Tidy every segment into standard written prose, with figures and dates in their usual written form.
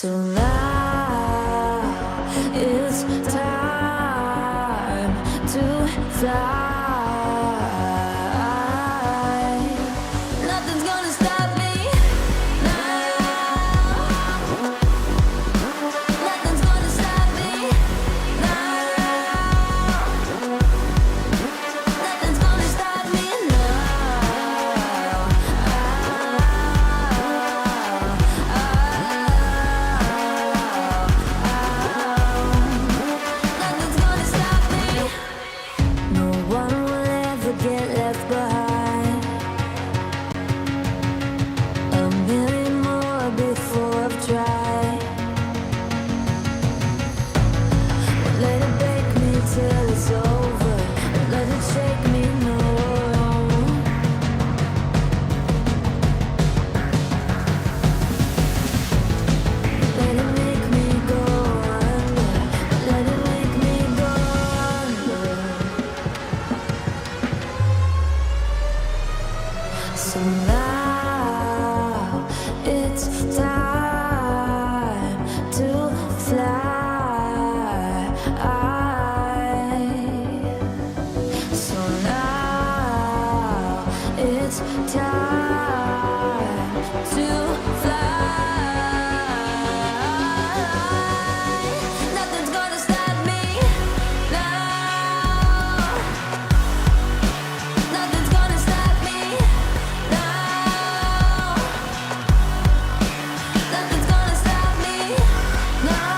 So now it's time to fly. Nothing's gonna stop me now. Nothing's gonna stop me now. Nothing's gonna stop me now. Nothing's gonna stop me. No one will ever get left behind. A million more before I've tried. Let it break me till it's over. Let it shake me, no. Let it make me go under. Let it make me go under. So now it's time to fly. So now it's time to fly. Nothing's gonna stop me now. Nothing's gonna stop me now. Nothing's gonna stop me now.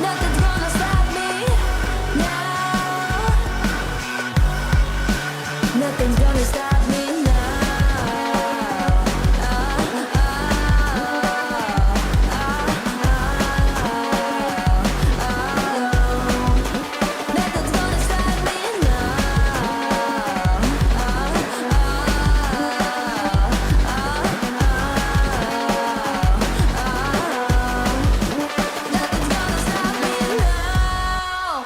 Nothing's gonna stop me now. Nothing's gonna stop me now. Nothing's gonna stop me Nothing's gonna stop me now.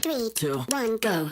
3, 2, 1, go.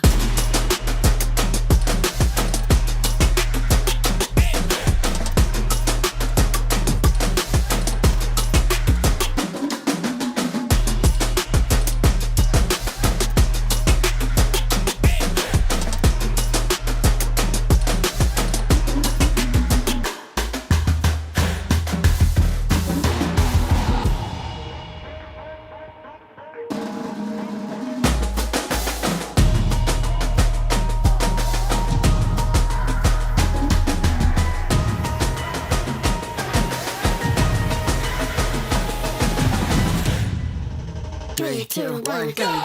Three, two, one, go.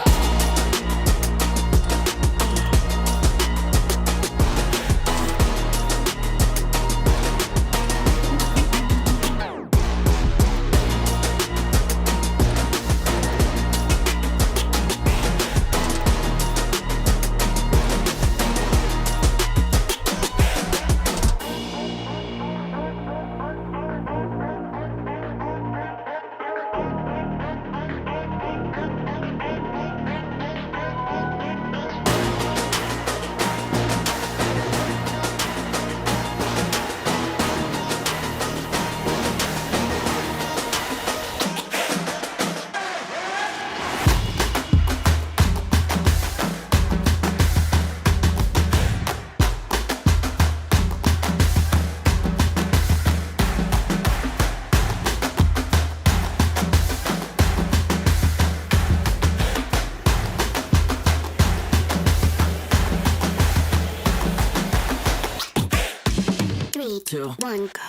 Three, two, one, go.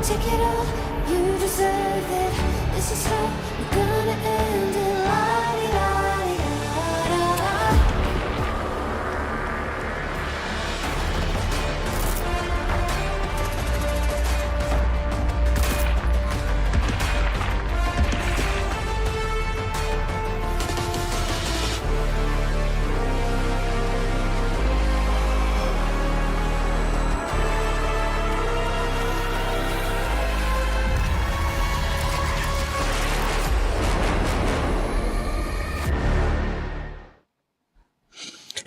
Take it all, you deserve it. This is how we're gonna end it. La-di-da-di-da-da-da.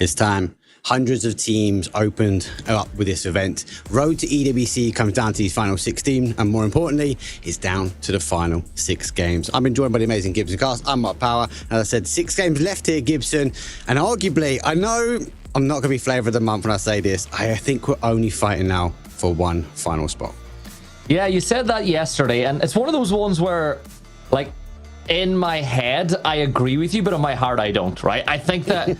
It's time. Hundreds of teams opened up with this event. Road to EWC comes down to these final 16, and more importantly, it's down to the final 6 games. I'm joined by the amazing Gibson cast. I'm Mark Power. As I said, 6 games left here, Gibson. And arguably, I know I'm not going to be flavour of the month when I say this. I think we're only fighting now for one final spot. Yeah, you said that yesterday, and it's one of those ones where, like, in my head, I agree with you, but in my heart, I don't, right? I think that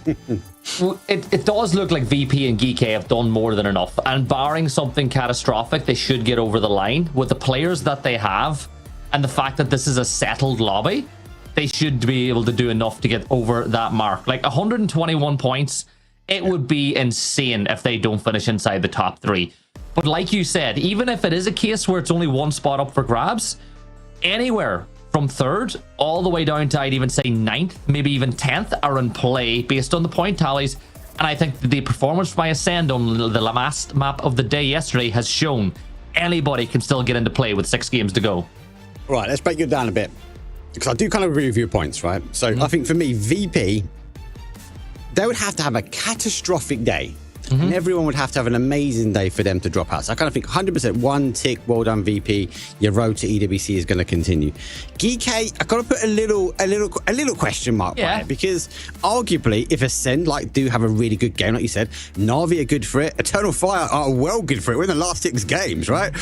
it does look like VP and GK have done more than enough, and barring something catastrophic, they should get over the line. With the players that they have, and the fact that this is a settled lobby, they should be able to do enough to get over that mark. Like, 121 points, it would be insane if they don't finish inside the top 3. But like you said, even if it is a case where it's only one spot up for grabs, anywhere from 3rd all the way down to, I'd even say 9th, maybe even 10th, are in play based on the point tallies. And I think the performance from Ascend on the last map of the day yesterday has shown anybody can still get into play with 6 games to go. Right, let's break it down a bit, because I do kind of agree with your points, right? So I think for me, VP, they would have to have a catastrophic day. And everyone would have to have an amazing day for them to drop out. So I kind of think 100% one tick, well done VP. Your road to EWC is going to continue. GK, I got to put a little question mark by it, because arguably, if Ascend do have a really good game, like you said, Na'Vi are good for it, Eternal Fire are well good for it. We're in the last 6 games, right?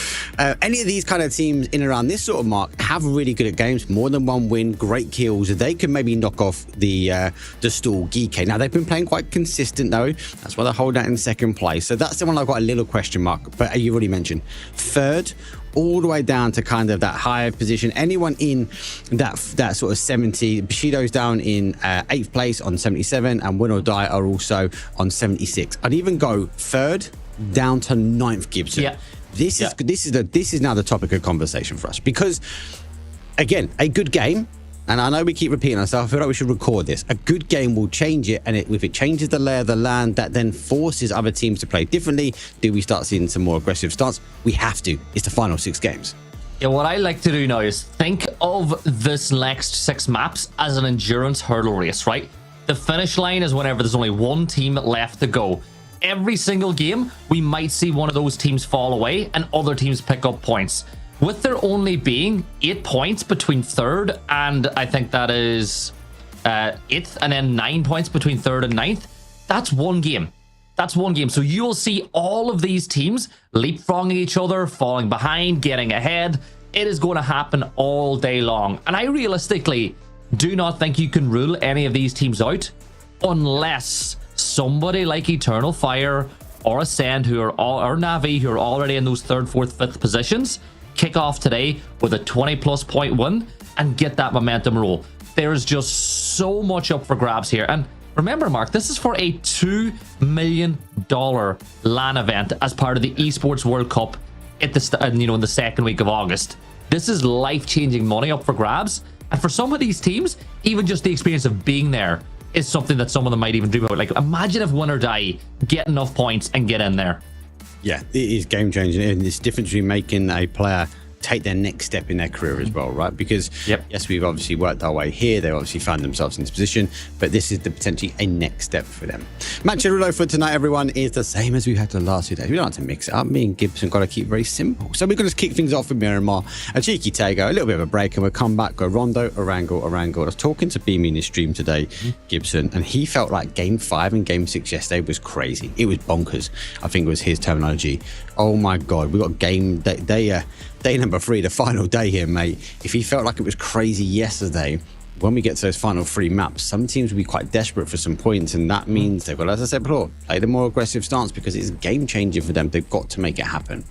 Any of these kind of teams in and around this sort of mark have really good at games, more than one win, great kills. They can maybe knock off the stall GK. Now they've been playing quite consistent though. That's why they hold that in 2nd place. So that's the one I've got a little question mark. But you already mentioned 3rd, all the way down to kind of that higher position. Anyone in that sort of 70, Bushido's down in 8th place on 77, and Win or Die are also on 76. I'd even go 3rd down to 9th, Gibson. Yeah. This is now the topic of conversation for us, because again, a good game. And I know we keep repeating ourselves. I feel like we should record this. A good game will change it. And if it changes the lay of the land, that then forces other teams to play differently. Do we start seeing some more aggressive starts? We have to. It's the final 6 games. Yeah, what I like to do now is think of this next 6 maps as an endurance hurdle race, right? The finish line is whenever there's only one team left to go. Every single game, we might see one of those teams fall away and other teams pick up points. With there only being 8 points between 3rd and I think that is 8th, and then 9 points between 3rd and 9th, that's one game. That's one game. So you will see all of these teams leapfrogging each other, falling behind, getting ahead. It is going to happen all day long. And I realistically do not think you can rule any of these teams out unless somebody like Eternal Fire or Ascend, or Na'Vi, who are already in those 3rd, 4th, 5th positions, kick off today with a 20+ point win and get that momentum roll. There's just so much up for grabs here. And remember, Mark, this is for a $2 million LAN event as part of the Esports World Cup at the in the 2nd week of August. This is life-changing money up for grabs. And for some of these teams, even just the experience of being there is something that some of them might even dream about. Like, imagine if Win or Die get enough points and get in there. Yeah, it is game changing, and it's different between making a player take their next step in their career as well, right? Because yes, we've obviously worked our way here. They obviously found themselves in this position, but this is potentially a next step for them. Match reload for tonight, everyone, is the same as we had the last 2 days. We don't like to mix it up. Me and Gibson got to keep it very simple. So we're going to kick things off with Miramar, a cheeky Taego, a little bit of a break, and we'll come back, go Rondo, Orango. I was talking to Beamy in his stream today, Gibson, and he felt like game 5 and game 6 yesterday was crazy. It was bonkers, I think was his terminology. Oh my God, we got game day number 3, the final day here, mate. If he felt like it was crazy yesterday, when we get to those final 3 maps, some teams will be quite desperate for some points, and that means they've got, as I said before, play the more aggressive stance, because it's game changing for them. They've got to make it happen.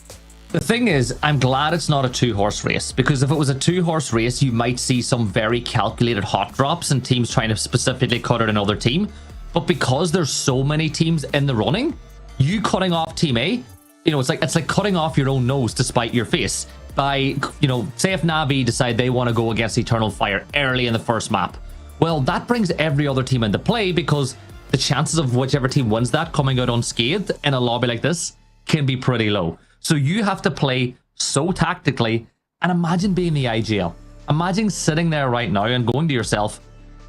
The thing is, I'm glad it's not a 2-horse race, because if it was a 2-horse race, you might see some very calculated hot drops and teams trying to specifically cut out another team. But because there's so many teams in the running, you cutting off Team A, you know, it's like cutting off your own nose to spite your face. By, you know, say if Na'Vi decide they want to go against Eternal Fire early in the first map, well, that brings every other team into play, because the chances of whichever team wins that coming out unscathed in a lobby like this can be pretty low. So you have to play so tactically, and imagine being the IGL. Imagine sitting there right now and going to yourself,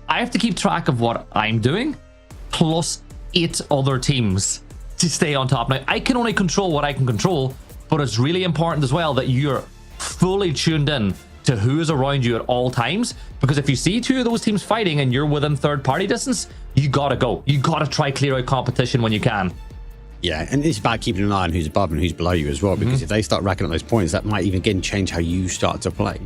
I have to keep track of what I'm doing, plus 8 other teams to stay on top. Now, I can only control what I can control, but it's really important as well that you're fully tuned in to who is around you at all times, because if you see 2 of those teams fighting and you're within third-party distance, you gotta go. You gotta try clear out competition when you can. Yeah, and it's about keeping an eye on who's above and who's below you as well, because if they start racking up those points, that might even again change how you start to play.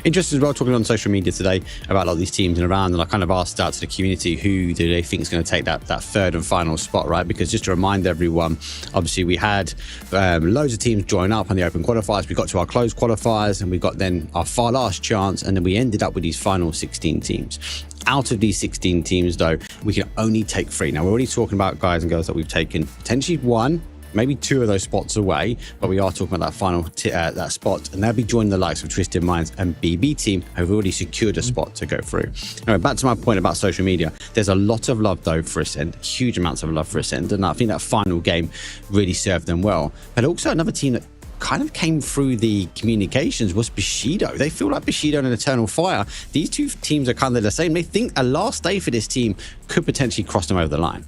Interesting as well, talking on social media today about a lot of these teams and around, and I kind of asked out to the community, who do they think is going to take that third and final spot, right? Because just to remind everyone, obviously we had loads of teams join up on the open qualifiers. We got to our closed qualifiers, and we got then our far last chance, and then we ended up with these final 16 teams. Out of these 16 teams, though, we can only take 3. Now, we're already talking about guys and girls that we've taken potentially 1, maybe 2 of those spots away, but we are talking about that final that spot, and they'll be joining the likes of Twisted Minds and BB Team, who've already secured a spot to go through. Anyway, back to my point about social media. There's a lot of love, though, for Ascend, huge amounts of love for Ascend, and I think that final game really served them well. But also another team that kind of came through the communications was Bushido. They feel like Bushido and Eternal Fire, these 2 teams are kind of the same. They think a last day for this team could potentially cross them over the line.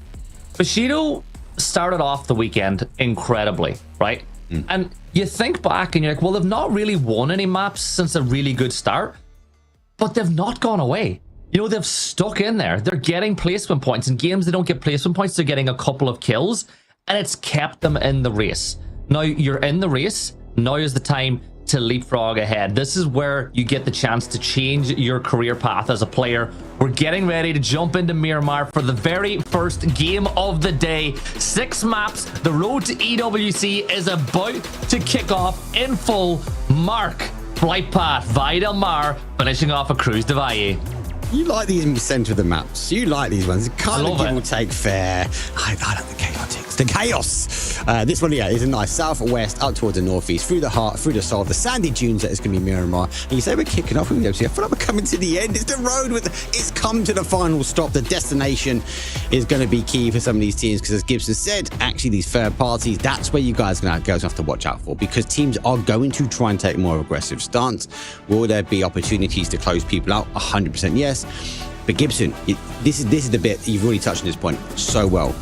Bushido started off the weekend incredibly, right? And you think back and you're like, well, they've not really won any maps since a really good start, but they've not gone away. You know, they've stuck in there. They're getting placement points. In games they don't get placement points, they're getting a couple of kills, and it's kept them in the race. Now you're in the race. Now is the time to leapfrog ahead. This is where you get the chance to change your career path as a player. We're getting ready to jump into Miramar for the very first game of the day. 6 maps. The road to EWC is about to kick off in full. Mark, flight path, Valle del Mar, finishing off a cruise to Valle. You like these in the center of the maps. You like these ones. Kind of give or take fair. I like the chaotics. The chaos. This one, yeah, is a nice southwest, up towards the northeast, through the heart, through the soul, the sandy dunes that is going to be Miramar. And you say we're kicking off with EWC. I feel like we're coming to the end. It's the road it's come to the final stop. The destination is going to be key for some of these teams, because as Gibson said, actually these third parties, that's where you guys are going to have to watch out for, because teams are going to try and take more aggressive stance. Will there be opportunities to close people out? 100% yes. But Gibson, this is the bit you've already touched on this point so well.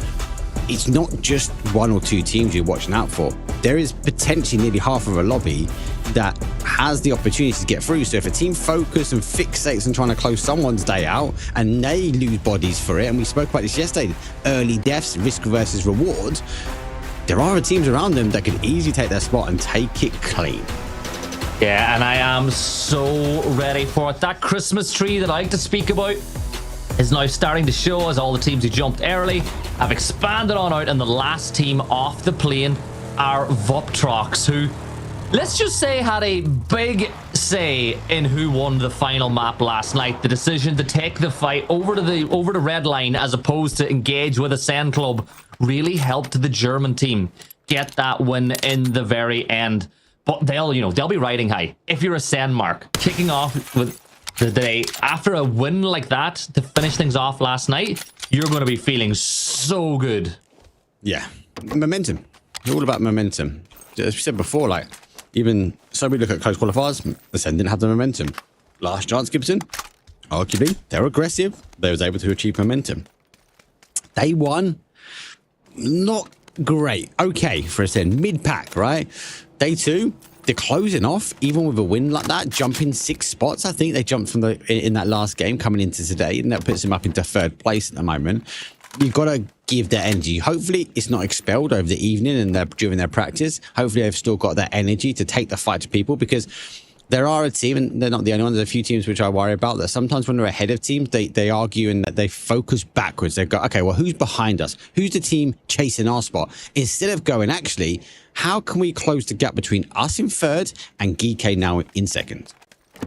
It's not just 1 or 2 teams you're watching out for. There is potentially nearly half of a lobby that has the opportunity to get through. So if a team focuses and fixates on trying to close someone's day out and they lose bodies for it, and we spoke about this yesterday, early deaths, risk versus reward, there are teams around them that could easily take their spot and take it clean. Yeah, and I am so ready for it. That Christmas tree that I like to speak about is now starting to show, as all the teams who jumped early have expanded on out, and the last team off the plane are Voptrox, who, let's just say, had a big say in who won the final map last night. The decision to take the fight over the red line as opposed to engage with Ascend Club really helped the German team get that win in the very end. But they'll be riding high. If you're Ascend, Mark, kicking off with the day after a win like that to finish things off last night, you're going to be feeling so good. Yeah, momentum. It's all about momentum. As we said before, like, even so, we look at close qualifiers, Ascend didn't have the momentum. Last chance, Gibson, arguably, they're aggressive. They was able to achieve momentum. Day 1, not great. Okay for Ascend, mid-pack, right? Day 2, they're closing off, even with a win like that, jumping 6 spots. I think they jumped from in that last game coming into today, and that puts them up into 3rd place at the moment. You've got to give their energy. Hopefully it's not expelled over the evening and during their practice. Hopefully they've still got that energy to take the fight to people, because there are a team, and they're not the only one, there's a few teams which I worry about, that sometimes when they're ahead of teams, they argue and that they focus backwards. They go, okay, well, who's behind us? Who's the team chasing our spot? Instead of going, actually, How can we close the gap between us in third and GK now in second?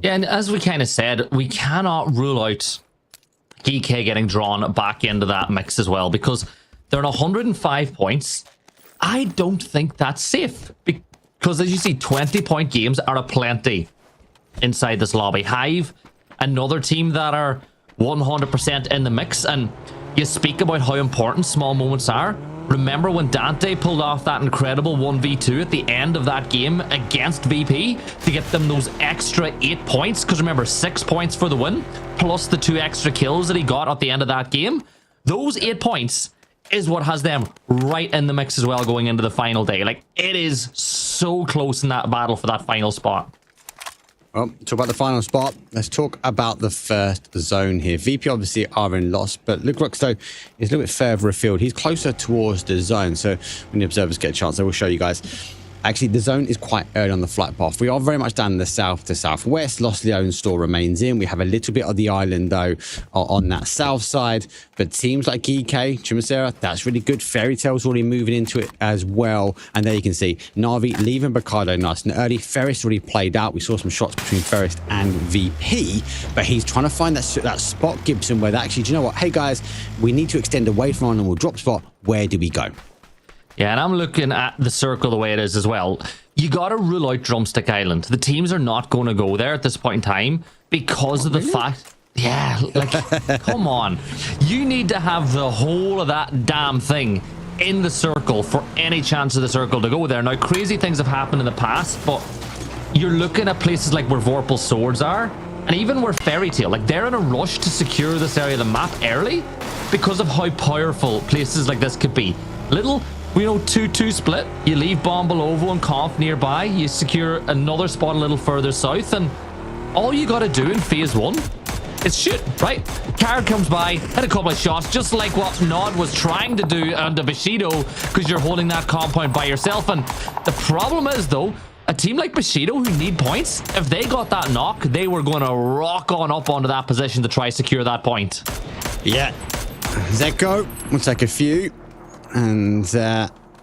Yeah, and as we kind of said, we cannot rule out GK getting drawn back into that mix as well, because they're on 105 points. I don't think that's safe, because as you see, 20-point games are aplenty inside this lobby. Hive, another team that are 100% in the mix, and you speak about how important small moments are. Remember when Dante pulled off that incredible 1v2 at the end of that game against VP to get them those extra 8 points? Because remember, 6 points for the win, plus the 2 extra kills that he got at the end of that game. Those 8 points is what has them right in the mix as well going into the final day. Like, it is so close in that battle for that final spot. Well, talk about the final spot. Let's talk about the first zone here. VP obviously are in loss, but Luke Ruxto is a little bit further afield. He's closer towards the zone. So when the observers get a chance, I will show you guys. Actually, the zone is quite early on the flight path. We are very much down in the south to southwest. Lost Leon store remains in. We have a little bit of the island, though, on that south side. But teams like EK, Chimacera, that's really good. Fairy Tail's already moving into it as well. And there you can see Na'Vi leaving Bacado nice and early. Ferris already played out. We saw some shots between Ferris and VP. But he's trying to find that spot, Gibson, where actually, do you know what? Hey, guys, we need to extend away from our normal drop spot. Where do we go? Yeah, and I'm looking at the circle the way it is as well. You got to rule out Drumstick Island. The teams are not going to go there at this point in time because of the fact... Yeah, like, come on. You need to have the whole of that damn thing in the circle for any chance of the circle to go there. Now, crazy things have happened in the past, but you're looking at places like where Vorpal's swords are, and even where Fairy Tail, like, they're in a rush to secure this area of the map early because of how powerful places like this could be. Little... 2-2 split. You leave Bombolovo and Conf nearby. You secure another spot a little further south, and all you got to do in phase 1 is shoot, right? Card comes by, hit a couple of shots, just like what Nod was trying to do under Bushido, because you're holding that compound by yourself. And the problem is, though, a team like Bushido who need points, if they got that knock, they were going to rock on up onto that position to try secure that point. Yeah. Zeko will take a few. And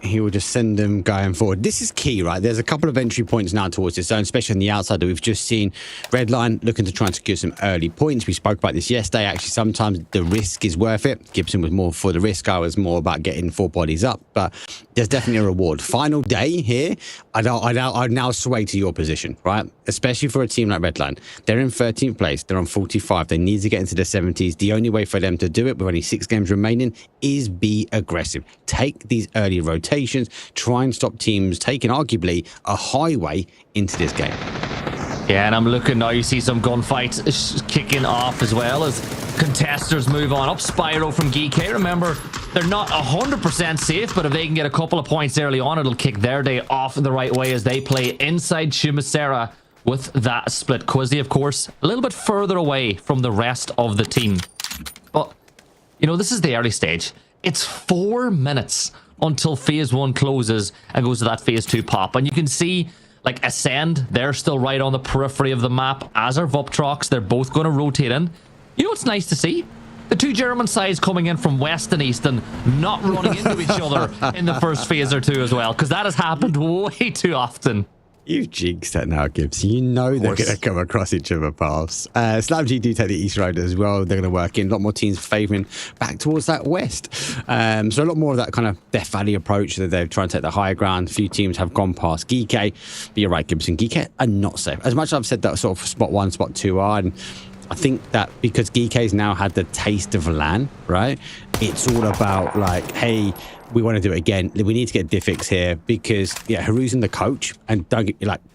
he will just send them going forward. This is key, right? There's a couple of entry points now towards this zone, especially on the outside that we've just seen. Redline looking to try and secure some early points. We spoke about this yesterday. Actually, sometimes the risk is worth it. Gibson was more for the risk. I was more about getting 4 bodies up. But there's definitely a reward. Final day here, I'd now sway to your position, right? Especially for a team like Redline. They're in 13th place. They're on 45. They need to get into the 70s. The only way for them to do it with only 6 games remaining is be aggressive. Take these early rotations. Try and stop teams taking arguably a highway into this game. Yeah, and I'm looking now. You see some gunfights kicking off as well as contesters move on up. Spyro from GK. Remember, they're not 100% safe, but if they can get a couple of points early on, it'll kick their day off the right way as they play inside Chimacera with that split. Quizzy, of course, a little bit further away from the rest of the team. But, this is the early stage. It's 4 minutes until phase 1 closes and goes to that phase 2 pop. And you can see, like, Ascend, they're still right on the periphery of the map, as are Vuptrox. They're both going to rotate in. You know what's nice to see? The 2 German sides coming in from west and east and not running into each other in the first phase or 2 as well, because that has happened way too often. You've jinxed that now, Gibbs. You know they're going to come across each other paths. SlamG do take the East Road as well. They're going to work in. A lot more teams favouring back towards that west. So a lot more of that kind of Death Valley approach that they're trying to take the higher ground. A few teams have gone past Geekay. But you're right, Gibson. Geekay are not safe. As much as I've said that sort of spot 1, spot 2 are, and I think that because Geekay's now had the taste of LAN, right? It's all about like, hey, we want to do it again. We need to get Diffix here because, yeah, Haruzen the coach, and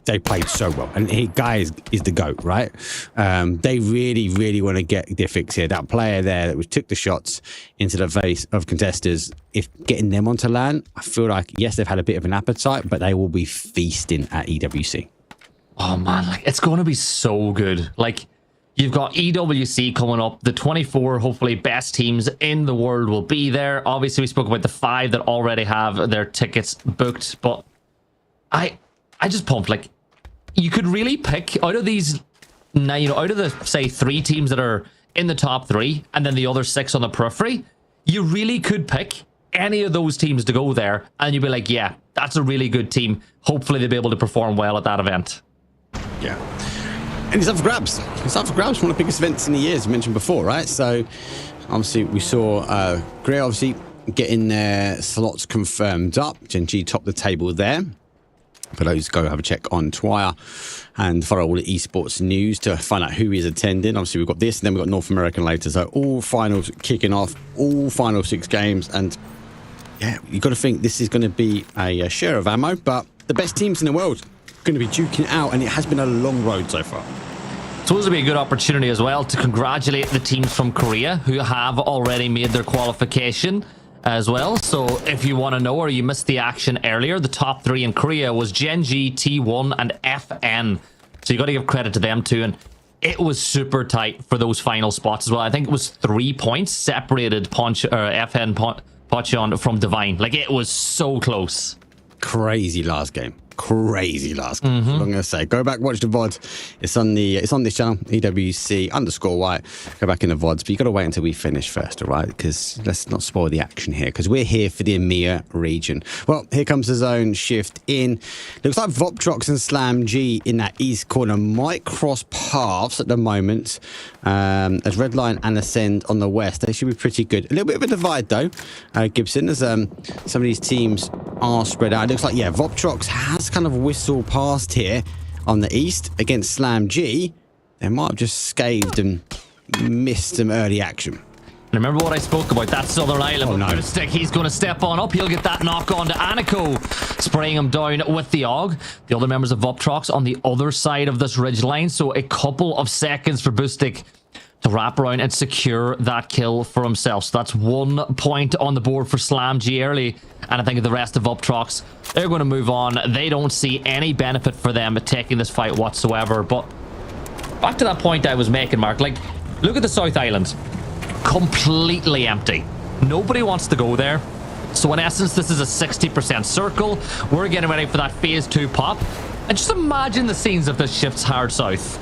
they played so well. And Guy is the GOAT, right? They really, really want to get Diffix here. That player there that took the shots into the face of contesters, if getting them onto LAN, I feel like, yes, they've had a bit of an appetite, but they will be feasting at EWC. Oh, man, like, it's going to be so good. Like, you've got EWC coming up. The 24, hopefully, best teams in the world will be there. Obviously, we spoke about the 5 that already have their tickets booked. But I just pumped. Like, you could really pick out of these, now, out of the, say, 3 teams that are in the top 3, and then the other 6 on the periphery, you really could pick any of those teams to go there, and you'd be like, yeah, that's a really good team. Hopefully they'll be able to perform well at that event. Yeah. And it's up for grabs. It's up for grabs. One of the biggest events in the year, as mentioned before, right? So, obviously, we saw Grey, obviously, getting their slots confirmed up. Gen G topped the table there. For those, go have a check on Twire and follow all the esports news to find out who is attending. Obviously, we've got this, and then we've got North American later. So, all finals kicking off, all final 6 games. And, yeah, you've got to think this is going to be a share of ammo, but the best teams in the world going to be duking it out, and it has been a long road so far. So this will be a good opportunity as well to congratulate the teams from Korea who have already made their qualification as well. So if you want to know or you missed the action earlier, the top 3 in Korea was Gen G, T1 and FN. So you got to give credit to them too, and it was super tight for those final spots as well. I think it was 3 points separated FN Pochon from Divine. Like, it was so close. Crazy last game. Crazy last game. That's what I'm going to say. Go back, watch the VOD. It's on this channel, EWC_white. Go back in the VODs, but you got to wait until we finish first, all right? Because let's not spoil the action here, because we're here for the EMEA region. Well, here comes the zone shift in. Looks like Voptrox and Slam G in that east corner might cross paths at the moment. As Redline and Ascend on the west, they should be pretty good. A little bit of a divide though, Gibson, as some of these teams are spread out. It looks like, yeah, Voptrox has kind of whistled past here on the east against Slam G. They might have just scathed and missed some early action. And remember what I spoke about, that Southern Island. Oh, no. He's going to step on up. He'll get that knock on to Aniko, spraying him down with the AUG. The other members of Voptrox on the other side of this ridge line. So a couple of seconds for Boostic to wrap around and secure that kill for himself. So that's 1 point on the board for Slam G early. And I think the rest of Voptrox, they're going to move on. They don't see any benefit for them at taking this fight whatsoever. But back to that point I was making, Mark. Like, look at the South Island. Completely empty. Nobody wants to go there. So in essence, this is a 60% circle. We're getting ready for that phase 2 pop. And just imagine the scenes if this shifts hard south.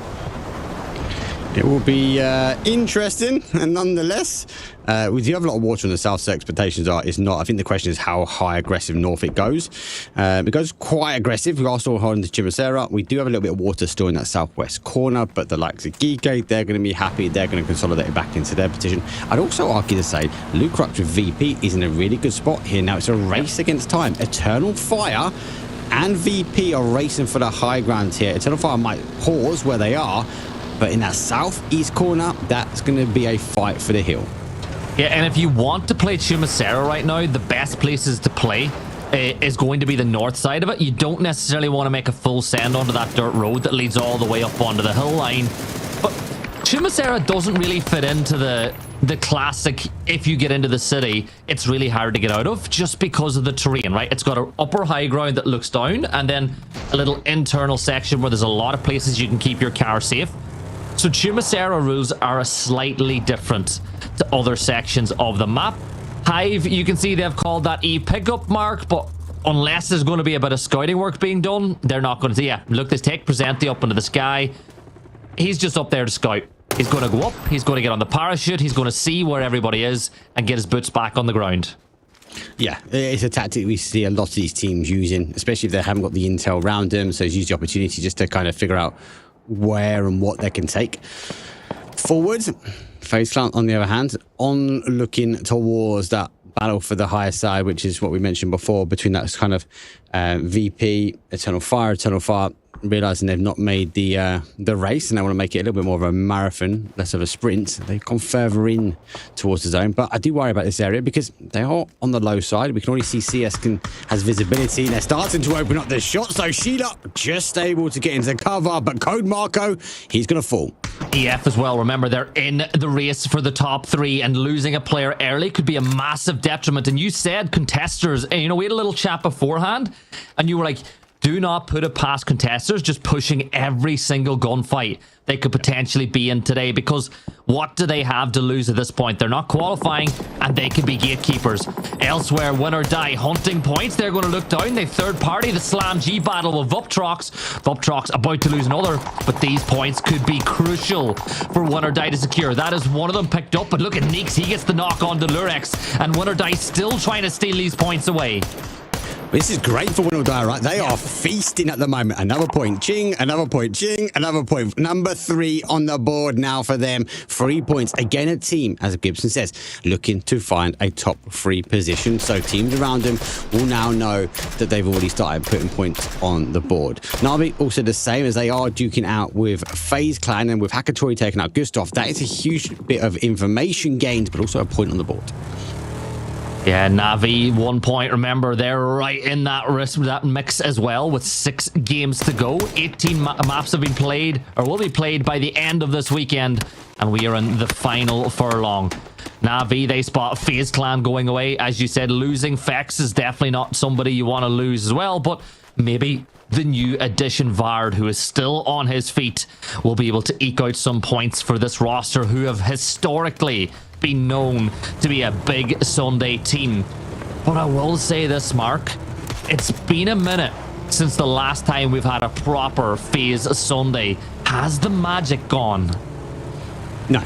It will be interesting, and nonetheless, we do have a lot of water on the south, so expectations is not. I think the question is how high aggressive north it goes. It goes quite aggressive. We are still holding the Chimicera. We do have a little bit of water still in that southwest corner, but the likes of Geekgate, they're going to be happy. They're going to consolidate it back into their position. I'd also argue to say Luke Crux with VP is in a really good spot here. Now it's a race against time. Eternal Fire and VP are racing for the high ground here. Eternal Fire might pause where they are, but in that southeast corner, that's going to be a fight for the hill. Yeah, and if you want to play Chumacera right now, the best places to play is going to be the north side of it. You don't necessarily want to make a full send onto that dirt road that leads all the way up onto the hill line. But Chumacera doesn't really fit into the classic, if you get into the city, it's really hard to get out of just because of the terrain, right? It's got an upper high ground that looks down and then a little internal section where there's a lot of places you can keep your car safe. So Chumacera rules are slightly different to other sections of the map. Hive, you can see they've called that E-pickup mark, but unless there's going to be a bit of scouting work being done, they're not going to. Yeah, look, this take Presenti up into the sky. He's just up there to scout. He's going to go up, he's going to get on the parachute, he's going to see where everybody is and get his boots back on the ground. Yeah, it's a tactic we see a lot of these teams using, especially if they haven't got the intel around them. So it's use the opportunity just to kind of figure out where and what they can take forward. FaZe Clan, on the other hand, on looking towards that battle for the higher side, which is what we mentioned before, between that kind of VP, Eternal Fire, realizing they've not made the race and they want to make it a little bit more of a marathon, less of a sprint. They've gone further in towards the zone, but I do worry about this area because they are on the low side. We can already see CS has visibility. They're starting to open up their shot, so Sheila just able to get into cover, but Code Marco, he's going to fall. EF as well, remember, they're in the race for the top 3 and losing a player early could be a massive detriment. And you said contesters, and you know, we had a little chat beforehand and you were like, do not put it past contesters just pushing every single gunfight they could potentially be in today, because what do they have to lose at this point? They're not qualifying, and they could be gatekeepers. Elsewhere, win or die, hunting points. They're going to look down. They third party the Slam G battle with Vuptrox. Vuptrox about to lose another, but these points could be crucial for win or die to secure. That is one of them picked up, but look at Neeks. He gets the knock on to Lurex, and win or die still trying to steal these points away. This is great for Win or Die, right? They are feasting at the moment. Another point, ching, another point, ching, another point. Number 3 on the board now for them. 3 points. Again, a team, as Gibson says, looking to find a top 3 position. So teams around them will now know that they've already started putting points on the board. Na'Vi also the same, as they are duking out with FaZe Clan, and with Hakatori taking out Gustav. That is a huge bit of information gained, but also a point on the board. Yeah, Na'Vi 1 point. Remember, they're right in that mix as well, with 6 games to go. 18 maps have been played, or will be played by the end of this weekend, and we are in the final furlong. Na'Vi, they spot FaZe Clan going away. As you said, losing Fex is definitely not somebody you want to lose as well, but maybe the new addition Vard, who is still on his feet, will be able to eke out some points for this roster, who have historically been known to be a big Sunday team. But I will say this, Mark, it's been a minute since the last time we've had a proper FaZe Sunday. Has the magic gone? No.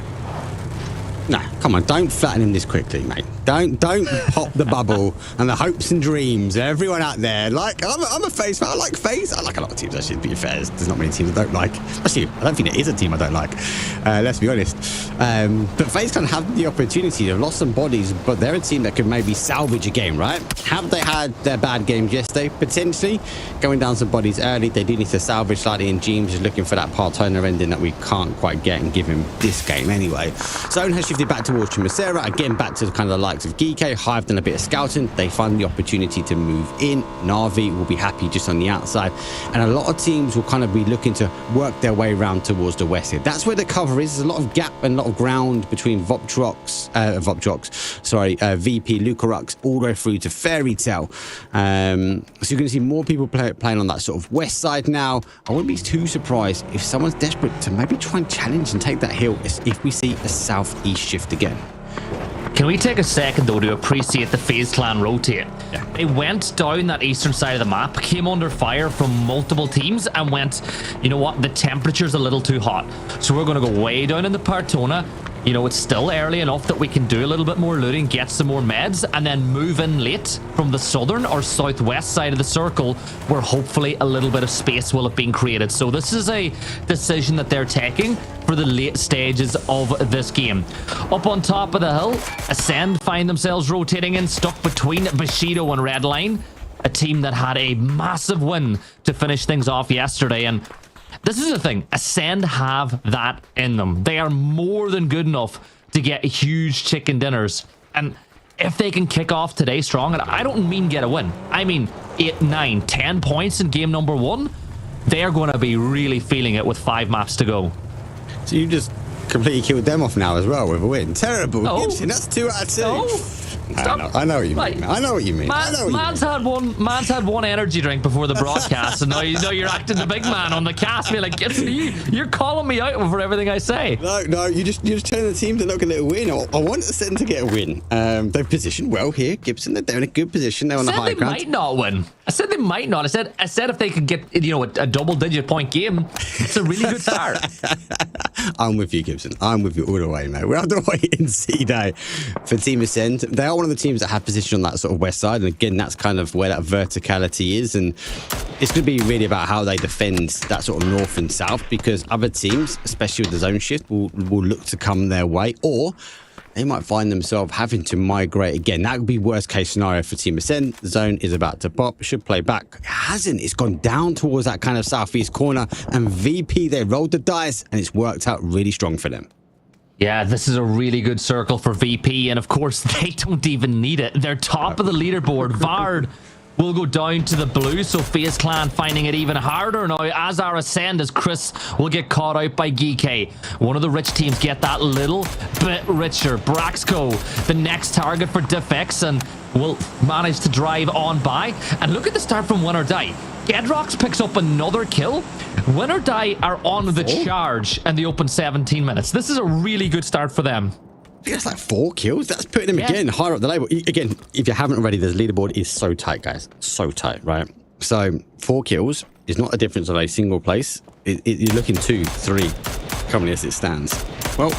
No, come on, don't flatten him this quickly, mate. Don't pop the bubble and the hopes and dreams. Everyone out there, like, I'm a FaZe fan. I like FaZe. I like a lot of teams, actually, to be fair. There's not many teams I don't like. Actually, I don't think there is a team I don't like. Let's be honest. But FaZe can have the opportunity. They've lost some bodies, but they're a team that could maybe salvage a game, right? Have they had their bad games yesterday? Potentially. Going down some bodies early, they do need to salvage slightly, and James is looking for that part-timer ending that we can't quite get and give him this game anyway. Zone has shifted back towards Chimasera, again back to kind of the likes of Geeko. Hive done a bit of scouting. They find the opportunity to move in. Na'Vi will be happy just on the outside, and a lot of teams will kind of be looking to work their way around towards the west here. That's where the cover is. There's a lot of gap and a lot of ground between VP, Lucarux, all the way through to Fairy Tale. So you're going to see more people playing on that sort of west side now. I wouldn't be too surprised if someone's desperate to maybe try and challenge and take that hill if we see a southeast shift again. Can we take a second, though, to appreciate the FaZe Clan rotate? Yeah. They went down that eastern side of the map, came under fire from multiple teams, and went, you know what, the temperature's a little too hot. So we're going to go way down in the Partona. You know, it's still early enough that we can do a little bit more looting, get some more meds, and then move in late from the southern or southwest side of the circle, where hopefully a little bit of space will have been created. So this is a decision that they're taking for the late stages of this game. Up on top of the hill, Ascend find themselves rotating in, stuck between Bushido and Redline, a team that had a massive win to finish things off yesterday. And this is the thing, Ascend have that in them. They are more than good enough to get huge chicken dinners. And if they can kick off today strong, and I don't mean get a win, I mean 8, 9, 10 points in game number 1, they're going to be really feeling it with 5 maps to go. So you just completely killed them off now as well with a win. Terrible. No. Gibson, that's 2 out of 2. No. I know what you Right. mean. I know what you mean. Man's had one energy drink before the broadcast, and now you're acting the big man on the cast. Be like, you're calling me out for everything I say. No, you're just telling the team they're not going to get a win. I want Ascend to get a win. They've positioned well here, Gibson. They're in a good position. They're on the high ground. They might not win. I said they might not. I said if they could get a double-digit point game, it's a really good start. I'm with you, Gibson. I'm with you all the way, mate. We're on the wait and see now for Team Ascend. They are one of the teams that have position on that sort of west side, and again, that's kind of where that verticality is, and it's going to be really about how they defend that sort of north and south, because other teams, especially with the zone shift, will look to come their way, or they might find themselves having to migrate again. That would be worst case scenario for Team Ascend. The zone is about to pop, should play back. It hasn't. It's gone down towards that kind of southeast corner, and VP, they rolled the dice, and it's worked out really strong for them. Yeah, this is a really good circle for VP, and of course, they don't even need it. They're top of the leaderboard. Vard will go down to the blue, so FaZe Clan finding it even harder now, as our Ascend, as Chris will get caught out by GK. One of the rich teams get that little bit richer. Braxco, the next target for Defex, and will manage to drive on by. And look at the start from Win or Die. Gedrox picks up another kill. Win or Die are on the charge and they open 17 minutes. This is a really good start for them. I think that's like 4 kills. That's putting them again higher up the label. Again, if you haven't already, this leaderboard is so tight, guys. So tight, right? So 4 kills is not a difference of a single place. You're looking 2, 3 currently as it stands. Well,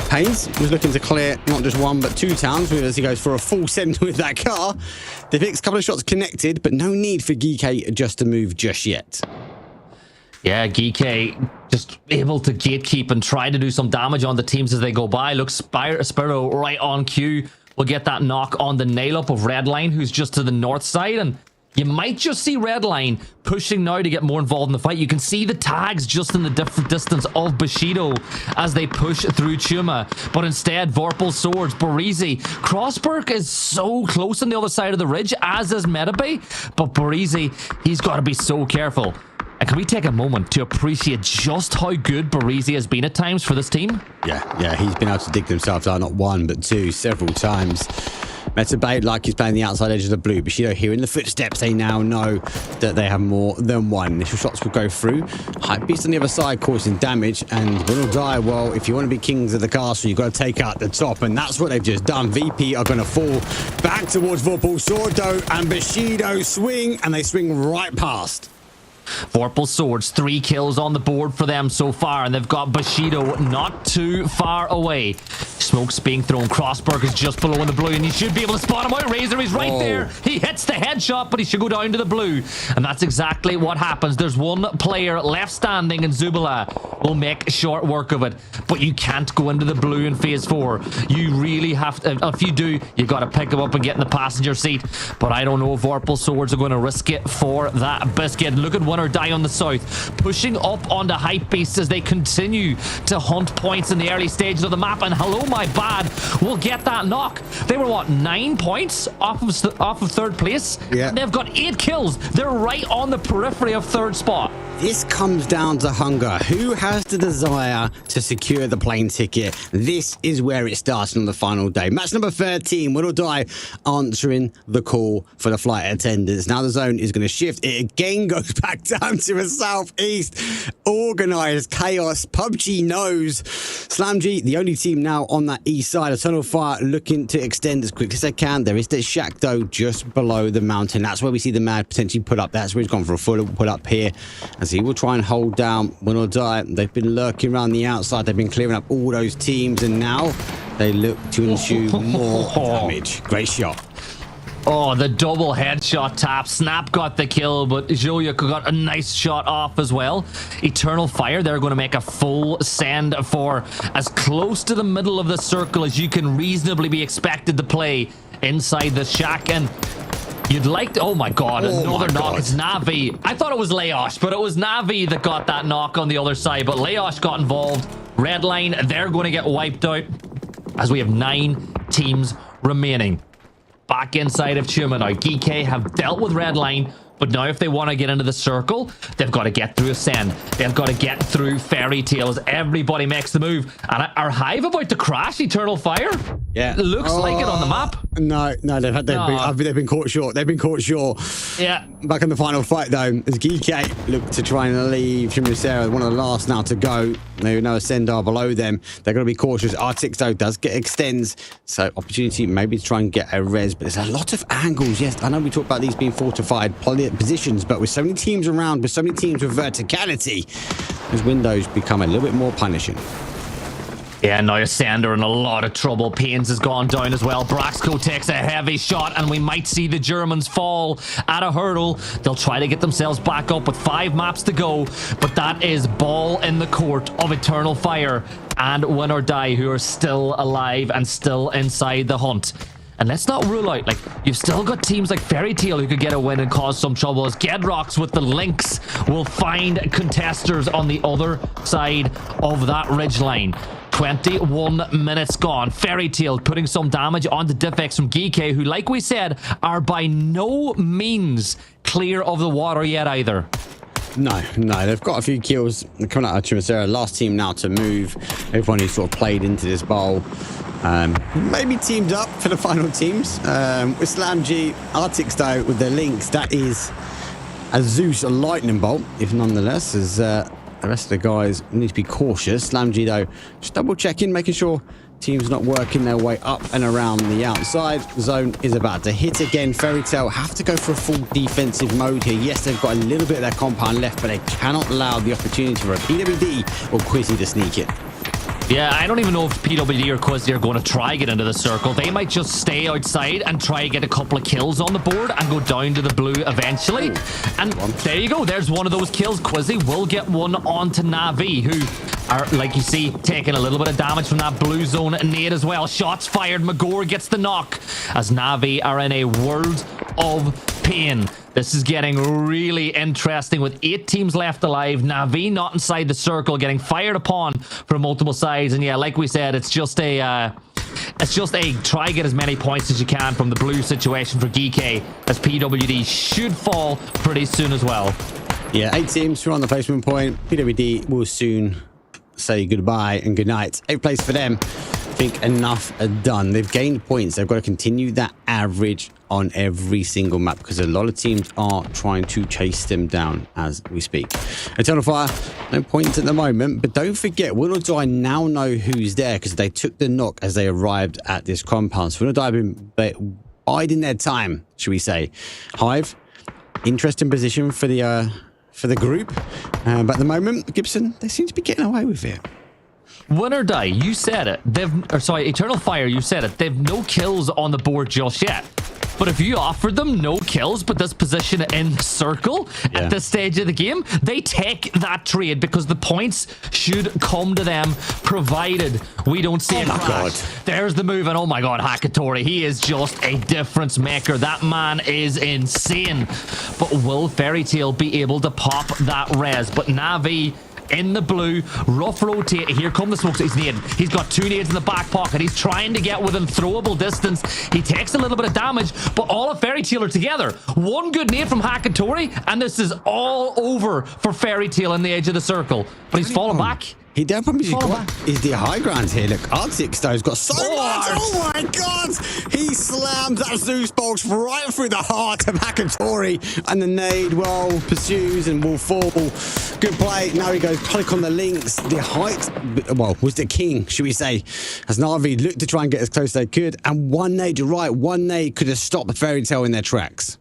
Haynes was looking to clear not just 1 but 2 towns as he goes for a full send with that car. The Vic's couple of shots connected, but no need for Geek just to move just yet. Yeah, Geek just able to gatekeep and try to do some damage on the teams as they go by. Look, Spiro right on cue. We'll get that knock on the nail up of Redline, who's just to the north side, and you might just see Redline pushing now to get more involved in the fight. You can see the tags just in the different distance of Bushido as they push through Chuma. But instead, Vorpal Swords, Barizi, Crossberg is so close on the other side of the ridge, as is Metabay. But Barizi, he's got to be so careful. And can we take a moment to appreciate just how good Barizi has been at times for this team? Yeah, he's been able to dig themselves out not 1 but 2 several times. Metabay, like he's playing the outside edge of the blue. Bushido hearing the footsteps, they now know that they have more than 1. Initial shots will go through. Hypebeast on the other side causing damage, and Win or Die, well, if you want to be kings of the castle, you've got to take out the top, and that's what they've just done. VP are going to fall back towards Vorpal Sordo, and Bushido swing, and they swing right past. Vorpal Swords, 3 kills on the board for them so far, and they've got Bushido not too far away. Smoke's being thrown. Crossberg is just below in the blue, and you should be able to spot him out. Razor, he's right there. He hits the headshot, but he should go down to the blue. And that's exactly what happens. There's 1 player left standing, and Zubala will make short work of it. But you can't go into the blue in phase 4. You really have to. If you do, you got to pick him up and get in the passenger seat. But I don't know if Vorpal Swords are going to risk it for that biscuit. Look at Win or Die on the south, pushing up onto Hypebeast as they continue to hunt points in the early stages of the map. And hello, my bad, will get that knock. They were what, 9 points off of 3rd place? Yeah. And they've got 8 kills. They're right on the periphery of 3rd spot. This comes down to hunger. Who has the desire to secure the plane ticket? This is where it starts on the final day. Match number 13, Win or Die answering the call for the flight attendants. Now the zone is going to shift. It again goes back down to a southeast. Organized chaos. PUBG knows. SlamG, the only team now on that east side. Eternal Fire looking to extend as quick as they can. There is the shack though just below the mountain. That's where we see the Mad potentially put up. That's where he's gone for a full put up here. As he will try and hold down Win or Die. They've been lurking around the outside. They've been clearing up all those teams, and now they look to ensue more damage. Great shot. Oh, the double headshot tap. Snap got the kill, but Joya got a nice shot off as well. Eternal Fire, they're going to make a full send for as close to the middle of the circle as you can reasonably be expected to play inside the shack. And you'd like to... Oh my god, another knock. It's Navi. I thought it was Leosh, but it was Navi that got that knock on the other side. But Leosh got involved. Redline, they're going to get wiped out as we have 9 teams remaining. Back inside of Chuma now. GK have dealt with Redline, but now if they want to get into the circle, they've got to get through Ascend. They've got to get through Fairy Tales. Everybody makes the move. And are Hive about to crash Eternal Fire? Yeah. It looks like it on the map. No, they've been caught short. They've been caught short. Yeah. Back in the final fight, though, as GK look to try and leave Chimicera, one of the last now to go. They know Ascendar below them. They're going to be cautious. Artix, though, does get extends. So opportunity maybe to try and get a res, but there's a lot of angles. Yes, I know we talked about these being fortified positions, but with so many teams around, with so many teams with verticality, those windows become a little bit more punishing. Yeah, now Ascender in a lot of trouble. Pains has gone down as well. Braxco takes a heavy shot, and we might see the Germans fall at a hurdle. They'll try to get themselves back up with 5 maps to go, but that is ball in the court of Eternal Fire and Win or Die, who are still alive and still inside the hunt. And let's not rule out, like, you've still got teams like Fairy Tail who could get a win and cause some trouble, as Gedrox with the Lynx will find contesters on the other side of that ridgeline. 21 minutes gone. Fairy Tail putting some damage onto Diffex from GK, who, like we said, are by no means clear of the water yet either. No, they've got a few kills coming out of Chimicera. Last team now to move. Everyone who sort of played into this bowl maybe teamed up for the final teams. With SlamG, Artix though, with the Lynx, that is a Zeus lightning bolt, if nonetheless, as the rest of the guys need to be cautious. Slamgy, though, just double checking, making sure team's not working their way up and around the outside. Zone is about to hit again. Fairy Tail have to go for a full defensive mode here. Yes, they've got a little bit of their compound left, but they cannot allow the opportunity for a PWD or Quizzy to sneak it. Yeah, I don't even know if PWD or Quizzy are going to try get into the circle. They might just stay outside and try to get a couple of kills on the board and go down to the blue eventually. Ooh, and there you go. There's one of those kills. Quizzy will get one onto Na'Vi, who are, like you see, taking a little bit of damage from that blue zone nade as well. Shots fired. Magor gets the knock as Na'Vi are in a world of pain. This is getting really interesting with 8 teams left alive. Na'Vi not inside the circle, getting fired upon from multiple sides. And yeah, like we said, it's just a try get as many points as you can from the blue situation for DK, as PWD should fall pretty soon as well. Yeah, 8 teams who are on the placement point. PWD will soon say goodbye and goodnight. 8th place for them. I think enough are done. They've gained points. They've got to continue that average on every single map because a lot of teams are trying to chase them down as we speak. Eternal Fire, no points at the moment, but don't forget, Will or Die now know who's there because they took the knock as they arrived at this compound. So Will or Die have been biding their time, should we say. Hive, interesting position for the group, but at the moment, Gibson, they seem to be getting away with it. Win or Die, you said it. Eternal Fire, you said it. They've no kills on the board just yet. But if you offered them no kills, but this position in the circle at this stage of the game, they take that trade because the points should come to them, provided we don't see a crash. God. There's the move, and oh my God, Hakatori, he is just a difference maker. That man is insane. But will Fairy Tail be able to pop that res? But Na'Vi in the blue, rough rotate. Here come the smokes. He's got 2 nades in the back pocket. He's trying to get within throwable distance. He takes a little bit of damage, but all of Fairy Tail are together. One good nade from Hakatori, and this is all over for Fairy Tail in the edge of the circle. But he's fallen back. He definitely is the high ground here. Look, Arctic Stow's got so much. Oh my God! He slammed that Zeus box right through the heart of Hakatori, and the nade, well, pursues and will fall. Good play. Now he goes click on the links. The height, well, was the king, should we say, as Na'Vi looked to try and get as close as they could, and one nade, you're right, one nade could have stopped the Fairy Tail in their tracks.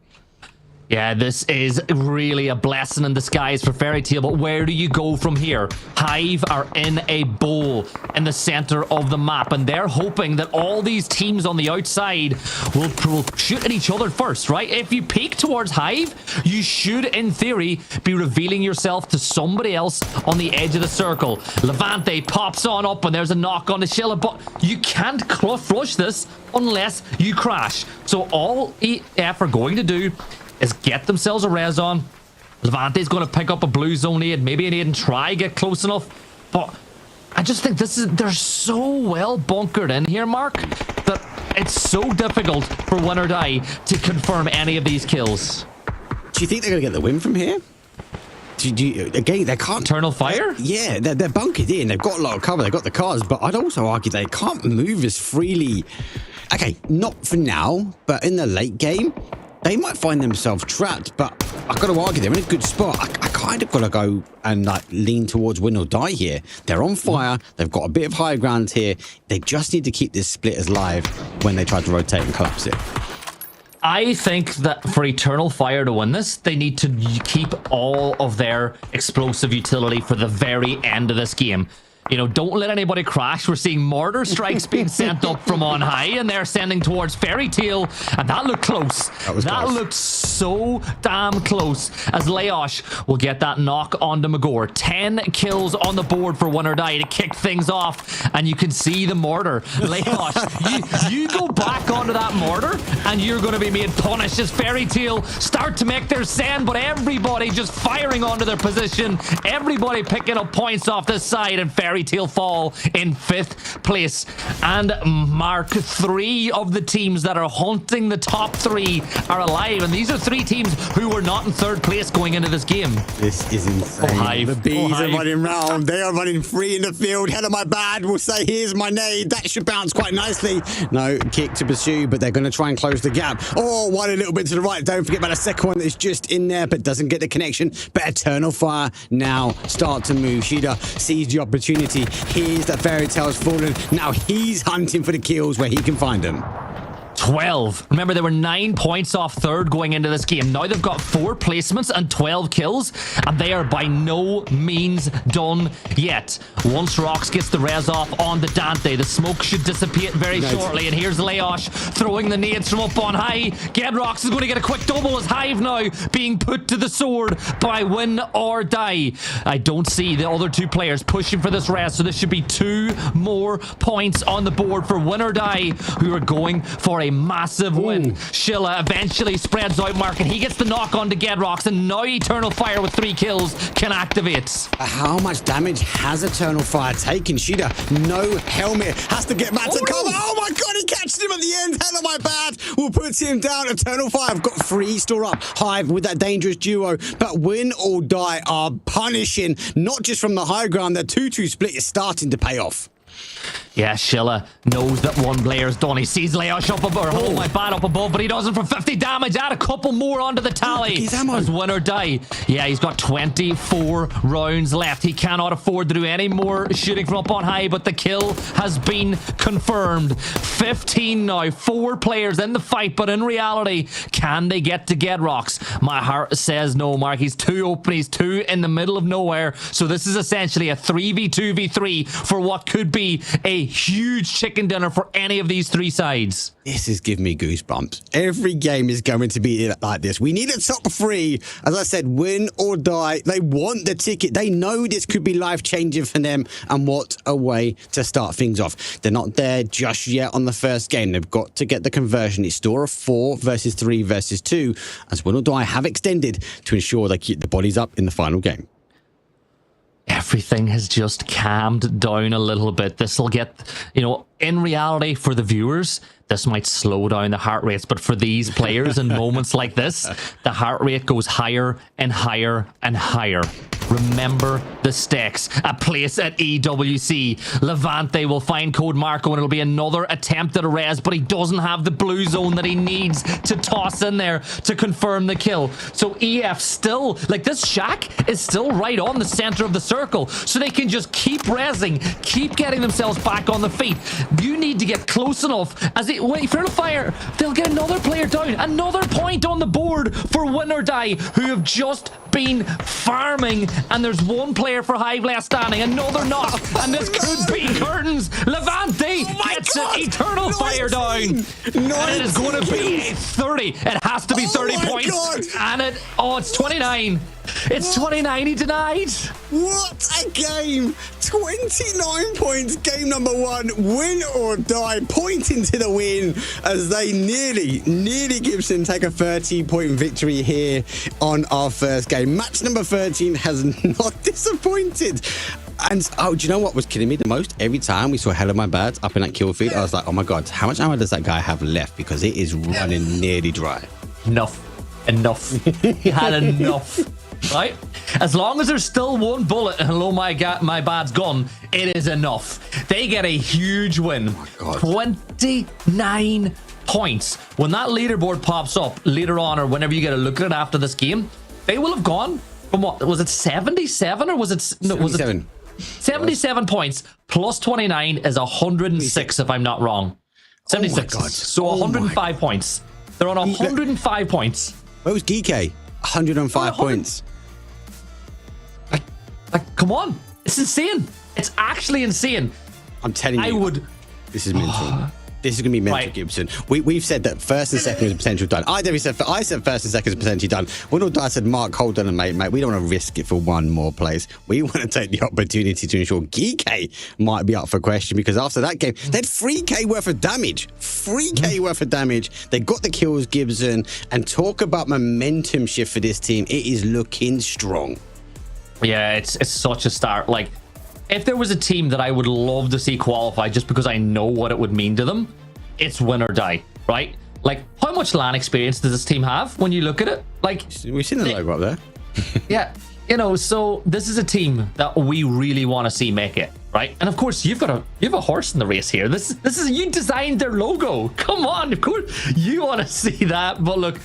Yeah, this is really a blessing in disguise for Fairy Tail, but where do you go from here? Hive are in a bowl in the center of the map, and they're hoping that all these teams on the outside will shoot at each other first, right? If you peek towards Hive, you should, in theory, be revealing yourself to somebody else on the edge of the circle. Levante pops on up, and there's a knock on the Shilla, but you can't flush this unless you crash. So all EF are going to do is get themselves a res on. Levante's going to pick up a blue zone aid, maybe an aid, and try get close enough. But I just think they're so well bunkered in here, Mark, that it's so difficult for Win or Die to confirm any of these kills. Do you think they're going to get the win from here? Again, they can't. Eternal Fire? Yeah, they're bunkered in. They've got a lot of cover. They've got the cards, but I'd also argue they can't move as freely. Okay, not for now, but in the late game, they might find themselves trapped, but I've got to argue they're in a good spot. I kind of got to go and lean towards Win or Die here. They're on fire. They've got a bit of high ground here. They just need to keep this split as live when they try to rotate and collapse it. I think that for Eternal Fire to win this, they need to keep all of their explosive utility for the very end of this game. You know, don't let anybody crash. We're seeing mortar strikes being sent up from on high, and they're sending towards Fairy Tail, and that looked close. That looked so damn close, as Leosh will get that knock onto Magor. 10 kills on the board for Win or Die to kick things off, and you can see the mortar. Leosh, you go back onto that mortar, and you're going to be made punished as Fairy Tail start to make their send, but everybody just firing onto their position, everybody picking up points off this side, and Fairy fairy tale fall in 5th place. And Mark, 3 of the teams that are haunting the top 3 are alive. And these are 3 teams who were not in 3rd place going into this game. This is insane. Hive. The bees are Hive. running round. They are running free in the field. Hell of my bad will say, here's my nade. That should bounce quite nicely. No, kick to pursue, but they're going to try and close the gap. Oh, one a little bit to the right. Don't forget about the second one that's just in there, but doesn't get the connection. But Eternal Fire now start to move. Shida sees the opportunity. Here's that fairy tale's fallen. Now he's hunting for the kills where he can find them. 12. Remember, they were 9 points off 3rd going into this game. Now they've got 4 placements and 12 kills, and they are by no means done yet. Once Rox gets the res off on the Dante, the smoke should dissipate very shortly. And here's Leosh throwing the nades from up on high. Gedrox is going to get a quick double as Hive now being put to the sword by Win or Die. I don't see the other 2 players pushing for this res, so this should be 2 more points on the board for Win or Die, who are going for a massive win. Shilla eventually spreads out Mark, and he gets the knock on to Gedrox, and now Eternal Fire with 3 kills can activate. How much damage has Eternal Fire taken? Shida, no helmet, has to get back to cover. Oh my god, he catches him at the end. Hell of my bad. We'll put him down. Eternal Fire have got 3 store up. Hive with that dangerous duo, but Win or Die are punishing, not just from the high ground. Their 2-2 split is starting to pay off. Yeah, Shilla knows that one player's done. He sees Leosh up above, or hold my bat up above, but he doesn't for 50 damage. Add a couple more onto the tally. He's ammo. As Win or Die. Yeah, he's got 24 rounds left. He cannot afford to do any more shooting from up on high, but the kill has been confirmed. 15 now, 4 players in the fight, but in reality, can they get to Gedrox? My heart says no, Mark. He's too open. He's too in the middle of nowhere. So this is essentially a 3v2v3 for what could be a huge chicken dinner for any of these 3 sides. This is giving me goosebumps. Every game is going to be like this. We need a top 3. As I said, Win or Die. They want the ticket. They know this could be life-changing for them. And what a way to start things off. They're not there just yet on the first game. They've got to get the conversion. It's store of 4 versus 3 versus 2. As Win or Die have extended to ensure they keep the bodies up in the final game. Everything has just calmed down a little bit. This will get, in reality, for the viewers, this might slow down the heart rates, but for these players in moments like this, the heart rate goes higher and higher and higher. Remember the stakes. A place at EWC. Levante will find Code Marco, and it'll be another attempt at a res, but he doesn't have the blue zone that he needs to toss in there to confirm the kill. So EF still, this shack is still right on the center of the circle, so they can just keep resing, keep getting themselves back on the feet. You need to get close enough. As they wait for the fire, they'll get another player down. Another point on the board for Win or Die, who have just been farming, and there's 1 player for Hive left standing. Another knock, and this could be curtains. Levante gets it. Eternal Fire down. And it is going to be a 30. It has to be 30 points. And it's 29. It's 29. He denied. What a game! 29 points, game number 1. Win or Die, pointing to the win as they nearly Gibson take a 30-point victory here on our first game. Match number 13 has not disappointed. And do you know what was killing me the most? Every time we saw Hell of My Bad up in that kill feed, I was like, oh my god, how much ammo does that guy have left? Because it is running nearly dry. Enough. He had enough. Right? As long as there's still 1 bullet and hello my bad's gone, it is enough. They get a huge win. Oh 29 points. When that leaderboard pops up later on, or whenever you get a look at it after this game, they will have gone from what was it, 77 or was it 77? 77 points plus 29 is 106 if I'm not wrong. 76. Oh my God. So 105 points. They're on 105 points. Where was Geeke? 105 points. Like, come on. It's insane. It's actually insane. I'm telling you. This is mental. This is going to be mental, right. Gibson. We've said that first and second is potential done. I said first and second is potentially done. When all I said, Mark, hold on, mate. We don't want to risk it for 1 more place. We want to take the opportunity to ensure Geeke might be up for question, because after that game, they had 3k worth of damage. 3k worth of damage. They got the kills, Gibson, and talk about momentum shift for this team. It is looking strong. Yeah, it's such a start. Like, if there was a team that I would love to see qualify just because I know what it would mean to them, it's win or die, right? Like, how much LAN experience does this team have when you look at it? Like, We've seen the logo up there. yeah, you know, so this is a team that we really want to see make it, right? And of course, you have a horse in the race here. This is you designed their logo. Come on, of course you want to see that. But look,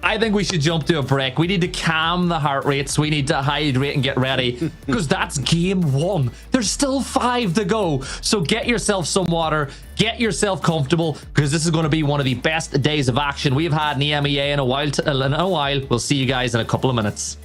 I think we should jump to a break. We need to calm the heart rates. We need to hydrate and get ready because that's game 1. There's still 5 to go. So get yourself some water, get yourself comfortable because this is going to be one of the best days of action we've had in the EMEA in a while. We'll see you guys in a couple of minutes.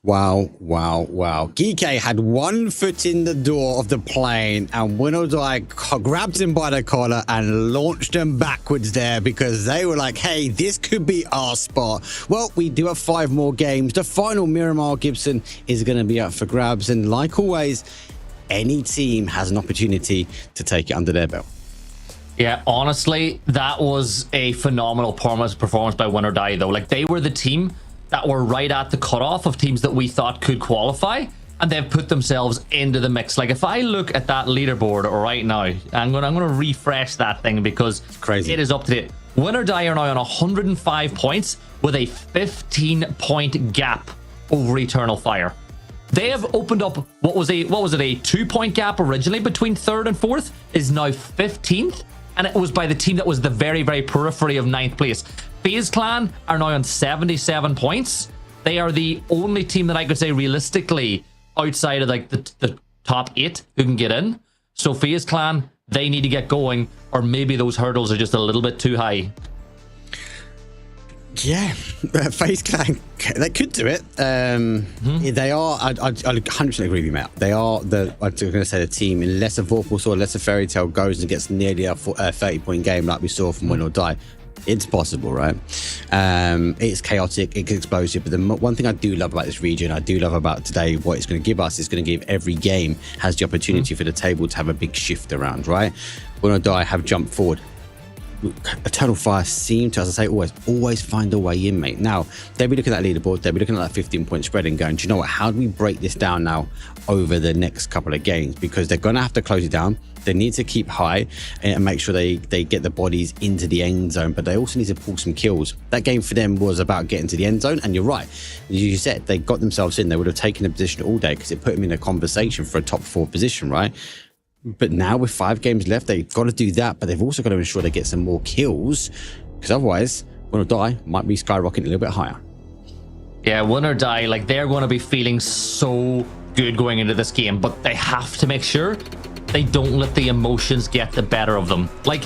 Wow, wow, wow. Geeke had one foot in the door of the plane and Winodai grabbed him by the collar and launched him backwards there because they were like, hey, this could be our spot. Well, we do have 5 more games. The final Miramar Gibson is going to be up for grabs. And like always, any team has an opportunity to take it under their belt. Yeah, honestly, that was a phenomenal performance by Win or Die, though. Like, they were the team that were right at the cutoff of teams that we thought could qualify, and they've put themselves into the mix. Like, if I look at that leaderboard right now, I'm gonna refresh that thing because it's crazy. It is up to date. Win or Die are now on 105 points with a 15-point gap over Eternal Fire. They have opened up what was it, a 2-point gap originally between 3rd and 4th is now 15th, and it was by the team that was the very, very periphery of 9th place. FaZe Clan are now on 77 points. They are the only team that I could say realistically outside of like the top 8 who can get in. So FaZe Clan, they need to get going, or maybe those hurdles are just a little bit too high. Yeah, FaZe Clan, they could do it. They are, I 100% agree with you, Matt. They are I'm going to say the team, unless a Vorpal or unless a Fairy Tail goes and gets nearly a 30-point game like we saw from Win or Die. It's possible, right? It's chaotic, it's explosive, but the one thing I do love about this region, I do love about today, what it's going to give us, is going to give every game has the opportunity for the table to have a big shift around, right? Win or Die have jumped forward. Eternal Fire seem to, as I say, always find a way in, mate. Now, they'll be looking at that leaderboard, they'll be looking at that 15-point spread and going, do you know what, how do we break this down now over the next couple of games? Because they're going to have to close it down. They need to keep high and make sure they get the bodies into the end zone, but they also need to pull some kills. That game for them was about getting to the end zone, and you're right. As you said, they got themselves in. They would have taken a position all day because it put them in a conversation for a top 4 position, right? But now with 5 games left, they've got to do that, but they've also got to ensure they get some more kills, because otherwise, Win or Die might be skyrocketing a little bit higher. Yeah, Win or Die, like, they're going to be feeling so good going into this game, but they have to make sure they don't let the emotions get the better of them. Like,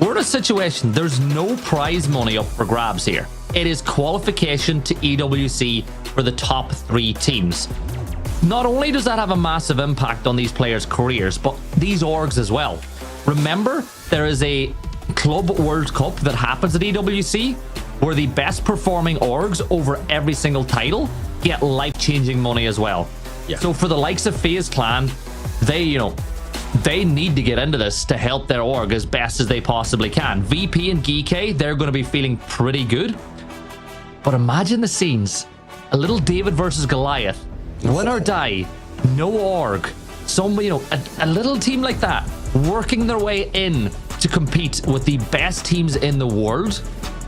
we're in a situation, there's no prize money up for grabs here. It is qualification to EWC for the top 3 teams. Not only does that have a massive impact on these players' careers, but these orgs as well. Remember, there is a Club World Cup that happens at EWC where the best performing orgs over every single title get life-changing money as well. Yeah. So for the likes of FaZe Clan, they need to get into this to help their org as best as they possibly can. VP and Geeke, they're going to be feeling pretty good. But imagine the scenes. A little David versus Goliath. Win or Die. No org. Somebody, a little team like that working their way in to compete with the best teams in the world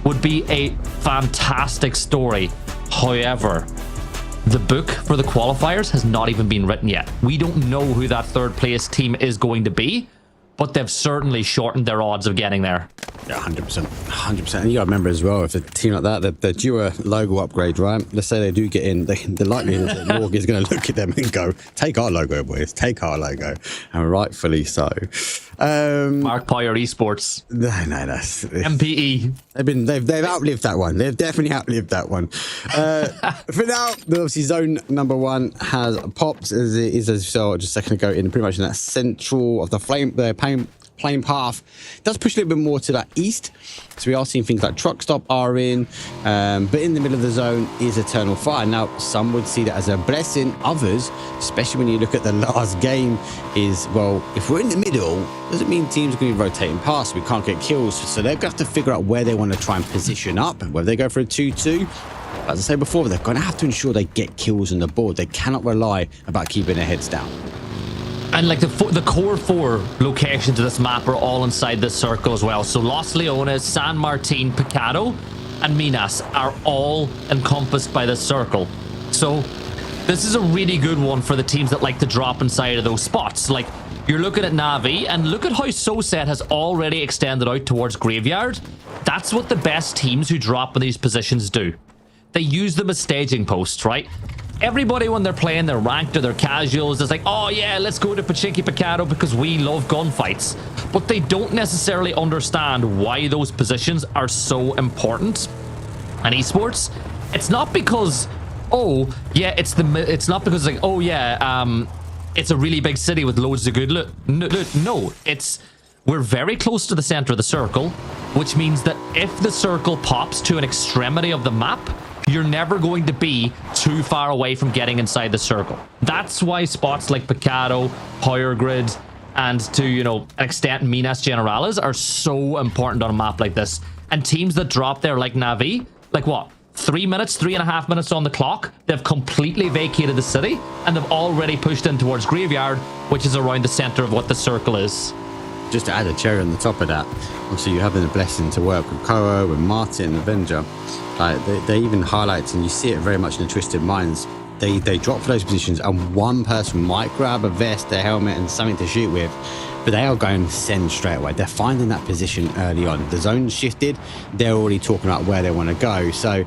would be a fantastic story. However, the book for the qualifiers has not even been written yet. We don't know who that 3rd place team is going to be, but they've certainly shortened their odds of getting there. Yeah, 100%. 100%. And you got to remember as well, if a team like that, they're due a logo upgrade, right? Let's say they do get in, the likelihood that Morg is going to look at them and go, take our logo, boys, take our logo. And rightfully so. Mark Poyer Esports. No, that's MPE. They've outlived that one. They've definitely outlived that one. For now, obviously zone number 1 has popped as it is, as you saw just a second ago, in pretty much in that central of the plane path. It does push a little bit more to that east, so we are seeing things like truck stop are in, but in the middle of the zone is Eternal Fire. Now, some would see that as a blessing. Others, especially when you look at the last game, is, well, if we're in the middle, doesn't mean teams are going to be rotating past. We can't get kills, so they're going to have to figure out where they want to try and position up, whether they go for a 2-2. As I said before, they're going to have to ensure they get kills on the board. They cannot rely about keeping their heads down. And like the core 4 locations of this map are all inside this circle as well. So Los Leones, San Martin, Picado, and Minas are all encompassed by this circle. So this is a really good one for the teams that like to drop inside of those spots. Like, you're looking at Navi, and look at how SoSet has already extended out towards Graveyard. That's what the best teams who drop in these positions do. They use them as staging posts, right? Everybody, when they're playing their ranked or their casuals, is like, oh yeah, let's go to Pachinki Picado because we love gunfights. But they don't necessarily understand why those positions are so important. And esports, it's not because oh yeah, it's not because it's like, oh yeah, it's a really big city with loads of good loot. No, it's we're very close to the center of the circle, which means that if the circle pops to an extremity of the map, you're never going to be too far away from getting inside the circle. That's why spots like Picado, Power Grid, and to, you know, an extent Minas Generales are so important on a map like this. And teams that drop there like Navi, like what? 3.5 minutes on the clock, they've completely vacated the city and they've already pushed in towards Graveyard, which is around the center of what the circle is. Just to add a cherry on the top of that, obviously you're having the blessing to work with Koro and Martin, Avenger. Like they even highlight, and you see it very much in the Twisted Minds, they drop for those positions and one person might grab a vest, a helmet and something to shoot with, but they are going to send straight away. They're finding that position early on. The zone's shifted, they're already talking about where they want to go. So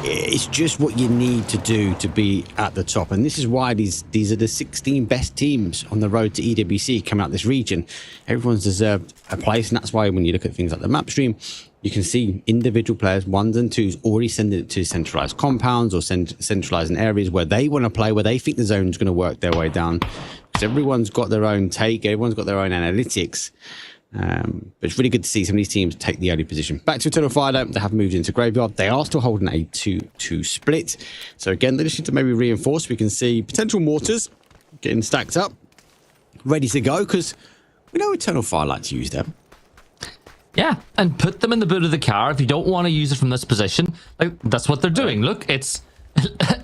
it's just what you need to do to be at the top. And this is why these are the 16 best teams on the road to EWC coming out this region. Everyone's deserved a place, and that's why when you look at things like the map stream, you can see individual players, 1s and 2s, already sending it to centralized compounds or centralizing areas where they want to play, where they think the zone's going to work their way down. Because everyone's got their own take, everyone's got their own analytics. But it's really good to see some of these teams take the early position. Back to Eternal Fire, though, they have moved into Graveyard. They are still holding a 2-2 split. So again, they just need to maybe reinforce. We can see potential mortars getting stacked up, ready to go, because we know Eternal Fire like to use them. Yeah, and put them in the boot of the car if you don't want to use it from this position. Like, that's what they're doing. Look, it's...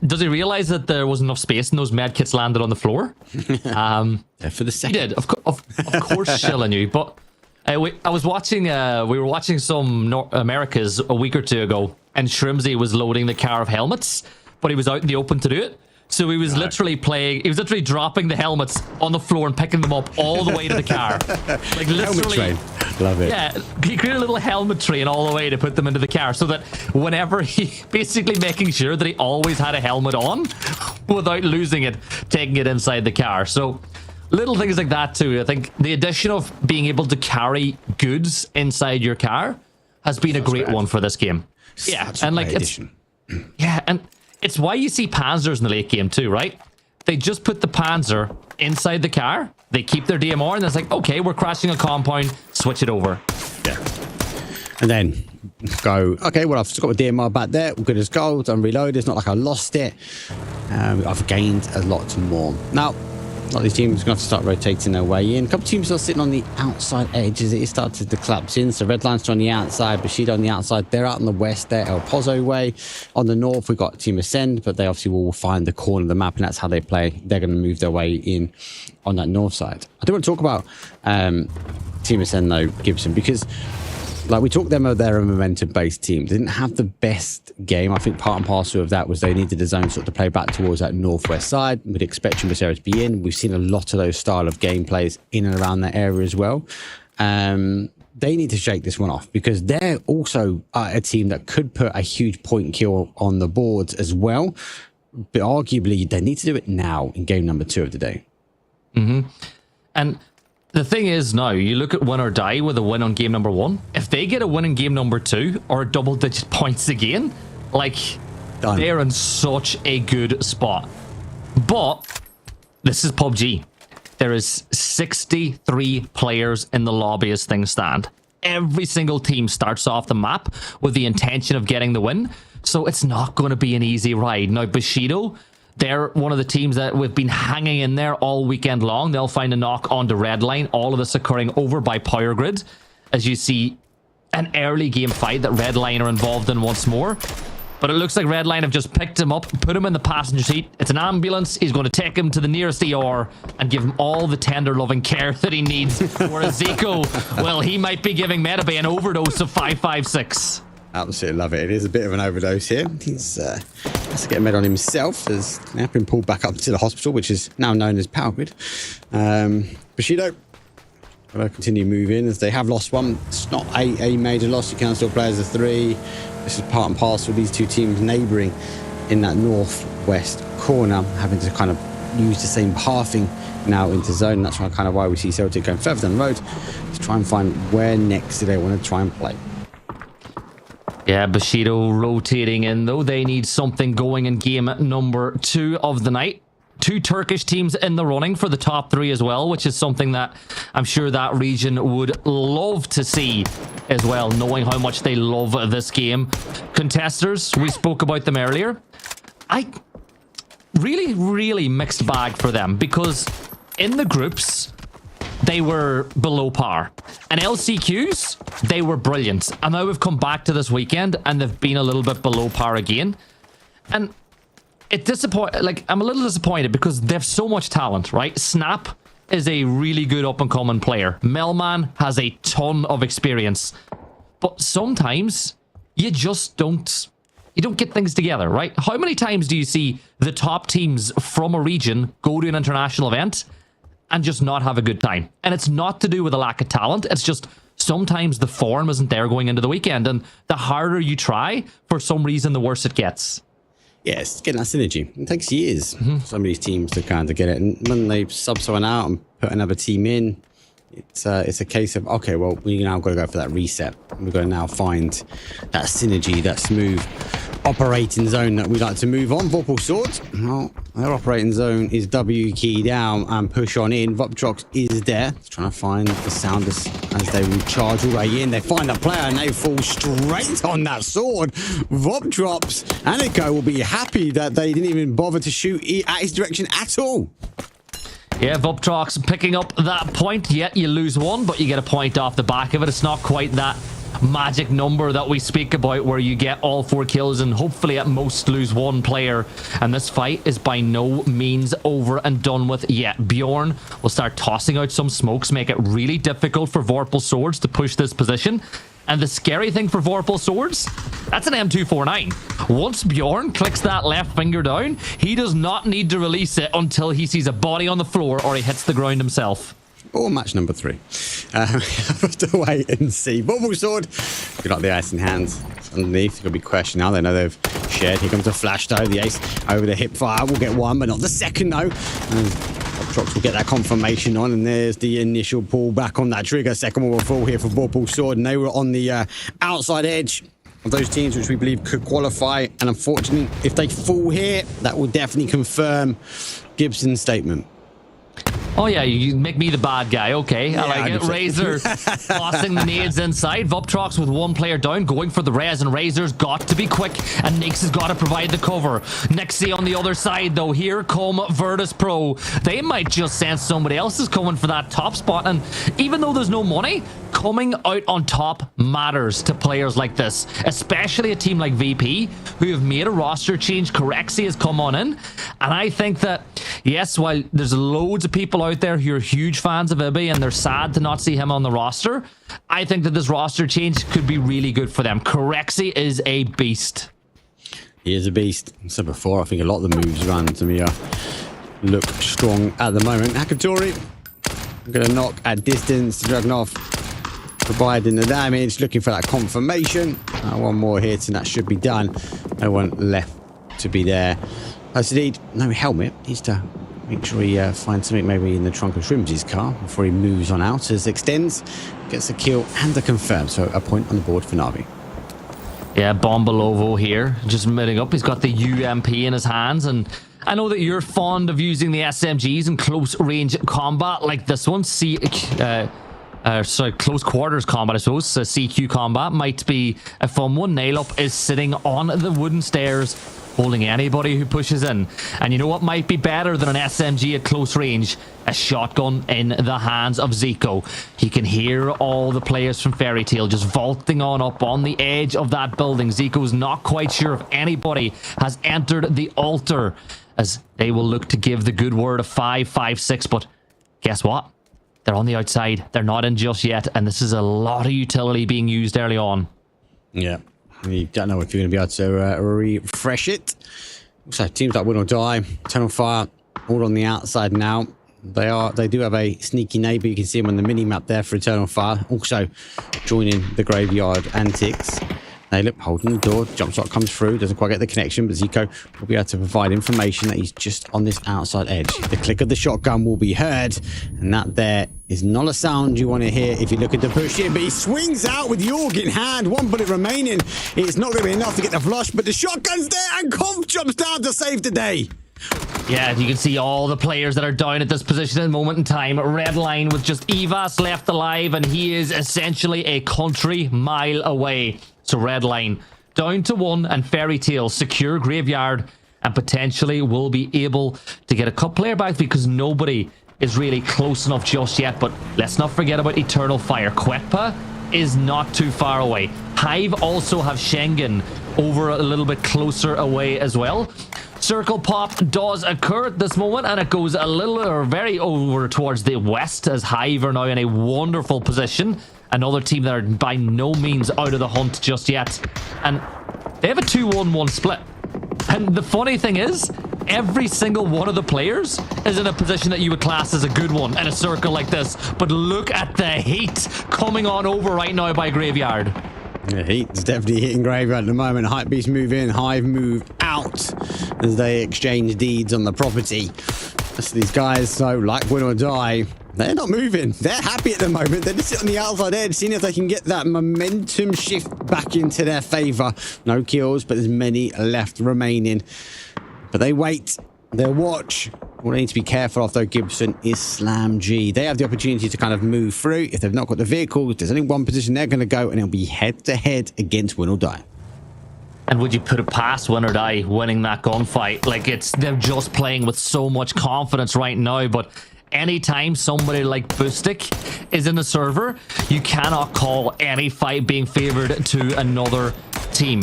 Does he realize that there wasn't enough space and those med kits landed on the floor? For the second. He did, of course, Shilla knew. But I was watching, we were watching some Americas a week or two ago, and Shrimsy was loading the car of helmets, but he was out in the open to do it. So he was literally dropping the helmets on the floor and picking them up all the way to the car. Like literally. Helmet train. Love it. Yeah, he created a little helmet train all the way to put them into the car so that whenever he, basically making sure that he always had a helmet on without losing it, taking it inside the car. So little things like that too. I think the addition of being able to carry goods inside your car has been a great one for this game. Yeah, and like it's why you see Panzers in the late game too, right? They just put the Panzer inside the car, they keep their DMR, and it's like, okay, we're crashing a compound, switch it over. Yeah. And then go, okay, well, I've just got my DMR back there, we're good as gold, I'm reloaded, it's not like I lost it. I've gained a lot more. Now, a lot of these teams are going to have to start rotating their way in. A couple of teams are sitting on the outside edge as it started to collapse in. So Red Line's on the outside, Bushido on the outside. They're out on the west there, El Pozo way. On the north, we've got Team Ascend, but they obviously will find the corner of the map, and that's how they play. They're going to move their way in on that north side. I do want to talk about Team Ascend, though, Gibson, because like we talked them, they're a momentum-based team. They didn't have the best game. I think part and parcel of that was they needed the zone sort of to play back towards that northwest side. We'd expect Chumbasera to be in. We've seen a lot of those style of gameplays in and around that area as well. They need to shake this one off because they're also a team that could put a huge point kill on the boards as well. But arguably, they need to do it now in game number 2 of the day. Mm-hmm. And the thing is now, you look at win or die with a win on game number 1. If they get a win in game number 2 or double-digit points again, like, done. They're in such a good spot. But this is PUBG. There is 63 players in the lobby as things stand. Every single team starts off the map with the intention of getting the win, so it's not going to be an easy ride. Now, Bushido, they're one of the teams that we've been hanging in there all weekend long. They'll find a knock onto Red Line. All of this occurring over by Power Grid. As you see, an early game fight that Red Line are involved in once more. But it looks like Red Line have just picked him up, put him in the passenger seat. It's an ambulance. He's going to take him to the nearest ER and give him all the tender loving care that he needs. Whereas Zico, well, he might be giving Metabay an overdose of 556. Absolutely love it. It is a bit of an overdose here. He's has to get a med on himself. Has now been pulled back up to the hospital, which is now known as Power Grid. Bushido going to continue moving as they have lost one. It's not a major loss. You can still play as a 3. This is part and parcel of these two teams neighbouring in that northwest corner, having to kind of use the same pathing now into zone. That's kind of why we see Celtic going further down the road to try and find where next do they want to try and play. Yeah, Bushido rotating in, though. They need something going in game number 2 of the night. 2 Turkish teams in the running for the top 3 as well, which is something that I'm sure that region would love to see as well, knowing how much they love this game. Contesters, we spoke about them earlier. Really mixed bag for them, because in the groups, they were below par. And LCQs, they were brilliant. And now we've come back to this weekend, and they've been a little bit below par again. And I'm a little disappointed because they have so much talent, right? Snap is a really good up-and-coming player. Melman has a ton of experience. But sometimes you just don't get things together, right? How many times do you see the top teams from a region go to an international event and just not have a good time? And it's not to do with a lack of talent. It's just sometimes the form isn't there going into the weekend. And the harder you try, for some reason, the worse it gets. Yeah, it's getting that synergy. It takes years for some of these teams to kind of get it. And when they sub someone out and put another team in, it's a case of, okay, well, we now got to go for that reset. We've got to now find that synergy, that smooth operating zone that we like to move on. Vorpal Swords, well, their operating zone is W key down and push on in. Voptrox is there, trying to find the Sounders as they will charge all the way in. They find a player and they fall straight on that sword. Vop drops. Aniko will be happy that they didn't even bother to shoot at his direction at all. Yeah, Voptrox picking up that point. Yet you lose 1, but you get a point off the back of it. It's not quite that magic number that we speak about where you get all 4 kills and hopefully at most lose 1 player. And this fight is by no means over and done with yet. Bjorn will start tossing out some smokes, make it really difficult for Vorpal Swords to push this position. And the scary thing for Vorpal Swords, that's an M249. Once Bjorn clicks that left finger down, he does not need to release it until he sees a body on the floor or he hits the ground himself. Or match number 3. Have to wait and see. Vorpal Sword, good luck the ace in hands. Underneath, it's going to be questioned now. They know they've shared. Here comes a flash though. The ace over the hip fire will get 1, but not the second though. Drops will get that confirmation on, and there's the initial pull back on that trigger. Second one will fall here for Vorpal Sword, and they were on the outside edge of those teams which we believe could qualify. And unfortunately, if they fall here, that will definitely confirm Gibson's statement. Oh yeah, you make me the bad guy. Okay, Yeah, I like it. 100%. Razor tossing the nades inside. Voptrox with 1 player down, going for the res, and Razor's got to be quick, and Nix has got to provide the cover. Nixie on the other side, though. Here come Virtus Pro. They might just sense somebody else is coming for that top spot, and even though there's no money, coming out on top matters to players like this, especially a team like VP, who have made a roster change. Corexi has come on in, and I think that, yes, while there's loads of people out there who are huge fans of Ibi and they're sad to not see him on the roster, I think that this roster change could be really good for them. Corexi is a beast. He is a beast. I said before, I think a lot of the moves around to me look strong at the moment. Hakatori, going to knock at distance. Dragunov providing the damage, looking for that confirmation. 1 more hit and that should be done. No one left to be there. Sadid, no helmet. Needs to make sure he finds something maybe in the trunk of Shrim's car before he moves on out. As extends, gets a kill and a confirm. So a point on the board for Navi. Yeah, Bombolovo here, just meeting up. He's got the UMP in his hands, and I know that you're fond of using the SMGs in close range combat like this one. Close quarters combat, I suppose. CQ combat might be a fun one. Naileup is sitting on the wooden stairs, holding anybody who pushes in. And you know what might be better than an SMG at close range? A shotgun in the hands of Zico. He can hear all the players from Fairy Tail just vaulting on up on the edge of that building. Zico's not quite sure if anybody has entered the altar, as they will look to give the good word of 5-5-6. But guess what? They're on the outside. They're not in just yet. And this is a lot of utility being used early on. Yeah. You don't know if you're going to be able to refresh it. So teams like Win or Die, Eternal Fire, all on the outside now. They do have a sneaky neighbour. You can see him on the mini map there for Eternal Fire. Also joining the graveyard antics Nalip holding the door. Jump shot comes through. Doesn't quite get the connection, but Zico will be able to provide information that he's just on this outside edge. The click of the shotgun will be heard, and that there is not a sound you want to hear if you're looking to push in. But he swings out with York in hand. 1 bullet remaining. It's not going to be enough to get the flush, but the shotgun's there, and Conf jumps down to save the day. Yeah, you can see all the players that are down at this position at the moment in time. Red line with just Evas left alive, and he is essentially a country mile away. So red line down to 1, and Fairy Tale secure graveyard, and potentially will be able to get a cup player back because nobody is really close enough just yet. But let's not forget about Eternal Fire. Quepa is not too far away. Hive also have Schengen over a little bit closer away as well. Circle pop does occur at this moment, and it goes a little or very over towards the west as Hive are now in a wonderful position. Another team that are by no means out of the hunt just yet, and they have a 2-1-1 split. And the funny thing is, every single one of the players is in a position that you would class as a good one in a circle like this. But look at the heat coming on over right now by Graveyard. The heat's definitely hitting Graveyard at the moment. Hypebeast move in, Hive move out as they exchange deeds on the property. So these guys, so like win or die, they're not moving. They're happy at the moment. They're just sitting on the outside edge, seeing if they can get that momentum shift back into their favor. No kills, but there's many left remaining. But they wait. They'll watch. What they need to be careful of, though, Gibson, is Slam G. They have the opportunity to kind of move through. If they've not got the vehicles, there's only one position they're going to go, and it'll be head-to-head against Win or Die. And would you put it past Win or Die winning that gunfight? Like, they're just playing with so much confidence right now, but anytime somebody like Boostic is in the server, you cannot call any fight being favored to another team.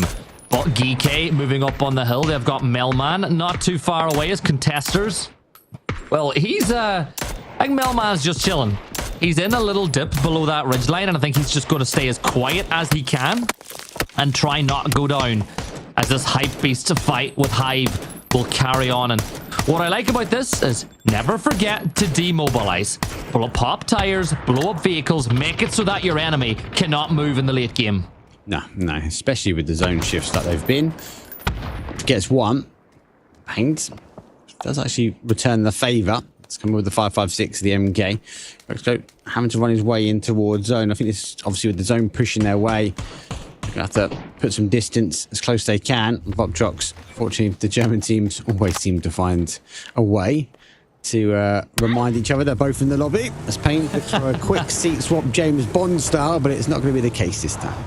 But Geek moving up on the hill. They've got Melman not too far away as contesters. Well, he's I think Melman's just chilling. He's in a little dip below that ridgeline, and I think he's just going to stay as quiet as he can and try not go down as this hype beast fight with Hive will carry on. And what I like about this is never forget to demobilize. Pop tires, blow up vehicles, make it so that your enemy cannot move in the late game. No, especially with the zone shifts that they've been. Gets one. Paint does actually return the favour. It's coming with the 5.56, the MK. So having to run his way in towards zone. I think it's obviously with the zone pushing their way. They're going to have to put some distance as close as they can. Bob trucks, fortunately, the German teams always seem to find a way to remind each other they're both in the lobby. As Payne looks for a quick seat swap James Bond style, but it's not going to be the case this time.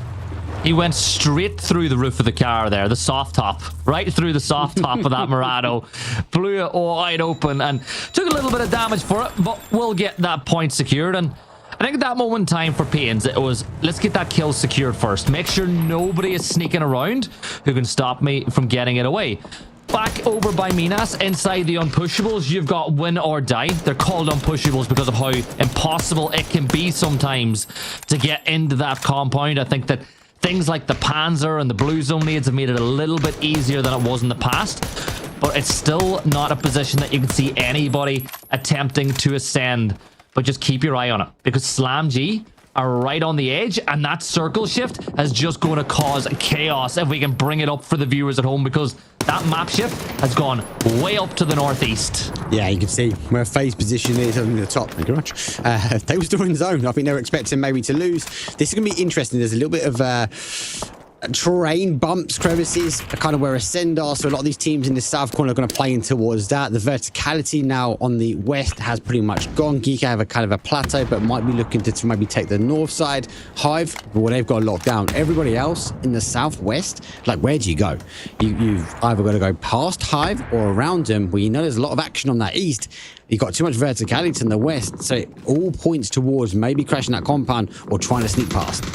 He went straight through the roof of the car there, the soft top, right through the soft top of that Murado. Blew it wide open and took a little bit of damage for it, but we'll get that point secured. And I think at that moment in time for Pains, it was, let's get that kill secured first. Make sure nobody is sneaking around who can stop me from getting it away. Back over by Minas, inside the unpushables, you've got Win or Die. They're called unpushables because of how impossible it can be sometimes to get into that compound. I think that things like the Panzer and the Blue Zone nades have made it a little bit easier than it was in the past, but it's still not a position that you can see anybody attempting to ascend. But just keep your eye on it, because Slam G are right on the edge, and that circle shift is just going to cause chaos if we can bring it up for the viewers at home, because that map shift has gone way up to the northeast. Yeah, you can see where phase position is on the top. Thank you very much. They were still in zone. I think they were expecting maybe to lose. This is going to be interesting. There's a little bit of terrain, bumps, crevices, are kind of where Ascend are. So a lot of these teams in the south corner are going to play in towards that. The verticality now on the west has pretty much gone. Geeka have a kind of a plateau, but might be looking to maybe take the north side. Hive, well, they've got locked down. Everybody else in the southwest, like, where do you go? You've either got to go past Hive or around them, where you know there's a lot of action on that east. You've got too much verticality in the west, so it all points towards maybe crashing that compound or trying to sneak past.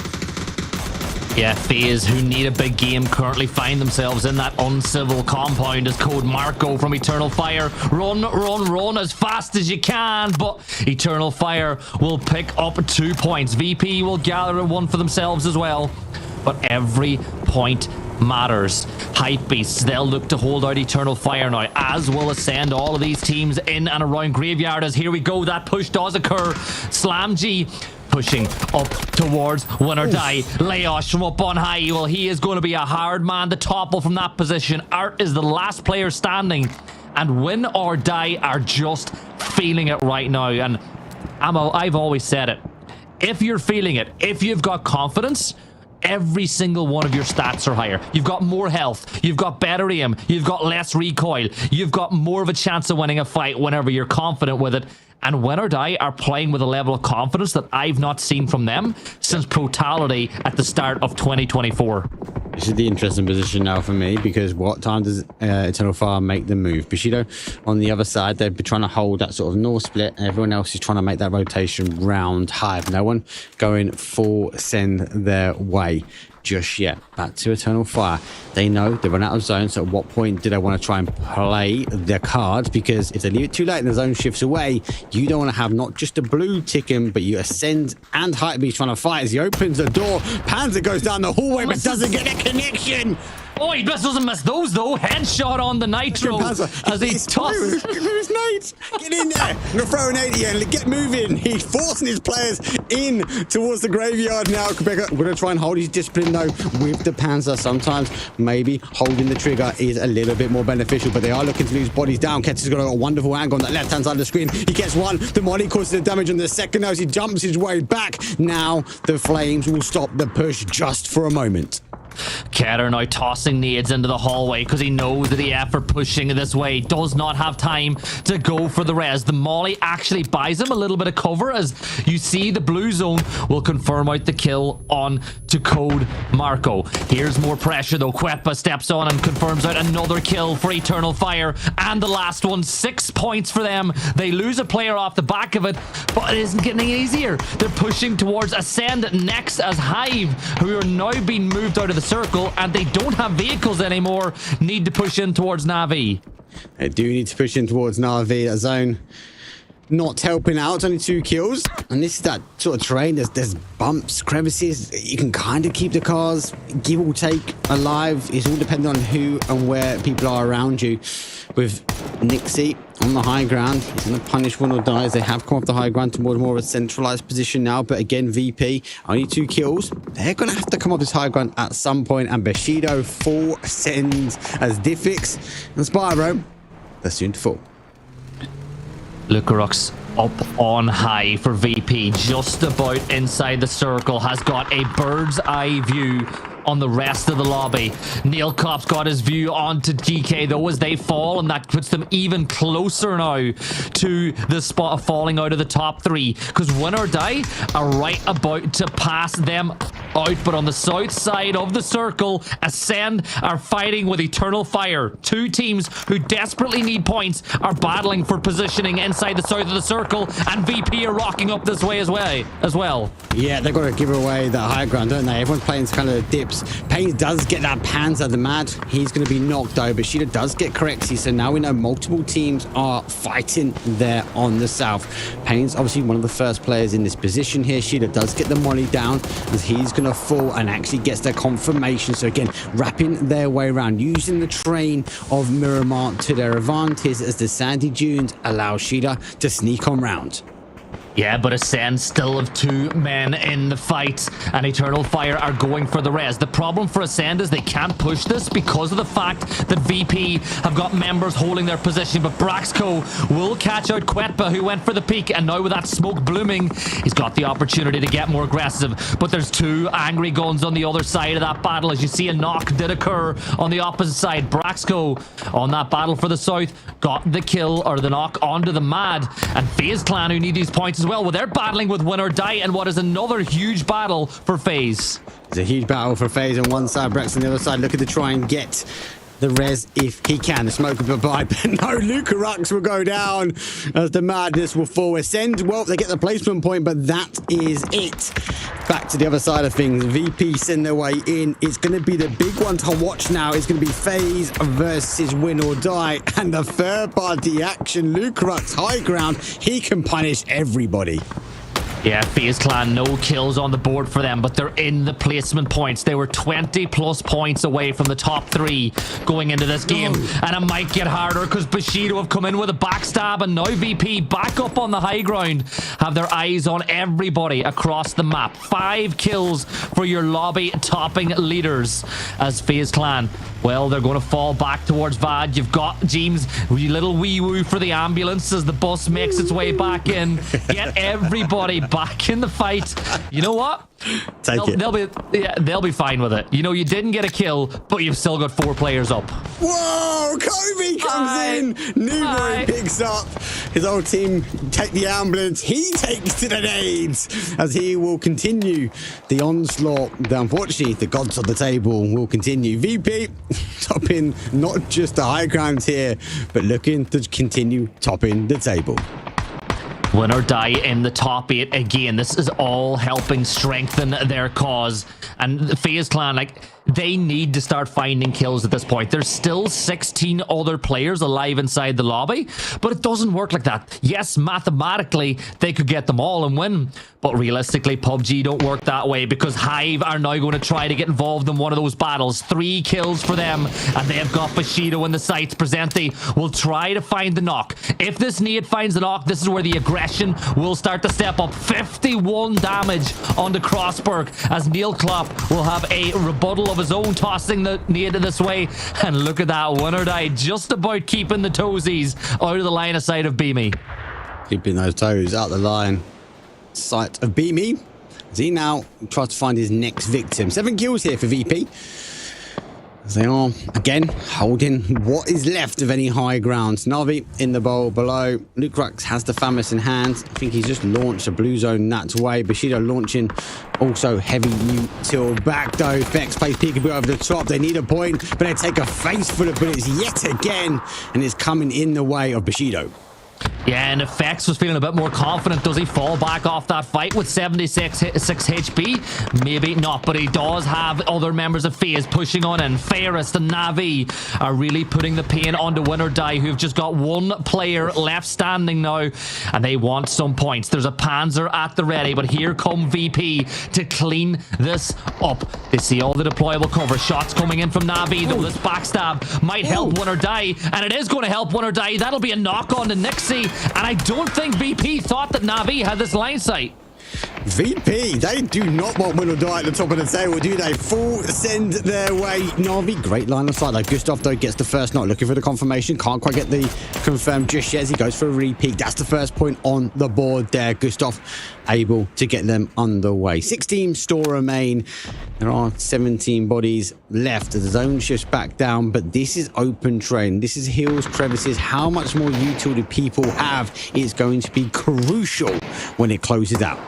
Yeah, FaZe, who need a big game, currently find themselves in that uncivil compound as Code Marco from Eternal Fire. Run, run, run as fast as you can, but Eternal Fire will pick up 2 points. VP will gather one for themselves as well, but every point matters. Hype Beasts, they'll look to hold out Eternal Fire now, as will Ascend. All of these teams in and around Graveyard, as here we go, that push does occur. Slam G pushing up towards Win or Die. Leosh from up on high. Well, he is going to be a hard man to topple from that position. Art is the last player standing, and Win or Die are just feeling it right now. And I've always said it. If you're feeling it, if you've got confidence, every single one of your stats are higher. You've got more health, you've got better aim, you've got less recoil, you've got more of a chance of winning a fight whenever you're confident with it. And Win or Die are playing with a level of confidence that I've not seen from them since Brutality at the start of 2024. This is the interesting position now for me, because what time does Eternal Fire make the move? Bushido on the other side, they've been trying to hold that sort of north split, and everyone else is trying to make that rotation round Hive. No one going full send their way just yet. Back to Eternal Fire. They know they run out of zone, so at what point do they want to try and play their cards? Because if they leave it too late and the zone shifts away, you don't want to have not just a blue ticking, but you Ascend and Hypebeast trying to fight as he opens the door. Panzer goes down the hallway but doesn't get a connection. Oh, he doesn't miss those though. Headshot on the Nitro as he tosses. There's Nate. Get in there. I'm going to throw an 80 and get moving. He's forcing his players in towards the graveyard now. Quebec going to try and hold his discipline though with the Panzer. Sometimes maybe holding the trigger is a little bit more beneficial, but they are looking to lose bodies down. Ketter's got a wonderful angle on that left-hand side of the screen. He gets one. The molly causes the damage on the second as he jumps his way back. Now the Flames will stop the push just for a moment. Ketter now tossing nades into the hallway because he knows that the effort pushing this way does not have time to go for the res. The molly actually buys him a little bit of cover as you see the blue zone will confirm out the kill on to Code Marco. Here's more pressure though. Quetpa steps on and confirms out another kill for Eternal Fire, and the last one, 6 points for them. They lose a player off the back of it, but it isn't getting any easier. They're pushing towards Ascend next as Hive, who are now being moved out of the circle, and they don't have vehicles anymore, need to push in towards Navi. They do need to push in towards Navi. That zone not helping out. Only 2 kills, and this is that sort of terrain. There's bumps, crevices. You can kind of keep the cars give or take alive. It's all depending on who and where people are around you. With Nixie on the high ground, he's going to punish Win or Die as they have come off the high ground towards more of a centralized position now. But again, VP only 2 kills. They're going to have to come off this high ground at some point, and Bushido full sends as Diffix and Spyro, they're soon to fall. Lucarux up on high for VP, just about inside the circle, has got a bird's eye view on the rest of the lobby. Neil Kopp's got his view onto GK though as they fall, and that puts them even closer now to the spot of falling out of the top 3, because Win or Die are right about to pass them out. But on the south side of the circle, Ascend are fighting with Eternal Fire. 2 teams who desperately need points are battling for positioning inside the south of the circle, and VP are rocking up this way as well. Yeah, they've got to give away that high ground, don't they? Everyone's playing kind of dips. Payne does get that Panzer the Mad. He's going to be knocked over. Sheeta does get Corexy, so now we know multiple teams are fighting there on the south. Payne's obviously one of the first players in this position here. Sheeta does get the molly down as he's going to fall and actually gets their confirmation. So again, wrapping their way around, using the train of Miramar to their advantage as the sandy dunes allow Sheeta to sneak on round. Yeah, but Ascend still have 2 men in the fight, and Eternal Fire are going for the res. The problem for Ascend is they can't push this because of the fact that VP have got members holding their position, but Braxco will catch out Quetpa, who went for the peak, and now with that smoke blooming, he's got the opportunity to get more aggressive. But there's 2 angry guns on the other side of that battle. As you see, a knock did occur on the opposite side. Braxco on that battle for the south got the kill, or the knock onto the Mad, and FaZe Clan, who need these points as well, they're battling with Win or Die in what is another huge battle for FaZe. It's a huge battle for FaZe on one side, Brex on the other side, looking to try and get the res if he can. The smoke will provide, but no, Lucarux will go down as the madness will fall. Ascend, well, they get the placement point, but that is it. Back to the other side of things, VP send their way in. It's going to be the big one to watch now. It's going to be FaZe versus Win or Die, and the third party action. Lucarux high ground, he can punish everybody. Yeah, FaZe Clan, no kills on the board for them, but they're in the placement points. They were 20 plus points away from the top 3 going into this game. And it might get harder because Bushido have come in with a backstab, and now VP back up on the high ground have their eyes on everybody across the map. 5 kills for your lobby topping leaders as FaZe Clan. Well, they're going to fall back towards VAD. You've got James, little wee woo for the ambulance as the bus makes its way back in. Get everybody back in the fight. You know what? They'll be fine with it. You know, you didn't get a kill, but you've still got 4 players up. Whoa! Kobe comes in. Newboy picks up his old team. Take the ambulance. He takes to the nades as he will continue the onslaught. Unfortunately, the gods of the table will continue. VP topping not just the high grounds here, but looking to continue topping the table. Win or die in the top 8 again. This is all helping strengthen their cause. And the FaZe Clan, like, they need to start finding kills at this point. There's still 16 other players alive inside the lobby, but it doesn't work like that. Yes, mathematically, they could get them all and win, but realistically, PUBG don't work that way because Hive are now going to try to get involved in one of those battles. 3 kills for them, and they have got Bushido in the sights. Presenti will try to find the knock. If this nade finds the knock, this is where the aggression will start to step up. 51 damage on the Crossberg as Neil Klopp will have a rebuttal of his own, tossing the nade this way. And look at that, win or die, just about keeping the toesies out of the line of sight of Beamy. Keeping those toes out the line sight of Beamy as he now tries to find his next victim. 7 kills here for VP. As they are, again, holding what is left of any high ground. Navi in the bowl below. Luke Rux has the Famis in hand. I think he's just launched a blue zone that way. Bushido launching also heavy util back though. Vex plays peekaboo over the top. They need a point, but they take a face full of bullets yet again, and it's coming in the way of Bushido. Yeah, and if Vex was feeling a bit more confident, does he fall back off that fight with 76 HP? Maybe not, but he does have other members of FaZe pushing on in. Ferris and Navi are really putting the pain onto Win or Die, who've just got 1 player left standing now, and they want some points. There's a Panzer at the ready, but here come VP to clean this up. They see all the deployable cover. Shots coming in from Navi, though this backstab might help Win or Die, and it is going to help Win or Die. That'll be a knock on to Nixie. And I don't think VP thought that Navi had this line sight. VP, they do not want Win or Die at the top of the table, do they? Full send their way. Navi, great line of sight. Like Gustav, though, gets the first knock. Looking for the confirmation. Can't quite get the confirmed just yet as he goes for a repeat. That's the first point on the board there. Gustav able to get them underway. 6 teams still remain. There are 17 bodies left. The zone shifts back down, but this is open terrain. This is hills, crevices. How much more util do people have is going to be crucial when it closes out.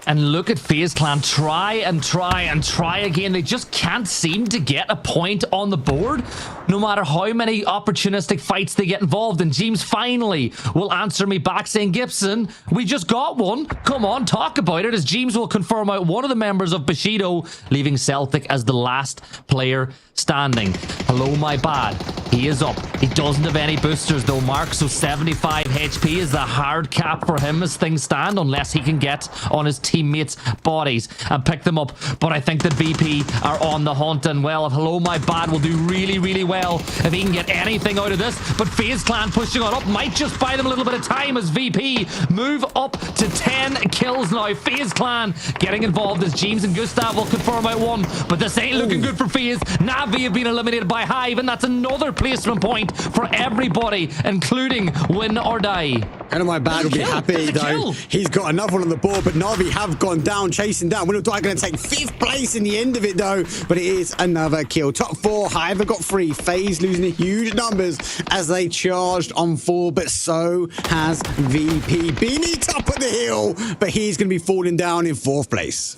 And look at FaZe Clan try and try and try again. They just can't seem to get a point on the board, no matter how many opportunistic fights they get involved in. James finally will answer me back saying, Gibson, we just got one. Come on, talk about it, as James will confirm out one of the members of Bushido, leaving Celtic as the last player standing. Hello, my bad. He is up. He doesn't have any boosters though, Mark, so 75 HP is the hard cap for him as things stand, unless he can get on his teammates' bodies and pick them up. But I think that VP are on the hunt, and well, if Hello, my bad will do really, really well if he can get anything out of this. But FaZe Clan pushing on up might just buy them a little bit of time as VP move up to 10 kills now. FaZe Clan getting involved as James and Gustav will confirm out one, but this ain't looking good for FaZe. Navi have been eliminated by Hive, and that's another placement point for everybody, including Win or Die. And my bad will be happy though. He's got another one on the board, but Navi have gone down, chasing down. Win or Die going to take 5th place in the end of it though, but it is another kill. Top 4, Hive have got 3. FaZe losing huge numbers as they charged on 4, but so has VP. Beanie top of the hill, but he's going to be falling down in 4th place.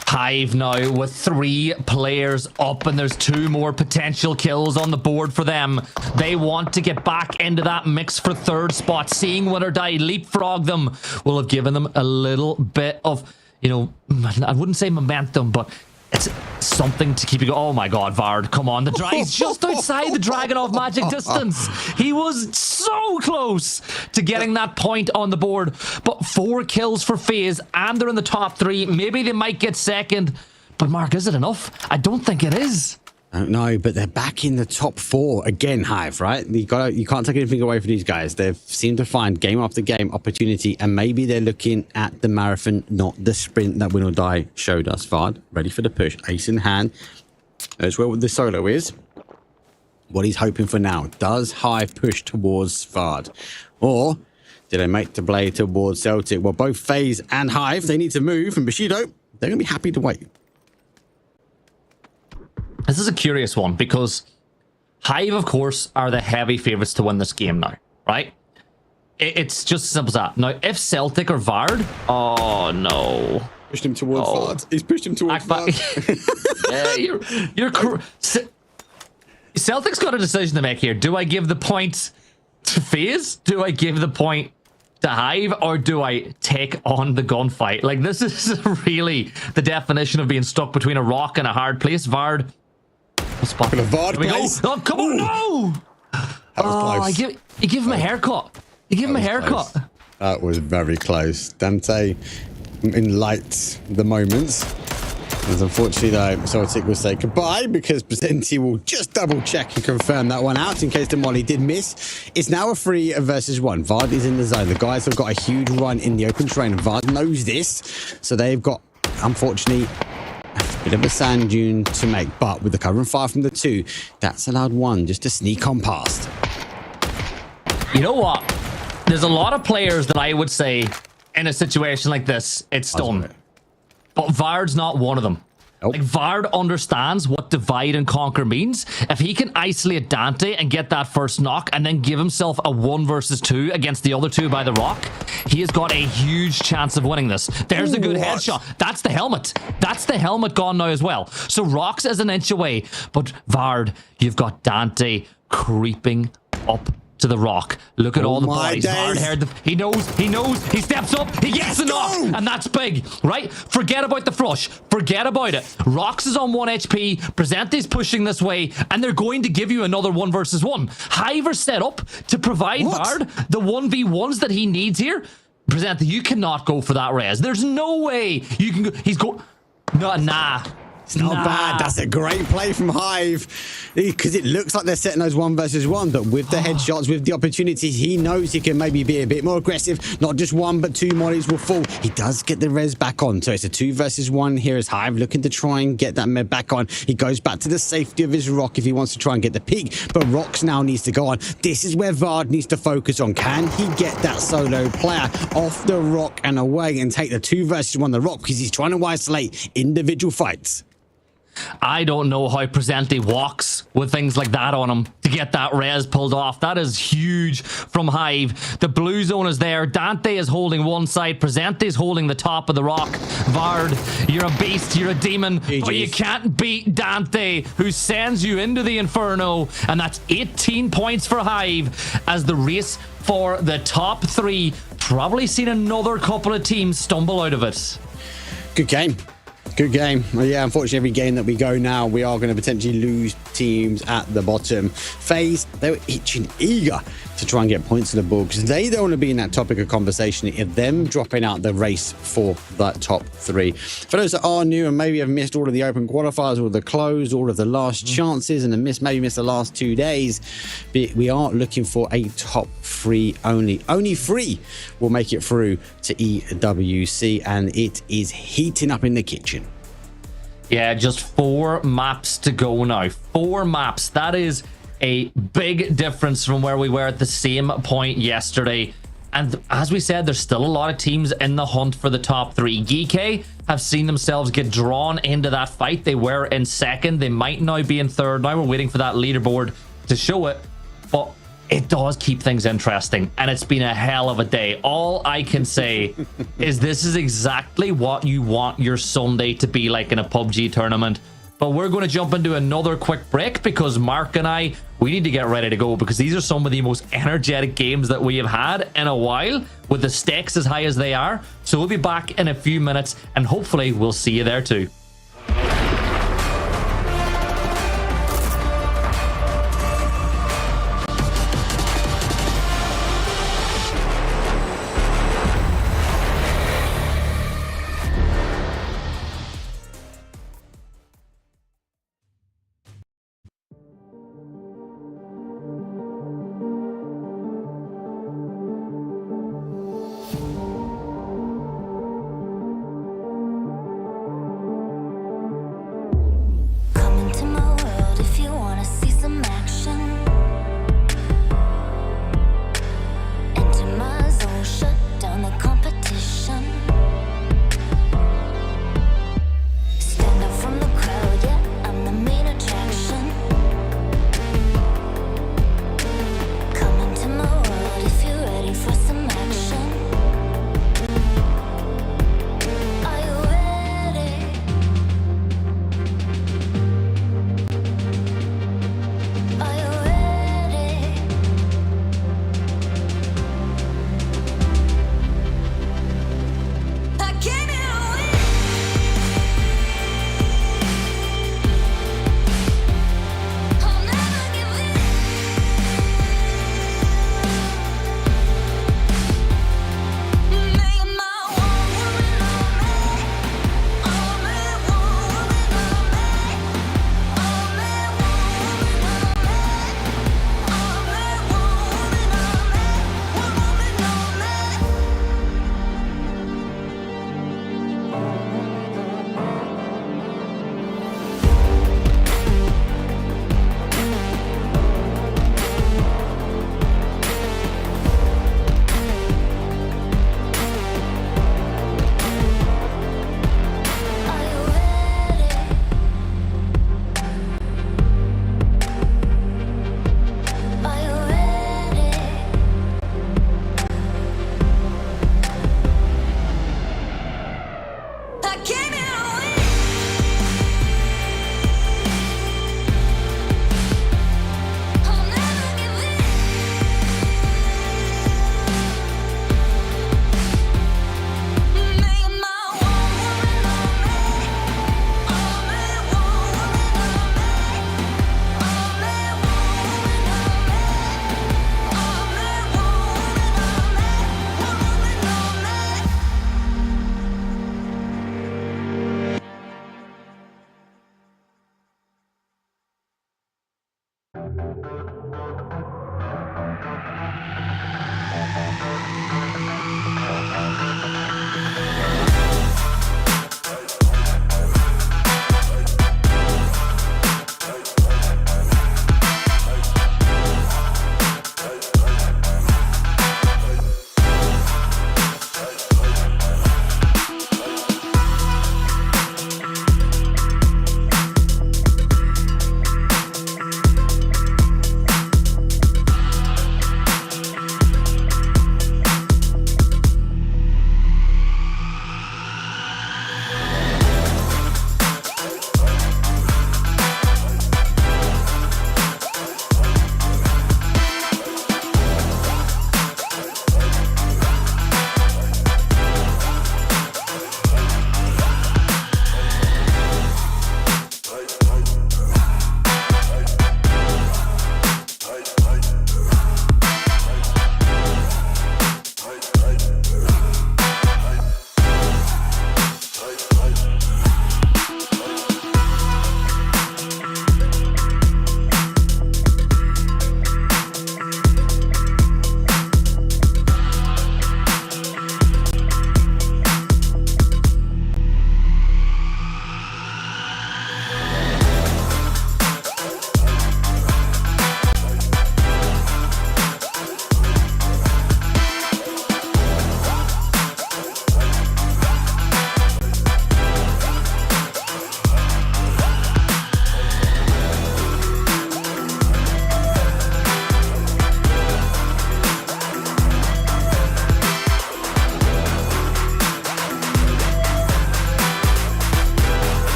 Hive now with 3 players up, and there's 2 more potential kills on the board for them. They want to get back into that mix for 3rd spot. Seeing Win or Die leapfrog them will have given them a little bit of, you know, I wouldn't say momentum, but it's something to keep you going. Oh my god, Vard, come on. He's just outside the Dragonov magic distance. He was so close to getting that point on the board. But 4 kills for FaZe, and they're in the top 3. Maybe they might get second. But Mark, is it enough? I don't think it is. I don't know, but they're back in the top 4 again, Hive, right? You can't take anything away from these guys. They've seemed to find game after game opportunity, and maybe they're looking at the marathon, not the sprint that Win or Die showed us. Vard, ready for the push, ace in hand. That's where the solo is. What he's hoping for now. Does Hive push towards Vard? Or do they make the play towards Celtic? Well, both FaZe and Hive, they need to move, and Bushido, they're going to be happy to wait. This is a curious one because Hive, of course, are the heavy favourites to win this game now, right? It's just as simple as that. Now, if Celtic or Vard... Oh, no. Pushed him towards Vard. He's pushed him towards Vard. Yeah, Celtic's got a decision to make here. Do I give the point to FaZe? Do I give the point to Hive? Or do I take on the gunfight? Like, this is really the definition of being stuck between a rock and a hard place. Vard... Vard place. Oh, come on, no! That was close. You give him a haircut. You give him a haircut. Close. That was very close. Dante enlights the moments. As unfortunately, though, Celtic will say goodbye because Presenti will just double check and confirm that one out in case the molly did miss. It's now a 3 versus 1. Vard is in the zone. The guys have got a huge run in the open terrain, and Vard knows this. So they've got, unfortunately, a bit of a sand dune to make, but with the cover and fire from the 2, that's allowed 1 just to sneak on past. You know what? There's a lot of players that I would say in a situation like this, it's done. But Vard's not one of them. Nope. Like, Vard understands what divide and conquer means. If he can isolate Dante and get that first knock and then give himself a 1 versus 2 against the other 2 by the rock, he has got a huge chance of winning this. There's a good headshot. That's the helmet. That's the helmet gone now as well. So Rocks is an inch away. But Vard, you've got Dante creeping up to the rock. Look at all the bodies. Vard heard he knows, he steps up, he gets the knock, and that's big, right? Forget about the frush. Forget about it. Rocks is on 1 HP, Presenti's pushing this way, and they're going to give you another 1 versus 1. Hive are set up to provide Vard the 1v1s that he needs here. Presenti, you cannot go for that res. There's no way you can go. He's go. No, nah. It's not bad. That's a great play from Hive because it looks like they're setting those 1 versus 1, but with the headshots, with the opportunities, he knows he can maybe be a bit more aggressive. Not just 1, but 2 mollies will fall. He does get the res back on. So it's a 2 versus 1 here as Hive looking to try and get that med back on. He goes back to the safety of his rock if he wants to try and get the peak, but Rocks now needs to go on. This is where Vard needs to focus on. Can he get that solo player off the rock and away and take the 2 versus 1 the rock because he's trying to isolate individual fights? I don't know how Presenti walks with things like that on him to get that res pulled off. That is huge from Hive. The blue zone is there. Dante is holding one side. Presenti is holding the top of the rock. Vard, you're a beast. You're a demon. But you can't beat Dante, who sends you into the Inferno. And that's 18 points for Hive as the race for the top 3. Probably seen another couple of teams stumble out of it. Good game. Good game. Well, yeah, unfortunately, every game that we go now, we are going to potentially lose teams at the bottom. FaZe, they were itching, eager to try and get points to the board because they don't want to be in that topic of conversation of them dropping out the race for that top 3. For those that are new and maybe have missed all of the open qualifiers, all of the close, all of the last chances, and maybe missed the last 2 days, we are looking for a top 3 only. Only 3 will make it through to EWC, and it is heating up in the kitchen. Yeah, just 4 maps to go now. 4 maps. That is a big difference from where we were at the same point yesterday. And as we said, there's still a lot of teams in the hunt for the top 3. GK have seen themselves get drawn into that fight. They were in 2nd. They might now be in 3rd. Now we're waiting for that leaderboard to show it. But it does keep things interesting, and it's been a hell of a day. All I can say is this is exactly what you want your Sunday to be like in a PUBG tournament. But we're going to jump into another quick break because Mark and I, we need to get ready to go because these are some of the most energetic games that we have had in a while with the stakes as high as they are. So we'll be back in a few minutes and hopefully we'll see you there too.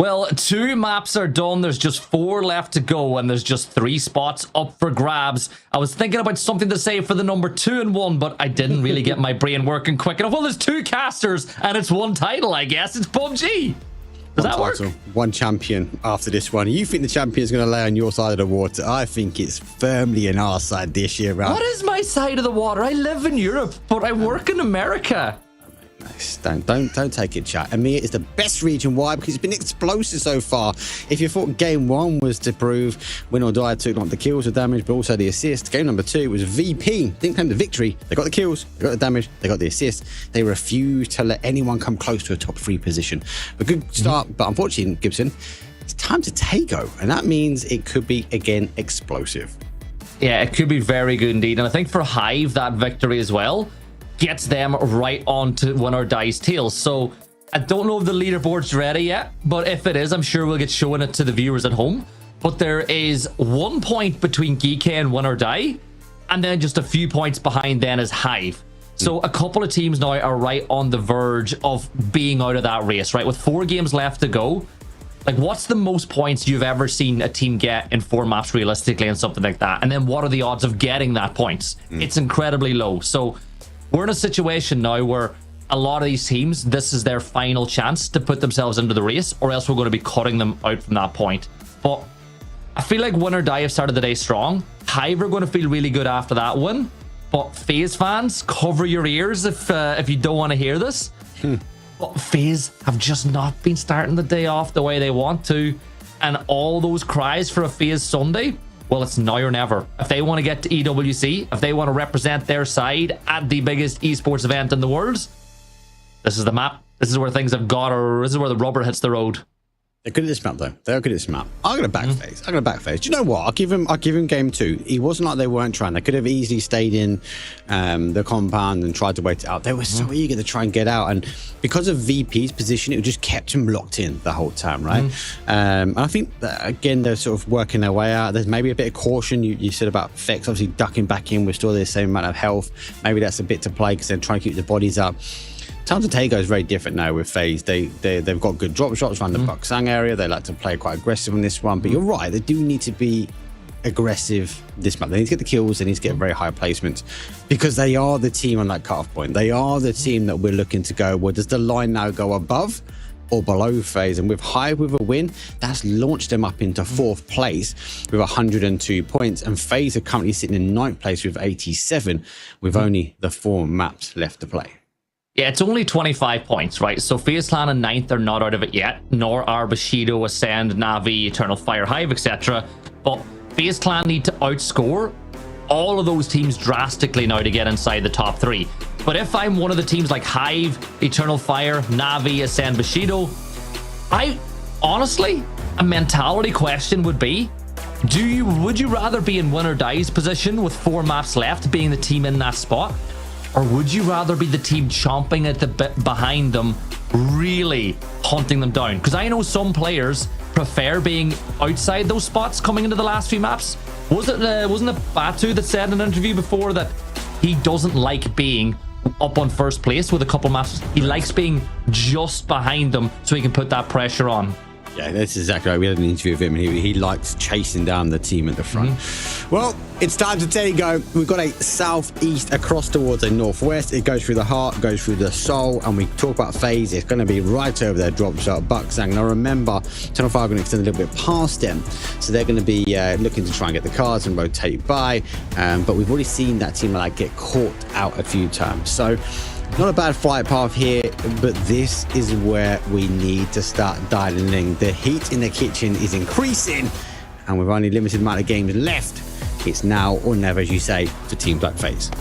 Well, 2 maps are done. There's just 4 left to go, and there's just 3 spots up for grabs. I was thinking about something to say for the number 2 and 1, but I didn't really get my brain working quick enough. Well, there's 2 casters, and it's 1 title, I guess. It's PUBG. Does that work? 1 champion after this one. You think the champion's going to lay on your side of the water? I think it's firmly in our side this year round. What is my side of the water? I live in Europe, but I work in America. Nice. Don't take it, chat. EMEA is the best region. Why? Because it's been explosive so far. If you thought game 1 was to prove win or die, took not the kills, the damage, but also the assist. Game number 2 was VP. Didn't claim the victory. They got the kills, they got the damage, they got the assist. They refused to let anyone come close to a top 3 position. A good start, but unfortunately, Gibson, it's time to Taego, and that means it could be again explosive. Yeah, it could be very good indeed. And I think for Hive, that victory as well gets them right onto Win or Die's tail. So I don't know if the leaderboard's ready yet, but if it is, I'm sure we'll get showing it to the viewers at home. But there is 1 point between Geek and Win or Die, and then just a few points behind then is Hive. So a couple of teams now are right on the verge of being out of that race, right? With 4 games left to go. Like, what's the most points you've ever seen a team get in 4 maps realistically and something like that? And then what are the odds of getting that points? It's incredibly low. So we're in a situation now where a lot of these teams, this is their final chance to put themselves into the race, or else we're going to be cutting them out from that point. But I feel like Win or Die have started the day strong. Hive are going to feel really good after that win. But FaZe fans, cover your ears if you don't want to hear this. But FaZe have just not been starting the day off the way they want to. And all those cries for a FaZe Sunday, well, it's now or never. If they want to get to EWC, if they want to represent their side at the biggest esports event in the world, this is the map. This is where things have got, or this is where the rubber hits the road. They're good at this map, though. They're good at this map. I'm going to back FaZe. I'm going to back FaZe. Do you know what? I'll give him game 2. It wasn't like they weren't trying. They could have easily stayed in the compound and tried to wait it out. They were so eager to try and get out. And because of VP's position, it just kept him locked in the whole time, right? And I think, that, again, they're sort of working their way out. There's maybe a bit of caution. You said about Fex, obviously ducking back in. We're still the same amount of health. Maybe that's a bit to play because they're trying to keep the bodies up. Time to Taego is very different now with FaZe. They've got good drop shots around the Bucksang area. They like to play quite aggressive on this one. But you're right, they do need to be aggressive this map. They need to get the kills. They need to get very high placements because they are the team on that cutoff point. They are the team that we're looking to go. Well, does the line now go above or below FaZe? And with Hive with a win, that's launched them up into 4th place with 102 points. And FaZe are currently sitting in 9th place with 87, with only the 4 maps left to play. Yeah, it's only 25 points, right? So FaZe Clan and 9th are not out of it yet, nor are Bushido, Ascend, Na'Vi, Eternal Fire, Hive, etc. But FaZe Clan need to outscore all of those teams drastically now to get inside the top 3. But if I'm one of the teams like Hive, Eternal Fire, Na'Vi, Ascend, Bushido, honestly, a mentality question would be, would you rather be in Win or Die's position with 4 maps left, being the team in that spot? Or would you rather be the team chomping at the bit behind them, really hunting them down? Because I know some players prefer being outside those spots coming into the last few maps. Wasn't it Batu that said in an interview before that he doesn't like being up on 1st place with a couple maps? He likes being just behind them so he can put that pressure on. Yeah, that's exactly right. We had an interview with him, and he likes chasing down the team at the front. Well, it's time to Taego. We've got a southeast across towards a northwest. It goes through the heart, goes through the soul, and we talk about FaZe. It's going to be right over there, drop shot, Bucksang. Now remember, Eternal Fire are going to extend a little bit past them, so they're going to be looking to try and get the cards and rotate by. But we've already seen that team like get caught out a few times. So not a bad flight path here, but this is where we need to start dialing in. The heat in the kitchen is increasing, and with only limited amount of games left, it's now or never, as you say, for teams like FaZe.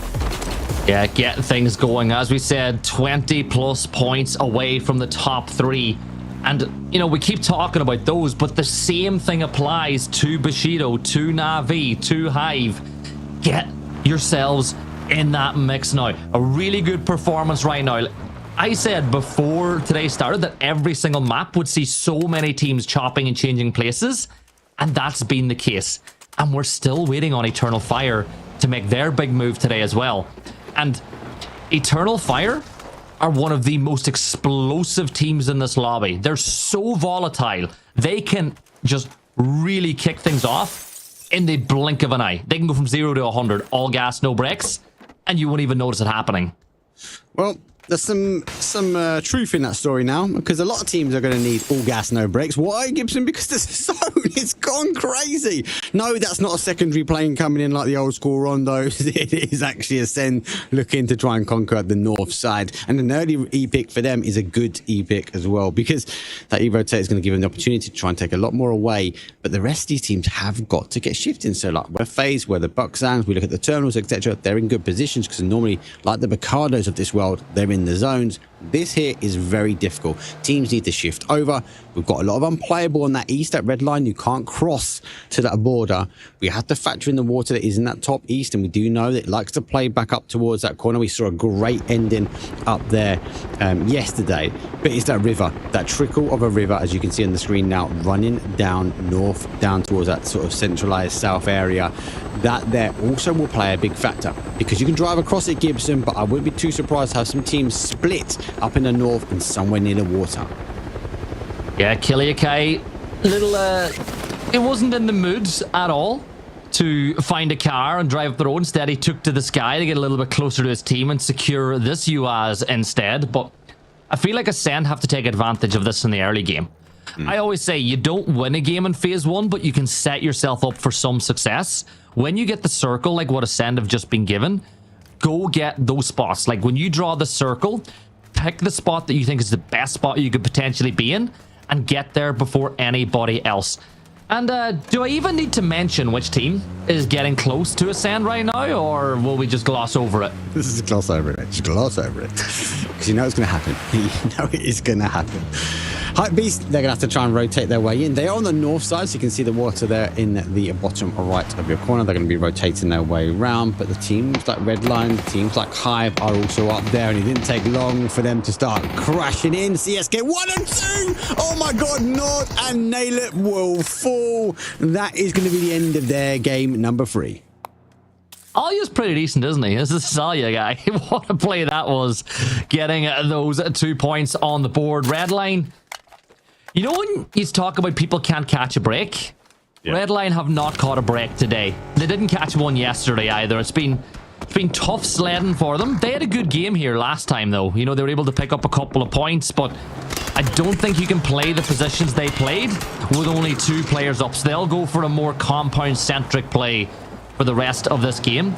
Yeah, get things going. As we said, 20 plus points away from the top 3. And, you know, we keep talking about those, but the same thing applies to Bushido, to Na'Vi, to Hive. Get yourselves in that mix now. A really good performance right now. I said before today started that every single map would see so many teams chopping and changing places, and that's been the case. And we're still waiting on Eternal Fire to make their big move today as well. And Eternal Fire, are one of the most explosive teams in this lobby. They're so volatile. They can just really kick things off in the blink of an eye. They can go from 0 to 100, all gas, no brakes, and you won't even notice it happening. Well, there's some truth in that story now, because a lot of teams are going to need all gas, no brakes. Why, Gibson? Because the zone is gone crazy. No, that's not a secondary plane coming in like the old school rondos. It is actually Ascend looking to try and conquer the north side. And an early E-pick for them is a good E-pick as well, because that E-rotate is going to give them the opportunity to try and take a lot more away. But the rest of these teams have got to get shifting. So like where FaZe, where the Bucksands, we look at the Terminals, etc., they're in good positions because normally, like the Bacardos of this world, they're in the zones. This here is very difficult. Teams need to shift over. We've got a lot of unplayable on that east, that red line. You can't cross to that border. We have to factor in the water that is in that top east, and we do know that it likes to play back up towards that corner. We saw a great ending up there yesterday, but it's that river, that trickle of a river, as you can see on the screen now, running down north, down towards that sort of centralized south area. That there also will play a big factor, because you can drive across it, Gibson, but I wouldn't be too surprised to have some teams split up in the north and somewhere near the water. Yeah, Kiliakai, it wasn't in the mood at all to find a car and drive up the road. Instead, he took to the sky to get a little bit closer to his team and secure this UAZ instead. But I feel like Ascend have to take advantage of this in the early game. I always say you don't win a game in phase 1, but you can set yourself up for some success. When you get the circle, like what Ascend have just been given, go get those spots. Like when you draw the circle, pick the spot that you think is the best spot you could potentially be in and get there before anybody else. And do I even need to mention which team is getting close to Ascend right now, or will we just gloss over it? This is a gloss over it. Just gloss over it. Because you know it's going to happen. You know it is going to happen. Hype Beast, they're going to have to try and rotate their way in. They are on the north side, so you can see the water there in the bottom right of your corner. They're going to be rotating their way around, but the teams like Redline, teams like Hive are also up there, and it didn't take long for them to start crashing in. CSK 1 and 2! Oh my god, Nord and Nailip will fall. That is going to be the end of their game number 3. Alia's pretty decent, isn't he? This is Salia guy. What a play that was, getting those 2 points on the board. Redline, you know when you talk about people can't catch a break? Yeah. Redline have not caught a break today. They didn't catch one yesterday either. It's been tough sledding for them. They had a good game here last time though. You know, they were able to pick up a couple of points, but I don't think you can play the positions they played with only 2 players up. So they'll go for a more compound-centric play for the rest of this game.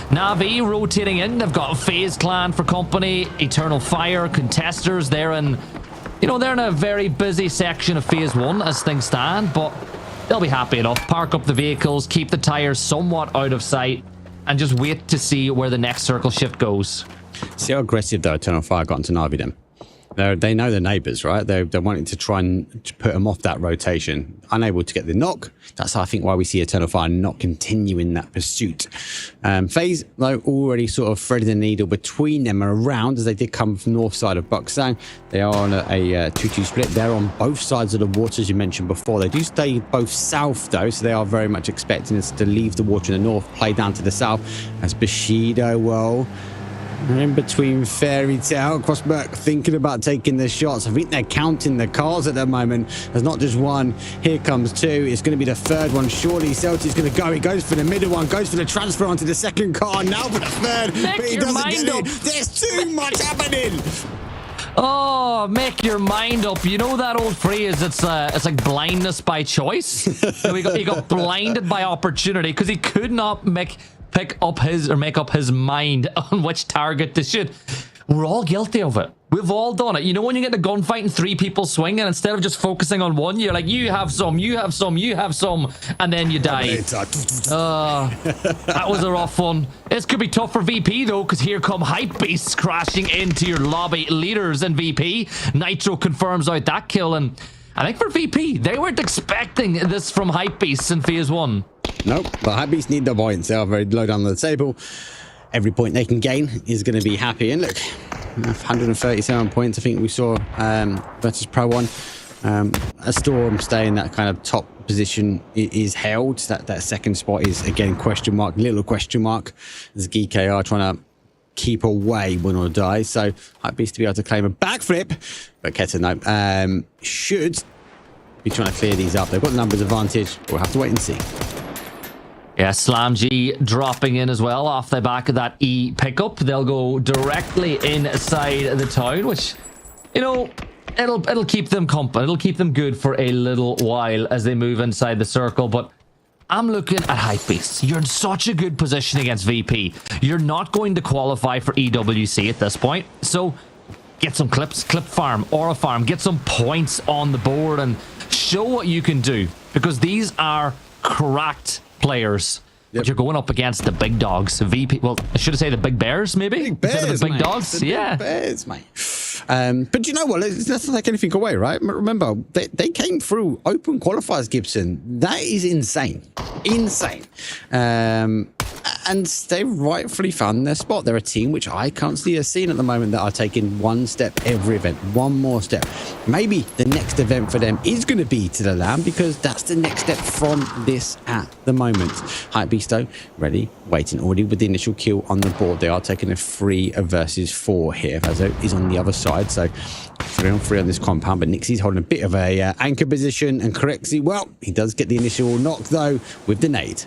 Navi rotating in. They've got FaZe Clan for company, Eternal Fire, Contesters. They're in a very busy section of phase 1 as things stand, but they'll be happy enough. Park up the vehicles, keep the tires somewhat out of sight, and just wait to see where the next circle shift goes. See how aggressive though Eternal Fire got into Navi then. They know their neighbours, right? They're wanting to try and put them off that rotation. Unable to get the knock. That's, I think, why we see Eternal Fire not continuing that pursuit. FaZe, though, already sort of threaded the needle between them and around, as they did come from the north side of Bucksang. They are on a 2-2 split. They're on both sides of the water, as you mentioned before. They do stay both south, though, so they are very much expecting us to leave the water in the north, play down to the south, as Bushido, well, in between Fairy Tale, Crossberg thinking about taking the shots. I think they're counting the cars at the moment. There's not just one. Here comes 2. It's going to be the third one. Surely Celtic's going to go. He goes for the middle one, goes for the transfer onto the second car. Now for the third, but he doesn't get it. There's too much happening. Oh, make your mind up. You know that old phrase, it's like blindness by choice? So he got blinded by opportunity because he could not make up his mind on which target to shoot. We're all guilty of it. We've all done it. You know when you get in a gunfight and 3 people swing, and instead of just focusing on one, you're like, you have some, you have some, you have some, and then you die. That was a rough one. This could be tough for VP though, because here come Hype Beasts crashing into your lobby leaders in VP. Nitro confirms out that kill, and I think for VP, they weren't expecting this from Hype Beasts in phase 1. Nope, but Hype Beasts need the points. They are very low down the table. Every point they can gain is going to be happy. And look, 137 points I think we saw versus Pro 1. A Storm staying that kind of top position is held. That second spot is, again, question mark, little question mark. As GKR trying to keep away win or die. So Hypebeast to be able to claim a backflip, but Keta no, should be trying to clear these up. They've got the numbers advantage. We'll have to wait and see. Yeah, Slam G dropping in as well off the back of that E pickup. They'll go directly inside the town, which, you know, it'll keep them company. It'll keep them good for a little while as they move inside the circle. But I'm looking at Hypebeast. You're in such a good position against VP. You're not going to qualify for EWC at this point. So get some clips, clip farm, aura farm, get some points on the board and show what you can do. Because these are cracked players. Yep. But you're going up against the big dogs. VP, well, I should have said the big bears, maybe? Big bears, instead of the big mate. dogs. The yeah. big bears, mate. But you know what? Let's not take anything away, right? Remember, they came through open qualifiers, Gibson. That is insane. Insane. And they've rightfully found their spot. They're a team which I can't see a scene at the moment that are taking one step every event, one more step. Maybe the next event for them is going to be to the LAN because that's the next step from this at the moment. Hypebeast though, ready, waiting, already with the initial kill on the board. They are taking a 3 versus 4 here. Vazo is on the other side, so 3 on 3 on this compound, but Nixie's holding a bit of a anchor position and Correxy, well, he does get the initial knock though with the nade.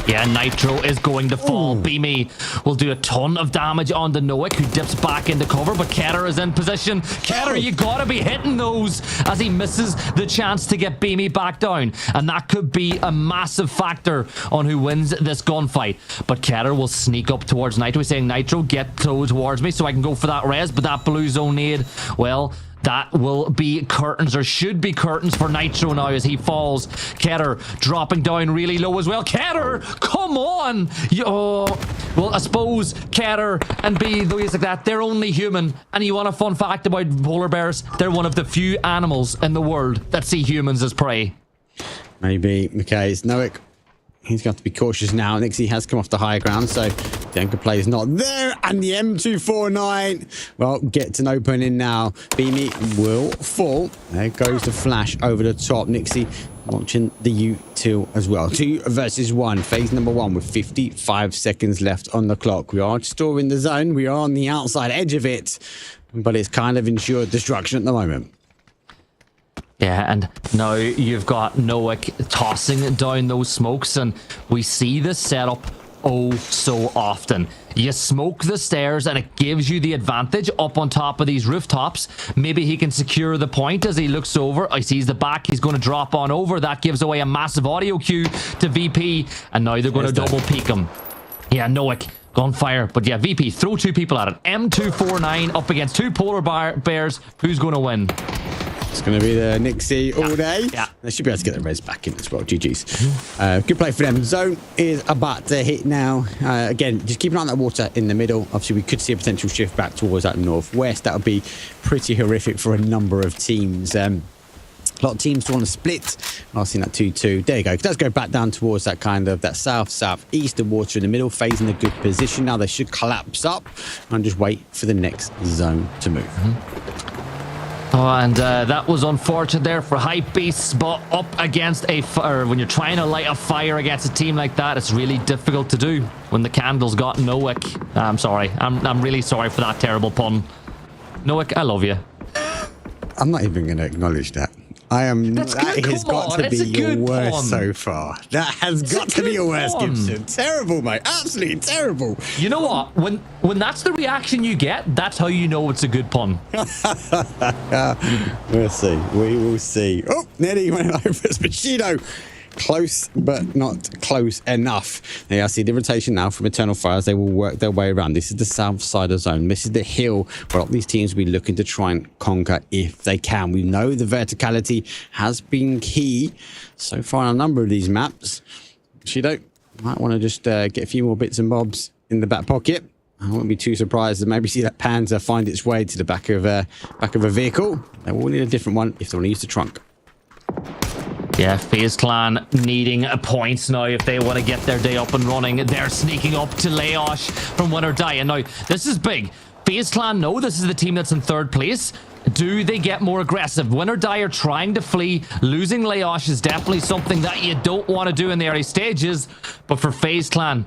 Yeah, Nitro is going to fall. Beamy will do a ton of damage on the Noik, who dips back into cover, but Keter is in position. Keter, you gotta be hitting those as he misses the chance to get Beamy back down. And that could be a massive factor on who wins this gunfight. But Keter will sneak up towards Nitro. He's saying, Nitro, get towards me so I can go for that res, but that blue zone nade, well, that will be curtains, or should be curtains for Nitro now as he falls. Keter dropping down really low as well. Keter, come on! Well, I suppose Keter and B, those like that, they're only human. And you want a fun fact about polar bears? They're one of the few animals in the world that see humans as prey. Maybe. Okay, it's Noik. He's got to be cautious now. Nixie has come off the higher ground, so the anchor play is not there. And the M249, well, gets an opening now. Beamy will fall. There goes the flash over the top. Nixie launching the U2 as well. 2 versus 1. Phase number 1 with 55 seconds left on the clock. We are still in the zone. We are on the outside edge of it, but it's kind of ensured destruction at the moment. Yeah, and now you've got Noik tossing down those smokes, and we see this setup oh so often. You smoke the stairs and it gives you the advantage up on top of these rooftops. Maybe he can secure the point as he looks over. He sees the back. He's going to drop on over. That gives away a massive audio cue to VP, and now they're going to double peek him. Yeah, Noik gunfire, but yeah, VP throw 2 people at it. M249 up against 2 polar bears. Who's going to win? It's going to be the Nixie all day. Yeah. They should be able to get the res back in as well. GG's. Good play for them. Zone is about to hit now. Again, just keep an eye on that water in the middle. Obviously, we could see a potential shift back towards that northwest. That would be pretty horrific for a number of teams. A lot of teams want to split. I've seen that 2-2. There you go. It does go back down towards that kind of that south-southeast. The water in the middle, phase in a good position. Now they should collapse up and just wait for the next zone to move. Oh, and that was unfortunate there for Hypebeasts, but up against a fire, when you're trying to light a fire against a team like that, it's really difficult to do when the candle's got no wick. I'm sorry. I'm really sorry for that terrible pun. Noik, I love you. I'm not even going to acknowledge that. I am. That's that good. has got to be your worst pun. so far. That has got to be your worst, Gibson. Terrible, mate. Absolutely terrible. You know what? When that's the reaction you get, that's how you know it's a good pun. We'll see. We will see. Oh, nearly went over Spachido. Close, but not close enough. Now, I see the rotation now from Eternal Fires. They will work their way around. This is the south side of zone. This is the hill where these teams will be looking to try and conquer if they can. We know the verticality has been key so far on a number of these maps. Shido might want to just get a few more bits and bobs in the back pocket. I wouldn't be too surprised to maybe see that Panzer find its way to the back of a vehicle. They will need a different one if they want to use the trunk. Yeah, FaZe Clan needing points now if they want to get their day up and running. They're sneaking up to Layosh from Win or Die. And now, this is big. FaZe Clan know this is the team that's in 3rd place. Do they get more aggressive? Win or Die are trying to flee. Losing Layosh is definitely something that you don't want to do in the early stages. But for FaZe Clan,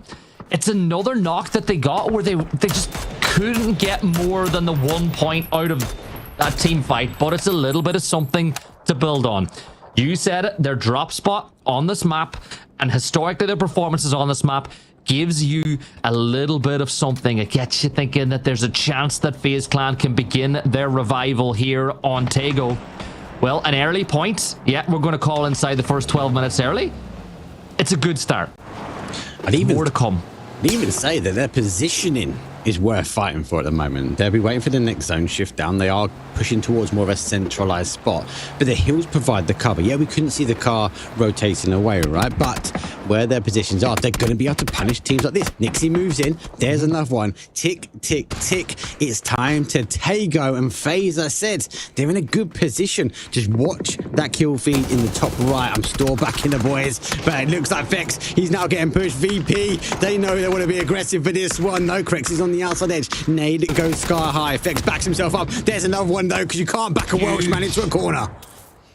it's another knock that they got where they just couldn't get more than the 1 point out of that team fight, but it's a little bit of something to build on. You said it, their drop spot on this map, and historically their performances on this map gives you a little bit of something. It gets you thinking that there's a chance that FaZe Clan can begin their revival here on Taego. Well, an early point. Yeah, we're going to call inside the first 12 minutes early. It's a good start. More to come. I'd even say that their positioning is worth fighting for at the moment. They'll be waiting for the next zone shift down. They are pushing towards more of a centralized spot, but the hills provide the cover. Yeah, we couldn't see the car rotating away, right? But where their positions are, they're going to be able to punish teams like this. Nixie moves in. There's another one. Tick, tick, tick. It's time to Taego and FaZe. I said they're in a good position. Just watch that kill feed in the top right. I'm still backing the boys, but it looks like Vex, he's now getting pushed. VP, they know they want to be aggressive for this one. No, Crex is on the outside edge. Nade goes sky high. Vex backs himself up. There's another one though, because you can't back a Welshman into a corner.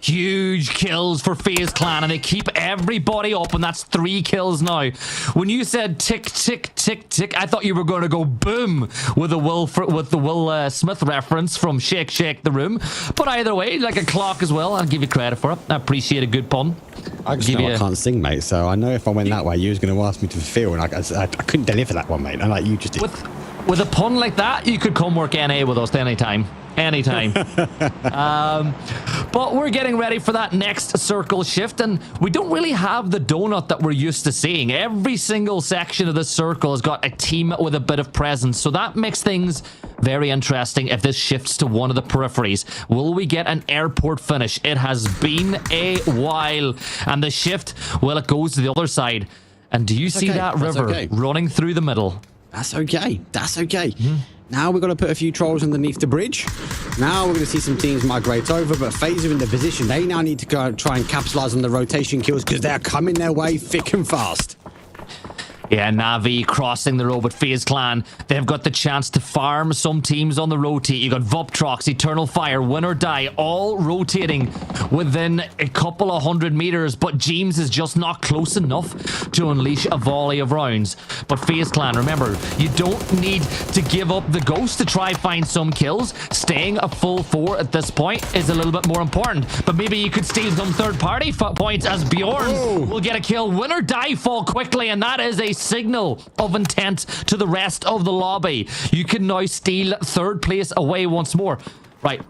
Huge kills for FaZe Clan, and they keep everybody up, and that's 3 kills now. When you said tick, tick, tick, tick, I thought you were going to go boom with the Will Smith reference from Shake Shake the Room. But either way, like a clock as well. I'll give you credit for it. I appreciate a good pun. I can't sing, mate, so I know if I went that way, you was going to ask me to fulfill, and I couldn't deliver that one, mate. And like you just did. With a pun like that, you could come work NA with us anytime. Anytime. But we're getting ready for that next circle shift, and we don't really have the donut that we're used to seeing. Every single section of this circle has got a team with a bit of presence, so that makes things very interesting if this shifts to one of the peripheries. Will we get an airport finish? It has been a while, and the shift, well, it goes to the other side. And do you see that river running through the middle? That's okay. That's okay. Now we're going to put a few trolls underneath the bridge. Now we're going to see some teams migrate over, but FaZe are in the position. They now need to go and try and capitalize on the rotation kills because they're coming their way thick and fast. Yeah, Na'Vi crossing the road with FaZe Clan. They've got the chance to farm some teams on the rotate. You got Vuptrox, Eternal Fire, Win or Die, all rotating within a couple of 100 meters, but James is just not close enough to unleash a volley of rounds. But FaZe Clan, remember, you don't need to give up the ghost to try find some kills. Staying a full 4 at this point is a little bit more important, but maybe you could steal some third-party points as Bjorn will get a kill. Win or Die fall quickly, and that is a signal of intent to the rest of the lobby. You can now steal 3rd place away once more. Right,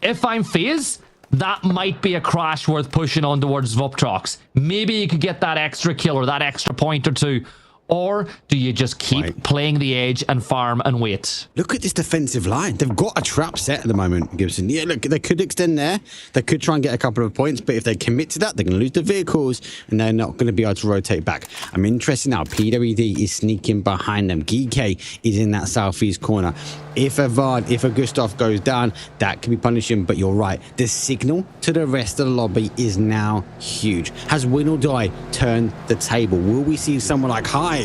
if I'm FaZe, that might be a crash worth pushing on towards Vuptrox. Maybe you could get that extra kill or that extra point or two. Or do you just keep playing the edge and farm and wait? Look at this defensive line. They've got a trap set at the moment, Gibson. Yeah, look, they could extend there. They could try and get a couple of points, but if they commit to that, they're going to lose the vehicles, and they're not going to be able to rotate back. I'm interested now. PWD is sneaking behind them. Geek is in that southeast corner. If a Vard, if a Gustav goes down, that could be punishing, but you're right. The signal to the rest of the lobby is now huge. Has Win or Die turned the table? Will we see someone like Hive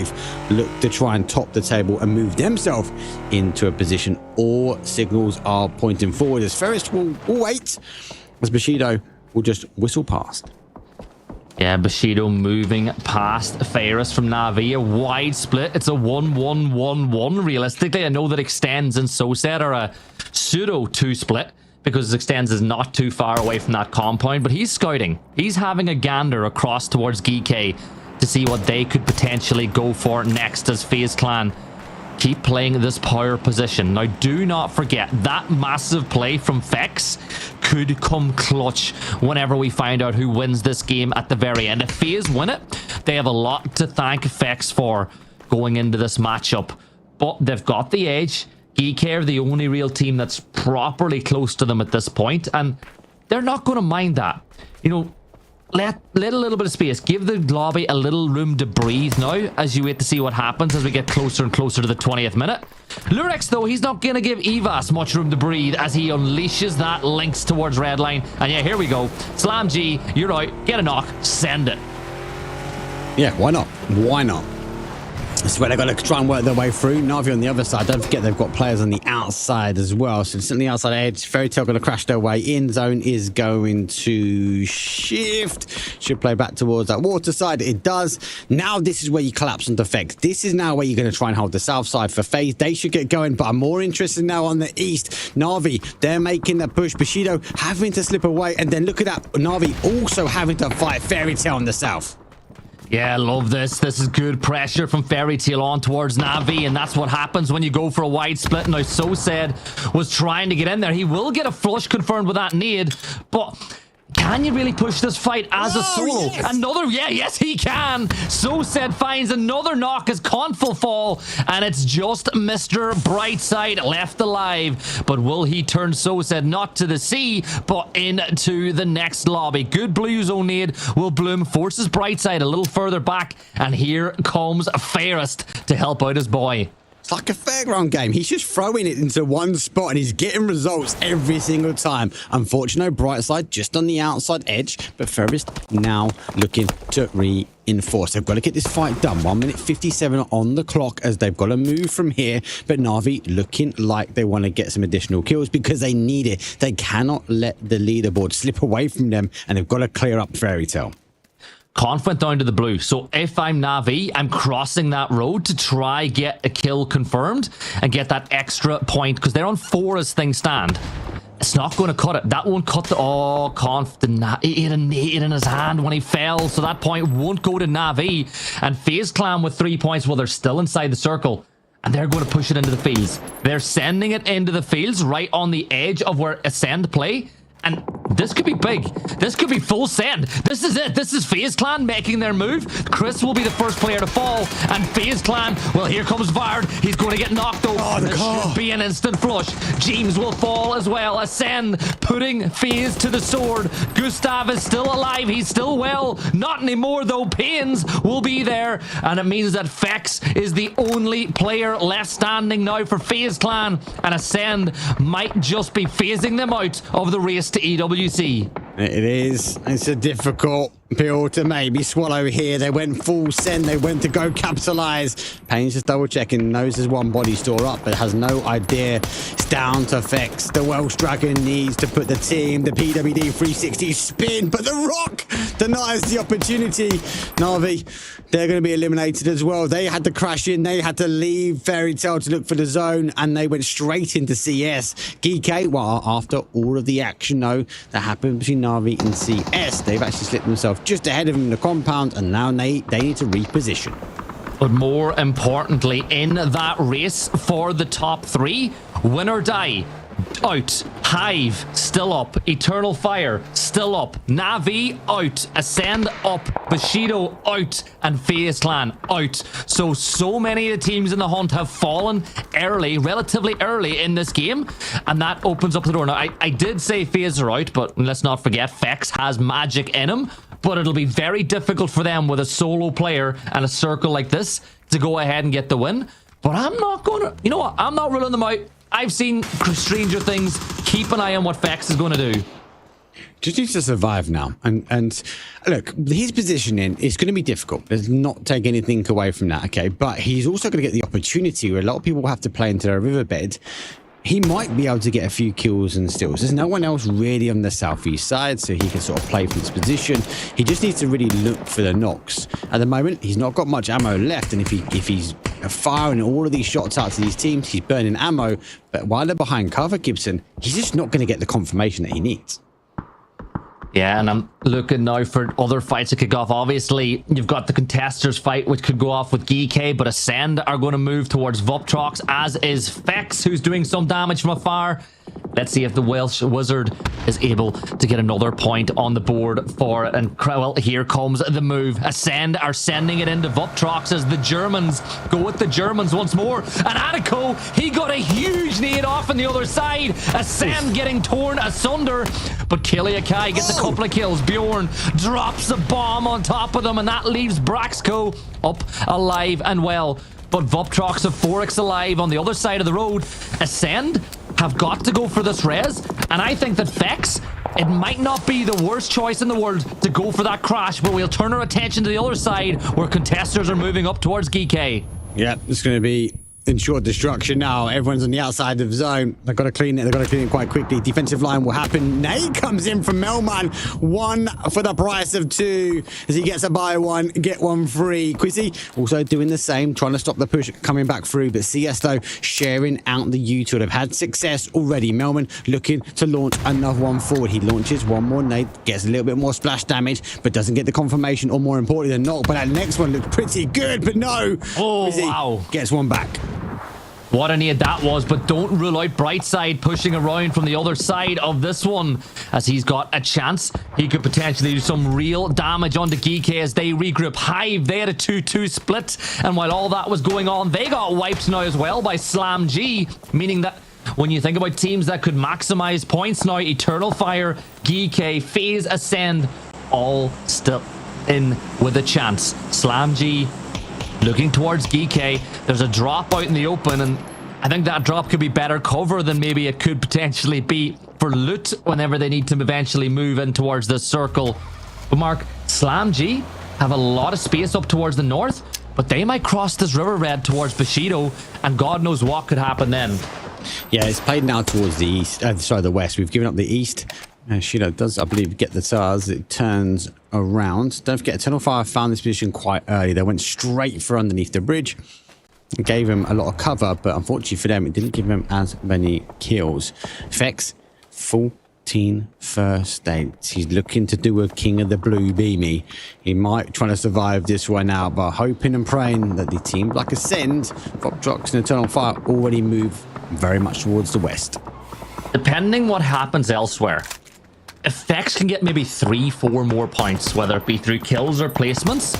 look to try and top the table and move themselves into a position? All signals are pointing forward as Ferris will wait, as Bushido will just whistle past. Yeah, Bushido moving past Ferris from Na'Vi. A wide split. It's a 1-1-1-1 realistically. I know that Extends and SoSet are a pseudo 2 split because Extends is not too far away from that compound, but he's scouting. He's having a gander across towards Geek to see what they could potentially go for next as FaZe Clan keep playing this power position. Now, do not forget that massive play from Vex could come clutch whenever we find out who wins this game at the very end. If FaZe win it, they have a lot to thank Vex for going into this matchup. But they've got the edge. Geek are the only real team that's properly close to them at this point, and they're not going to mind that. You know, let a little bit of space. Give the lobby a little room to breathe now as you wait to see what happens as we get closer and closer to the 20th minute. Lurex, though, he's not going to give Evas much room to breathe as he unleashes that Lynx towards Redline. And yeah, here we go. Slam G, you're out. Get a knock. Send it. Yeah, why not? Why not? That's where they're going to try and work their way through. Na'Vi on the other side. Don't forget they've got players on the outside as well. So it's on the outside edge. Fairy Tail going to crash their way in. Zone is going to shift. Should play back towards that water side. It does. Now this is where you collapse on defects. This is now where you're going to try and hold the south side for FaZe. They should get going, but I'm more interested now on the east. Na'Vi, they're making the push. Bushido having to slip away. And then look at that. Na'Vi also having to fight Fairy Tail on the south. Yeah, love this. This is good pressure from Fairy Tail on towards Na'Vi, and that's what happens when you go for a wide split. Now, So Said was trying to get in there. He will get a flush confirmed with that nade, but can you really push this fight as a solo? Yes. Another, yes, he can. So Said finds another knock as Conf will fall, and it's just Mr. Brightside left alive. But will he turn So Said not to the sea, but into the next lobby? Good blue zone nade will bloom, forces Brightside a little further back, and here comes Fairest to help out his boy. It's like a fairground game. He's just throwing it into one spot and he's getting results every single time. Unfortunately, Brightside just on the outside edge, but Fairest now looking to reinforce. They've got to get this fight done. 1 minute 57 on the clock as they've got to move from here. But Na'Vi looking like they want to get some additional kills because they need it. They cannot let the leaderboard slip away from them, and they've got to clear up Fairy Tail. Conf went down to the blue, so if I'm Na'Vi, I'm crossing that road to try get a kill confirmed and get that extra point, because they're on 4 as things stand. It's not going to cut it. That won't cut the... Oh, Conf did not... He had a nade in his hand when he fell, so that point won't go to Na'Vi. And FaZe Clan with 3 points, well, they're still inside the circle. And they're going to push it into the fields. They're sending it into the fields right on the edge of where Ascend play. And this could be big. This could be full send. This is it. This is FaZe Clan making their move. Chris will be the first player to fall. And FaZe Clan, well, here comes Vard. He's going to get knocked though. Oh, this should be an instant flush. James will fall as well. Ascend, putting FaZe to the sword. Gustav is still alive. He's still well. Not anymore though. Pains will be there. And it means that Fex is the only player left standing now for FaZe Clan. And Ascend might just be phasing them out of the race to EWC. It is. It's a difficult pill to maybe swallow here. They went full send. They went to go capitalize. Payne's just double checking. Knows there's one body store up, but has no idea. It's down to Fex. The Welsh Dragon needs to put the team. The PWD 360 spin, but the Rock denies the opportunity. Na'Vi, they're going to be eliminated as well. They had to crash in. They had to leave Fairy Tail to look for the zone, and they went straight into CS. GK, well, after all of the action, though, that happened between Na'Vi and CS, they've actually slipped themselves just ahead of him in the compound, and now they need to reposition. But more importantly, in that race for the top 3, win or die, out. Hive still up. Eternal Fire still up. Na'Vi out. Ascend up. Bushido out. And FaZe Clan out. So many of the teams in the hunt have fallen early, relatively early in this game, and that opens up the door. Now, I did say FaZe are out, but let's not forget Fex has magic in him, but it'll be very difficult for them with a solo player and a circle like this to go ahead and get the win. But I'm not going to... You know what? I'm not ruling them out. I've seen stranger things. Keep an eye on what Fex is going to do. Just needs to survive now. And look, his positioning is going to be difficult. Let's not take anything away from that, okay? But he's also going to get the opportunity where a lot of people have to play into their riverbed. He might be able to get a few kills and steals. There's no one else really on the southeast side, so he can sort of play from this position. He just needs to really look for the knocks. At the moment, he's not got much ammo left, and if he's firing all of these shots out to these teams, he's burning ammo. But while they're behind cover, Gibson, he's just not going to get the confirmation that he needs. Yeah, and I'm looking now for other fights to kick off. Obviously, you've got the contesters fight, which could go off with GK, but Ascend are going to move towards Vuptrox, as is Fex, who's doing some damage from afar. Let's see if the Welsh Wizard is able to get another point on the board for it. And well, here comes the move. Ascend are sending it into Vuptrox as the Germans go with the Germans once more. And Attico, he got a huge nade off on the other side. Ascend getting torn asunder. But Kiliakai gets a couple of kills. Bjorn drops a bomb on top of them, and that leaves Braxco up alive and well. But Vuptrox have 4x alive on the other side of the road. Ascend have got to go for this res, and I think that Fex, it might not be the worst choice in the world to go for that crash, but we'll turn our attention to the other side where contesters are moving up towards GK. Yeah, it's going to be ensured destruction now. Everyone's on the outside of the zone. They've got to clean it. They've got to clean it quite quickly. Defensive line will happen. Nate comes in from Melman. 1 for the price of 2 as he gets a buy one, get one free. Quizzy also doing the same, trying to stop the push coming back through. But CS though sharing out the U-turn. They've had success already. Melman looking to launch another one forward. He launches one more nade, gets a little bit more splash damage, but doesn't get the confirmation, or more importantly than not. But that next one looked pretty good, but no. Oh, Quizzy wow. gets one back. What a need that was, but don't rule out Brightside pushing around from the other side of this one, as he's got a chance. He could potentially do some real damage onto Geeky as they regroup. Hive, they had a 2-2 split, and while all that was going on, they got wiped now as well by Slam G, meaning that when you think about teams that could maximize points now, Eternal Fire, Geeky, FaZe, Ascend, all still in with a chance. Slam G looking towards Geeky. There's a drop out in the open, and I think that drop could be better cover than maybe it could potentially be for loot whenever they need to eventually move in towards this circle. But Mark, Slam G have a lot of space up towards the north, but they might cross this river red towards Bushido, and God knows what could happen then. Yeah, it's played now towards the east. The west. We've given up the east. Shido does, I believe, get the stars. It turns around. Don't forget, Eternal Fire found this position quite early. They went straight for underneath the bridge. It gave him a lot of cover, but unfortunately for them, it didn't give him as many kills. Fex, 14 first dates. He's looking to do a King of the Blue Beamy. He might try to survive this one out, but hoping and praying that the team like Ascend, Voptrox and Eternal Fire already move very much towards the west. Depending what happens elsewhere, Effects can get maybe 3-4 more points, whether it be through kills or placements.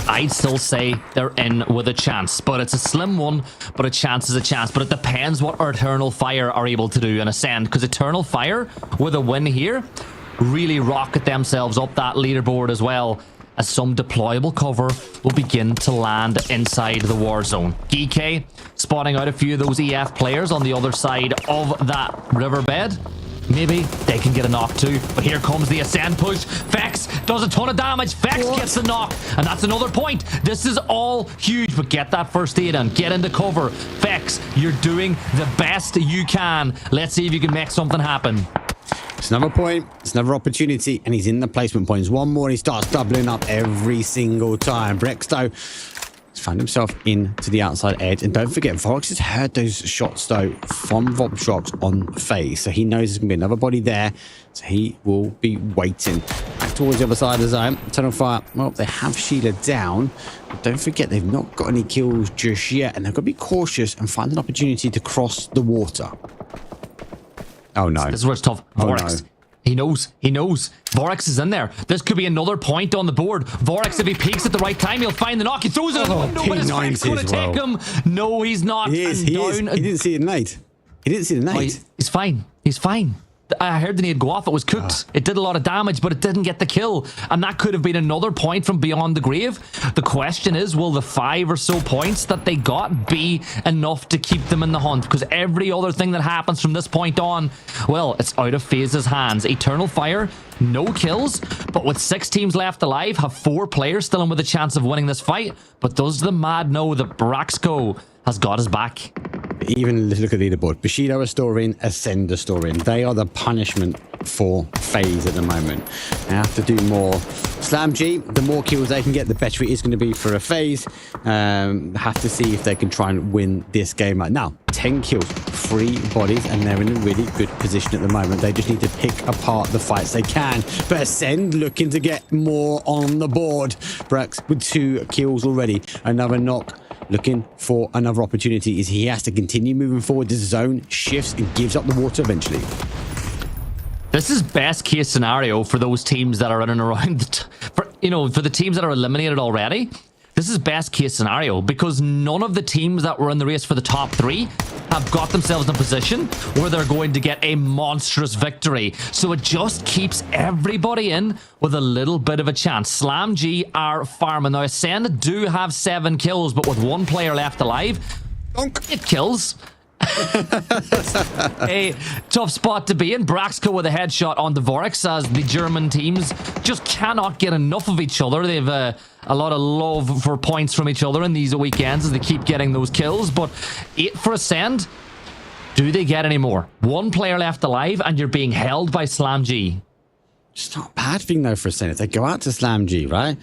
I'd still say they're in with a chance, but it's a slim one, but a chance is a chance. But it depends what Eternal Fire are able to do and Ascend, because Eternal Fire, with a win here, really rocket themselves up that leaderboard as well, as some deployable cover will begin to land inside the war zone. GK spotting out a few of those EF players on the other side of that riverbed. Maybe they can get a knock too, but here comes the Ascend push. Fex does a ton of damage. Fex gets the knock, and that's another point. This is all huge, but get that first aid in. Get into cover. Fex, you're doing the best you can. Let's see if you can make something happen. It's another point, it's another opportunity, and he's in the placement points. One more, and he starts doubling up every single time. Brexto found himself into the outside edge, and don't forget, Vorax has heard those shots though from Voptrox on FaZe, so he knows there's gonna be another body there, so he will be waiting. Back towards the other side of the zone. Eternal Fire, well, they have Sheila down, but don't forget they've not got any kills just yet, and they've got to be cautious and find an opportunity to cross the water. Oh no. This is where it's tough. Vorax. No. He knows. Vorax is in there. This could be another point on the board. Vorax, if he peeks at the right time, he'll find the knock. He throws it in the window, but his Fex going to take him. No, he's not. He is. He didn't see the nade. He didn't see the nade. Oh, he's fine. He's fine. I heard the nade go off. It was cooked. It did a lot of damage, but it didn't get the kill. And that could have been another point from beyond the grave. The question is, will the 5 or so points that they got be enough to keep them in the hunt? Because every other thing that happens from this point on, well, it's out of FaZe's hands. Eternal Fire, no kills, but with 6 teams left alive, have 4 players still in with a chance of winning this fight. But does the Mad know that Braxco has got his back? Even look at the leaderboard. Bushido are storing, Ascend are storing. They are the punishment for FaZe at the moment. They have to do more. Slam G, the more kills they can get, the better it is going to be for a FaZe. Have to see if they can try and win this game right now. 10 kills, 3 bodies, and they're in a really good position at the moment. They just need to pick apart the fights they can. But Ascend looking to get more on the board. Brax with 2 kills already. Another knock. Looking for another opportunity, is he has to continue moving forward. The zone shifts and gives up the water eventually. This is best case scenario for those teams that are in and around, for the teams that are eliminated already. This is best case scenario because none of the teams that were in the race for the top 3 have got themselves in a position where they're going to get a monstrous victory. So it just keeps everybody in with a little bit of a chance. Slam G are farming. Now, Ascend do have 7 kills, but with 1 player left alive, 8 kills. A tough spot to be in. Braxco with a headshot on the Vorex as the German teams just cannot get enough of each other. They've a lot of love for points from each other in these weekends as they keep getting those kills. But 8 for Ascend. Do they get any more? One player left alive and you're being held by Slam G. It's not a bad thing though for Ascend if they go out to Slam G, right?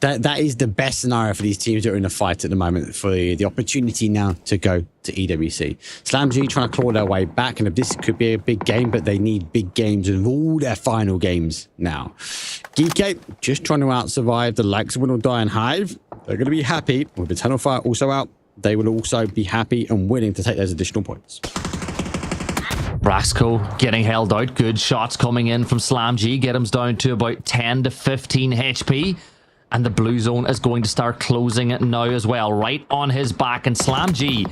That is the best scenario for these teams that are in a fight at the moment, for the opportunity now to go to EWC. Slam G trying to claw their way back, and if this could be a big game, but they need big games in all their final games now. Geekgate just trying to out-survive the likes of Win or Die and Hive. They're going to be happy with the Tunnel Fire also out. They will also be happy and willing to take those additional points. Braxco getting held out. Good shots coming in from Slam G. Get him down to about 10 to 15 HP. And the blue zone is going to start closing it now as well. Right on his back. And Slam G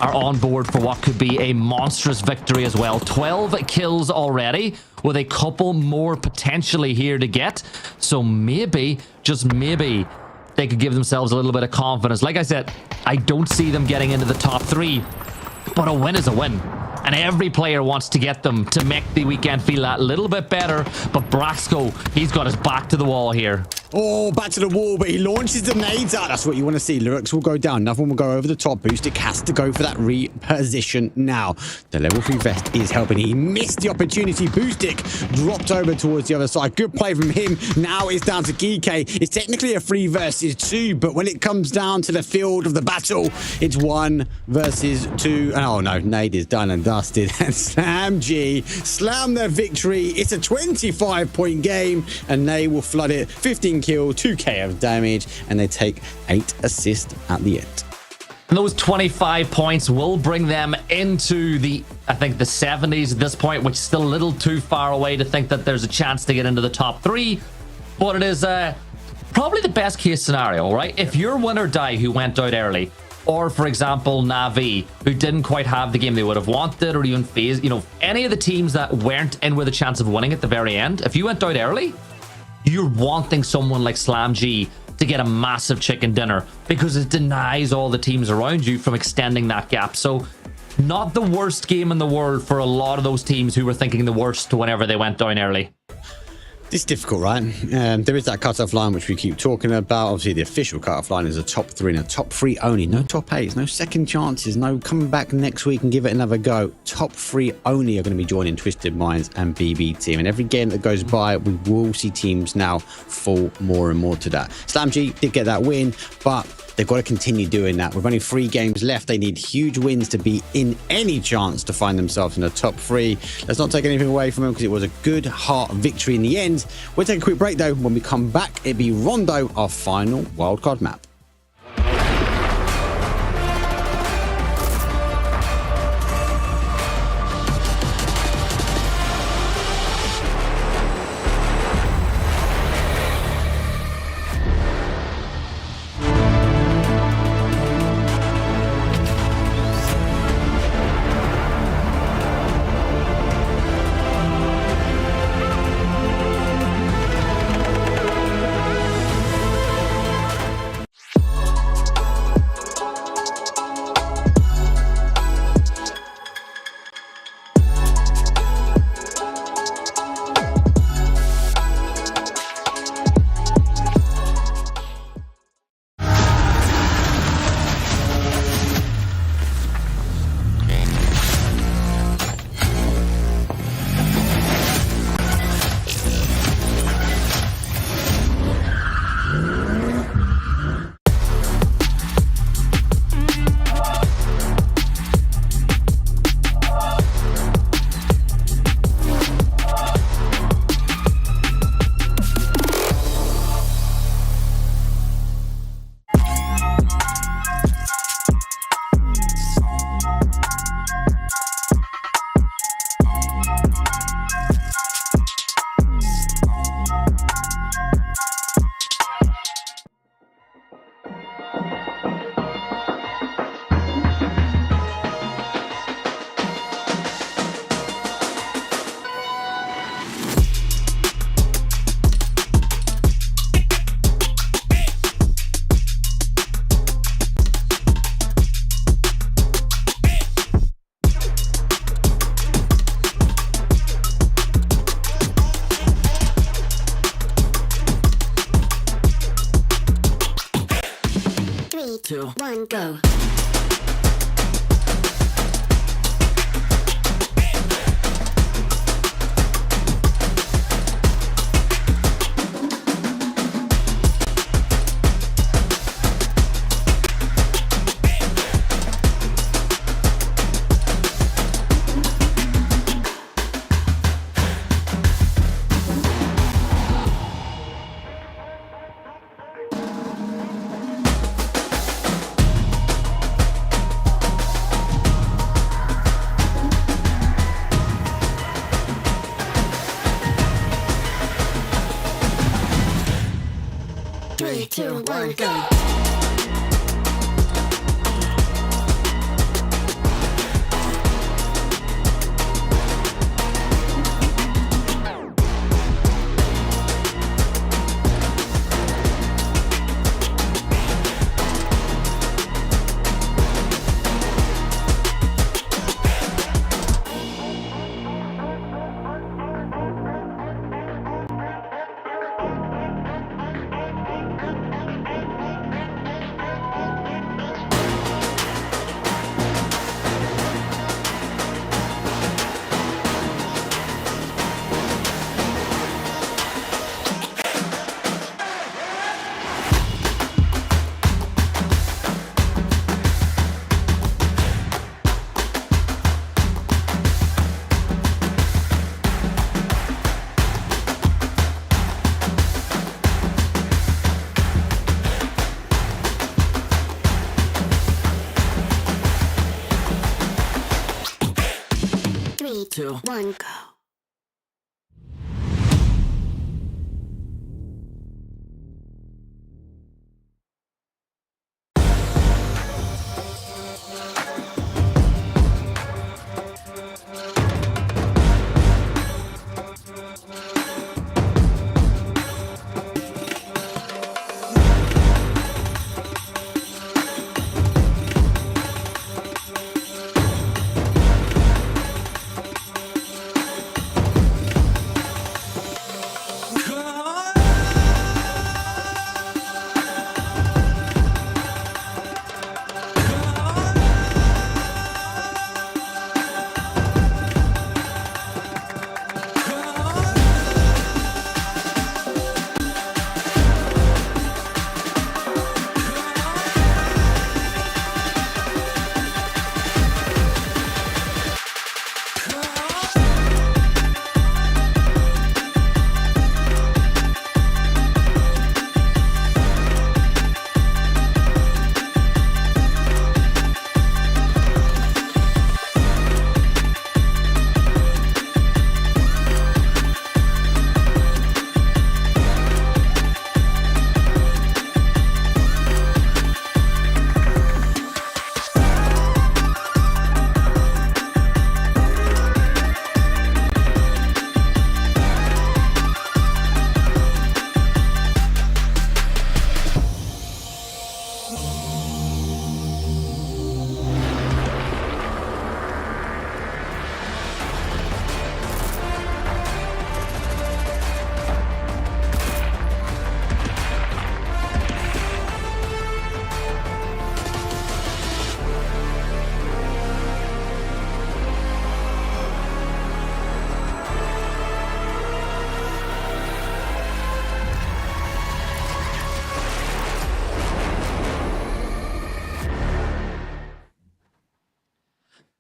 are on board for what could be a monstrous victory as well. 12 kills already, with a couple more potentially here to get. So maybe, just maybe, they could give themselves a little bit of confidence. Like I said, I don't see them getting into the top 3. But a win is a win. And every player wants to get them to make the weekend feel that little bit better. But Braxco, he's got his back to the wall here. Oh, back to the wall, but he launches the nades out. That's what you want to see. Lyrics will go down. Another one will go over the top. Boostic has to go for that reposition now. The level 3 vest is helping. He missed the opportunity. Boostic dropped over towards the other side. Good play from him. Now it's down to Geekay. It's technically a 3 versus 2, but when it comes down to the field of the battle, it's 1 versus 2. And oh no, nade is done and dusted. And Slam G slam their victory. It's a 25-point game, and they will flood it. 15 kill, 2k of damage, and they take 8 assists at the end. And those 25 points will bring them into the, I think, the 70s at this point, which is still a little too far away to think that there's a chance to get into the top 3. But it is probably the best case scenario, right? If you're Win or Die who went out early, or for example Na'Vi, who didn't quite have the game they would have wanted, or even FaZe, you know, any of the teams that weren't in with a chance of winning at the very end, if you went out early, you're wanting someone like Slam G to get a massive chicken dinner, because it denies all the teams around you from extending that gap. So not the worst game in the world for a lot of those teams who were thinking the worst whenever they went down early. It's difficult, right? There is that cutoff line which we keep talking about. Obviously, the official cutoff line is a top 3 and a top 3 only. No top 8s, no second chances, no coming back next week and give it another go. Top 3 only are going to be joining Twisted Minds and BB Team. And every game that goes by, we will see teams now fall more and more to that. Slam G did get that win, but they've got to continue doing that. With only 3 games left, they need huge wins to be in any chance to find themselves in the top 3. Let's not take anything away from them, because it was a good heart victory in the end. We'll take a quick break though. When we come back, it'll be Rondo, our final wildcard map. 2, 1, go. 3, 2, 1, go. Three, two, one, go.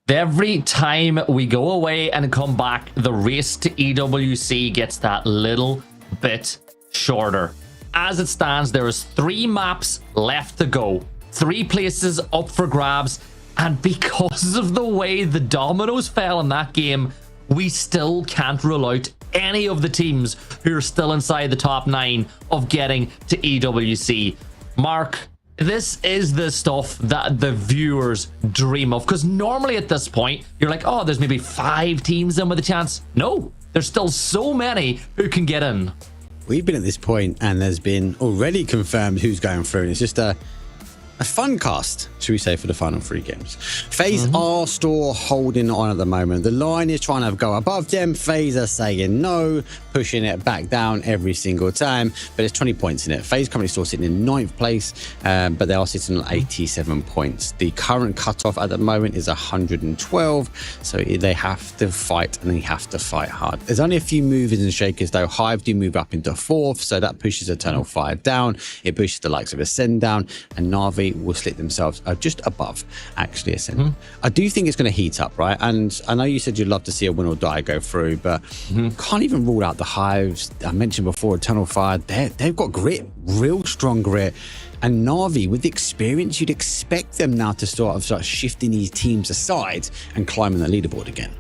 Every time we go away and come back, the race to EWC gets that little bit shorter. As it stands, there is 3 maps left to go, 3 places up for grabs, and because of the way the dominoes fell in that game, we still can't rule out any of the teams who are still inside the top 9 of getting to EWC. Mark, this is the stuff that the viewers dream of, because normally at this point you're like, oh, there's maybe 5 teams in with a chance. No, there's still so many who can get in. We've been at this point and there's been already confirmed who's going through, and it's just a a fun cast, should we say, for the final 3 games. FaZe are still holding on at the moment. The line is trying to go above them. FaZe are saying no, pushing it back down every single time, but there's 20 points in it. FaZe currently still sitting in 9th place, but they are sitting on 87 points. The current cutoff at the moment is 112, so they have to fight, and they have to fight hard. There's only a few movers and shakers though. Hive do move up into 4th, so that pushes Eternal Fire down. It pushes the likes of Ascend down, and Na'Vi will slip themselves just above actually Ascend. I do think it's going to heat up, right? And I know you said you'd love to see a win or die go through, but can't even rule out the Hives. I mentioned before Eternal Fire, they've got grit, real strong grit. And Na'Vi, with the experience, you'd expect them now to start shifting these teams aside and climbing the leaderboard again.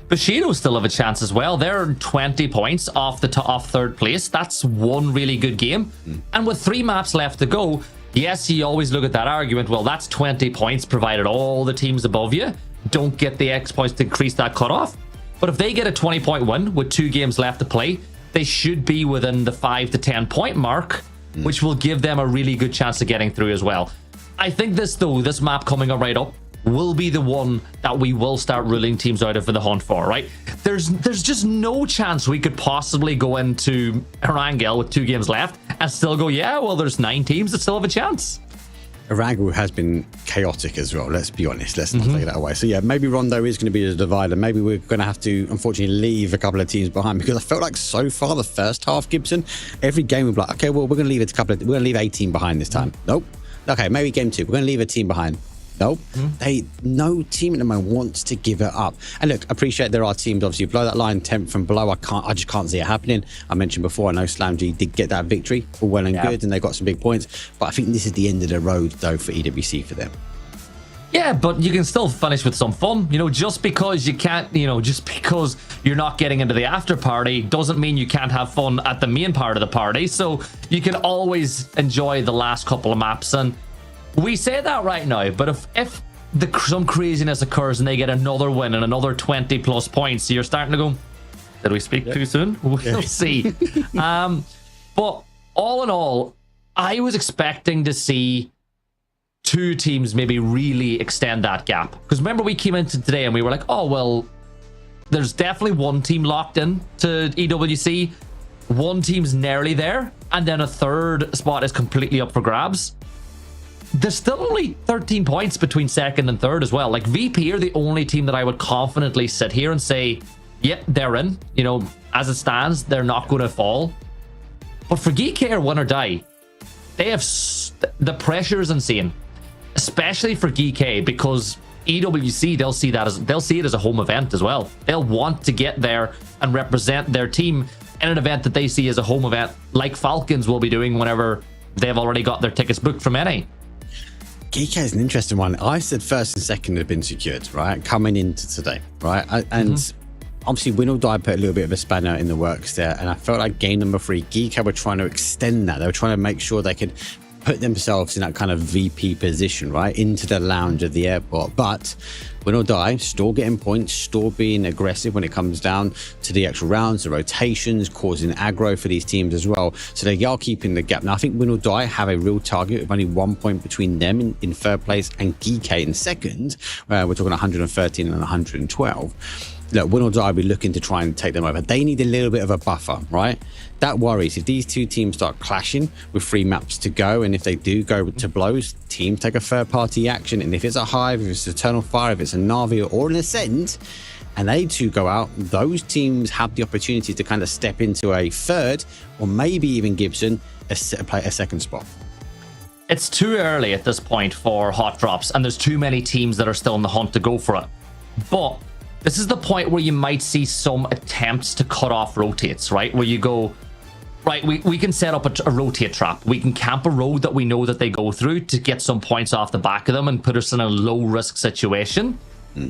Bushido still have a chance as well. They're 20 points off 3rd place. That's one really good game. And with 3 maps left to go, yes, you always look at that argument. Well, that's 20 points provided all the teams above you don't get the X points to increase that cutoff. But if they get a 20-point win with 2 games left to play, they should be within the 5 to 10 point mark, which will give them a really good chance of getting through as well. I think this map coming up right up will be the one that we will start ruling teams out of in the hunt for, right? There's just no chance we could possibly go into Erangel with 2 games left and still go, yeah, well, there's 9 teams that still have a chance. Erangel has been chaotic as well, let's be honest. Let's not take that away. So yeah, maybe Rondo is going to be the divider. Maybe we're going to have to, unfortunately, leave a couple of teams behind, because I felt like so far the first half, Gibson, every game we're like, okay, well, we're going to leave we're going to leave a team behind this time. Nope. Okay, maybe game 2, we're going to leave a team behind. Nope. No team at the moment wants to give it up. And look, appreciate there are teams obviously below that line, 10th from below. I just can't see it happening. I mentioned before, I know SlamG did get that victory, all well and good, and they got some big points. But I think this is the end of the road though for EWC for them. Yeah, but you can still finish with some fun. You know, just because you can't, just because you're not getting into the after party doesn't mean you can't have fun at the main part of the party. So you can always enjoy the last couple of maps. And we say that right now, but if some craziness occurs and they get another win and another 20 plus points, you're starting to go, did we speak too soon? We'll see. But all in all, I was expecting to see 2 teams maybe really extend that gap. Because remember, we came into today and we were like, oh, well, there's definitely 1 team locked in to EWC. 1 team's nearly there. And then a 3rd spot is completely up for grabs. There's still only 13 points between 2nd and 3rd as well. Like, VP are the only team that I would confidently sit here and say, yep, they're in. As it stands, they're not going to fall. But for GK or win or die, they have the pressure is insane, especially for GK, because EWC, they'll see it as a home event as well. They'll want to get there and represent their team in an event that they see as a home event, like Falcons will be doing whenever they've already got their tickets booked from NA. GK is an interesting one. I said 1st and 2nd had been secured, right? Coming into today, right? And obviously, win or die put a little bit of a spanner in the works there. And I felt like game number 3, GK were trying to extend that. They were trying to make sure they could put themselves in that kind of VP position, right? Into the lounge of the airport. But win or die, still getting points, still being aggressive when it comes down to the actual rounds, the rotations, causing aggro for these teams as well. So they are keeping the gap. Now, I think win or die have a real target of only 1 point between them in 3rd place and GK in 2nd. We're talking 113 and 112. Look, win or die, we're looking to try and take them over. They need a little bit of a buffer, right? That worries. If these 2 teams start clashing with 3 maps to go, and if they do go to blows, teams take a 3rd-party action. And if it's a Hive, if it's Eternal Fire, if it's a Na'Vi or an Ascend, and they 2 go out, those teams have the opportunity to kind of step into a 3rd, or maybe even Gibson, a 2nd spot. It's too early at this point for hot drops, and there's too many teams that are still in the hunt to go for it. But this is the point where you might see some attempts to cut off rotates, right? Where you go, right, we can set up a rotate trap. We can camp a road that we know that they go through to get some points off the back of them and put us in a low-risk situation.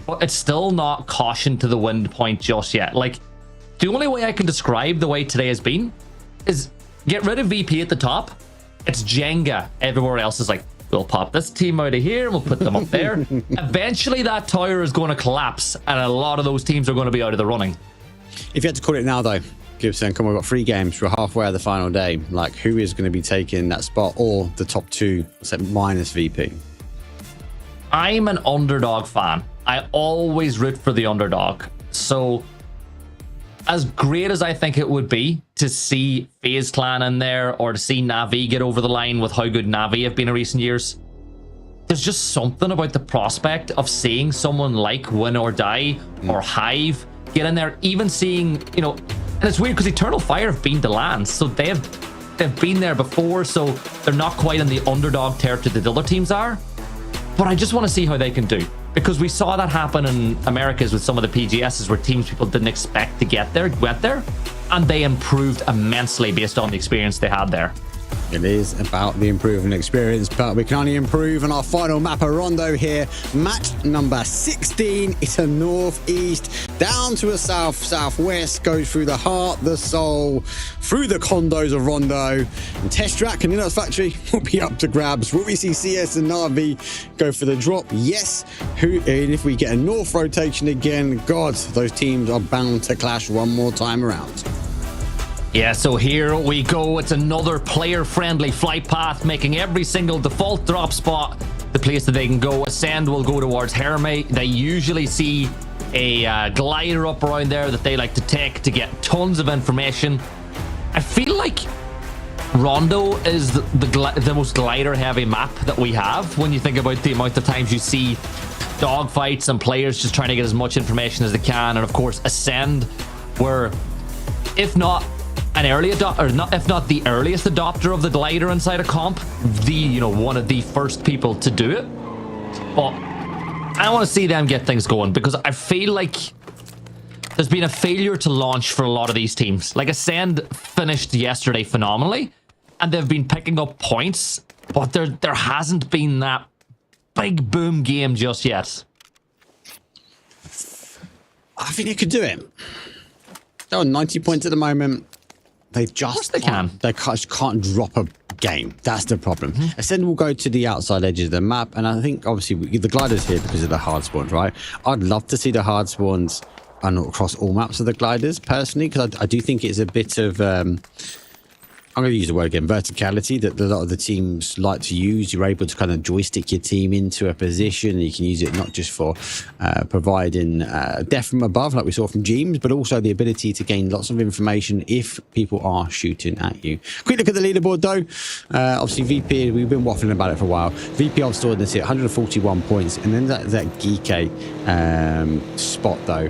But it's still not caution to the wind point just yet. Like, the only way I can describe the way today has been is get rid of VP at the top. It's Jenga. Everywhere else is like, we'll pop this team out of here and we'll put them up there. Eventually that tower is going to collapse and a lot of those teams are going to be out of the running. If you had to call it now though, Gibson, come on, we've got 3 games. We're halfway of the final day. Like, who is going to be taking that spot, or the top 2, except minus VP? I'm an underdog fan. I always root for the underdog. So, as great as I think it would be to see FaZe Clan in there, or to see Na'Vi get over the line with how good Na'Vi have been in recent years, there's just something about the prospect of seeing someone like Win or Die or Hive get in there, even seeing, you know, and it's weird because Eternal Fire have been to LANs, so they've been there before, so they're not quite in the underdog territory that the other teams are. But I just want to see how they can do, because we saw that happen in Americas with some of the PGSs where teams people didn't expect to get there went there, and they improved immensely based on the experience they had there. It is about the improving experience, but we can only improve on our final map of Rondo here. Match number 16. It's a northeast, down to a southwest, goes through the heart, the soul, through the condos of Rondo. And Test Track and Linux Factory will be up to grabs. Will we see CS and Na'Vi go for the drop? Yes. And if we get a north rotation again, God, those teams are bound to clash one more time around. Yeah, so here we go. It's another player-friendly flight path, making every single default drop spot the place that they can go. Ascend will go towards Hermé. They usually see a glider up around there that they like to take to get tons of information. I feel like Rondo is the most glider-heavy map that we have when you think about the amount of times you see dogfights and players just trying to get as much information as they can. And of course, Ascend, where if not an early adopter, or not, if not the earliest adopter of the glider inside a comp, one of the first people to do it. But I want to see them get things going, because I feel like there's been a failure to launch for a lot of these teams. Like Ascend finished yesterday phenomenally, and they've been picking up points, but there hasn't been that big boom game just yet. I think they could do it. They're on 90 points at the moment. They just can't drop a game. That's the problem. Ascend will go to the outside edges of the map, and I think obviously the glider's here because of the hard spawns, right? I'd love to see the hard spawns across all maps of the gliders personally, because I do think it's a bit of I'm going to use the word again, verticality, that a lot of the teams like to use. You're able to kind of joystick your team into a position, and you can use it not just for providing depth from above, like we saw from James, but also the ability to gain lots of information if people are shooting at you. Quick look at the leaderboard, though. Obviously, VP, we've been waffling about it for a while. VP on stored this here, 141 points, and then that Geeke spot, though.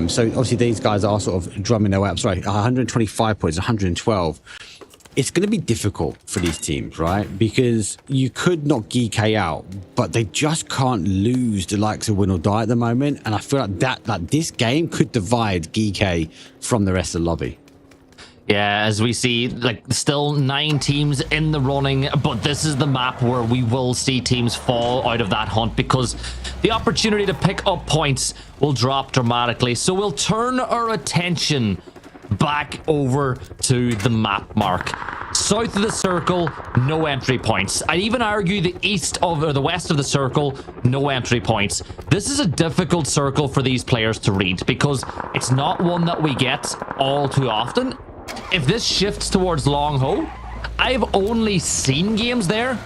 So, obviously, these guys are sort of drumming their way up. Sorry, 125 points, 112. It's going to be difficult for these teams, right? Because you could knock Geeke out, but they just can't lose the likes of Win or Die at the moment. And I feel like this game could divide Geeke from the rest of the lobby. Yeah, as we see, like, still 9 teams in the running, but this is the map where we will see teams fall out of that hunt, because the opportunity to pick up points will drop dramatically. So we'll turn our attention back over to the map mark. South of the circle, no entry points. I'd even argue the the west of the circle, no entry points. This is a difficult circle for these players to read, because it's not one that we get all too often. If this shifts towards Long Ho, I've only seen games there.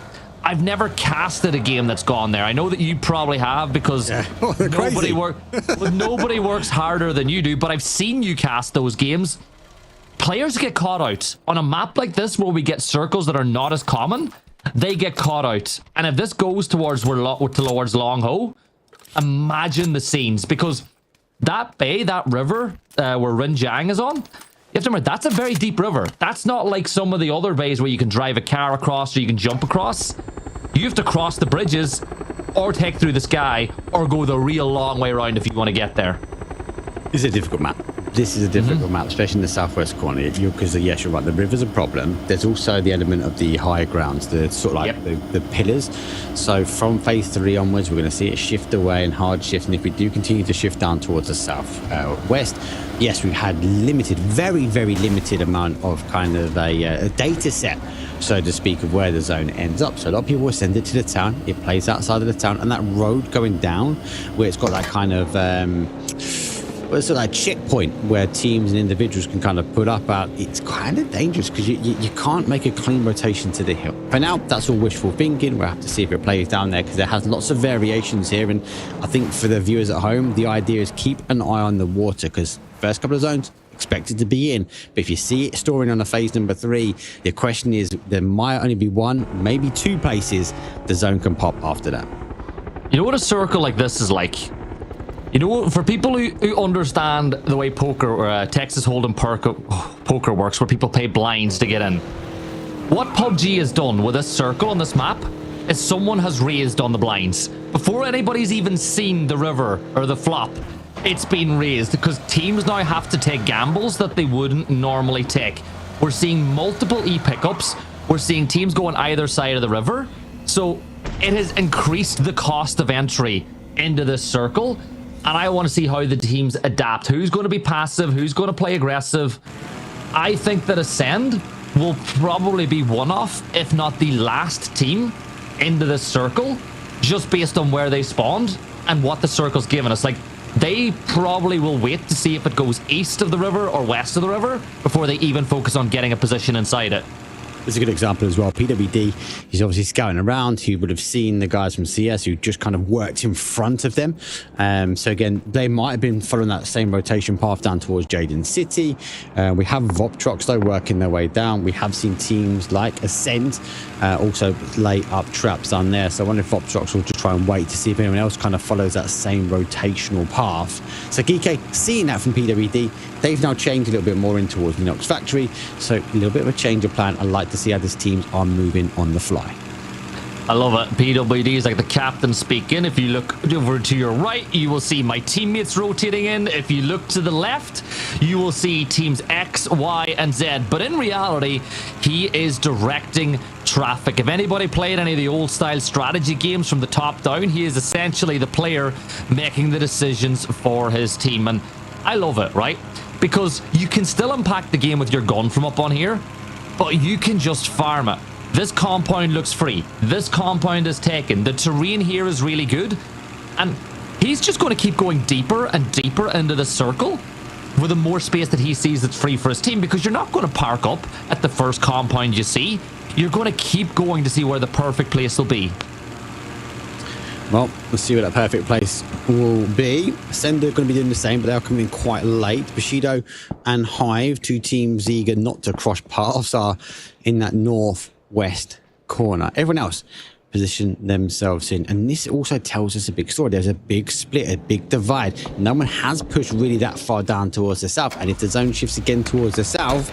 I've never casted a game that's gone there. I know that you probably have, because nobody works harder than you do, but I've seen you cast those games. Players get caught out. On a map like this, where we get circles that are not as common, they get caught out. And if this goes towards Long Ho, imagine the scenes, because that bay, that river where Rinjiang is on, you have to remember, that's a very deep river. That's not like some of the other bays where you can drive a car across or you can jump across. You have to cross the bridges, or take through the sky, or go the real long way around if you want to get there. This is a difficult map. This is a difficult map, especially in the southwest corner. Because yes, you're right, the river's a problem. There's also the element of the higher grounds, the sort of like the pillars. So from phase 3 onwards, we're going to see it shift away and hard shift. And if we do continue to shift down towards the southwest, yes, we've had very, very limited amount of kind of a data set, so to speak, of where the zone ends up. So a lot of people will send it to the town. It plays outside of the town, and that road going down, where it's got that kind of But so that checkpoint where teams and individuals can kind of put up out, it's kind of dangerous because you can't make a clean rotation to the hill. For now, that's all wishful thinking. We'll have to see if it plays down there because there has lots of variations here. And I think for the viewers at home, the idea is keep an eye on the water because first couple of zones, expected to be in. But if you see it storing on a phase number 3, the question is there might only be 1, maybe 2 places the zone can pop after that. You know what a circle like this is like? You know, for people who understand the way poker or Texas Hold'em poker works, where people pay blinds to get in, what PUBG has done with this circle on this map is someone has raised on the blinds. Before anybody's even seen the river or the flop, it's been raised because teams now have to take gambles that they wouldn't normally take. We're seeing multiple E-pickups. We're seeing teams go on either side of the river. So it has increased the cost of entry into this circle. And I want to see how the teams adapt. Who's going to be passive? Who's going to play aggressive? I think that Ascend will probably be one off, if not the last team into this circle, just based on where they spawned and what the circle's given us. Like, they probably will wait to see if it goes east of the river or west of the river before they even focus on getting a position inside it. There's a good example as well. PWD, he's obviously scouting around. He would have seen the guys from CS who just kind of worked in front of them. So again, they might have been following that same rotation path down towards Jaden City. We have Voptrox though working their way down. We have seen teams like Ascend also lay up traps down there. So I wonder if Voptrox will just try and wait to see if anyone else kind of follows that same rotational path. So Geeke, seeing that from PWD, they've now changed a little bit more in towards the Nox Factory. So a little bit of a change of plan. I like to see how these teams are moving on the fly. I love it. PWD is like the captain speaking. If you look over to your right, you will see my teammates rotating in. If you look to the left, you will see teams X, Y, and Z. But in reality, he is directing traffic. If anybody played any of the old style strategy games from the top down, he is essentially the player making the decisions for his team. And I love it, right? Because you can still impact the game with your gun from up on here, but you can just farm it. This compound looks free. This compound is taken. The terrain here is really good. And he's just going to keep going deeper and deeper into the circle with the more space that he sees that's free for his team, because you're not going to park up at the first compound you see. You're going to keep going to see where the perfect place will be. Well, let's see where that perfect place will be. Ascend are going to be doing the same, but they are coming in quite late. Bushido and Hive, 2 teams eager not to cross paths, are in that northwest corner. Everyone else position themselves in, and this also tells us a big story. There's a big split, a big divide. No one has pushed really that far down towards the south, and if the zone shifts again towards the south,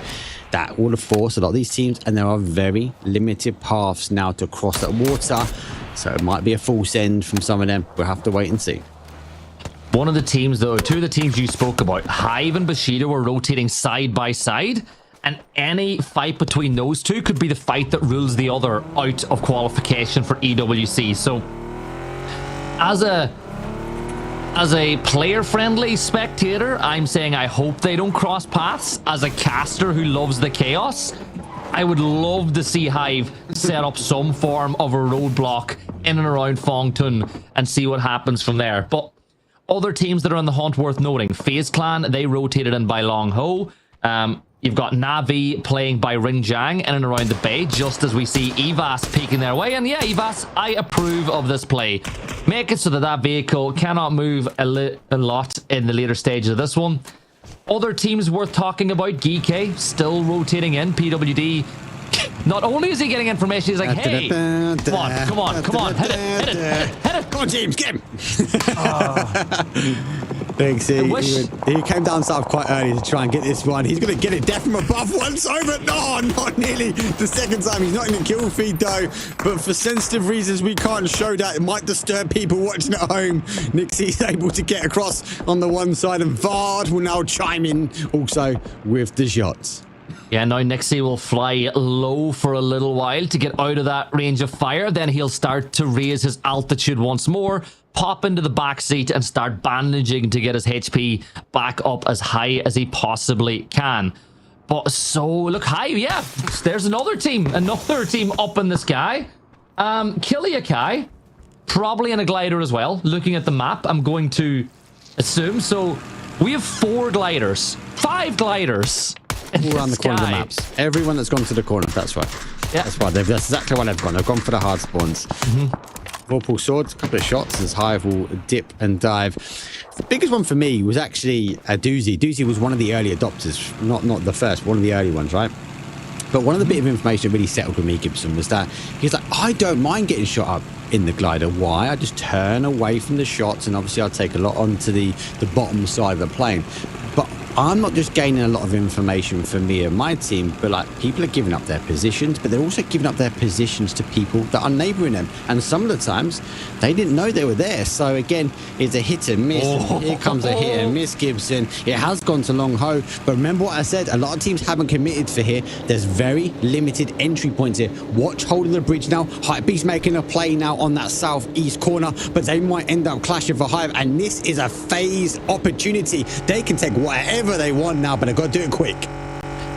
that will have forced a lot of these teams, and there are very limited paths now to cross that water. So it might be a full send from some of them. We'll have to wait and see. One of the teams, though, 2 of the teams you spoke about, Hive and Bushido, were rotating side by side. And any fight between those 2 could be the fight that rules the other out of qualification for EWC. So as a player-friendly spectator, I'm saying I hope they don't cross paths. As a caster who loves the chaos, I would love to see Hive set up some form of a roadblock in and around Fongtun and see what happens from there. But other teams that are on the hunt worth noting, FaZe Clan, they rotated in by Long Ho. You've got Navi playing by Ringjiang in and around the bay, just as we see Evas peeking their way. And yeah, Evas, I approve of this play. Make it so that that vehicle cannot move a lot in the later stages of this one. Other teams worth talking about, Geeke still rotating in. PWD, not only is he getting information, he's like, hey, come on, hit it. Come on, James, get him. Big C, he came down south quite early to try and get this one. He's going to get it dead from above once over. No, not nearly the second time. He's not in the kill feed though, but for sensitive reasons we can't show that. It might disturb people watching at home. Nixie's able to get across on the one side, and Vard will now chime in also with the shots. Yeah, now Nixie will fly low for a little while to get out of that range of fire. Then he'll start to raise his altitude once more, pop into the back seat and start bandaging to get his HP back up as high as he possibly can. But so, look, Hive, yeah, there's another team up in the sky. Kiliakai, probably in a glider as well. Looking at the map, I'm going to assume. So We have 4 gliders, 5 gliders. All around the corner of the maps. Everyone that's gone to the corner, that's right. Yeah. That's right. That's exactly what they've gone. They've gone for the hard spawns. Vorpal swords, a couple of shots as Hive will dip and dive. The biggest one for me was actually a Doozy. Doozy was one of the early adopters, not the first, one of the early ones, right? But one of the bit of information that really settled with me, Gibson, was that he's like, I don't mind getting shot up in the glider. Why? I just turn away from the shots, and obviously I'll take a lot onto the bottom side of the plane. But I'm not just gaining a lot of information for me and my team, but like people are giving up their positions, but they're also giving up their positions to people that are neighboring them. And some of the times they didn't know they were there. So again, it's a hit and miss. And here comes a hit and miss, Gibson. It has gone to long ho. But remember what I said, a lot of teams haven't committed for here. There's very limited entry points here. Watch holding the bridge now. Hypebeast making a play now on that southeast corner, but they might end up clashing for Hive. And this is a phased opportunity. They can take whatever they want now, but they've got to do it quick.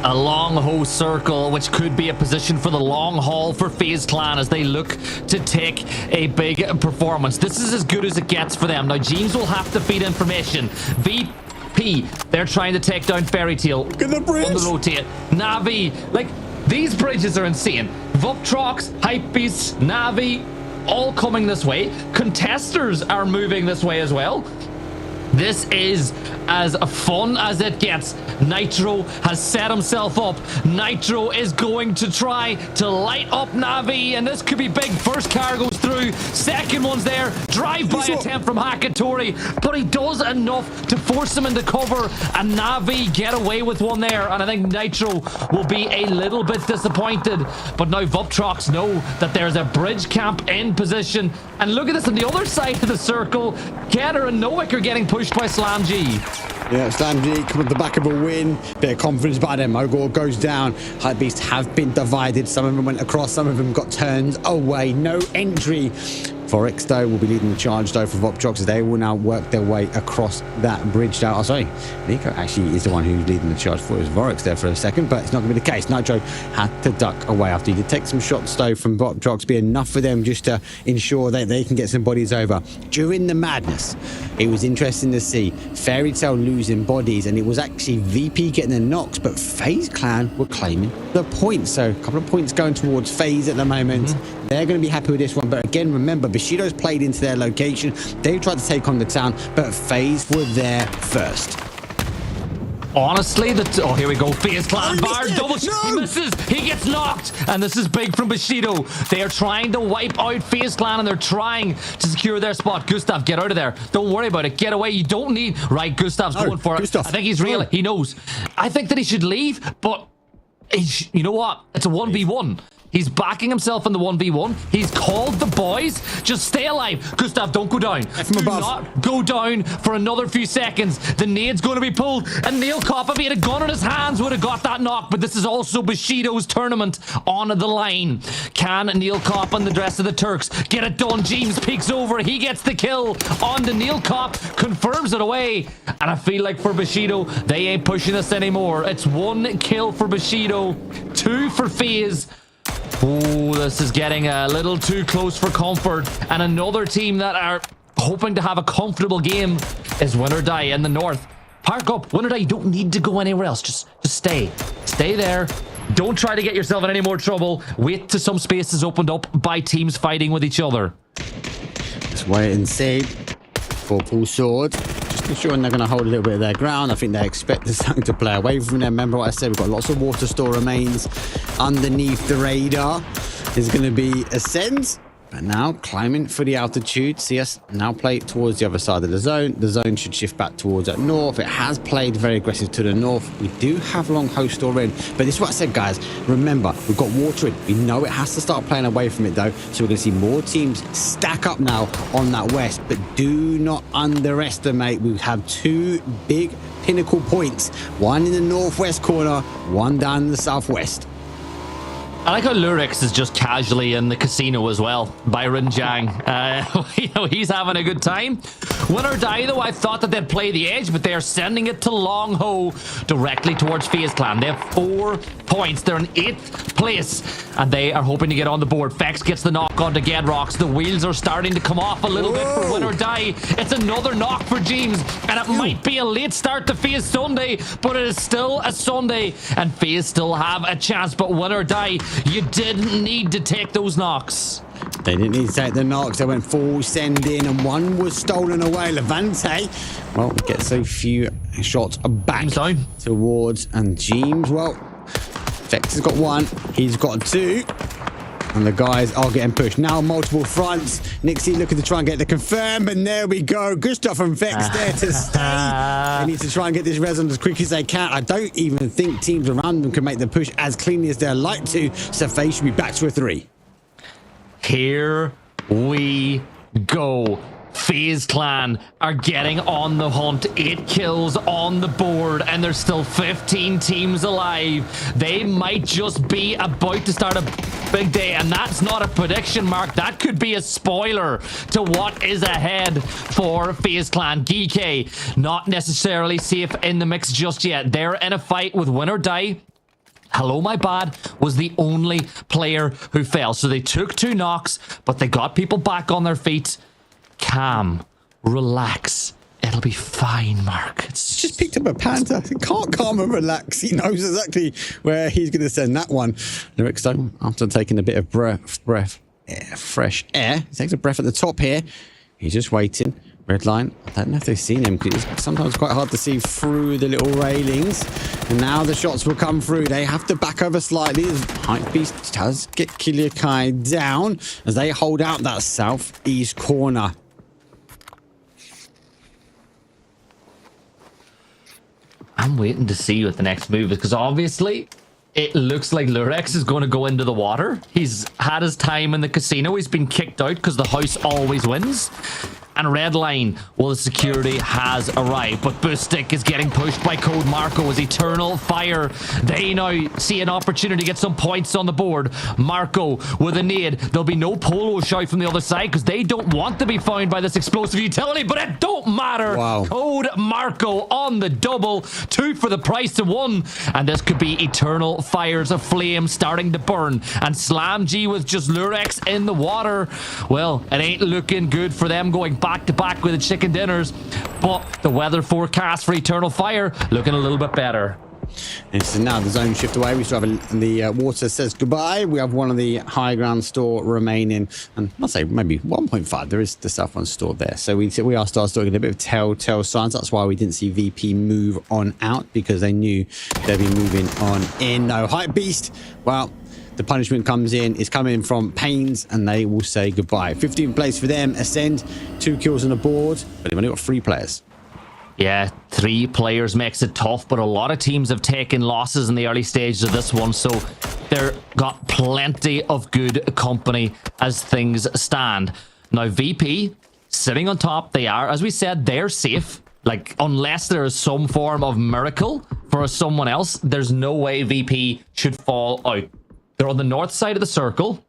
A long ho circle, which could be a position for the long haul for FaZe Clan as they look to take a big performance. This is as good as it gets for them. Now, James will have to feed information. VP, they're trying to take down Fairy Tail. Look at the bridge. On the rotate. Navi, like, these bridges are insane. Vuptrox, Hypebeasts, Navi, all coming this way. Contesters are moving this way as well. This is as fun as it gets. Nitro has set himself up. Nitro is going to try to light up Navi, and this could be big. First car goes through, second one's there. Drive-by attempt from Hakatori, but he does enough to force him into cover, and Navi get away with one there, and I think Nitro will be a little bit disappointed. But now Vuptrox know that there's a bridge camp in position, and look at this on the other side of the circle. Kenner and Nowick are getting pushed by Slam G. Yeah, Slam G come at the back of a win. Bit of confidence by them. Mogor goes down. Hypebeast have been divided. Some of them went across. Some of them got turned away. No entry. Forex, though, will be leading the charge, though, for Voptrox, as they will now work their way across that bridge now. Oh, sorry. Nico actually is the one who's leading the charge for his Vorex there for a second, but it's not going to be the case. Nitro had to duck away after he did take some shots, though, from Voptrox, be enough for them just to ensure that they can get some bodies over. During the madness, it was interesting to see Fairy Tail losing bodies, and it was actually VP getting the knocks, but FaZe Clan were claiming the points. So a couple of points going towards FaZe at the moment. They're going to be happy with this one, but again, remember, Bushido's played into their location. They tried to take on the town, but FaZe were there first. Honestly, oh, here we go. FaZe Clan bar double. No! He misses. He gets knocked. And this is big from Bushido. They are trying to wipe out FaZe Clan, and they're trying to secure their spot. Gustav, get out of there. Don't worry about it. Get away. You don't need... Right, Gustav's going for it. I think he's real. He knows. I think that he should leave, but... You know what? It's a 1v1. He's backing himself in the 1v1. He's called the boys. Just stay alive. Gustav, don't go down. Do not go down for another few seconds. The nade's going to be pulled. And Neil Kopp, if he had a gun in his hands, would have got that knock. But this is also Bushido's tournament on the line. Can Neil Kopp and the rest of the Turks get it done? James peeks over. He gets the kill on the Neil Kopp. Confirms it away. And I feel like for Bushido, they ain't pushing this anymore. It's 1 kill for Bushido. 2 for FaZe. Oh, this is getting a little too close for comfort. And another team that are hoping to have a comfortable game is Win or Die in the north. Park up. Win or Die, you don't need to go anywhere else. Just stay. Stay there. Don't try to get yourself in any more trouble. Wait till some space is opened up by teams fighting with each other. Just wait and see. Full sword. Ensuring they're going to hold a little bit of their ground. I think they expect the Sang to play away from them. Remember what I said, we've got lots of water store remains underneath the radar. There's going to be Ascend, but now climbing for the altitude. CS now play towards the other side of the zone. The zone should shift back towards that north. It has played very aggressive to the north. We do have long host store in, but this is what I said, guys. Remember, we've got water in. We know it has to start playing away from it, though. So we're going to see more teams stack up now on that west, but do not underestimate. We have 2 big pinnacle points. One in the northwest corner, one down in the southwest. I like how Lurix is just casually in the casino as well. Byron Jang. You know, he's having a good time. Win or Die, though, I thought that they'd play the edge, but they are sending it to Long Ho directly towards FaZe Clan. They have 4 points. They're in 8th place, and they are hoping to get on the board. Fex gets the knock onto Gedrox. The wheels are starting to come off a little bit for Win or Die. It's another knock for James, and it might be a late start to FaZe Sunday, but it is still a Sunday, and FaZe still have a chance. But Win or Die, you didn't need to take those knocks. They didn't need to take the knocks. They went full send in, and one was stolen away. Levante, well, gets a few shots back towards, and James, well, Fex has got 1. He's got 2. And the guys are getting pushed. Now multiple fronts. Nixie looking to try and get the confirm, and there we go. Good stuff from Fex there to stay. They need to try and get this res on as quick as they can. I don't even think teams around them can make the push as cleanly as they'd like to. So FaZe should be back to a 3. Here we go. FaZe Clan are getting on the hunt. 8 kills on the board, and there's still 15 teams alive. They might just be about to start a big day, and that's not a prediction, Mark. That could be a spoiler to what is ahead for FaZe Clan. GK not necessarily safe in the mix just yet. They're in a fight with Win or Die. Hello My Bad was the only player who fell. So they took 2 knocks, but they got people back on their feet. Calm, relax. It'll be fine, Mark. It's just picked up a Panther. He can't calm and relax. He knows exactly where he's going to send that one. Lyric Stone, after taking a bit of fresh air, he takes a breath at the top here. He's just waiting. Red line. I don't know if they've seen him, because it's sometimes quite hard to see through the little railings. And now the shots will come through. They have to back over slightly as Hypebeast does get Kilikai down as they hold out that southeast corner. I'm waiting to see what the next move is, because obviously it looks like Lurex is going to go into the water. He's had his time in the casino. He's been kicked out because the house always wins. And red line, well, the security has arrived, but Boostic is getting pushed by Code Marco as Eternal Fire. They now see an opportunity to get some points on the board. Marco with a nade. There'll be no polo shout from the other side because they don't want to be found by this explosive utility, but it don't matter. Wow. Code Marco on the double. 2 for the price of 1. And this could be Eternal Fires of Flame starting to burn. And Slam G with just Lurex in the water. Well, it ain't looking good for them going back to back with the chicken dinners, but the weather forecast for Eternal Fire looking a little bit better. And so now the zone shift away. We still have the water says goodbye. We have one of the high ground store remaining, and I'll say maybe 1.5. There is the stuff on store there, so we are starting a bit of telltale signs. That's why we didn't see VP move on out, because they knew they'd be moving on in. No Hype Beast. Well, the punishment comes in. It's coming from Pains, and they will say goodbye. 15th place for them. Ascend, 2 kills on the board, but they've only got 3 players. Yeah, 3 players makes it tough, but a lot of teams have taken losses in the early stages of this one, so they've got plenty of good company as things stand. Now, VP sitting on top. They are, as we said, they're safe. Like, unless there is some form of miracle for someone else, there's no way VP should fall out. They're on the north side of the circle.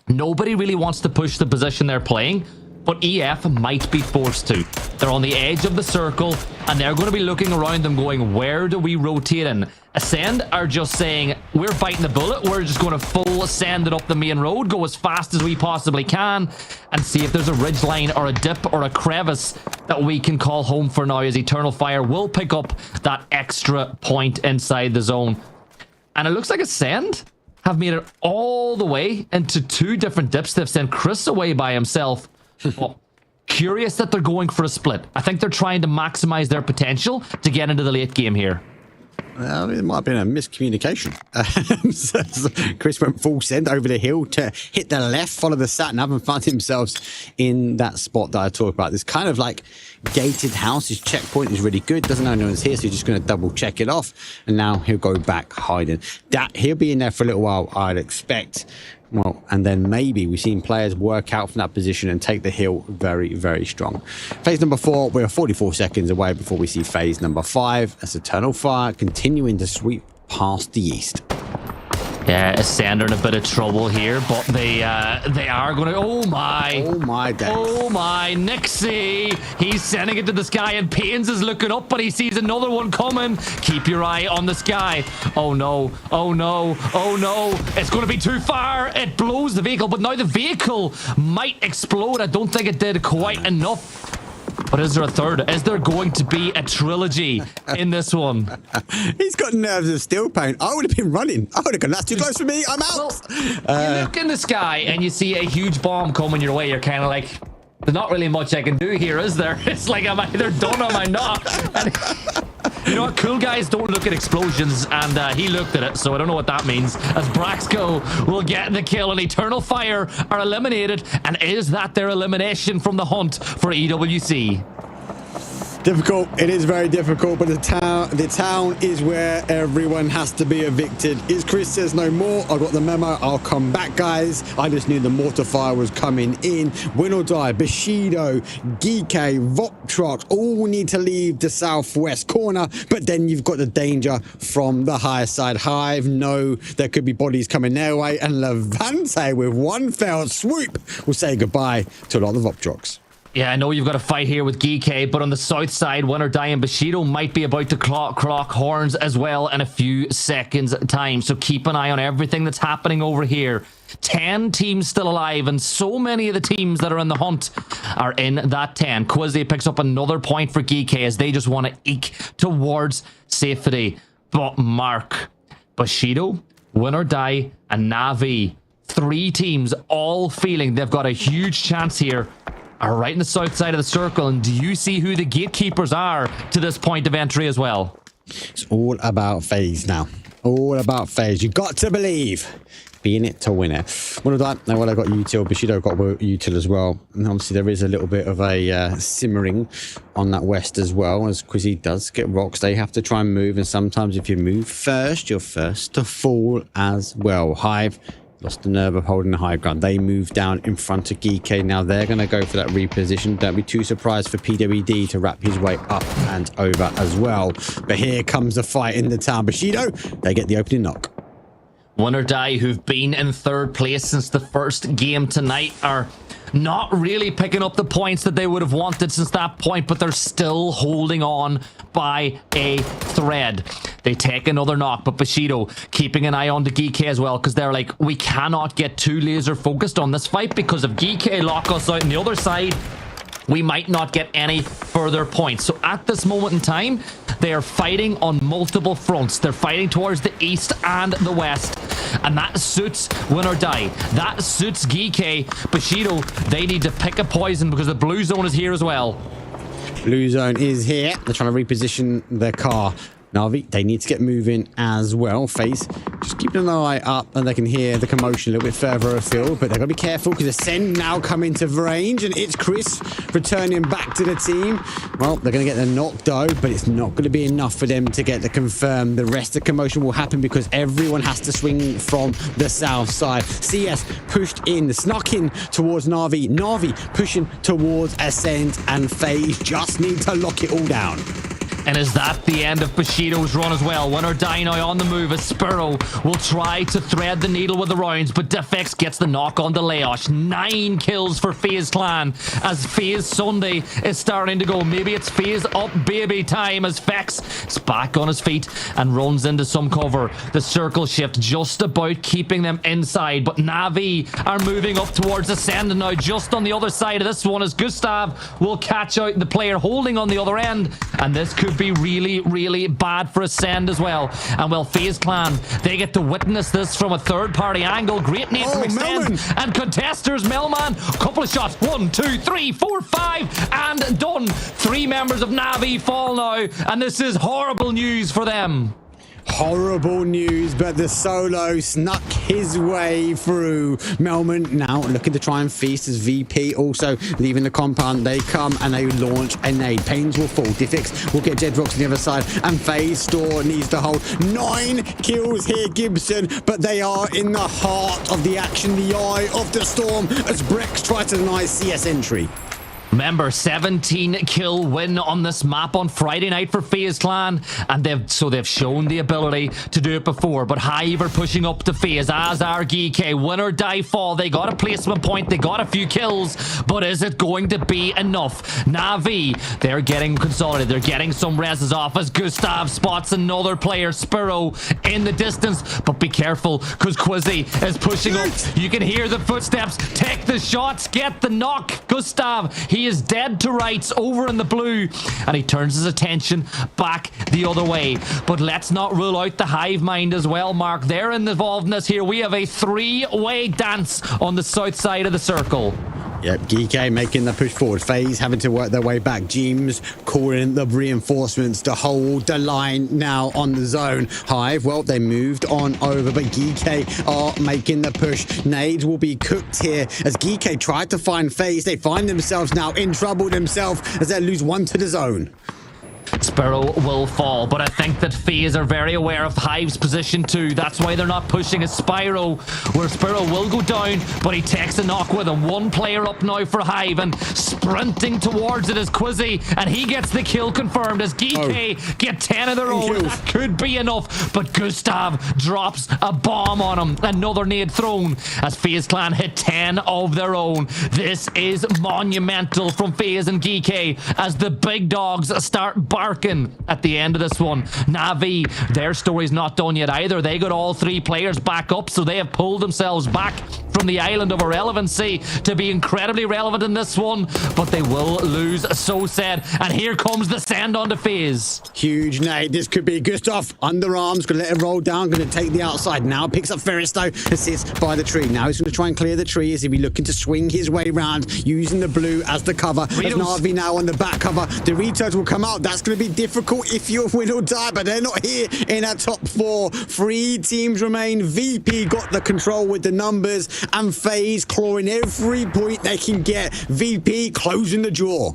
Nobody really wants to push the position they're playing, but EF might be forced to. They're on the edge of the circle, and they're going to be looking around them going, where do we rotate in? Ascend are just saying, we're biting the bullet. We're just going to full ascend it up the main road, go as fast as we possibly can, and see if there's a ridge line or a dip or a crevice that we can call home for now, as Eternal Fire will pick up that extra point inside the zone. And it looks like Ascend have made it all the way into 2 different dips. They've sent Chris away by himself. Well, curious that they're going for a split. I think they're trying to maximize their potential to get into the late game here. Well, it might have been a miscommunication. So Chris went full send over the hill to hit the left, follow the sat nav, and find themselves in that spot that I talked about. This kind of like gated house. His checkpoint is really good. Doesn't know anyone's here, so he's just going to double check it off. And now he'll go back hiding. He'll be in there for a little while, I'd expect. Well, and then maybe we've seen players work out from that position and take the hill very, very strong. Phase number 4, we're 44 seconds away before we see phase number 5. That's Eternal Fire continuing to sweep past the east. Yeah, Ascender in a bit of trouble here, but they are going to... Oh my days. Oh my, Nixie. He's sending it to the sky, and Pains is looking up, but he sees another one coming. Keep your eye on the sky. Oh no, oh no, oh no. It's going to be too far. It blows the vehicle, but now the vehicle might explode. I don't think it did quite enough. But is there a third? Is there going to be a trilogy in this one? He's got nerves of steel paint. I would have been running. I would have gone, that's too close for me. I'm out. Well, you look in the sky and you see a huge bomb coming your way. You're kind of like, there's not really much I can do here, is there? It's like, I'm either done or am I not? And, you know what? Cool guys don't look at explosions, and he looked at it, so I don't know what that means. As Braxco will get the kill, and Eternal Fire are eliminated. And is that their elimination from the hunt for EWC? Difficult. It is very difficult, but the town is where everyone has to be evicted. Is Chris says no more. I got the memo. I'll come back, guys. I just knew the mortar fire was coming in. Win or die. Bushido, Geeke, Voptrox all need to leave the southwest corner, but then you've got the danger from the higher side. Hive, no, there could be bodies coming their way, and Levante with one fell swoop will say goodbye to a lot of Voptrox. Yeah, I know you've got a fight here with Geeke, but on the south side, Win or Die and Bushido might be about to clock horns as well in a few seconds' time. So keep an eye on everything that's happening over here. 10 teams still alive, and so many of the teams that are in the hunt are in that 10. Quizzy picks up another point for Geeke as they just want to eke towards safety. But Mark, Bushido, Win or Die, and Navi, 3 teams all feeling they've got a huge chance here, are right in the south side of the circle. And do you see who the gatekeepers are to this point of entry as well? It's all about FaZe now. All about FaZe. You got to believe. Be in it to win it. What have I done? Well, I got util. Bushido got util as well. And obviously there is a little bit of a simmering on that west as well. As Quizzy does get rocks, they have to try and move. And sometimes if you move first, you're first to fall as well. Hive lost the nerve of holding the high ground. They move down in front of Geeke. Now they're going to go for that reposition. Don't be too surprised for PWD to wrap his way up and over as well. But here comes the fight in the town. Bushido, they get the opening knock. Win or Die, who've been in third place since the first game tonight, are not really picking up the points that they would have wanted since that point, but they're still holding on by a thread. They take another knock, but Bushido keeping an eye on the Geeke as well, because they're like, we cannot get too laser focused on this fight, because if Geeke lock us out on the other side, we might not get any further points. So at this moment in time, they are fighting on multiple fronts. They're fighting towards the east and the west, and that suits Win or Die. That suits Geeke. Bushido, they need to pick a poison because the blue zone is here as well. Blue zone is here. They're trying to reposition their car. Navi, they need to get moving as well. FaZe just keeping an eye up, and they can hear the commotion a little bit further afield, but they've got to be careful because Ascend now come into range, and it's Chris returning back to the team. Well, they're going to get the knock though, but it's not going to be enough for them to get the confirm. The rest of the commotion will happen because everyone has to swing from the south side. CS pushed in, snuck in towards Navi. Navi pushing towards Ascend, and FaZe just need to lock it all down. And is that the end of Bushido's run as well? Win or Die now on the move as Spiro will try to thread the needle with the rounds, but Defex gets the knock on the Leosh. 9 kills for FaZe Clan as FaZe Sunday is starting to go. Maybe it's FaZe up baby time as Fex is back on his feet and runs into some cover. The circle shift just about keeping them inside, but Navi are moving up towards Ascend now. Just on the other side of this one as Gustav will catch out the player holding on the other end, and this could be really, really bad for Ascend as well. And well, FaZe Clan, they get to witness this from a third-party angle. Great nade from Ascend. And contesters, Melman, a couple of shots. 1, 2, 3, 4, 5, and done. 3 members of Navi fall now, and this is horrible news for them. Horrible news, but the solo snuck his way through. Melman now looking to try and feast as VP also leaving the compound. They come and they launch a nade. Pains will fall. Diffix will get Jedrox on the other side, and FaZe Store needs to hold. 9 kills here, Gibson, but they are in the heart of the action, the eye of the storm as Brex tries to deny CS entry. Remember, 17 kill win on this map on Friday night for FaZe Clan, and they've shown the ability to do it before. But Hive are pushing up to FaZe, as are GK. Win or die fall. They got a placement point, they got a few kills, but is it going to be enough? Na'Vi, they're getting consolidated, they're getting some reses off as Gustav spots another player, Spiro, in the distance. But be careful, because Quizzy is pushing up. You can hear the footsteps. Take the shots, get the knock. Gustav, he is dead to rights over in the blue, and he turns his attention back the other way. But let's not rule out the Hive mind as well, Mark. They're involved in this here. We have a three-way dance on the south side of the circle. Yep, GK making the push forward. FaZe having to work their way back. James calling the reinforcements to hold the line now on the zone. Hive, well, they moved on over, but GK are making the push. Nades will be cooked here as GK tried to find FaZe. They find themselves now in trouble themselves as they lose one to the zone. Spiro will fall, but I think that FaZe are very aware of Hive's position too. That's why they're not pushing a Spiro, where Spiro will go down, but he takes a knock with him. One player up now for Hive, and sprinting towards it is Quizzy, and he gets the kill confirmed as GK get 10 of their own. That could be enough, but Gustav drops a bomb on him. Another nade thrown as FaZe Clan hit 10 of their own. This is monumental from FaZe and GK as the big dogs start barking at the end of this one. Na'Vi, their story's not done yet either. They got all three players back up, so they have pulled themselves back from the island of irrelevancy to be incredibly relevant in this one, but they will lose, so said. And here comes the send on to FaZe. Huge nade. This could be Gustav. Underarms, gonna let it roll down, gonna take the outside. Now picks up Ferris though, and sits by the tree. Now he's gonna try and clear the tree as he'll be looking to swing his way round, using the blue as the cover. As Na'Vi now on the back cover. The returns will come out. That's gonna be difficult if you're win or die, but they're not here in that top four. 3 teams remain. VP got the control with the numbers, and FaZe clawing every point they can get. VP closing the draw.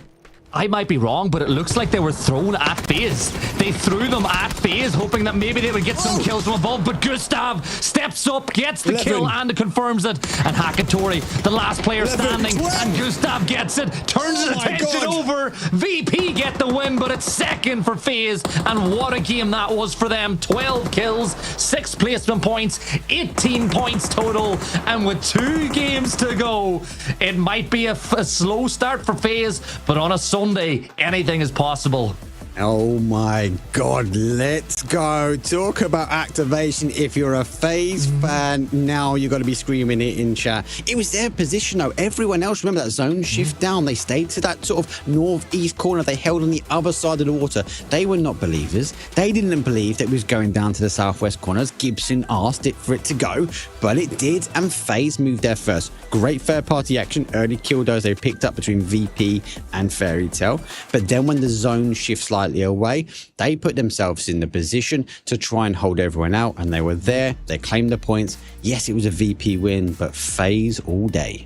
I might be wrong, but it looks like they were thrown at FaZe. They threw them at FaZe, hoping that maybe they would get some kills from above, but Gustav steps up, gets the kill, and confirms it. And Hakatori, the last player standing, and Gustav gets it, turns his attention over. VP get the win, but it's second for FaZe, and what a game that was for them. 12 kills, 6 placement points, 18 points total, and with 2 games to go, it might be a slow start for FaZe, but on a Sunday, anything is possible. Oh my God, let's go. Talk about activation. If you're a FaZe fan, now you've got to be screaming it in chat. It was their position though. Everyone else, remember that zone shift down? They stayed to that sort of northeast corner. They held on the other side of the water. They were not believers. They didn't believe that it was going down to the southwest corners. Gibson asked it for it to go, but it did, and FaZe moved there first. Great third party action. Early kill those they picked up between VP and Fairy Tale. But then when the zone shifts slightly away, they put themselves in the position to try and hold everyone out, and they were there. They claimed the points. Yes, it was a VP win, but FaZe all day.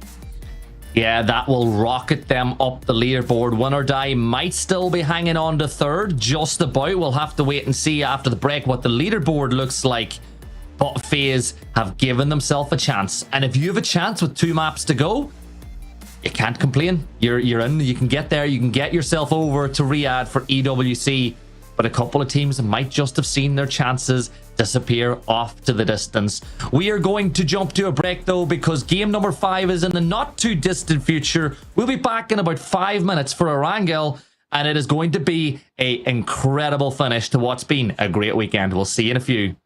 Yeah, that will rocket them up the leaderboard. Win or die might still be hanging on to third, just about. We'll have to wait and see after the break what the leaderboard looks like. But FaZe have given themselves a chance, and if you have a chance with 2 maps to go, you can't complain. You're in. You can get there. You can get yourself over to Riyadh for EWC. But a couple of teams might just have seen their chances disappear off to the distance. We are going to jump to a break though, because game number 5 is in the not too distant future. We'll be back in about 5 minutes for Erangel, and it is going to be an incredible finish to what's been a great weekend. We'll see you in a few.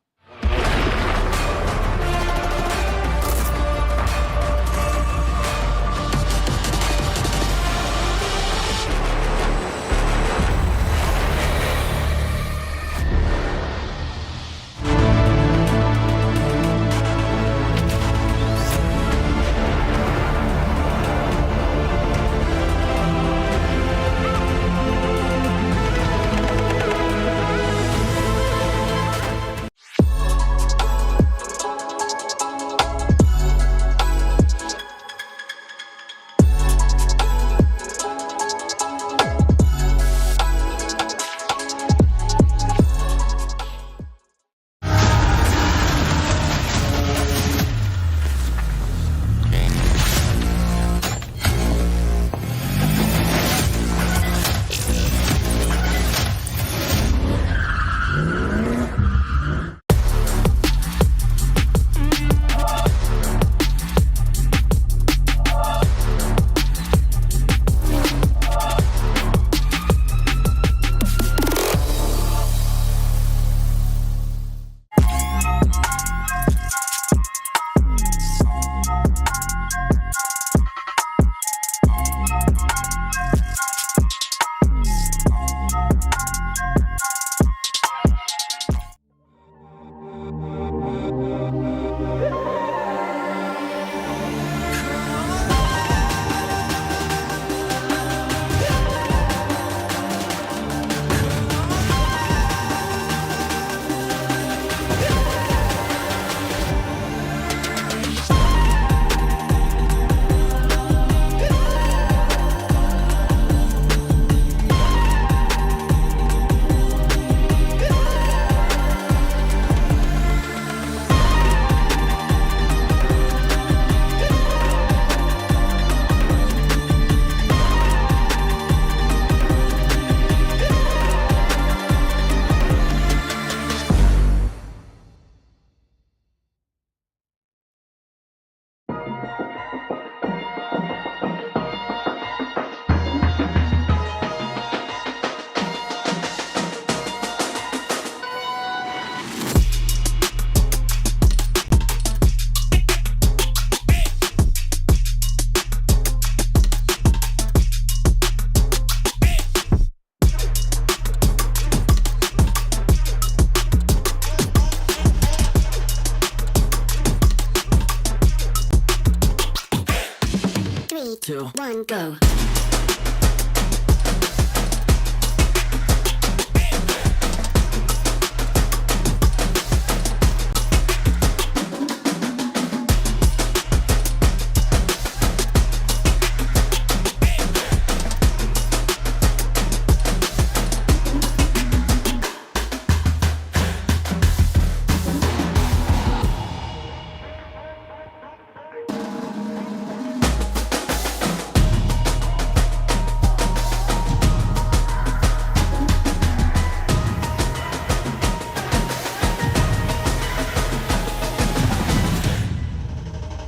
2, 1, go.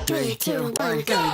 Three, two, one, go.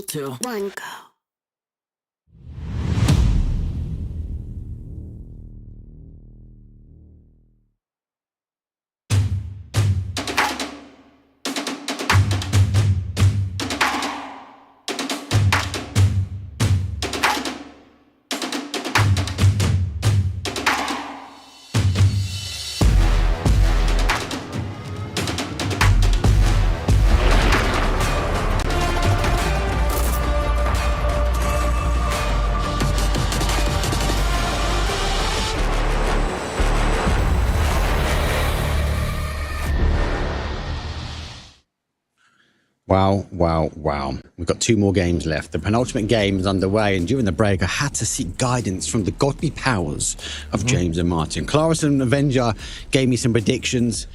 2, 1, go. Wow, wow, wow. We've got 2 more games left. The penultimate game is underway, and during the break, I had to seek guidance from the godly powers of James and Martin. Claris and Avenger gave me some predictions.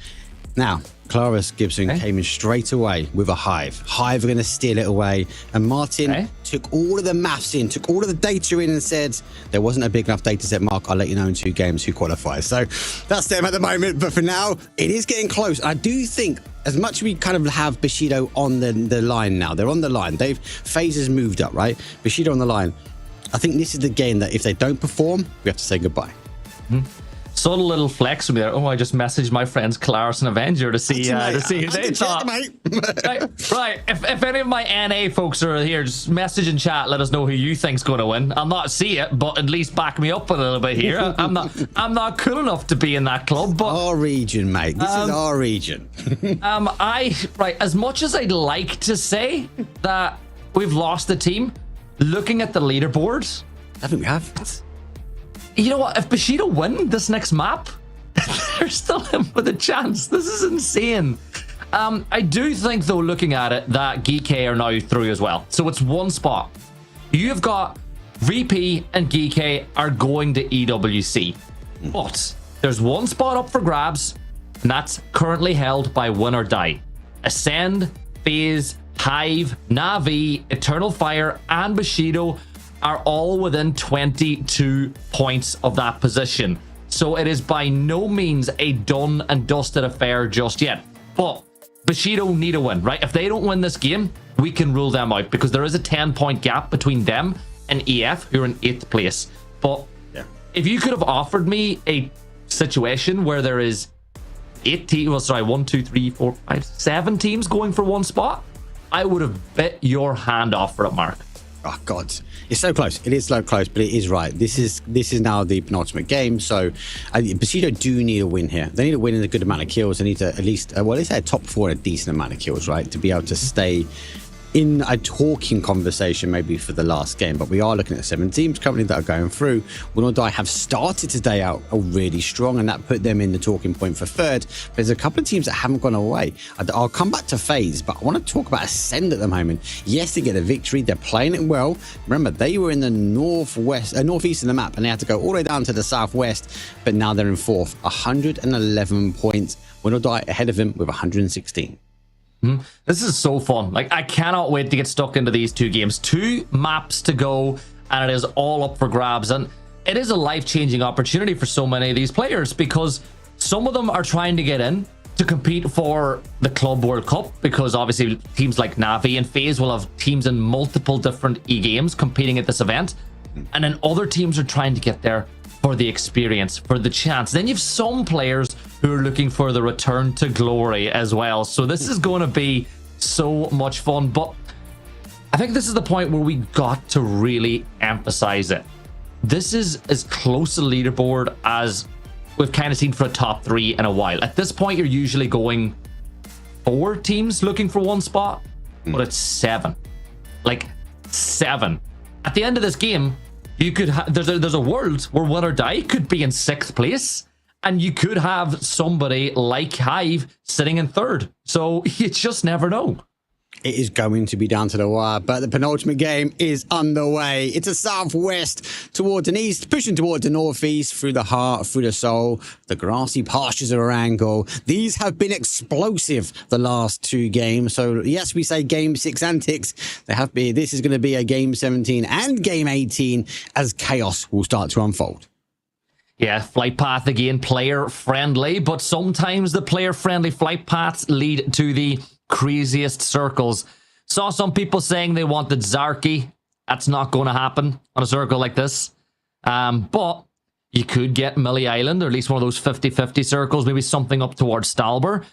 Now, Claris Gibson came in straight away with a Hive. Hive are going to steal it away. And Martin took all of the maths in, took all of the data in and said, there wasn't a big enough data set, Mark. I'll let you know in 2 games who qualifies. So that's them at the moment. But for now, it is getting close. I do think, as much as we kind of have Bushido on the line now, they're on the line. FaZe has moved up, right? Bushido on the line. I think this is the game that if they don't perform, we have to say goodbye. Subtle little flex from there. Oh, I just messaged my friends Claris and Avenger to see who they thought. Right. If any of my NA folks are here, just message in chat. Let us know who you think's going to win. I'll not see it, but at least back me up a little bit here. I'm not cool enough to be in that club. But our region, mate. This is our region. As much as I'd like to say that we've lost the team, looking at the leaderboards, I think we have. You know what? If Bushido win this next map, they're still in with a chance. This is insane. I do think, though, looking at it, that GK are now through as well. So it's 1 spot. You've got VP and GK are going to EWC. But there's 1 spot up for grabs, and that's currently held by Win or Die. Ascend, FaZe, Hive, Na'Vi, Eternal Fire, and Bushido are all within 22 points of that position. So it is by no means a done and dusted affair just yet. But Bushido need a win, right? If they don't win this game, we can rule them out because there is a 10-point gap between them and EF, who are in 8th place. But if you could have offered me a situation where there is 7 teams going for 1 spot, I would have bit your hand off for it, Mark. Oh God, it's so close. It is so close, but it is right. This is now the penultimate game. So Bushido do need a win here. They need a win in a good amount of kills. They need to at least, well, let's say a top 4 and a decent amount of kills, right, to be able to stay in a talking conversation maybe for the last game, but we are looking at 7 teams currently that are going through. Will Not Die have started today out really strong, and that put them in the talking point for third. There's a couple of teams that haven't gone away. I'll come back to FaZe, but I want to talk about Ascend at the moment. Yes, they get a victory. They're playing it well. Remember, they were in the northeast of the map, and they had to go all the way down to the southwest, but now they're in 4th, 111 points. Will Not Die ahead of them with 116. This is so fun. Like, I cannot wait to get stuck into these 2 games. 2 maps to go, and it is all up for grabs. And it is a life-changing opportunity for so many of these players, because some of them are trying to get in to compete for the Club World Cup, because obviously teams like Navi and FaZe will have teams in multiple different e-games competing at this event. And then other teams are trying to get there for the experience, for the chance. Then you have some players who are looking for the return to glory as well. So this is going to be so much fun. But I think this is the point where we got to really emphasize it. This is as close a leaderboard as we've kind of seen for a top 3 in a while. At this point, you're usually going 4 teams looking for 1 spot, but it's 7. Like 7. At the end of this game, you could there's a world where Will or Die could be in 6th place, and you could have somebody like Hive sitting in 3rd. So you just never know. It is going to be down to the wire, but the penultimate game is underway. It's a southwest towards an east, pushing towards the northeast, through the heart, through the soul, the grassy pastures of Erangel. These have been explosive the last 2 games. So yes, we say game 6 antics. They have been. This is going to be a game 17 and game 18 as chaos will start to unfold. Yeah, flight path again, player friendly, but sometimes the player friendly flight paths lead to the craziest circles. Saw some people saying they wanted Zarky. That's not going to happen on a circle like this. But you could get Millie Island, or at least one of those 50-50 circles, maybe something up towards Stalber.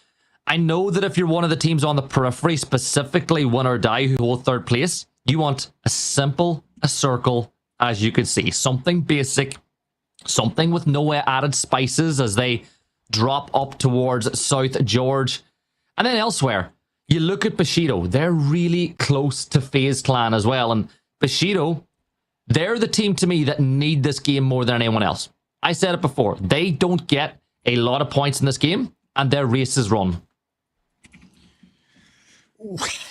I know that if you're one of the teams on the periphery, specifically Win or Die, who hold 3rd place, you want as simple a circle as you could see. Something basic, something with no added spices as they drop up towards South George. And then elsewhere, you look at Bushido. They're really close to FaZe Clan as well. And Bushido, they're the team to me that need this game more than anyone else. I said it before. They don't get a lot of points in this game, and their race is run.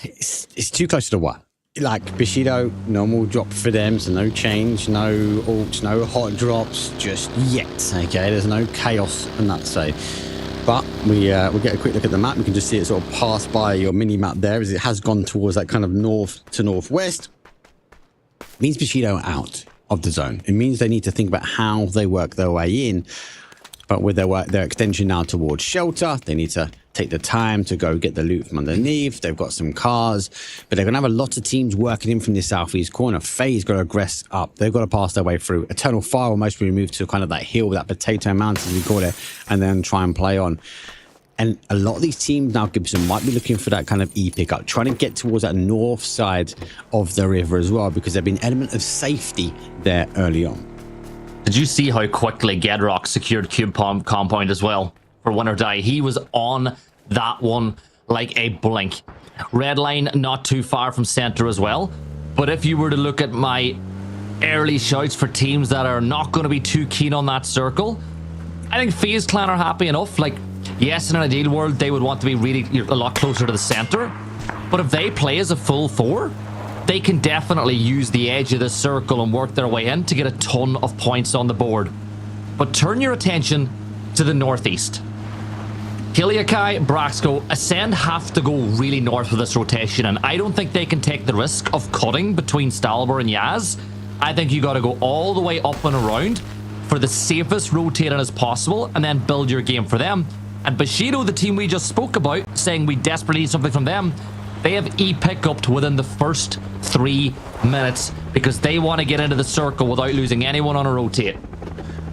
It's too close to the wire. Like Bushido, normal drop for them, so no change, no ults, no hot drops just yet. Okay, there's no chaos on that side. But we get a quick look at the map. We can just see it sort of pass by your mini map there, as it has gone towards that kind of north to northwest. It means Bushido out of the zone. It means they need to think about how they work their way in. But with their extension now towards shelter, they need to take the time to go get the loot from underneath. They've got some cars, but they're going to have a lot of teams working in from the southeast corner. FaZe got to aggress up. They've got to pass their way through. Eternal Fire will mostly move to kind of that hill, that potato mountain, as we call it, and then try and play on. And a lot of these teams now, Gibson, might be looking for that kind of E-pickup, trying to get towards that north side of the river as well, because there's been an element of safety there early on. Did you see how quickly Gedrock secured Cube Compound as well for Win or Die? He was on that one like a blink. Red line not too far from center as well. But if you were to look at my early shouts for teams that are not going to be too keen on that circle, I think FaZe Clan are happy enough. Like, yes, in an ideal world, they would want to be really a lot closer to the center. But if they play as a full 4, they can definitely use the edge of the circle and work their way in to get a ton of points on the board. But turn your attention to the northeast. Kiliakai, Braxco, Ascend have to go really north with this rotation, and I don't think they can take the risk of cutting between Stalber and Yaz. I think you got to go all the way up and around for the safest rotating as possible, and then build your game for them. And Bushido, the team we just spoke about, saying we desperately need something from them, they have E-pick-upped within the first 3 minutes because they want to get into the circle without losing anyone on a rotate.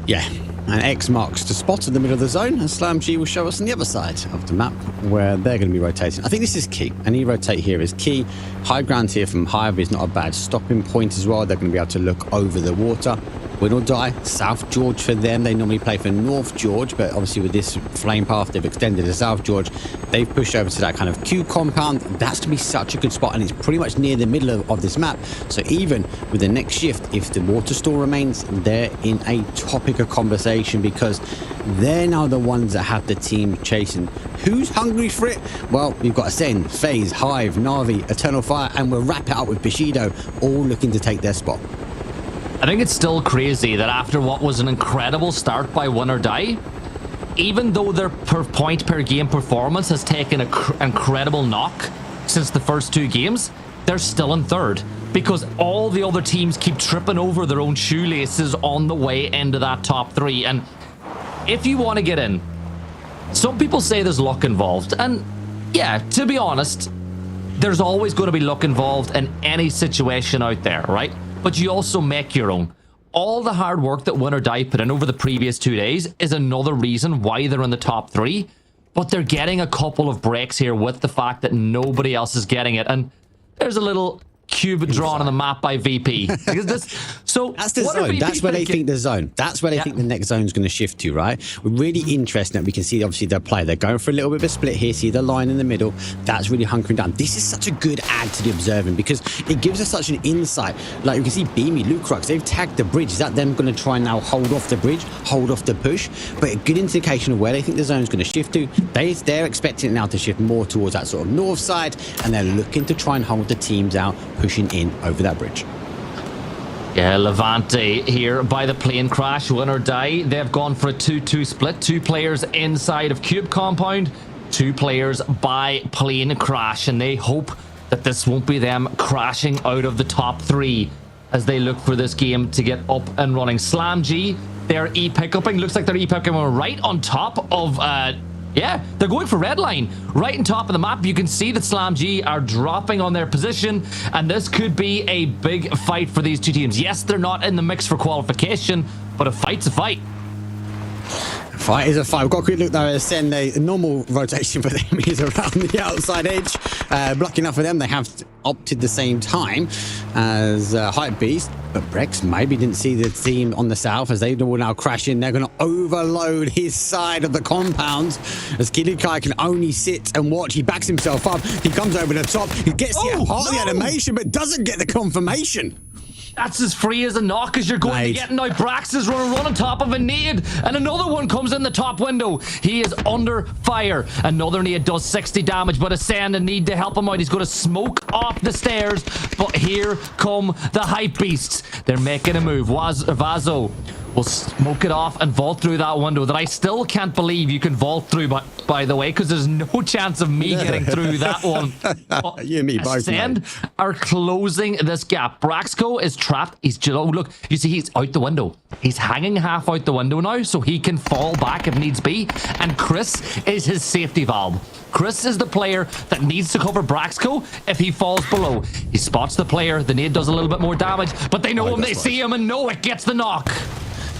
Yeah, And X marks the spot in the middle of the zone, and Slam G will show us on the other side of the map where they're going to be rotating. I think this is key. Any rotate here is key. High ground here from Hive is not a bad stopping point as well. They're going to be able to look over the water. Win or die, South George for them. They normally play for North George, but obviously with this flame path, they've extended to South George. They've pushed over to that kind of Q compound. That's to be such a good spot, and it's pretty much near the middle of this map. So even with the next shift, if the water store remains, they're in a topic of conversation because they're now the ones that have the team chasing. Who's hungry for it? Well, we've got Ascend, FaZe, Hive, Na'Vi, Eternal Fire, and we'll wrap it up with Bushido, all looking to take their spot. I think it's still crazy that after what was an incredible start by Win or Die, even though their per point per game performance has taken an incredible knock since the first two games, they're still in third because all the other teams keep tripping over their own shoelaces on the way into that top three. And if you want to get in, some people say there's luck involved. And yeah, to be honest, there's always going to be luck involved in any situation out there, right? But you also make your own. All the hard work that Win or Die put in over the previous 2 days is another reason why they're in the top three. But they're getting a couple of breaks here with the fact that nobody else is getting it. And there's a little cube drawn on the map by VP. So that's the zone. That's where they think the zone. That's where they think the next zone is going to shift to, right? Really interesting that we can see obviously their play. They're going for a little bit of a split here. See the line in the middle. That's really hunkering down. This is such a good add to the observing because it gives us such an insight. Like you can see Beamy, Lucrux, they've tagged the bridge. Is that them going to try and now hold off the bridge, hold off the push? But a good indication of where they think the zone is going to shift to. They're expecting it now to shift more towards that sort of north side, and they're looking to try and hold the teams out, pushing in over that bridge. Yeah, Levante here by the plane crash. Win or Die. They've gone for a 2-2 split. 2 players inside of Cube compound, 2 players by plane crash, and they hope that this won't be them crashing out of the top 3 as they look for this game to get up and running. Slam G, they're e-pick-upping. Looks like they're e-picking right on top of yeah, they're going for red line right on top of the map. You can see that Slam G are dropping on their position, and this could be a big fight for these two teams. Yes, they're not in the mix for qualification, but a fight's a fight. Fight is a fight. We've got a quick look there at Ascend. The normal rotation for them is around the outside edge. Lucky enough for them, they have opted the same time as Hype Beast. But Brex maybe didn't see the team on the south as they will now crash in. They're going to overload his side of the compound as Kilikai can only sit and watch. He backs himself up. He comes over the top. He gets the animation, but doesn't get the confirmation. That's as free as a knock as you're going to get. Now Brax is running on top of a nade, and another one comes in the top window. He is under fire. Another nade does 60 damage, but Ascend need to help him out. He's going to smoke off the stairs, but here come the Hype Beasts. They're making a move. Vazo will smoke it off and vault through that window that I still can't believe you can vault through, by the way, because there's no chance of me getting through that one. You and me both. Ascend are closing this gap. Braxco is trapped. He's just, oh, look, you see he's out the window. He's hanging half out the window now, so he can fall back if needs be. And Chris is his safety valve. Chris is the player that needs to cover Braxco if he falls below. He spots the player. The nade does a little bit more damage, but they know him, they see him, and know it gets the knock.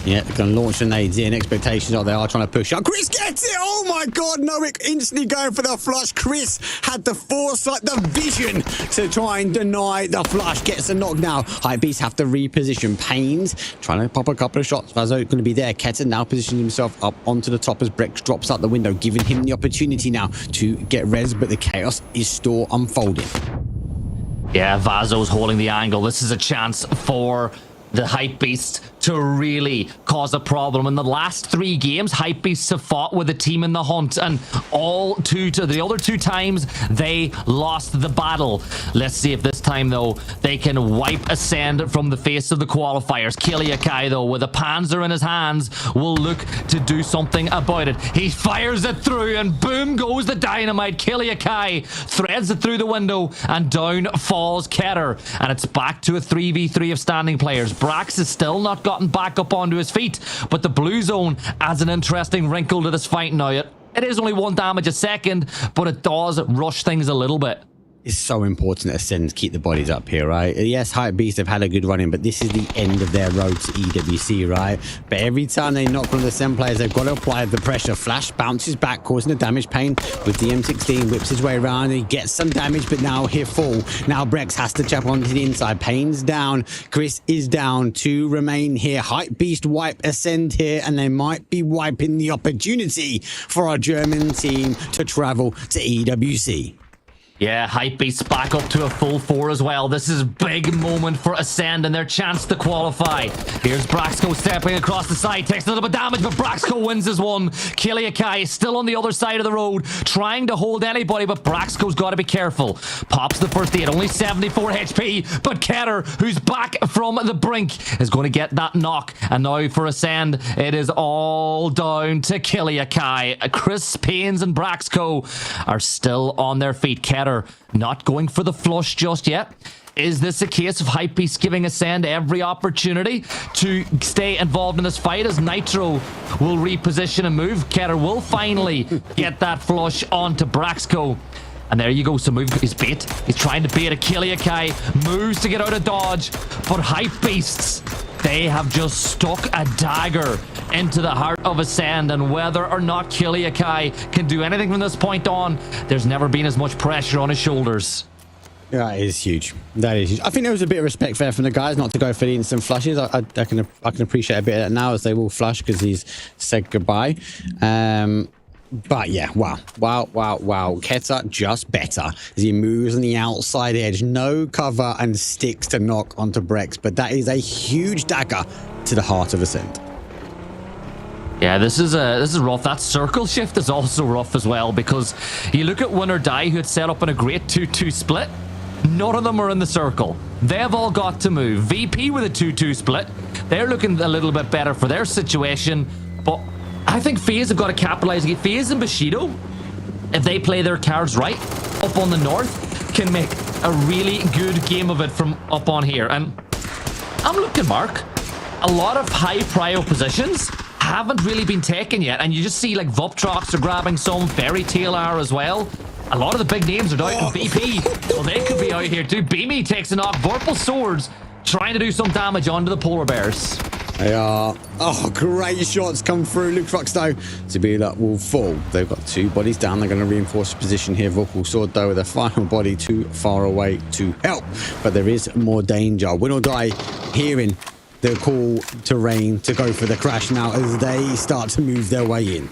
Yeah, they're going to launch the nades in. Expectations are they are trying to push up. Chris gets it! Oh my god, Nowick instantly going for the flush. Chris had the foresight, the vision to try and deny the flush. Gets a knock now. Hype Beasts have to reposition. Pains trying to pop a couple of shots. Vazo going to be there. Ketten now positioning himself up onto the top as Brex drops out the window, giving him the opportunity now to get res, but the chaos is still unfolding. Yeah, Vazo's holding the angle. This is a chance for the Hype Beasts to really cause a problem. In the last 3 games, Hype Beasts have fought with a team in the hunt, and the other 2 times they lost the battle. Let's see if this time though they can wipe Ascend from the face of the qualifiers. Kiliakai though, with a Panzer in his hands, will look to do something about it. He fires it through, and boom goes the dynamite. Kiliakai threads it through the window, and down falls Keter, and it's back to a 3v3 of standing players. Brax is still not gotten back up onto his feet, but the blue zone adds an interesting wrinkle to this fight now. It is only 1 damage a second, but it does rush things a little bit. It's so important that Ascend keep the bodies up here, right? Yes, Hype Beast have had a good run-in, but this is the end of their road to EWC, right? But every time they knock one of the Ascend players, they've got to apply the pressure. Flash bounces back, causing the damage. Pain with the M16, whips his way around, and he gets some damage, but now he'll fall. Now Brex has to jump onto the inside. Pain's down. Chris is down. 2 remain here. Hype Beast wipe Ascend here, and they might be wiping the opportunity for our German team to travel to EWC. Yeah, Hypebeast's back up to a full 4 as well. This is a big moment for Ascend and their chance to qualify. Here's Braxco stepping across the side, takes a little bit of damage, but Braxco wins this one. Kiliakai is still on the other side of the road, trying to hold anybody, but Braxco's got to be careful. Pops the first aid, only 74 HP, but Ketter, who's back from the brink, is going to get that knock. And now for Ascend, it is all down to Kiliakai. Chris Paines and Braxco are still on their feet. Ketter not going for the flush just yet. Is this a case of Hypebeast giving Ascend every opportunity to stay involved in this fight as Nitro will reposition and move? Ketter will finally get that flush onto Braxco. And there you go, so move his bait. He's trying to bait a Kiliakai, moves to get out of dodge, but Hypebeasts, they have just stuck a dagger into the heart of Ascend, and whether or not Kiliakai can do anything from this point on, there's never been as much pressure on his shoulders. That is huge. That is huge. I think there was a bit of respect there from the guys not to go for the instant flushes. I can appreciate a bit of that now as they will flush because he's said goodbye. But yeah, wow. Ketter just better as he moves on the outside edge. No cover and sticks to knock onto Brex, but that is a huge dagger to the heart of Ascend. Yeah, this is rough. That circle shift is also rough as well, because you look at Win or Die, who had set up in a great 2-2 split. None of them are in the circle. They've all got to move. VP with a 2-2 split. They're looking a little bit better for their situation, but I think FaZe have got to capitalize. FaZe and Bushido, if they play their cards right, up on the north, can make a really good game of it from up on here. And I'm looking, Mark, a lot of high prio positions haven't really been taken yet, and you just see like Vuptrox are grabbing some, Fairy Tail are as well. A lot of the big names are down in VP. Well, they could be out here too. Beamy takes a knock. Vorpal Swords trying to do some damage onto the Polar Bears. They are. Oh, great shots come through. Luke Fox, though, to be that will fall. They've got 2 bodies down. They're going to reinforce the position here. Vorpal Sword, though, with a final body too far away to help. But there is more danger. Win or Die hearing the call to Rain to go for the crash now as they start to move their way in.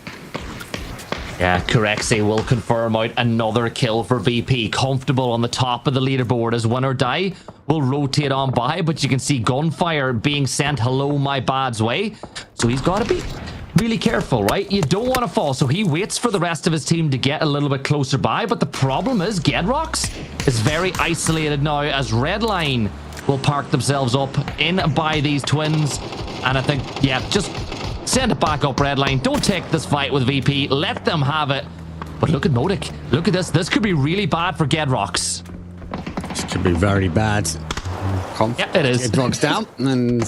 Yeah, Corexi will confirm out another kill for VP. Comfortable on the top of the leaderboard as Win or Die will rotate on by, but you can see Gunfire being sent hello my bad's way. So he's got to be really careful, right? You don't want to fall, so he waits for the rest of his team to get a little bit closer by, but the problem is Gedrox is very isolated now as Redline will park themselves up in by these twins. And I think, yeah, just send it back up, Redline. Don't take this fight with VP. Let them have it. But look at Modic. Look at this. This could be really bad for Gedrox. This could be very bad. Yeah, it is. Gedrox down. And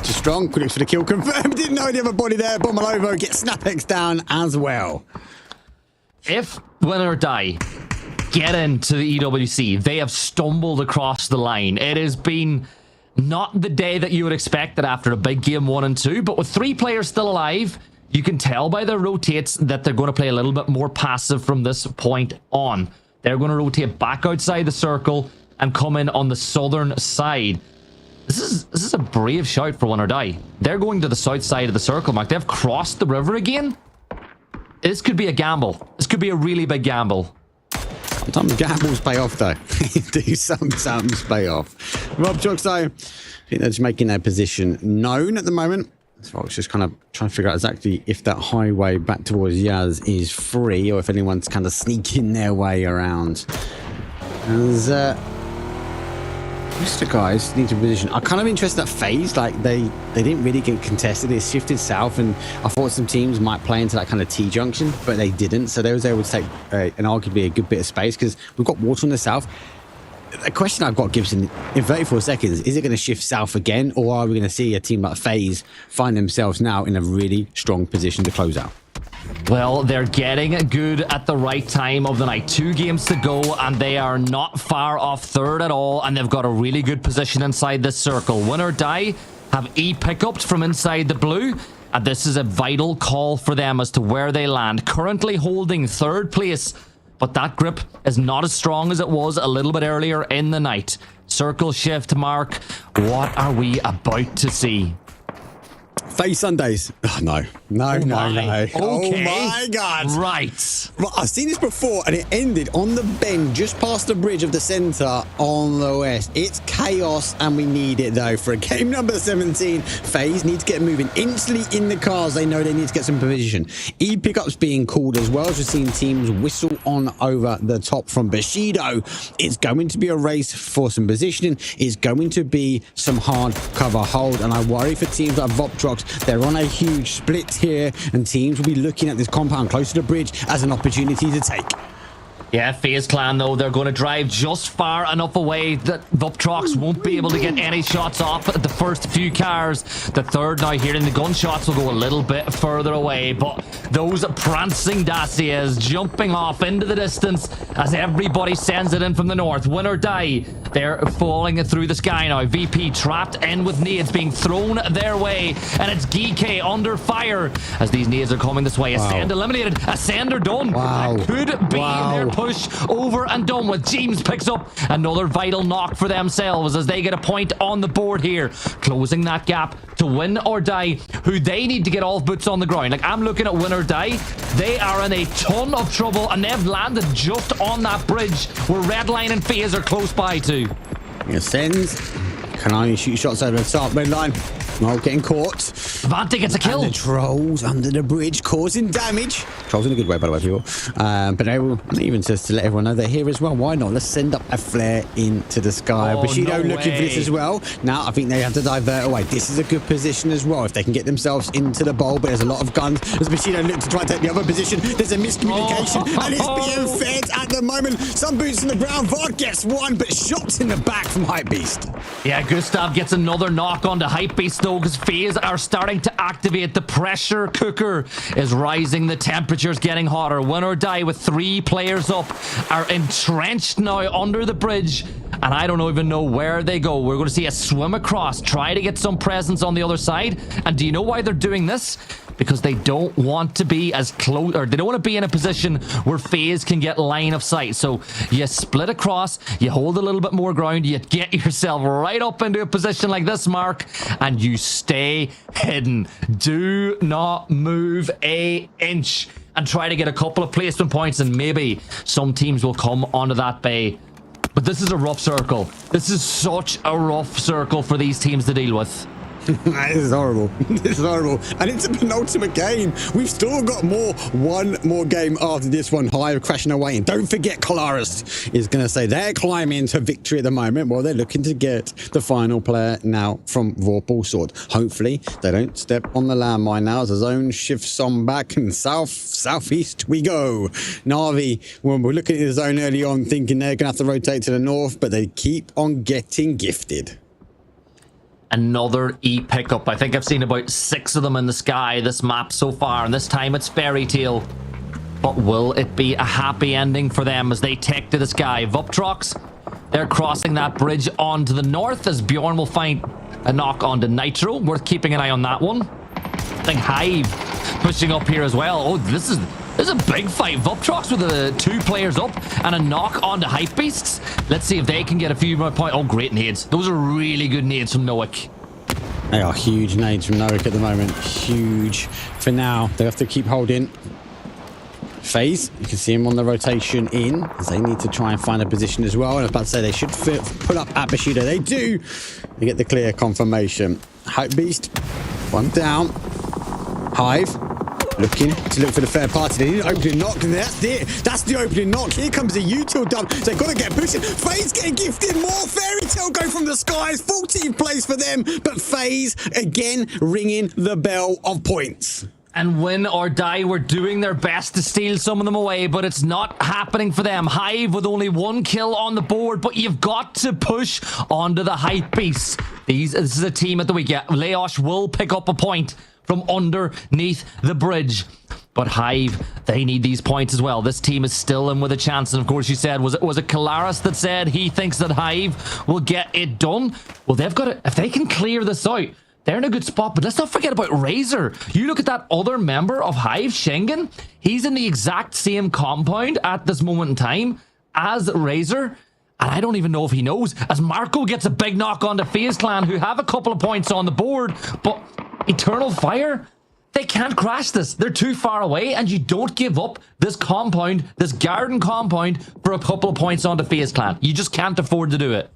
just strong. Critics for the kill confirmed. Didn't know the other body there. Bomalovo gets Snapex down as well. If Win or Die get into the EWC, they have stumbled across the line. It has been not the day that you would expect it after a big game 1 and 2, but with 3 players still alive, you can tell by their rotates that they're going to play a little bit more passive from this point on. They're going to rotate back outside the circle and come in on the southern side. This is a brave shout for Win or Die. They're going to the south side of the circle, Mark. They've crossed the river again. This could be a gamble. This could be a really big gamble. Sometimes gambles pay off, though. Do sometimes pay off. Rob Jocks, though, I think they're just making their position known at the moment. So I was just kind of trying to figure out exactly if that highway back towards Yaz is free or if anyone's kind of sneaking their way around. As most of the guys need to position. I'm kind of interested in that phase. Like they didn't really get contested. They shifted south, and I thought some teams might play into that kind of T junction, but they didn't. So they was able to take an arguably a good bit of space because we've got water on the south. The question I've got, Gibson, in 34 seconds, is it going to shift south again, or are we going to see a team like FaZe find themselves now in a really strong position to close out? Well, they're getting good at the right time of the night. 2 games to go, and they are not far off third at all, and they've got a really good position inside this circle. Win or die, have E pickups from inside the blue, and this is a vital call for them as to where they land. Currently holding third place, but that grip is not as strong as it was a little bit earlier in the night. Circle shift, Mark. What are we about to see? FaZe Sundays. Oh, no. No. Okay. Oh, my God. Right. Well, I've seen this before, and it ended on the bend just past the bridge of the center on the west. It's chaos, and we need it, though. For game number 17, FaZe need to get moving instantly in the cars. They know they need to get some position. E pickups being called as well, as we've seen teams whistle on over the top from Bushido. It's going to be a race for some positioning. It's going to be some hard cover hold, and I worry for teams like Voptrox. They're on a huge split here, and teams will be looking at this compound close to the bridge as an opportunity to take. Yeah, FaZe Clan, though, they're going to drive just far enough away that Voptrox won't be able to get any shots off at the first few cars. The third now hearing the gunshots will go a little bit further away, but those prancing Dacias jumping off into the distance as everybody sends it in from the north. Win or die, they're falling through the sky now. VP trapped in with nades being thrown their way, and it's Geek under fire as these nades are coming this way. Ascend eliminated, Ascender done. Wow. That could be their push over and done with. James picks up another vital knock for themselves as they get a point on the board here, closing that gap to Win or Die, who they need to get all boots on the ground. Like, I'm looking at Win or Die, they are in a ton of trouble, and they've landed just on that bridge where Redline and FaZe are close by to. He ascends, can only shoot shots over the top. Redline, not getting caught. Vante gets a kill. And the trolls under the bridge causing damage. Trolls in a good way, by the way, people. But they will, even just to let everyone know they're here as well. Why not? Let's send up a flare into the sky. Bushido looking for this as well. Now, I think they have to divert away. This is a good position as well if they can get themselves into the bowl. But there's a lot of guns. As Bushido look to try and take the other position, there's a miscommunication. And it's being fed at the moment. Some boots in the ground. Vard gets one, but shots in the back from Hypebeast. Yeah, Gustav gets another knock onto Hypebeast, though, because FaZe are starting to activate. The pressure cooker is rising. The temperature's getting hotter. Win or Die with 3 players up are entrenched now under the bridge, and I don't even know where they go. We're going to see a swim across, try to get some presence on the other side. And do you know why they're doing this? Because they don't want to be as close, or they don't want to be in a position where FaZe can get line of sight. So you split across, you hold a little bit more ground, you get yourself right up into a position like this, Mark, and you stay hidden. Do not move an inch and try to get a couple of placement points, and maybe some teams will come onto that bay. But this is a rough circle. This is such a rough circle for these teams to deal with. This is horrible. This is horrible. And it's a penultimate game. We've still got one more game after this one. Hive crashing away. And don't forget, Colaris is going to say they're climbing to victory at the moment. Well, they're looking to get the final player now from Vorpal Sword. Hopefully, they don't step on the landmine now as the zone shifts on back, and southeast we go. Na'Vi, when we're looking at the zone early on, thinking they're going to have to rotate to the north, but they keep on getting gifted. Another E pickup. I think I've seen about 6 of them in the sky this map so far, and this time it's Fairy Tale. But will it be a happy ending for them as they take to the sky? Voptrox, they're crossing that bridge on to the north as Bjorn will find a knock onto Nitro. Worth keeping an eye on that one. I think Hive pushing up here as well. Oh, this is a big fight. Voptrox with the 2 players up and a knock onto Hypebeasts. Let's see if they can get a few more points. Oh, great nades. Those are really good nades from Noak. They are huge nades from Noak at the moment. Huge. For now, they have to keep holding. FaZe, you can see him on the rotation in as they need to try and find a position as well. And I was about to say they should pull up at Bushido. They do. They get the clear confirmation. Hypebeast, one down. Hive looking to look for the fair party. They need an opening knock, and that's it. That's the opening knock. Here comes the util dump. So they've got to get pushing. FaZe getting gifted. More Fairy Tale go from the skies. 14th place for them. But FaZe again ringing the bell of points. And Win or Die were doing their best to steal some of them away, but it's not happening for them. Hive with only 1 kill on the board, but you've got to push onto the hype beasts. This is a team at the weekend. Leosh will pick up a point from underneath the bridge. But Hive, they need these points as well. This team is still in with a chance. And of course, you said, was it Kalaris that said he thinks that Hive will get it done? Well, they've got to, if they can clear this out, they're in a good spot. But let's not forget about Razor. You look at that other member of Hive, Schengen. He's in the exact same compound at this moment in time as Razor. And I don't even know if he knows, as Marco gets a big knock on the FaZe Clan, who have a couple of points on the board. But Eternal Fire, they can't crash this. They're too far away, and you don't give up this compound, this garden compound, for a couple of points on the FaZe Clan. You just can't afford to do it.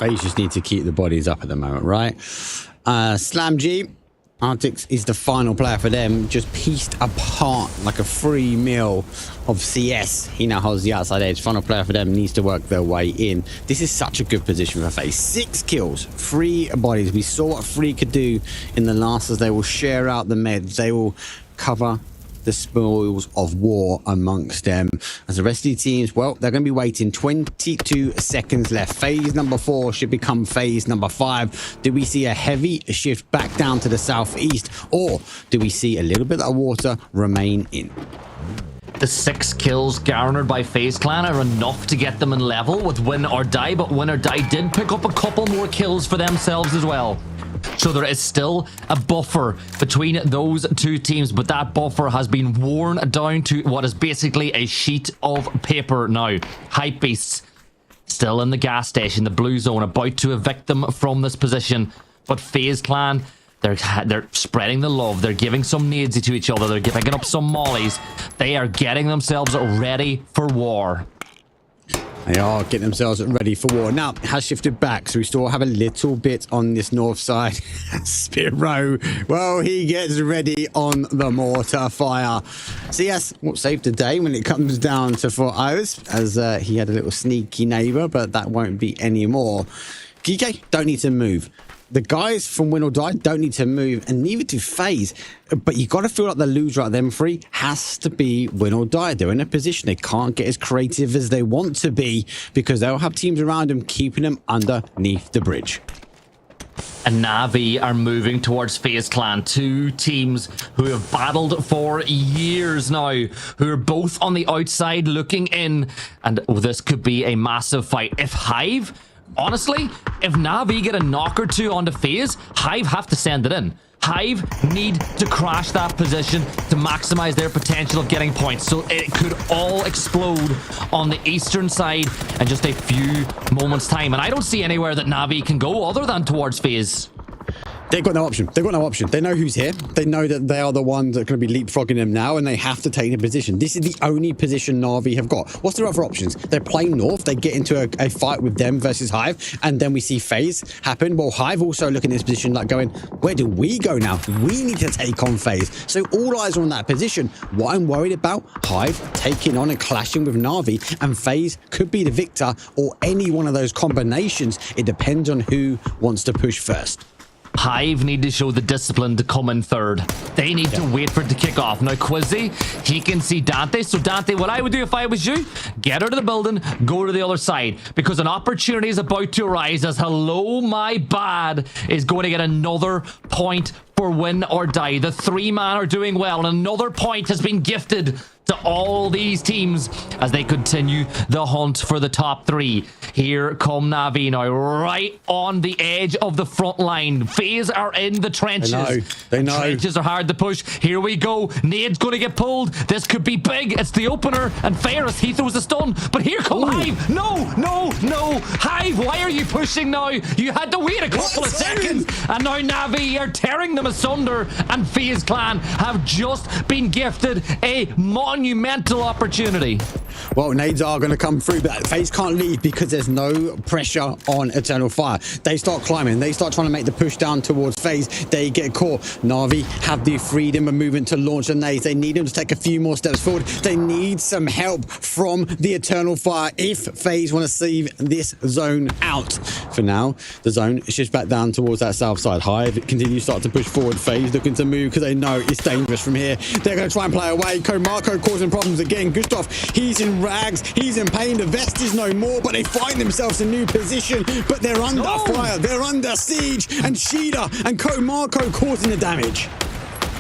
They just need to keep the bodies up at the moment, right? Slam G, Arctics is the final player for them, just pieced apart like a free meal of CS. He now holds the outside edge. Final player for them needs to work their way in. This is such a good position for FaZe. 6 kills, 3 bodies. We saw what Free could do in the last, as they will share out the meds. They will cover the spoils of war amongst them. As the rest of the teams, well, they're going to be waiting. 22 seconds left. Phase number 4 should become phase number 5. Do we see a heavy shift back down to the southeast, or do we see a little bit of water remain in? The 6 kills garnered by FaZe Clan are enough to get them in level with Win or Die, but Win or Die did pick up a couple more kills for themselves as well. So there is still a buffer between those two teams, but that buffer has been worn down to what is basically a sheet of paper now. Hype Beasts still in the gas station, the blue zone, about to evict them from this position. But FaZe Clan, they're spreading the love. They're giving some nades to each other. They're picking up some mollies. They are getting themselves ready for war. They are getting themselves ready for war. Now, it has shifted back, so we still have a little bit on this north side. Spiro, well, he gets ready on the mortar fire. CS won't save the day when it comes down to 4 hours, as he had a little sneaky neighbor, but that won't be anymore. GK don't need to move. The guys from Win or Die don't need to move, and neither do FaZe. But you got to feel like the loser out of them 3 has to be Win or Die. They're in a position they can't get as creative as they want to be, because they'll have teams around them keeping them underneath the bridge. And Na'Vi are moving towards FaZe Clan. 2 teams who have battled for years now, who are both on the outside looking in. And this could be a massive fight. If Hive... Honestly, if Na'Vi get a knock or 2 onto FaZe, Hive have to send it in. Hive need to crash that position to maximize their potential of getting points. So it could all explode on the eastern side in just a few moments' time. And I don't see anywhere that Na'Vi can go other than towards FaZe. They've got no option. They've got no option. They know who's here. They know that they are the ones that are going to be leapfrogging them now, and they have to take the position. This is the only position Na'Vi have got. What's their other options? They're playing north. They get into a fight with them versus Hive, and then we see FaZe happen. Well, Hive also looking at this position like going, where do we go now? We need to take on FaZe. So all eyes are on that position. What I'm worried about, Hive taking on and clashing with Na'Vi, and FaZe could be the victor, or any one of those combinations. It depends on who wants to push first. Hive need to show the discipline to come in third. They need to wait for it to kick off. Now, Quizzy, he can see Dante. So, Dante, what I would do if I was you, get out of the building, go to the other side. Because an opportunity is about to arise as Hello My Bad is going to get another point for Win or Die. The 3-man are doing well, and another point has been gifted to all these teams as they continue the hunt for the top 3. Here come Na'Vi now, right on the edge of the front line. FaZe are in the trenches. They know. Trenches are hard to push. Here we go. Nade's going to get pulled. This could be big. It's the opener. And Ferris, he throws a stun. But here come Hive. No. Hive, why are you pushing now? You had to wait a couple of seconds. And now Na'Vi are tearing them asunder. And FaZe Clan have just been gifted a monument monumental opportunity. Well, nades are going to come through, but FaZe can't leave because there's no pressure on Eternal Fire. They start climbing. They start trying to make the push down towards FaZe. They get caught. Na'Vi have the freedom of movement to launch the nades. They need them to take a few more steps forward. They need some help from the Eternal Fire if FaZe want to see this zone out. For now, the zone shifts back down towards that south side. Hive continues to start to push forward. FaZe looking to move because they know it's dangerous from here. They're going to try and play away. Marco causing problems again. Gustav, he's in rags. He's in pain. The vest is no more, but they find themselves a new position. But they're under fire. They're under siege. And Shida and Marco causing the damage.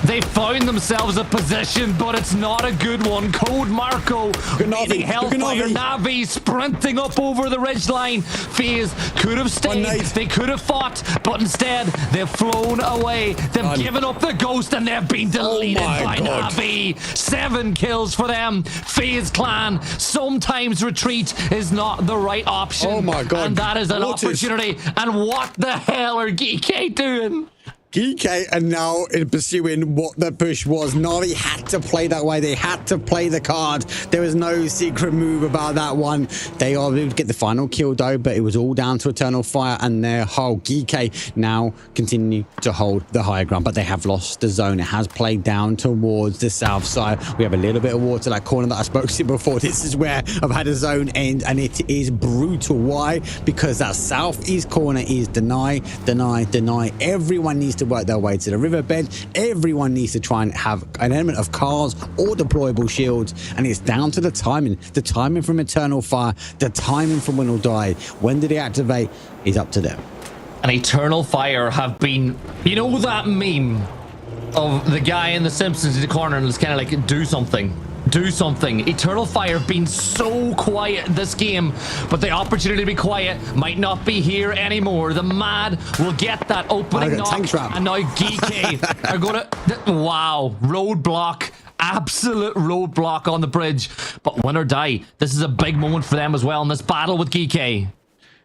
They found themselves a position, but it's not a good one. Marco needing help by Na'Vi sprinting up over the ridgeline. FaZe could have stayed. They could have fought, but instead they've flown away. They've given up the ghost and they've been deleted by Na'Vi. 7 kills for them. FaZe clan. Sometimes retreat is not the right option. Oh my God. And that is an opportunity. And what the hell are GK doing? GK are now pursuing what the push was. Na'Vi had to play that way. They had to play the card. There was no secret move about that one. They are able to get the final kill though, but it was all down to Eternal Fire and their whole. GK now continue to hold the higher ground, but they have lost the zone. It has played down towards the south side. We have a little bit of water, that corner that I spoke to before. This is where I've had a zone end, and it is brutal. Why? Because that southeast corner is deny. Everyone needs to work their way to the riverbed. Everyone needs to try and have an element of cars or deployable shields, and it's down to the timing from Eternal Fire, the timing from Win or Die. When do they activate is up to them. And Eternal Fire have been, you know that meme of the guy in The Simpsons in the corner and it's kind of like, do something. Eternal Fire been so quiet this game, but the opportunity to be quiet might not be here anymore. The Mad will get that opening knock, and now GK are gonna, wow, roadblock, absolute roadblock on the bridge. But Win or Die, this is a big moment for them as well in this battle with GK.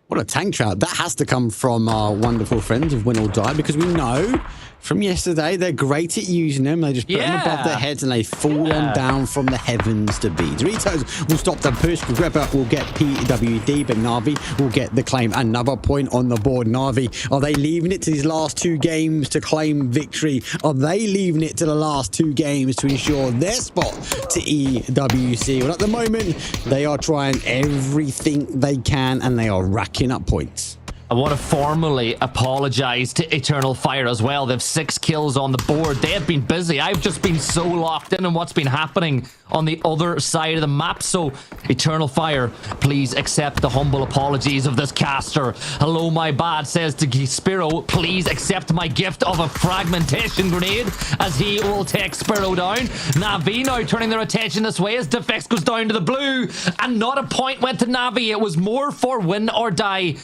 What a tank trap. That has to come from our wonderful friends of Win or Die, because we know from yesterday they're great at using them. They just put them above their heads and they fall on down from the heavens to be. Doritos will stop the push. Grepper will get PWD, but Na'Vi will get the claim. Another point on the board. Na'Vi, are they leaving it to these last 2 games to claim victory? Are they leaving it to the last 2 games to ensure their spot to EWC? Well, at the moment, they are trying everything they can and they are racking up points. I want to formally apologize to Eternal Fire as well. They have 6 kills on the board. They have been busy. I've just been so locked in on what's been happening on the other side of the map. So, Eternal Fire, please accept the humble apologies of this caster. Hello, my bad, says to Spiro. Please accept my gift of a fragmentation grenade as he will take Spiro down. Na'Vi now turning their attention this way as Defex goes down to the blue. And not a point went to Na'Vi. It was more for Win or Die.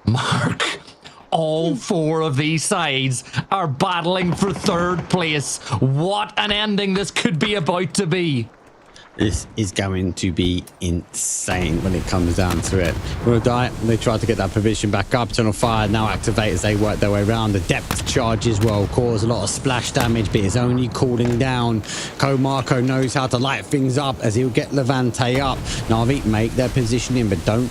Mark, all 4 of these sides are battling for 3rd place. What an ending this could be about to be. This is going to be insane when it comes down to it. Win or Die, they tried to get that provision back up. Eternal Fire now activate as they work their way around. The depth charges will cause a lot of splash damage, but it's only cooling down. Marco knows how to light things up as he'll get Levante up. Na'Vi make their positioning, but don't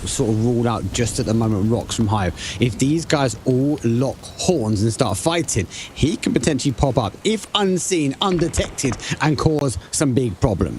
sort of rule out just at the moment rocks from Hive. If these guys all lock horns and start fighting, he can potentially pop up, if unseen, undetected, and cause some big problems.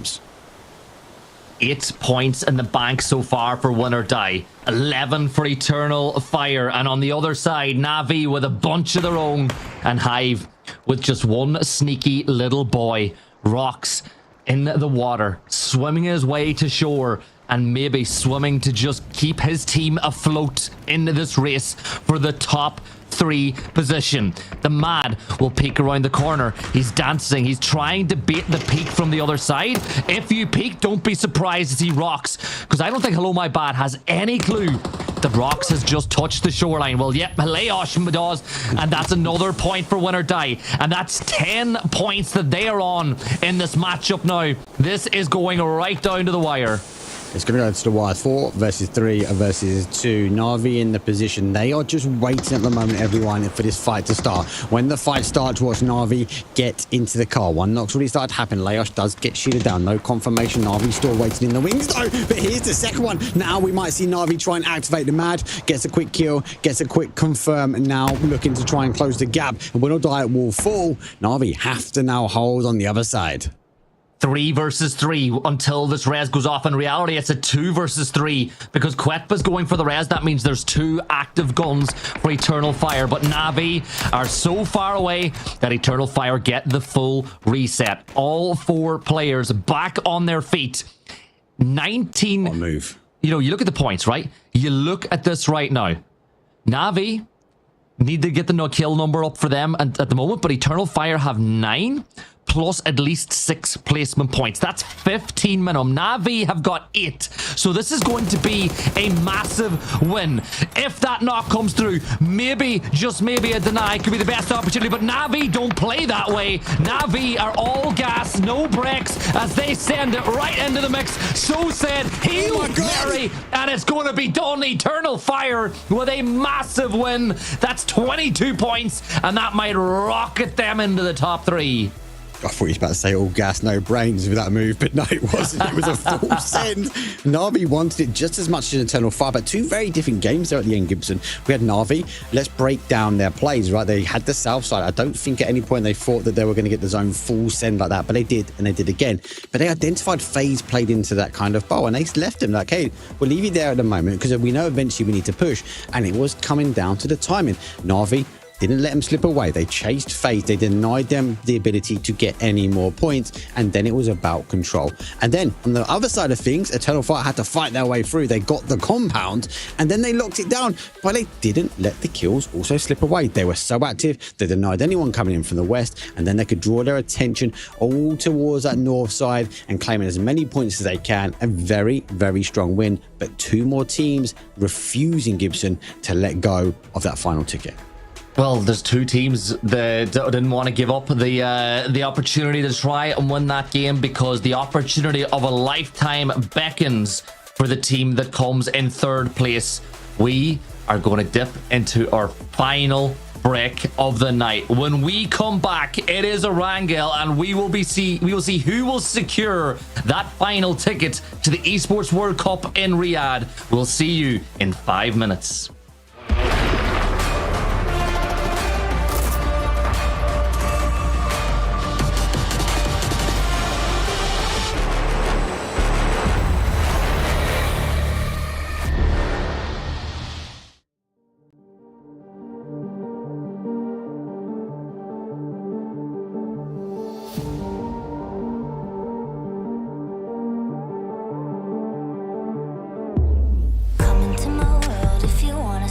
8 points in the bank so far for Win or Die. 11 for Eternal Fire. And on the other side, Na'Vi with a bunch of their own. And Hive with just one sneaky little boy. Rocks in the water, swimming his way to shore. And maybe swimming to just keep his team afloat into this race for the top 3 position. The Mad will peek around the corner. He's dancing. He's trying to bait the peek from the other side. If you peek, don't be surprised to see Rocks, because I don't think Hello My Bad has any clue that Rocks has just touched the shoreline. Well, yep, Haleosh does, and that's another point for Win or Die, and that's 10 points that they are on in this matchup now. This is going right down to the wire. It's going to go to the wire. 4 versus 3 versus 2. Na'Vi in the position. They are just waiting at the moment, everyone, for this fight to start. When the fight starts, watch Na'Vi get into the car. One knock's already started to happen. Leosh does get shielded down. No confirmation. Na'Vi still waiting in the wings, though. But here's the second one. Now we might see Na'Vi try and activate the Mad. Gets a quick kill. Gets a quick confirm. And now looking to try and close the gap. And when Diet will fall, Na'Vi have to now hold on the other side. 3 versus 3 until this res goes off. In reality, it's a 2 versus 3 because Quetpa's going for the res. That means there's 2 active guns for Eternal Fire. But Na'Vi are so far away that Eternal Fire get the full reset. All 4 players back on their feet. 19. What a move. You know, you look at the points, right? You look at this right now. Na'Vi need to get the no-kill number up for them at the moment, but Eternal Fire have 9 plus at least 6 placement points. That's 15 minimum. Na'Vi have got 8. So this is going to be a massive win. If that knock comes through, maybe, just maybe a deny could be the best opportunity, but Na'Vi don't play that way. Na'Vi are all gas, no brakes, as they send it right into the mix. So said Hail Mary, and it's going to be done. Eternal Fire with a massive win. That's 22 points, and that might rocket them into the top 3. I thought he was about to say all gas, no brains with that move, but no, it wasn't. It was a full send. Na'Vi wanted it just as much as Eternal Fire, but 2 very different games there at the end, Gibson. We had Na'Vi. Let's break down their plays, right? They had the south side. I don't think at any point they thought that they were going to get the zone full send like that, but they did, and they did again. But they identified FaZe played into that kind of bowl, and they left him like, hey, we'll leave you there at the moment because we know eventually we need to push. And it was coming down to the timing. Na'Vi didn't let them slip away. They chased FaZe. They denied them the ability to get any more points. And then it was about control. And then on the other side of things, Eternal Fire had to fight their way through. They got the compound and then they locked it down. But they didn't let the kills also slip away. They were so active. They denied anyone coming in from the west. And then they could draw their attention all towards that north side and claiming as many points as they can. A very, very strong win. But 2 more teams refusing, Gibson, to let go of that final ticket. Well, there's 2 teams that didn't want to give up the opportunity to try and win that game because the opportunity of a lifetime beckons for the team that comes in 3rd place. We are going to dip into our final break of the night. When we come back, it is a Rangel, and we will see who will secure that final ticket to the Esports World Cup in Riyadh. We'll see you in 5 minutes. Come into my world if you wanna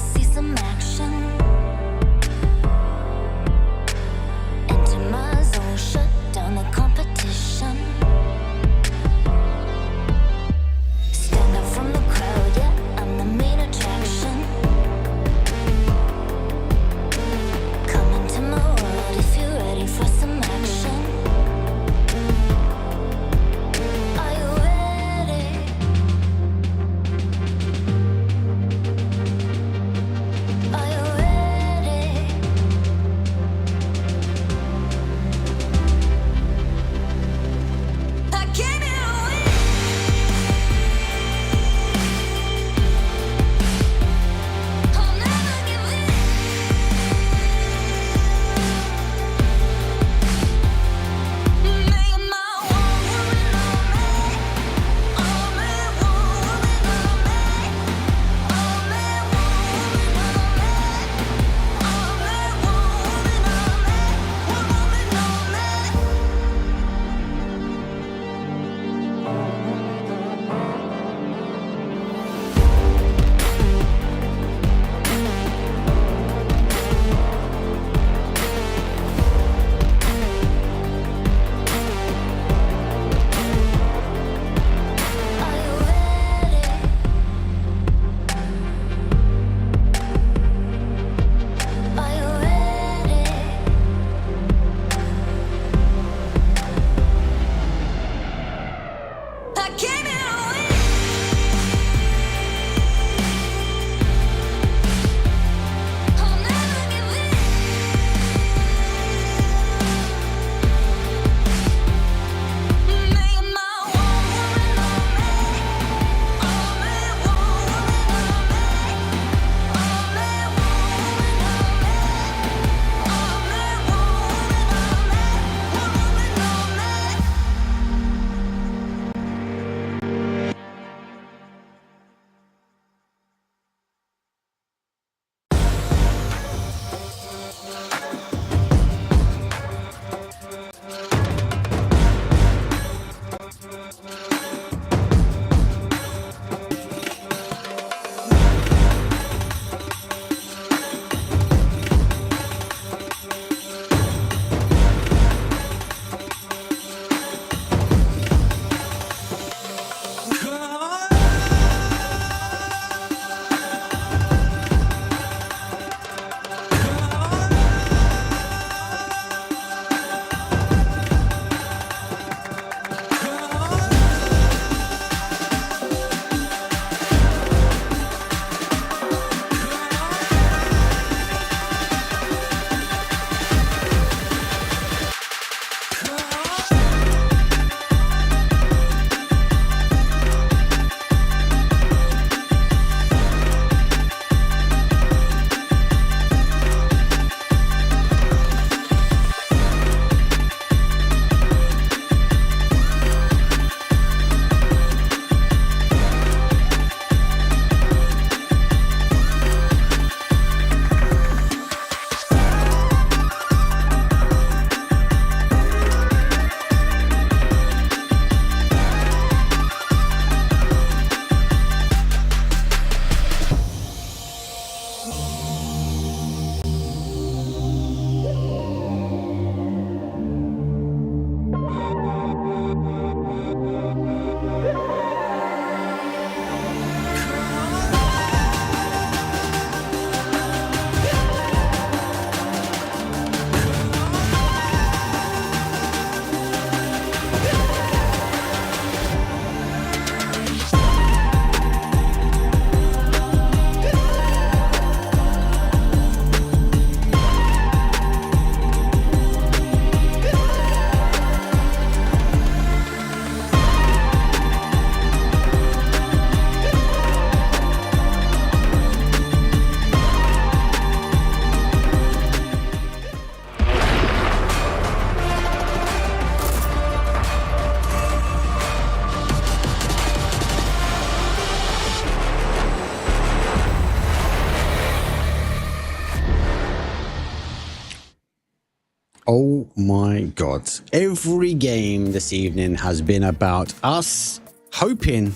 Oh my God. Every game this evening has been about us hoping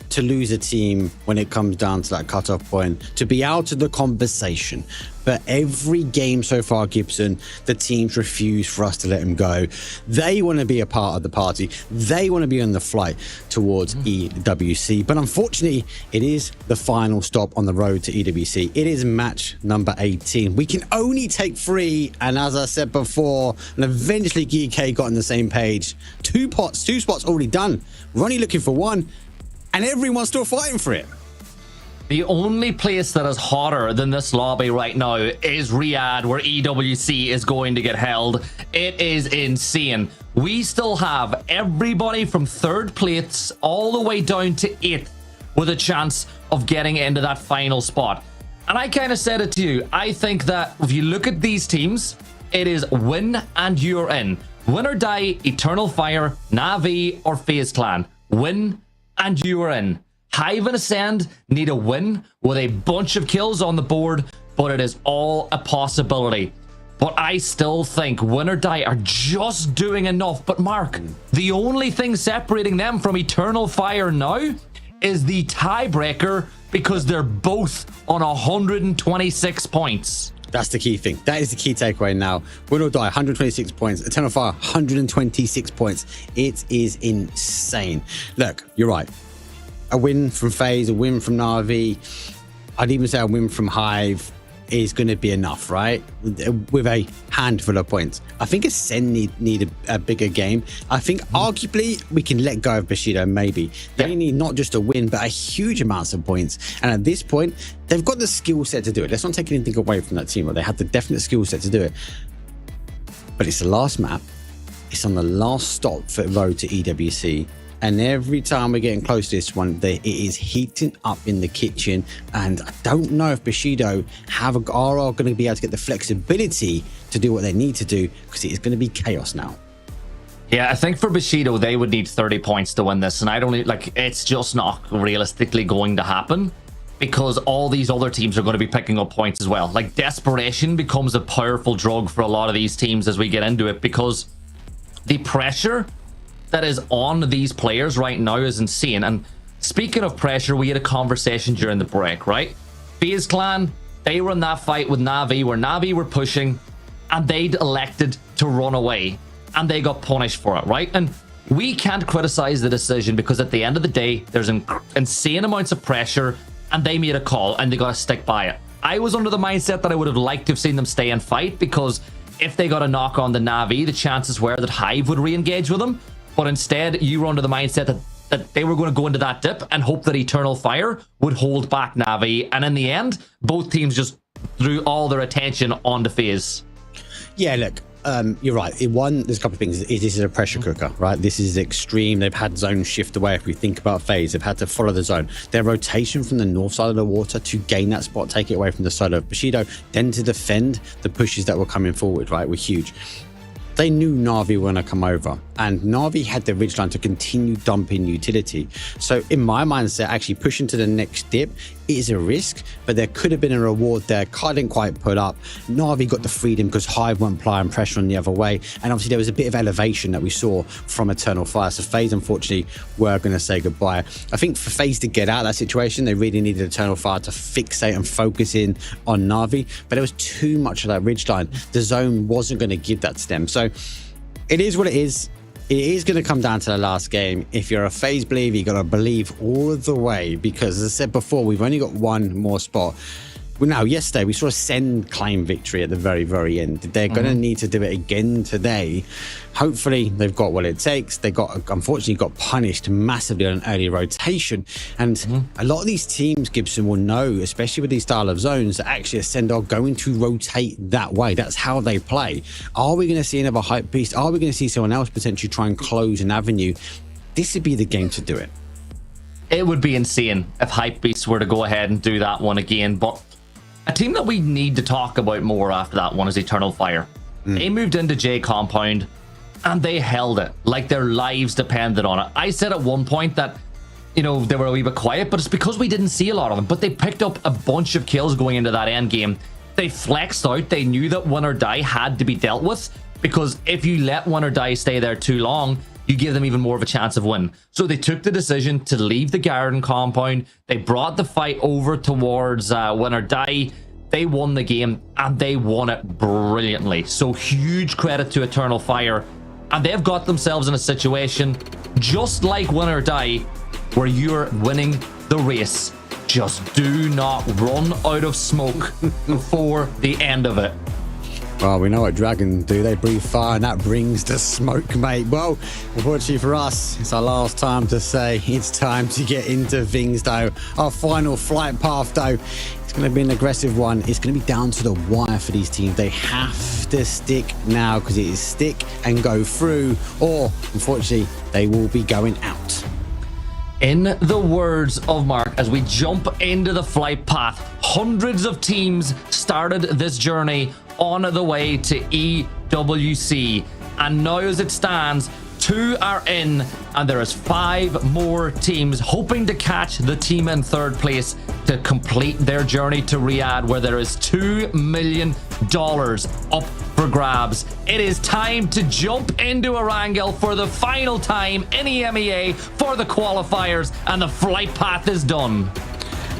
to lose a team when it comes down to that cutoff point, to be out of the conversation. But every game so far, Gibson, the teams refuse for us to let them go. They want to be a part of the party. They want to be on the flight towards EWC. But unfortunately, it is the final stop on the road to EWC. It is match number 18. We can only take 3. And as I said before, and eventually GK got on the same page. 2 spots already done. We're only looking for 1. And everyone's still fighting for it. The only place that is hotter than this lobby right now is Riyadh, where EWC is going to get held. It is insane. We still have everybody from 3rd place all the way down to 8th with a chance of getting into that final spot. And I kind of said it to you. I think that if you look at these teams, it is win and you're in. Win or die, Eternal Fire, Na'Vi, or FaZe Clan. Win and you are in. Hive and Ascend need a win with a bunch of kills on the board, but it is all a possibility. But I still think Win or Die are just doing enough. But Mark, the only thing separating them from Eternal Fire now is the tiebreaker, because they're both on 126 points. That's the key thing. That is the key takeaway now. Win or Die, 126 points. Eternal Fire, 126 points. It is insane. Look, you're right. A win from FaZe, a win from Na'Vi, I'd even say a win from Hive is going to be enough, right? With a handful of points. I think Ascend need a bigger game. I think arguably we can let go of Bushido, maybe. They need not just a win, but a huge amounts of points. And at this point, they've got the skill set to do it. Let's not take anything away from that team. They have the definite skill set to do it. But it's the last map. It's on the last stop for road to EWC. And every time we're getting close to this one, it is heating up in the kitchen. And I don't know if Bushido are going to be able to get the flexibility to do what they need to do, because it is going to be chaos now. Yeah, I think for Bushido, they would need 30 points to win this. And I don't it's just not realistically going to happen, because all these other teams are going to be picking up points as well. Like, desperation becomes a powerful drug for a lot of these teams as we get into it, because the pressure that is on these players right now is insane. And speaking of pressure, we had a conversation during the break, right? FaZe Clan, they were in that fight with Na'Vi, where Na'Vi were pushing and they'd elected to run away, and they got punished for it, right? And we can't criticize the decision, because at the end of the day, there's insane amounts of pressure, and they made a call and they got to stick by it. I was under the mindset that I would have liked to have seen them stay and fight, because if they got a knock on the Na'Vi, the chances were that Hive would re-engage with them. But instead, you were under the mindset that they were going to go into that dip and hope that Eternal Fire would hold back Na'Vi. And in the end, both teams just threw all their attention onto FaZe. Yeah, look, you're right. There's a couple of things. This is a pressure cooker, right? This is extreme. They've had zone shift away. If we think about FaZe, they've had to follow the zone. Their rotation from the north side of the water to gain that spot, take it away from the side of Bushido, then to defend the pushes that were coming forward, right, were huge. They knew Na'Vi were going to come over, and Na'Vi had the ridgeline to continue dumping utility. So in my mindset, actually pushing to the next dip is a risk, but there could have been a reward there. Kai didn't quite put up. Na'Vi got the freedom because Hive weren't applying pressure on the other way, and obviously there was a bit of elevation that we saw from Eternal Fire. So FaZe, unfortunately, were going to say goodbye. I think for FaZe to get out of that situation, they really needed Eternal Fire to fixate and focus in on Na'Vi, but there was too much of that ridgeline. The zone wasn't going to give that to them. So it is what it is. It is going to come down to the last game. If you're a FaZe believer, you got to believe all the way, because as I said before, we've only got one more spot. Well, now, yesterday, we saw Ascend claim victory at the very, very end. They're going to need to do it again today. Hopefully, they've got what it takes. They unfortunately got punished massively on an early rotation. And a lot of these teams, Gibson, will know, especially with these style of zones, that actually Ascend are going to rotate that way. That's how they play. Are we going to see another hype beast? Are we going to see someone else potentially try and close an avenue? This would be the game to do it. It would be insane if hype beasts were to go ahead and do that one again, but a team that we need to talk about more after that one is Eternal Fire. They moved into J Compound and they held it like their lives depended on it. I said at one point that, they were a wee bit quiet, but it's because we didn't see a lot of them. But they picked up a bunch of kills going into that end game. They flexed out. They knew that Win or Die had to be dealt with, because if you let Win or Die stay there too long, you give them even more of a chance of win. So they took the decision to leave the garden compound. They brought the fight over towards Win or Die. They won the game, and they won it brilliantly. So huge credit to Eternal Fire. And they've got themselves in a situation just like Win or Die, where you're winning the race. Just do not run out of smoke before the end of it. Well, we know what dragons do. They breathe fire, and that brings the smoke, mate. Well, unfortunately for us, it's our last time to say it's time to get into things, though. Our final flight path, though, it's going to be an aggressive one. It's going to be down to the wire for these teams. They have to stick now, because it is stick and go through, or, unfortunately, they will be going out. In the words of Mark, as we jump into the flight path, hundreds of teams started this journey on the way to EWC, and now as it stands, 2 are in, and there is 5 more teams hoping to catch the team in 3rd place to complete their journey to Riyadh, where there is $2 million up for grabs. It is time to jump into Erangel for the final time in EMEA for the qualifiers, and the flight path is done.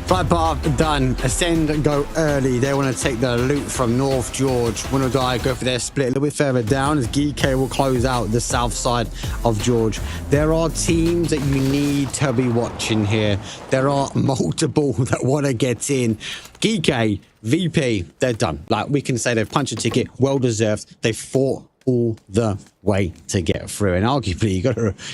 Flight path done. Ascend and go early. They want to take the loot from North George. Win or Die go for their split a little bit further down, as GK will close out the south side of George. There are teams that you need to be watching here. There are multiple that want to get in. GK, VP, they're done. Like, we can say they've punched a ticket, well deserved. They fought all the way to get through, and arguably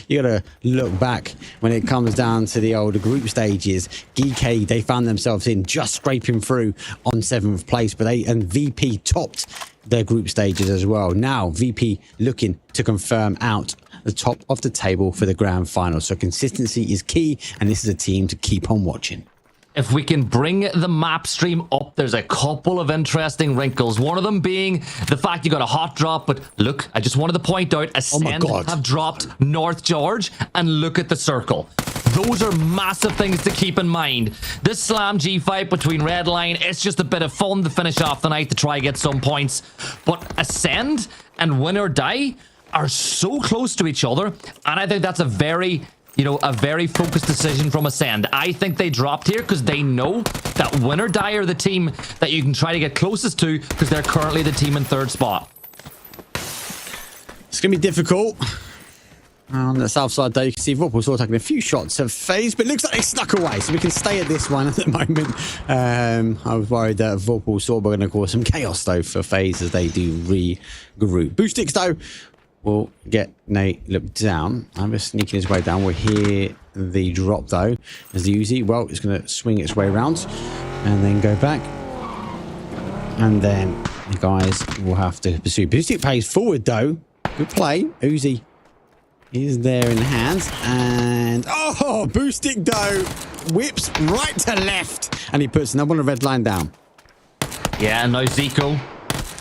you gotta look back when it comes down to the older group stages. GK, they found themselves in just scraping through on 7th place, but and VP topped their group stages as well. Now VP looking to confirm out the top of the table for the grand final. So consistency is key, and this is a team to keep on watching. If we can bring the map stream up, there's a couple of interesting wrinkles. One of them being the fact you got a hot drop, but look, I just wanted to point out, Ascend have dropped North George, and look at the circle. Those are massive things to keep in mind. This Slam G fight between Redline, it's just a bit of fun to finish off the night to try and get some points. But Ascend and Win or Die are so close to each other, and I think that's a very focused decision from Ascend. I think they dropped here because they know that Win or Die are the team that you can try to get closest to, because they're currently the team in 3rd spot. It's going to be difficult. On the south side, though, you can see Vorpal sort of taking a few shots of FaZe, but it looks like they snuck away, so we can stay at this one at the moment. I was worried that Vorpal saw we're going to cause some chaos, though, for FaZe as they do regroup. Boostix, though, will get Nate looked down. I'm just sneaking his way down. We'll hear the drop, though, as the Uzi, well, it's going to swing its way around and then go back. And then the guys will have to pursue. Boostix pays forward, though. Good play. Uzi is there in hands, and Boostix, though, whips right to left, and he puts another one of red line down. Yeah, now Zico,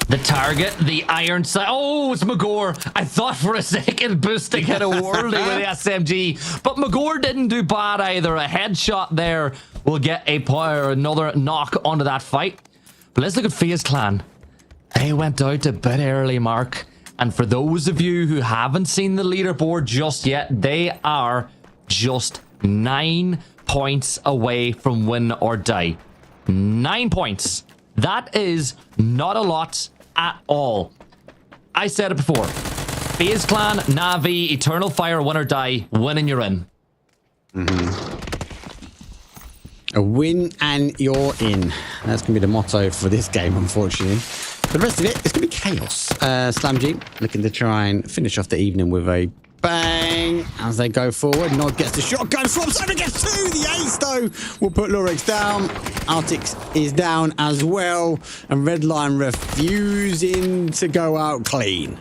the target, the iron sight. Oh, it's Magor. I thought for a second Boostix hit a worldie with the SMG, but Magor didn't do bad either. A headshot there will get another knock onto that fight. But let's look at FaZe Clan. They went out a bit early, Mark. And for those of you who haven't seen the leaderboard just yet, they are just 9 points away from Win or Die. 9 points. That is not a lot at all. I said it before. FaZe Clan, Na'Vi, Eternal Fire, Win or Die. Win and you're in. A win and you're in. That's going to be the motto for this game, unfortunately. The rest of it, it's going to be chaos. Slam G looking to try and finish off the evening with a bang as they go forward. Nod gets the shotgun, swaps over, gets 2. The ace, though, will put Lurex down. Artix is down as well. And Redline refusing to go out clean.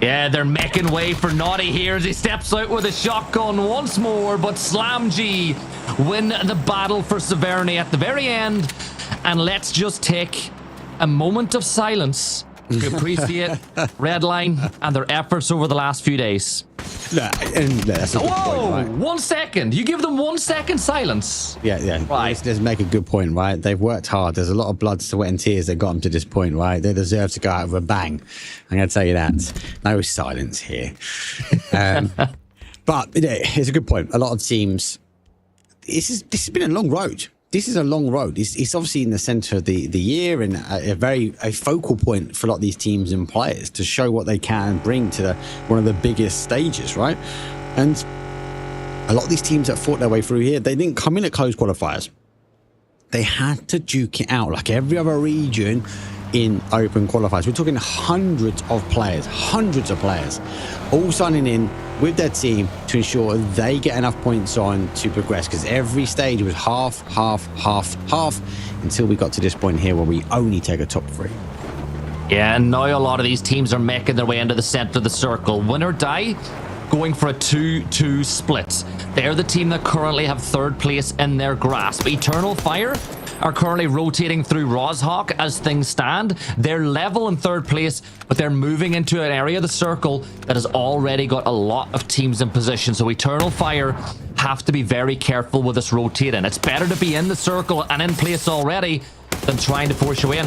Yeah, they're making way for Naughty here as he steps out with a shotgun once more, but Slam G win the battle for Severny at the very end. And let's just take a moment of silence to appreciate Redline and their efforts over the last few days. That's a good Whoa! point, right? 1 second. You give them 1 second silence. Yeah. Right. Let's make a good point, right? They've worked hard. There's a lot of blood, sweat, and tears that got them to this point, right? They deserve to go out with a bang. I'm going to tell you that. No silence here. But it's a good point. A lot of teams. This has been a long road. This is a long road. It's obviously in the center of the year and a focal point for a lot of these teams and players to show what they can bring to one of the biggest stages, right? And a lot of these teams that fought their way through here, they didn't come in at close qualifiers. They had to duke it out like every other region in open qualifiers. We're talking hundreds of players, all signing in with their team to ensure they get enough points on to progress, because every stage was half until we got to this point here where we only take a top 3. Yeah, and now a lot of these teams are making their way into the center of the circle. Win or die, going for a 2-2 split. They're the team that currently have 3rd place in their grasp. Eternal Fire are currently rotating through Rozhawk as things stand. They're level in 3rd place, but they're moving into an area of the circle that has already got a lot of teams in position. So Eternal Fire have to be very careful with this rotating. It's better to be in the circle and in place already than trying to force you in.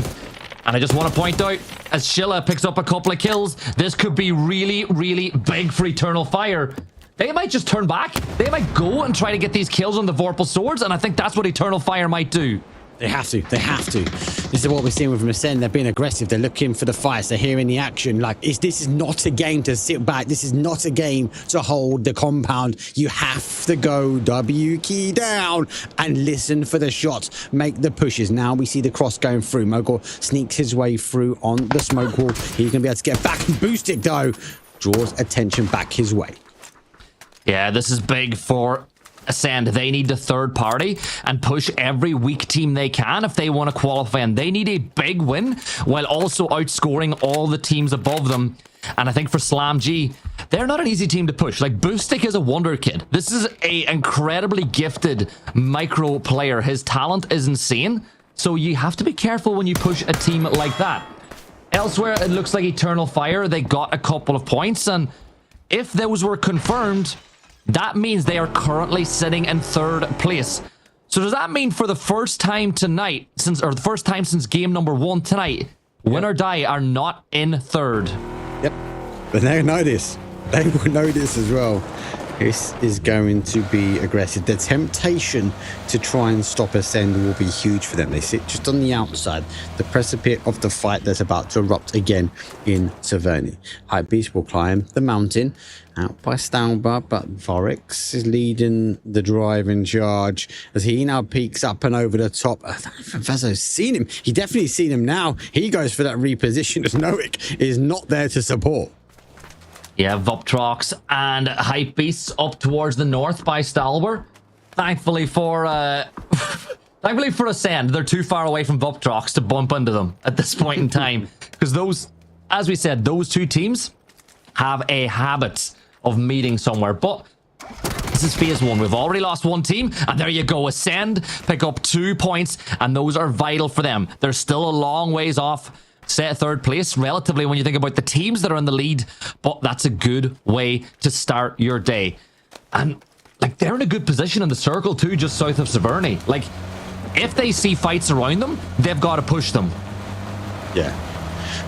And I just want to point out, as Shilla picks up a couple of kills, this could be really, really big for Eternal Fire. They might just turn back. They might go and try to get these kills on the Vorpal Swords, and I think that's what Eternal Fire might do. They have to. This is what we're seeing with Ascend. They're being aggressive. They're looking for the fights. They're hearing the action. Like, this is not a game to sit back. This is not a game to hold the compound. You have to go W key down and listen for the shots. Make the pushes. Now we see the cross going through. Mogul sneaks his way through on the smoke wall. He's going to be able to get back and boost it, though. Draws attention back his way. Yeah, this is big for Ascend. They need the 3rd party and push every weak team they can if they want to qualify, and they need a big win while also outscoring all the teams above them. And I think for Slam G, they're not an easy team to push. Like, Boostic is a wonder kid. This is a incredibly gifted micro player. His talent is insane, so you have to be careful when you push a team like that. Elsewhere, it looks like Eternal Fire, they got a couple of points, and if those were confirmed, that means they are currently sitting in 3rd place. So does that mean for the first time tonight, the first time since game number 1 tonight, Win or Die are not in 3rd? Yep. But they know this. They will know this as well. This is going to be aggressive. The temptation to try and stop Ascend will be huge for them. They sit just on the outside, the precipice of the fight that's about to erupt again in Taverny. Hypebeast will climb the mountain out by Stalber, but Vorix is leading the drive in charge as he now peeks up and over the top. I don't know if Vezo's seen him. He definitely seen him now. He goes for that reposition as Noik is not there to support. Yeah, Vuptrox and Hypebeasts up towards the north by Stalber. Thankfully for Ascend, they're too far away from Vuptrox to bump into them at this point in time. Because those, as we said, those two teams have a habit of meeting somewhere. But this is phase 1. We've already lost 1 team, and there you go. Ascend pick up 2 points, and those are vital for them. They're still a long ways off set 3rd place relatively when you think about the teams that are in the lead, but that's a good way to start your day. And like, they're in a good position in the circle too, just south of Taverny. Like, if they see fights around them, they've got to push them. Yeah.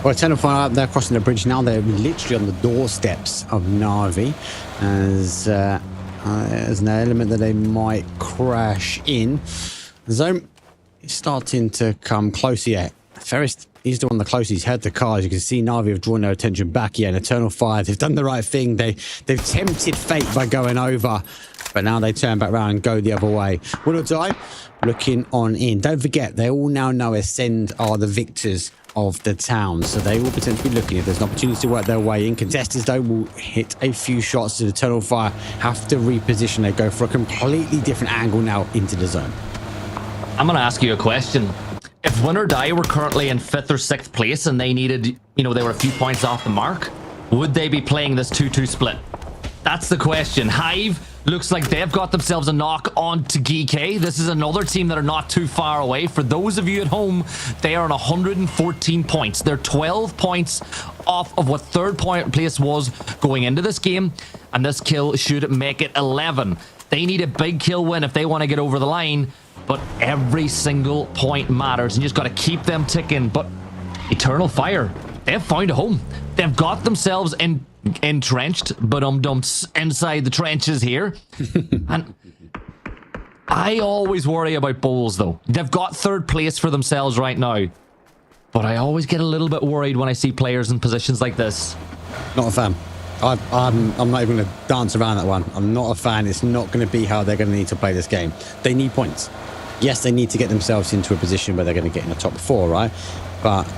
Well, Eternal Fire, they're crossing the bridge now. They're literally on the doorsteps of Na'Vi as an element that they might crash in. The zone is starting to come closer yet. Ferris, he's the one the closest. He's heard the cars. You can see Na'Vi have drawn their attention back. Yeah, and Eternal Fire, they've done the right thing. They've tempted fate by going over, but now they turn back around and go the other way. Win or Die, looking on in. Don't forget, they all now know Ascend are the victors of the town, so they will potentially be looking if there's an opportunity to work their way in. Contestants, though, will hit a few shots to Eternal Fire, have to reposition. They go for a completely different angle now into the zone. I'm going to ask you a question. If Win or Die were currently in 5th or 6th place and they needed, they were a few points off the mark, would they be playing this 2-2 split? That's the question. Hive looks like they've got themselves a knock on to GK. This is another team that are not too far away. For those of you at home, they are on 114 points. They're 12 points off of what third place was going into this game, and this kill should make it 11. They need a big kill win if they want to get over the line, but every single point matters, and you just got to keep them ticking. But Eternal Fire, they've found a home. They've got themselves entrenched, but inside the trenches here. And I always worry about Bowls, though. They've got third place for themselves right now, but I always get a little bit worried when I see players in positions like this. Not a fan. I'm not even going to dance around that one. I'm not a fan. It's not going to be how they're going to need to play this game. They need points. Yes, they need to get themselves into a position where they're going to get in the top 4, right? But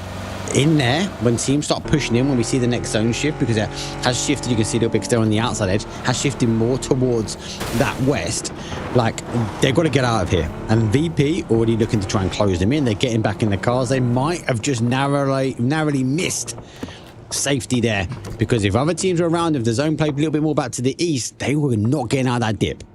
in there, when teams start pushing in, when we see the next zone shift, because it has shifted, you can see a little bit still on the outside edge, has shifted more towards that west, like, they've got to get out of here. And VP already looking to try and close them in. They're getting back in the cars. They might have just narrowly missed safety there, because if other teams were around, if the zone played a little bit more back to the east, they were not getting out of that dip.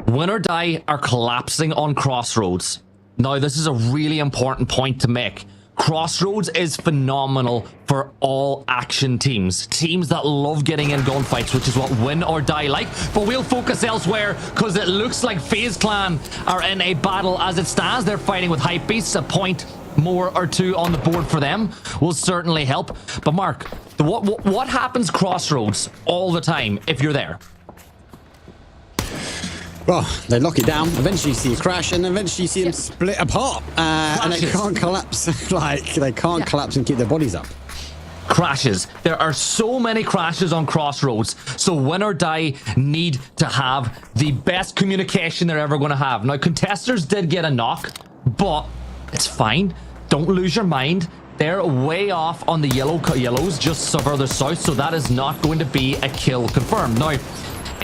Win or Die are collapsing on Crossroads. Now, this is a really important point to make. Crossroads is phenomenal for all action teams that love getting in gunfights, which is what Win or Die like. But we'll focus elsewhere, because it looks like FaZe Clan are in a battle as it stands. They're fighting with Hypebeasts. A point more or two on the board for them will certainly help. But Mark, what happens Crossroads all the time if you're there? Well, they lock it down, eventually you see a crash, and eventually you see them split apart, and they can't collapse. Like, they can't collapse and keep their bodies up. Crashes. There are so many crashes on Crossroads, so Win or Die need to have the best communication they're ever going to have. Now, Contesters did get a knock, but it's fine. Don't lose your mind. They're way off on the yellows, just further south, so that is not going to be a kill confirmed. Now,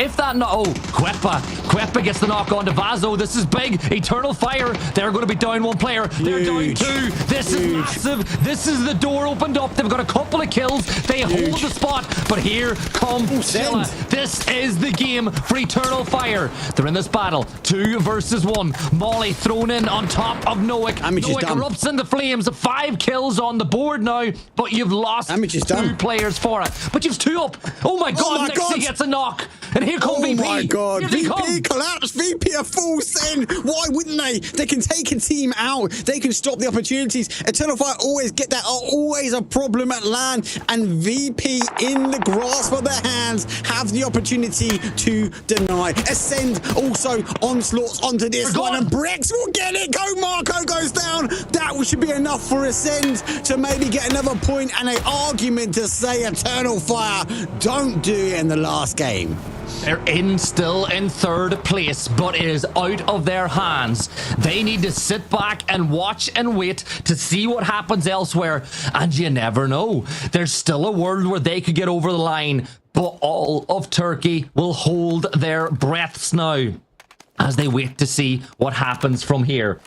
if that Kwepa gets the knock on to Vazo. This is big. Eternal Fire, they're going to be down one player. They're down two. This is massive. This is the door opened up. They've got a couple of kills. They hold the spot, but here comes Scylla. This is the game for Eternal Fire. They're in this battle, 2 versus 1. Molly thrown in on top of Noik. Noik erupts in the flames. 5 kills on the board now, but you've lost 2 players for it. But you've 2 up. Oh my god, Nixie gets a knock. And here comes VP. Oh my god, VP collapsed. VP are full send. Why wouldn't they? They can take a team out. They can stop the opportunities. Eternal Fire always get that. Always a problem at land. And VP in the grasp of their hands have the opportunity to deny. Ascend also onslaughts onto this one. And Brex will get it. Go Marco goes down. That should be enough for Ascend to maybe get another point and an argument to say Eternal Fire don't do it in the last game. They're still in third place, but it is out of their hands. They need to sit back and watch and wait to see what happens elsewhere. And you never know. There's still a world where they could get over the line, but all of Turkey will hold their breaths now as they wait to see what happens from here.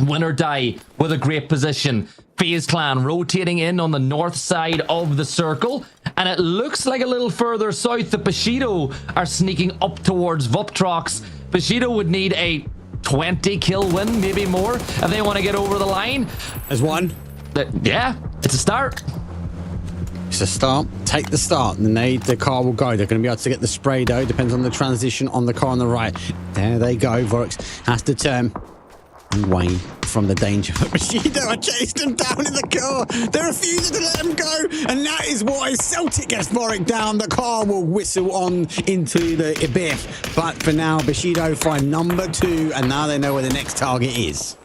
Win or Die with a great position. FaZe Clan rotating in on the north side of the circle, and it looks like a little further south the Bushido are sneaking up towards Vuptrox. Bushido would need a 20 kill win, maybe more, if they want to get over the line. There's one. Yeah, it's a start. It's a start. Take the start, and then the car will go. They're going to be able to get the spray, though. Depends on the transition on the car on the right. There they go. Vorax has to turn away from the danger. Bushido are chased them down in the car. They're refusing to let them go, and that is why Celtic gets Vorax down. The car will whistle on into the abyss, but for now, Bushido find number 2, and now they know where the next target is.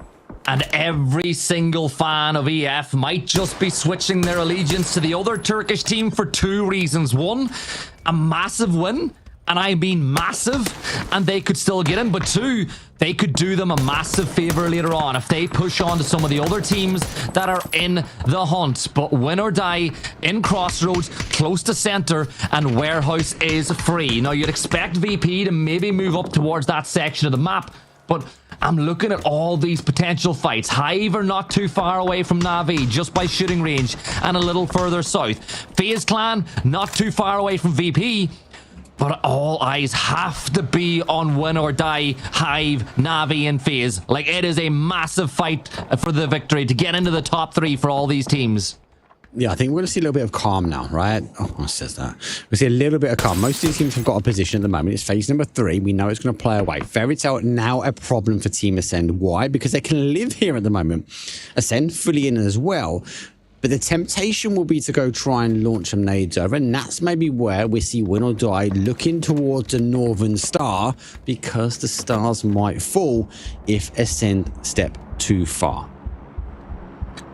And every single fan of EF might just be switching their allegiance to the other Turkish team for 2 reasons. 1, a massive win, and I mean massive, and they could still get in. But 2, they could do them a massive favor later on if they push on to some of the other teams that are in the hunt. But Win or Die in Crossroads, close to center, and Warehouse is free. Now, you'd expect VP to maybe move up towards that section of the map, but I'm looking at all these potential fights. Hive are not too far away from Navi, just by shooting range, and a little further south. FaZe Clan, not too far away from VP. But all eyes have to be on win or die, Hive, Navi, and FaZe. Like, it is a massive fight for the victory to get into the top 3 for all these teams. Yeah, I think we're going to see a little bit of calm now, right? Oh, what says that? We'll see a little bit of calm. Most of these teams have got a position at the moment. It's phase number 3. We know it's going to play away. Fairy Tail now a problem for Team Ascend. Why? Because they can live here at the moment. Ascend fully in as well. But the temptation will be to go try and launch some nades over. And that's maybe where we see Win or Die looking towards the Northern Star, because the stars might fall if Ascend step too far.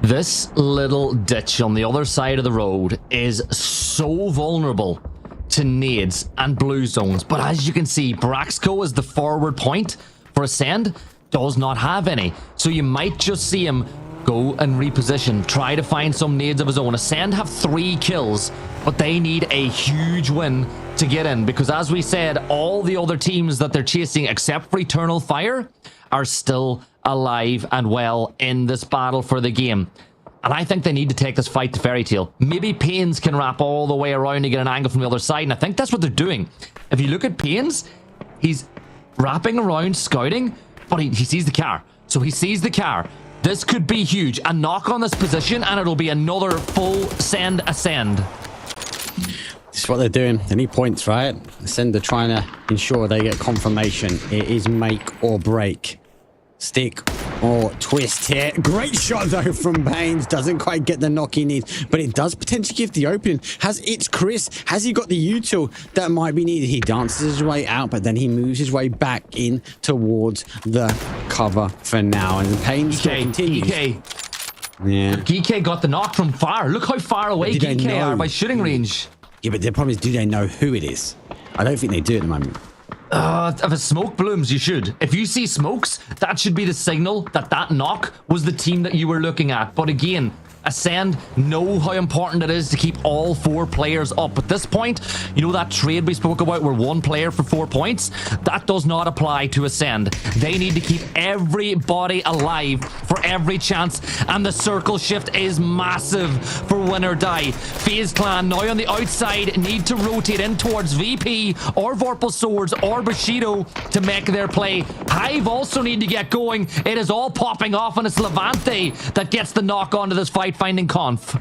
This little ditch on the other side of the road is so vulnerable to nades and blue zones. But as you can see, Braxco is the forward point for Ascend, does not have any. So you might just see him go and reposition, try to find some nades of his own. Ascend have 3 kills, but they need a huge win to get in, because as we said, all the other teams that they're chasing, except for Eternal Fire, are still alive and well in this battle for the game. And I think they need to take this fight to Fairy Tail. Maybe Pains can wrap all the way around to get an angle from the other side, and I think that's what they're doing. If you look at Pains, he's wrapping around, scouting, but he sees the car. So he sees the car. This could be huge. A knock on this position, and it'll be another full ascend. This is what they're doing. They need points, right? Ascend are trying to ensure they get confirmation. It is make or break. Stick or twist here. Great shot though from Pains. Doesn't quite get the knock he needs, but it does potentially give the opening. It's Chris. Has he got the util that might be needed? He dances his way out, but then he moves his way back in towards the cover for now. And Pains still continues. Yeah. GK got the knock from far. Look how far away GK are by shooting range. Yeah, but the problem is, do they know who it is? I don't think they do at the moment. If a smoke blooms, you should. If you see smokes, that should be the signal that that knock was the team that you were looking at. But again, Ascend know how important it is to keep all 4 players up. At this point, you know that trade we spoke about where 1 player for 4 points? That does not apply to Ascend. They need to keep everybody alive for every chance, and the circle shift is massive for Win or Die. FaZe Clan now on the outside need to rotate in towards VP or Vorpal Swords or Bushido to make their play. Hive also need to get going. It is all popping off, and it's Levante that gets the knock onto this fight, finding Conf.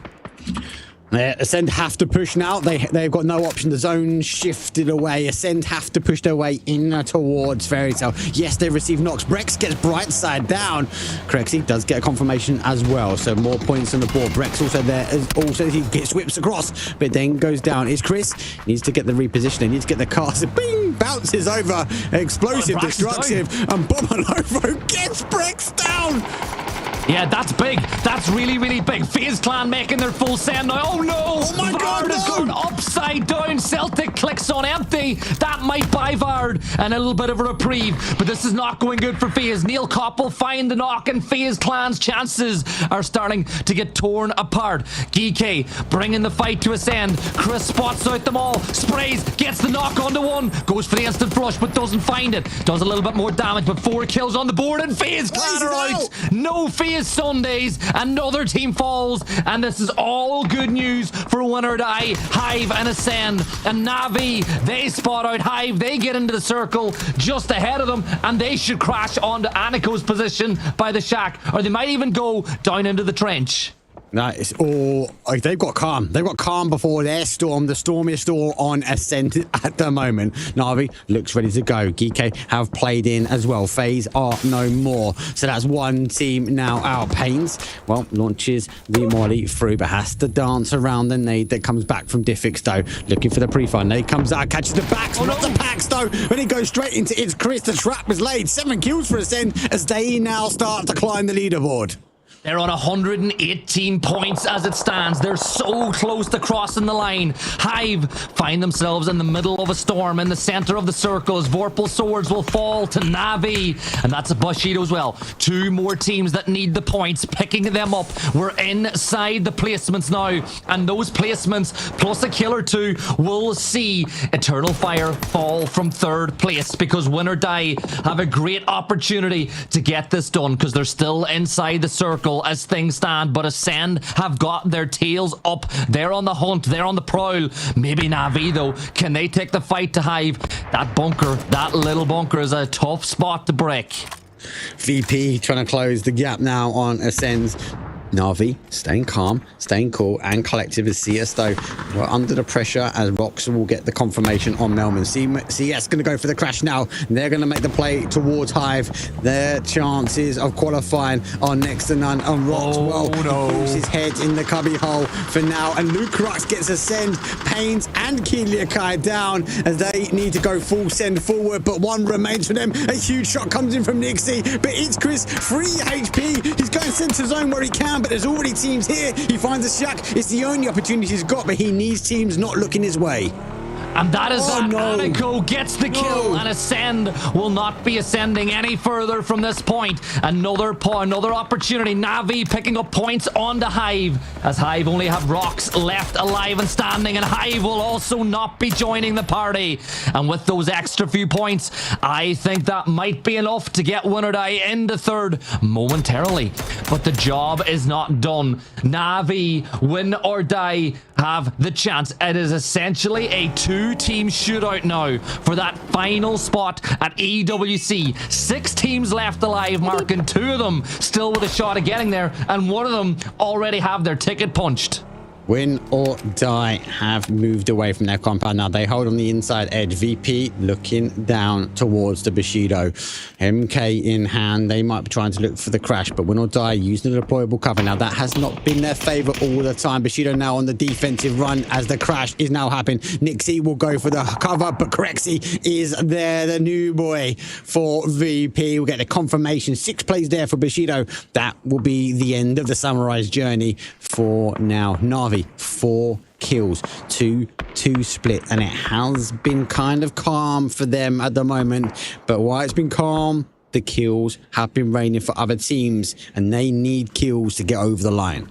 Ascend have to push now. They've got no option. The zone shifted away. Ascend have to push their way in towards Fairy Tail. Yes, they receive knocks. Brex gets bright side down. Crexy does get a confirmation as well. So more points on the board. Brex also there. Also, he gets whips across, but then goes down. It's Chris. Needs to get the repositioning. Needs to get the cast. Bing! Bounces over. Explosive, destructive. And Bomalovo gets Brex down. Yeah, that's big. That's really, really big. FaZe Clan making their full send now. Oh no! Oh my God, Vard is no! going upside down. Celtic clicks on empty. That might buy Vard and a little bit of a reprieve, but this is not going good for FaZe. Neil Kopp will find the knock, and FaZe Clan's chances are starting to get torn apart. GK bringing the fight to Ascend. Chris spots out them all. Sprays, gets the knock onto one. Goes for the instant flush, but doesn't find it. Does a little bit more damage, but 4 kills on the board, and FaZe Clan are out. No FaZe Sundays. Another team falls, and this is all good news for Win or Die. Hive and Ascend and Navi, they spot out Hive. They get into the circle just ahead of them, and they should crash onto Aniko's position by the shack, or they might even go down into the trench. That is all. They've got calm. They've got calm before their storm. The stormiest storm on Ascent at the moment. Navi looks ready to go. Geeke have played in as well. FaZe are no more. So that's 1 team now out. Pains, well, launches the molly through, but has to dance around the nade that comes back from Diffix though. Looking for the pre-fire. Nade comes out, catches the backs, not the packs though. When it goes straight into It's Chris, the trap is laid. 7 kills for Ascent as they now start to climb the leaderboard. They're on 118 points as it stands. They're so close to crossing the line. Hive find themselves in the middle of a storm in the center of the circle as Vorpal Swords will fall to Navi. And that's a Bushido as well. 2 more teams that need the points, picking them up. We're inside the placements now. And those placements, plus a kill or 2, will see Eternal Fire fall from 3rd place, because Win or Die have a great opportunity to get this done, because they're still inside the circle. critical as things stand, but Ascend have got their tails up. They're on the hunt. They're on the prowl. Maybe Na'Vi, though. Can they take the fight to Hive? That bunker, that little bunker is a tough spot to break. VP trying to close the gap now on Ascend's. Na'Vi staying calm, staying cool and collective as CS though we're under the pressure as Rox will get the confirmation on Melman. CS going to go for the crash now. They're going to make the play towards Hive. Their chances of qualifying are next to none. And Rox puts his head in the cubby hole for now. And Luke Rux gets a send. Pains and Kiliakai down as they need to go full send forward. But one remains for them. A huge shot comes in from Nixie. But it's Chris, 3 HP. He's going center zone where he can. But there's already teams here. He finds a shack. It's the only opportunity he's got, but he needs teams not looking his way. And that is Taego gets the kill, and Ascend will not be ascending any further from this point. Another opportunity. Na'Vi picking up points on the Hive, as Hive only have Rocks left alive and standing, and Hive will also not be joining the party. And with those extra few points, I think that might be enough to get Win or Die into third momentarily. But the job is not done. Na'Vi, Win or Die, have the chance. It is essentially a two-team shootout now for that final spot at EWC. 6 teams left alive, Mark, and 2 of them still with a shot of getting there, and 1 of them already have their ticket punched. Win or Die have moved away from their compound now. They hold on the inside edge. VP looking down towards the Bushido. MK in hand. They might be trying to look for the crash, but Win or Die using the deployable cover. Now, that has not been their favor all the time. Bushido now on the defensive run as the crash is now happening. Nixie will go for the cover, but Corexi is there, the new boy for VP. We'll get the confirmation. 6 plays there for Bushido. That will be the end of the Samurai's journey for now. Na'Vi, 4 kills, 2-2 split, and it has been kind of calm for them at the moment. But while it's been calm, the kills have been raining for other teams, and they need kills to get over the line.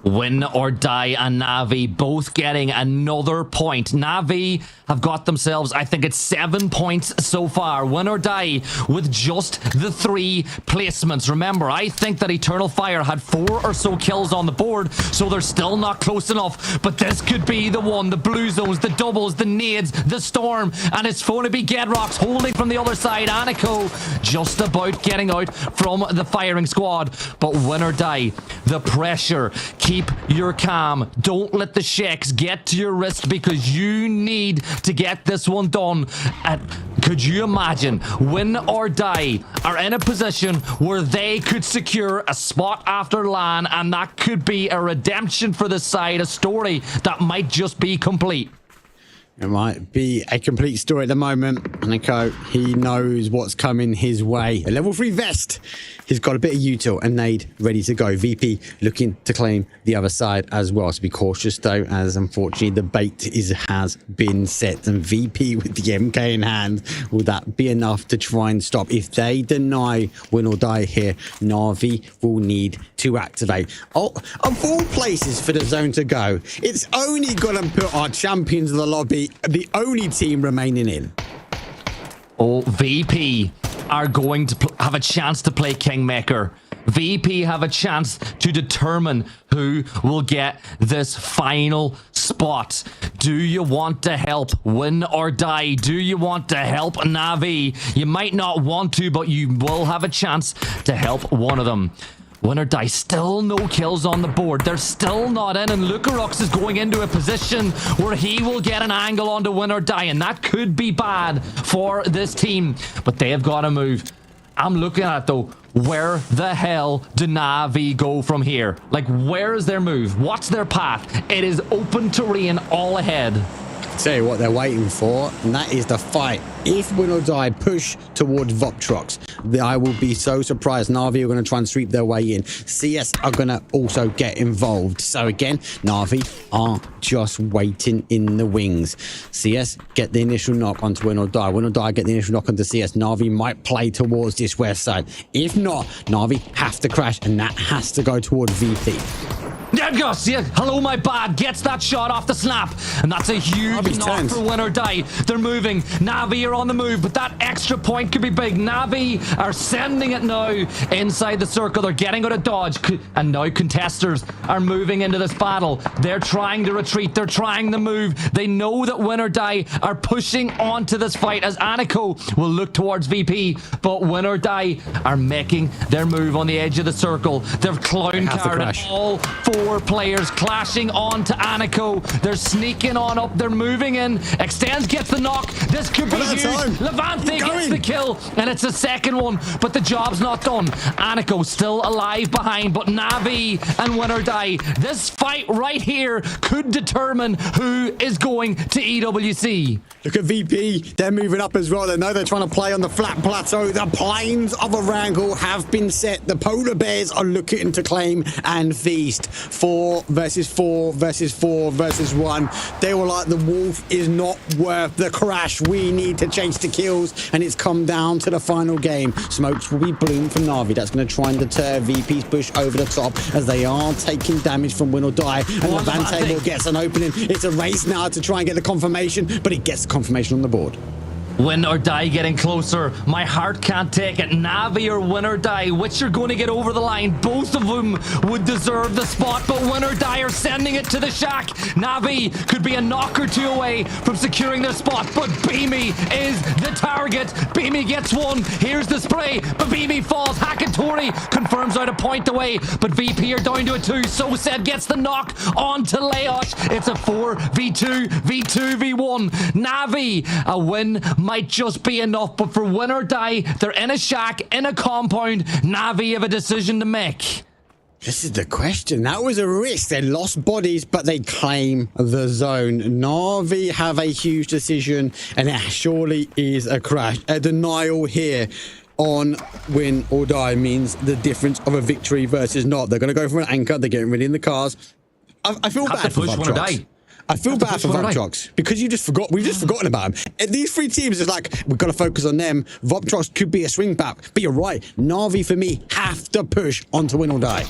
Win or Die and Na'Vi both getting another point. Na'Vi have got themselves, I think it's 7 points so far. Win or Die with just the 3 placements. Remember, I think that Eternal Fire had 4 or so kills on the board, so they're still not close enough. But this could be the one. The blue zones, the doubles, the nades, the storm, and it's going to be Gedrox holding from the other side. Aniko just about getting out from the firing squad. But Win or Die, the pressure. Keep your calm. Don't let the shakes get to your wrist, because you need to get this one done. Could you imagine Win or Die are in a position where they could secure a spot after LAN, and that could be a redemption for the side, a story that might just be complete. It might be a complete story at the moment. Aniko, he knows what's coming his way. A level 3 vest. He's got a bit of util and nade ready to go. VP looking to claim the other side as well. So be cautious though, as unfortunately the bait has been set. And VP with the MK in hand, will that be enough to try and stop? If they deny Win or Die here, Na'Vi will need to activate. Oh, of all places for the zone to go, it's only going to put our champions of the lobby, the only team remaining in. Oh, VP are going to have a chance to play Kingmaker. VP have a chance to determine who will get this final spot. Do you want to help Win or Die? Do you want to help Na'Vi? You might not want to, but you will have a chance to help one of them. Win or Die, still no kills on the board. They're still not in, and Lucarux is going into a position where he will get an angle onto Win or Die, and that could be bad for this team. But they have got to move. I'm looking at it though. Where the hell do Na'Vi go from here? Like, where is their move? What's their path? It is open terrain all ahead. Tell you what they're waiting for, and that is the fight. If Win or Die push towards Voptrox, I will be so surprised. Na'Vi are going to try and sweep their way in. CS are going to also get involved. So again, Na'Vi are just waiting in the wings. CS get the initial knock onto Win or Die. Win or Die get the initial knock onto CS. Na'Vi might play towards this west side. If not, Na'Vi have to crash, and that has to go towards VP. There goes, yeah. Hello, my bad. Gets that shot off the snap. And that's a huge Navi's knock turned. for win or die. They're moving. Navi are on the move, but that extra point could be big. Navi are sending it now inside the circle. They're getting out of dodge. And now contesters are moving into this battle. They're trying to retreat. They're trying to move. They know that win or die are pushing onto this fight as Anico will look towards VP. But win or die are making their move on the edge of the circle. They're clown have to carded crash. all four players clashing on to Anico. They're sneaking on up. They're moving in. Extends gets the knock. This could be Another huge. time. Levante Keep gets going. the kill, and it's the second one, but the job's not done. Anico still alive behind, but Navi and win or die. This fight right here could determine who is going to EWC. Look at VP. They're moving up as well. They know they're trying to play on the flat plateau. The plains of Erangel have been set. The polar bears are looking to claim and feast. 4 versus 4 versus 4 versus 1. They were like, the wolf is not worth the crash. We need to chase the kills. And it's come down to the final game. Smokes will be blown from Navi. That's going to try and deter VP's push over the top as they are taking damage from win or die. And Levante will get an opening. It's a race now to try and get the confirmation, but it gets the confirmation on the board. Win or die getting closer. My heart can't take it. Navi or win or die. Which are going to get over the line? Both of them would deserve the spot, but win or die are sending it to the shack. Navi could be a knock or two away from securing their spot, but Beamy is the target. Beamy gets one. Here's the spray, but Beamy falls. Hakatori confirms out a point away, but VP are down to a 2. So said gets the knock on to Leosh. It's a 4v2, v2v1. Navi, a win might just be enough, but for win or die, they're in a shack, in a compound. Navi have a decision to make. This is the question. That was a risk. They lost bodies, but they claim the zone. Navi have a huge decision, and it surely is a crash. A denial here on win or die means the difference of a victory versus not. They're going to go for an anchor. They're getting ready in the cars. I feel Have bad to for push win or Vubtrox. die. I feel bad for Win or die. Vubtrox because we've just forgotten about him. And these three teams is like, we've got to focus on them. Vubtrox could be a swing back, but you're right. Navi for me have to push onto win or die.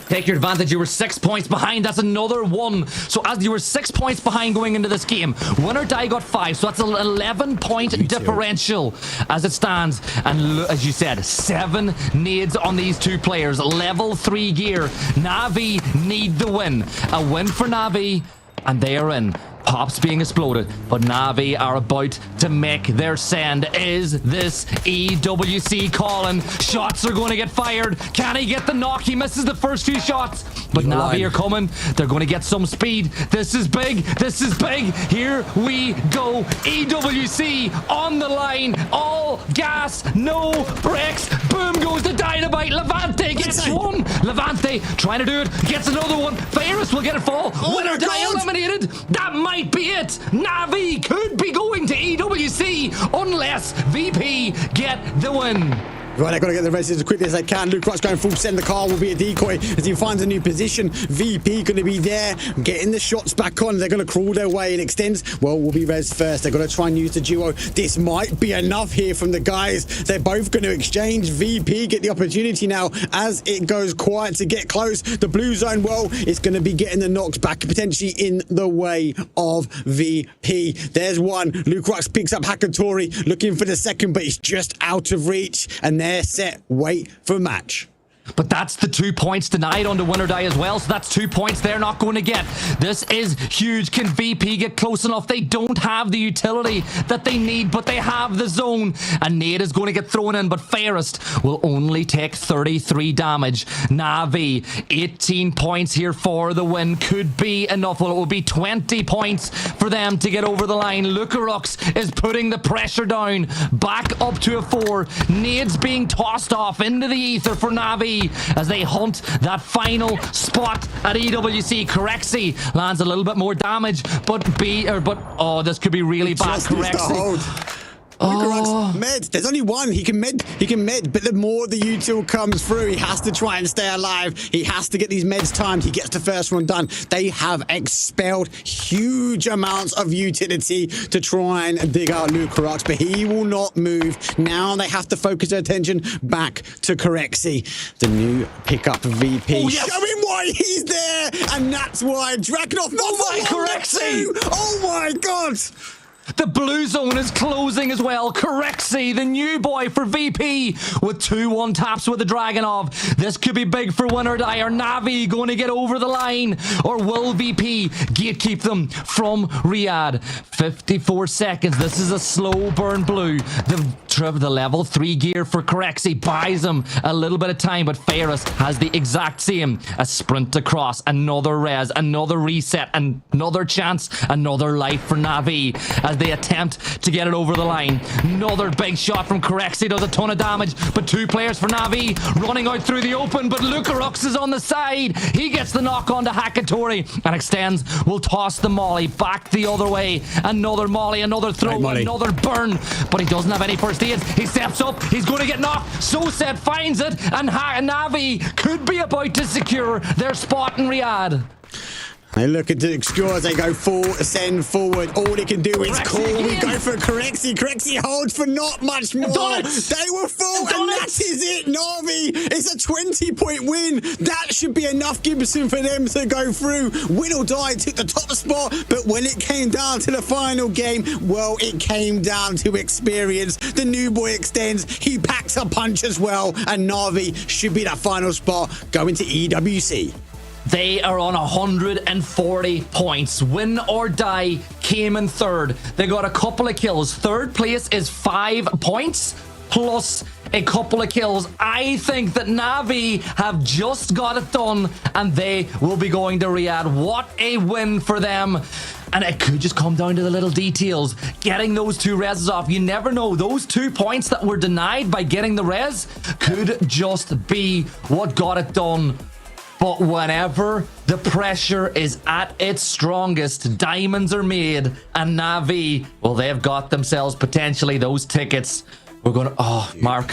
Take your advantage. You were 6 points behind. That's another 1. So as you were 6 points behind going into this game, win or die got 5. So that's an 11-point differential as it stands. And as you said, 7 nades on these two players. Level 3 gear. Navi need the win. A win for Navi, and they are in. Pops being exploded, but Navi are about to make their send. Is this EWC calling? Shots are going to get fired. Can he get the knock? He misses the first few shots, but Navi are coming. They're going to get some speed. This is big. This is big. Here we go. EWC on the line. All gas, no brakes. Boom goes the dynamite. Levante gets one. Levante trying to do it. Gets another one. Ferris will get it fall. Win or die eliminated. That might be it. Navi could be going to EWC unless VP get the win. Right, they've got to get the races as quickly as they can. Luke Wright's going full send. The car will be a decoy as he finds a new position. VP going to be there, getting the shots back on. They're going to crawl their way and extends. Well, will be res first. They're going to try and use the duo. This might be enough here from the guys. They're both going to exchange. VP get the opportunity now as it goes quiet to get close. The blue zone, well, it's going to be getting the knocks back, potentially in the way of VP. There's one. Luke Wright picks up Hakatori, looking for the second, but it's just out of reach. And they're set. Wait for match. But that's the 2 points denied on the win or die as well. So that's 2 points they're not going to get. This is huge. Can VP get close enough? They don't have the utility that they need, but they have the zone. And Nate is going to get thrown in, but Fairest will only take 33 damage. Navi, 18 points here for the win. Could be enough. Well, it will be 20 points for them to get over the line. Lucarux is putting the pressure down. Back up to a 4. Nade's being tossed off into the ether for Navi as they hunt that final spot at EWC. Corexi lands a little bit more damage, but oh, this could be really bad. Just needs to Corexi. hold. Lukarux, med. There's only one. He can med, but the more the util comes through, he has to try and stay alive. He has to get these meds timed. He gets the first one done. They have expelled huge amounts of utility to try and dig out Lukarux, but he will not move. Now they have to focus their attention back to Corexi, the new pickup VP. Oh, yes. Show him why he's there, and that's why Dragunov. Oh my, Corexi! Oh my God! The blue zone is closing as well. Corexi, the new boy for VP, with 2-1 taps with the Dragunov. This could be big for Win or Die. Are Navi going to get over the line? Or will VP gatekeep them from Riyadh? 54 seconds. This is a slow burn blue. The level 3 gear for Corexi buys him a little bit of time, but Ferris has the exact same. A sprint across, another res, another reset, another chance, another life for Navi as they attempt to get it over the line. Another big shot from Corexi does a ton of damage, but 2 players for Navi running out through the open, but Lukarux is on the side. He gets the knock on to Hakatori, and Extends will toss the molly back the other way. Another molly, another throw, another burn, but he doesn't have any first aids. He steps up, he's going to get knocked. Soset finds it, and Navi could be about to secure their spot in Riyadh. They look at the scores, they go full send forward. All he can do is Corexi call. We again. go for Corexi. Corexi holds for not much more. Done it. They were full, Done and it. that is it, Navi. It's a 20-point win. That should be enough, Gibson, for them to go through. Win or Die took the top spot, but when it came down to the final game, well, it came down to experience. The new boy Extends. He packs a punch as well, and Navi should be that final spot going to EWC. They are on 140 points. Win or Die came in third. They got a couple of kills. Third place is 5 points plus a couple of kills. I think that Navi have just got it done, and they will be going to Riyadh. What a win for them. And it could just come down to the little details. Getting those 2 reses off. You never know. Those 2 points that were denied by getting the res could just be what got it done. But whenever the pressure is at its strongest, diamonds are made, and Navi, well, they've got themselves potentially those tickets. We're going to, oh, Mark,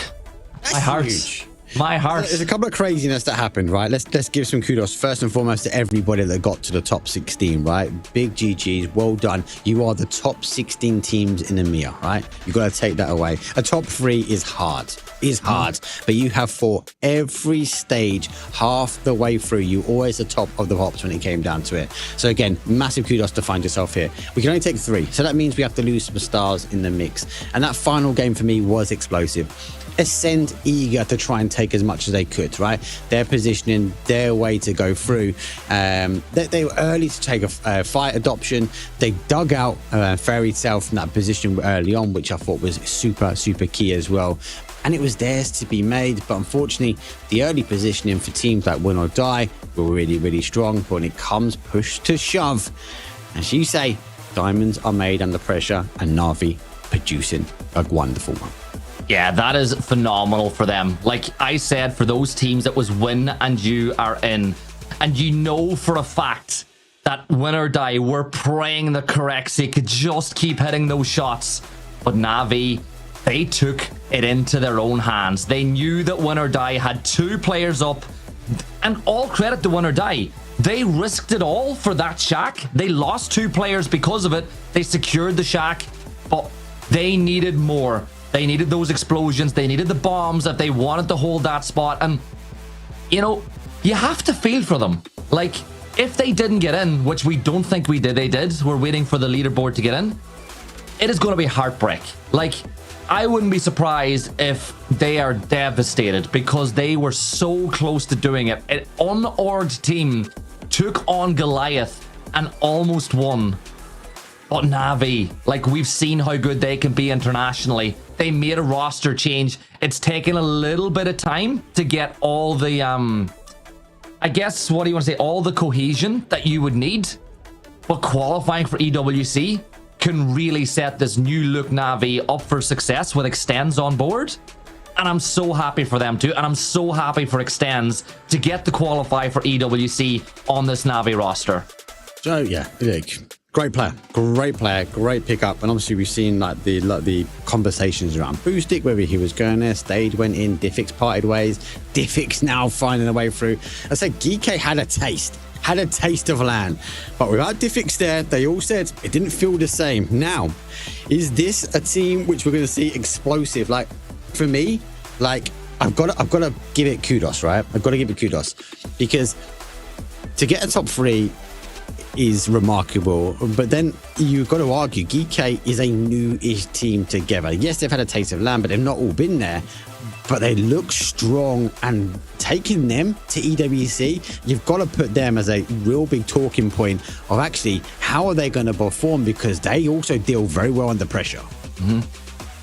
my heart. Huge. My heart. There's a couple of craziness that happened, right? Let's give some kudos first and foremost to everybody that got to the top 16, right? Big GGs, well done. You are the top 16 teams in EMEA, right? You got to take that away. A top 3 is hard. But you have fought every stage half the way through. You always the top of the pops when it came down to it. So again, massive kudos to find yourself here. We can only take 3, so that means we have to lose some stars in the mix. And that final game for me was explosive. Ascend eager to try and take as much as they could, right? Their positioning, their way to go through. They were early to take a fight adoption. They dug out Fairy Tail from that position early on, which I thought was super, super key as well. And it was theirs to be made, but unfortunately, the early positioning for teams like Win or Die were really, really strong. But when it comes push to shove, as you say, diamonds are made under pressure, and Navi producing a wonderful one. Yeah, that is phenomenal for them. Like I said, for those teams, it was win and you are in. And you know for a fact that Win or Die were praying that Corexi could just keep hitting those shots. But Navi, they took it into their own hands. They knew that Win or Die had 2 players up. And all credit to Win or Die. They risked it all for that shack. They lost 2 players because of it. They secured the shack, but they needed more. They needed those explosions. They needed the bombs if they wanted to hold that spot. And, you know, you have to feel for them. Like, if they didn't get in, which we don't think we did, they did. We're waiting for the leaderboard to get in. It is going to be heartbreak. Like, I wouldn't be surprised if they are devastated because they were so close to doing it. An unorged team took on Goliath and almost won. But Navi, like, we've seen how good they can be internationally. They made a roster change. It's taken a little bit of time to get all the, I guess, what do you want to say? All the cohesion that you would need. But qualifying for EWC can really set this new look Navi up for success with Extends on board. And I'm so happy for them too. And I'm so happy for Extends to get the qualify for EWC on this Navi roster. So yeah, look, Great player, great pickup, and obviously we've seen like the conversations around Boostic, whether he was going there. Stage went in, Diffix parted ways. Diffix now finding a way through. I said GK had a taste of LAN, but without Diffix there, they all said it didn't feel the same. Now, is this a team which we're going to see explosive? Like for me, like I've got to give it kudos, right? I've got to give it kudos because to get a top 3 is remarkable, but then you've got to argue GK is a new-ish team together. Yes, they've had a taste of land, but they've not all been there, but they look strong, and taking them to EWC, you've got to put them as a real big talking point of actually how are they going to perform, because they also deal very well under pressure. And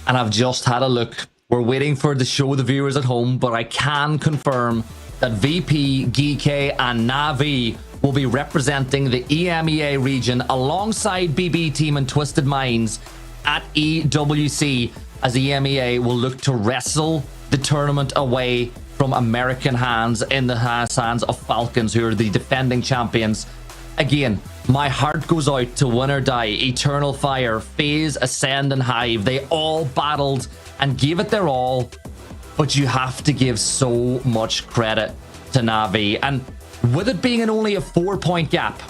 I've just had a look. We're waiting for to show the viewers at home, but I can confirm that VP, GK and Navi will be representing the EMEA region alongside BB Team and Twisted Minds at EWC, as EMEA will look to wrestle the tournament away from American hands in the hands of Falcons, who are the defending champions. Again, my heart goes out to Win or Die, Eternal Fire, FaZe, Ascend and Hive. They all battled and gave it their all, but you have to give so much credit to Navi. And with it being only a 4-point gap,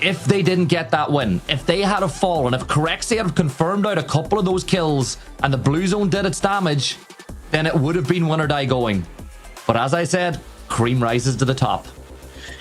if they didn't get that win, if they had a fall, and if Corexi had confirmed out a couple of those kills and the blue zone did its damage, then it would have been Win or Die going. But as I said, cream rises to the top.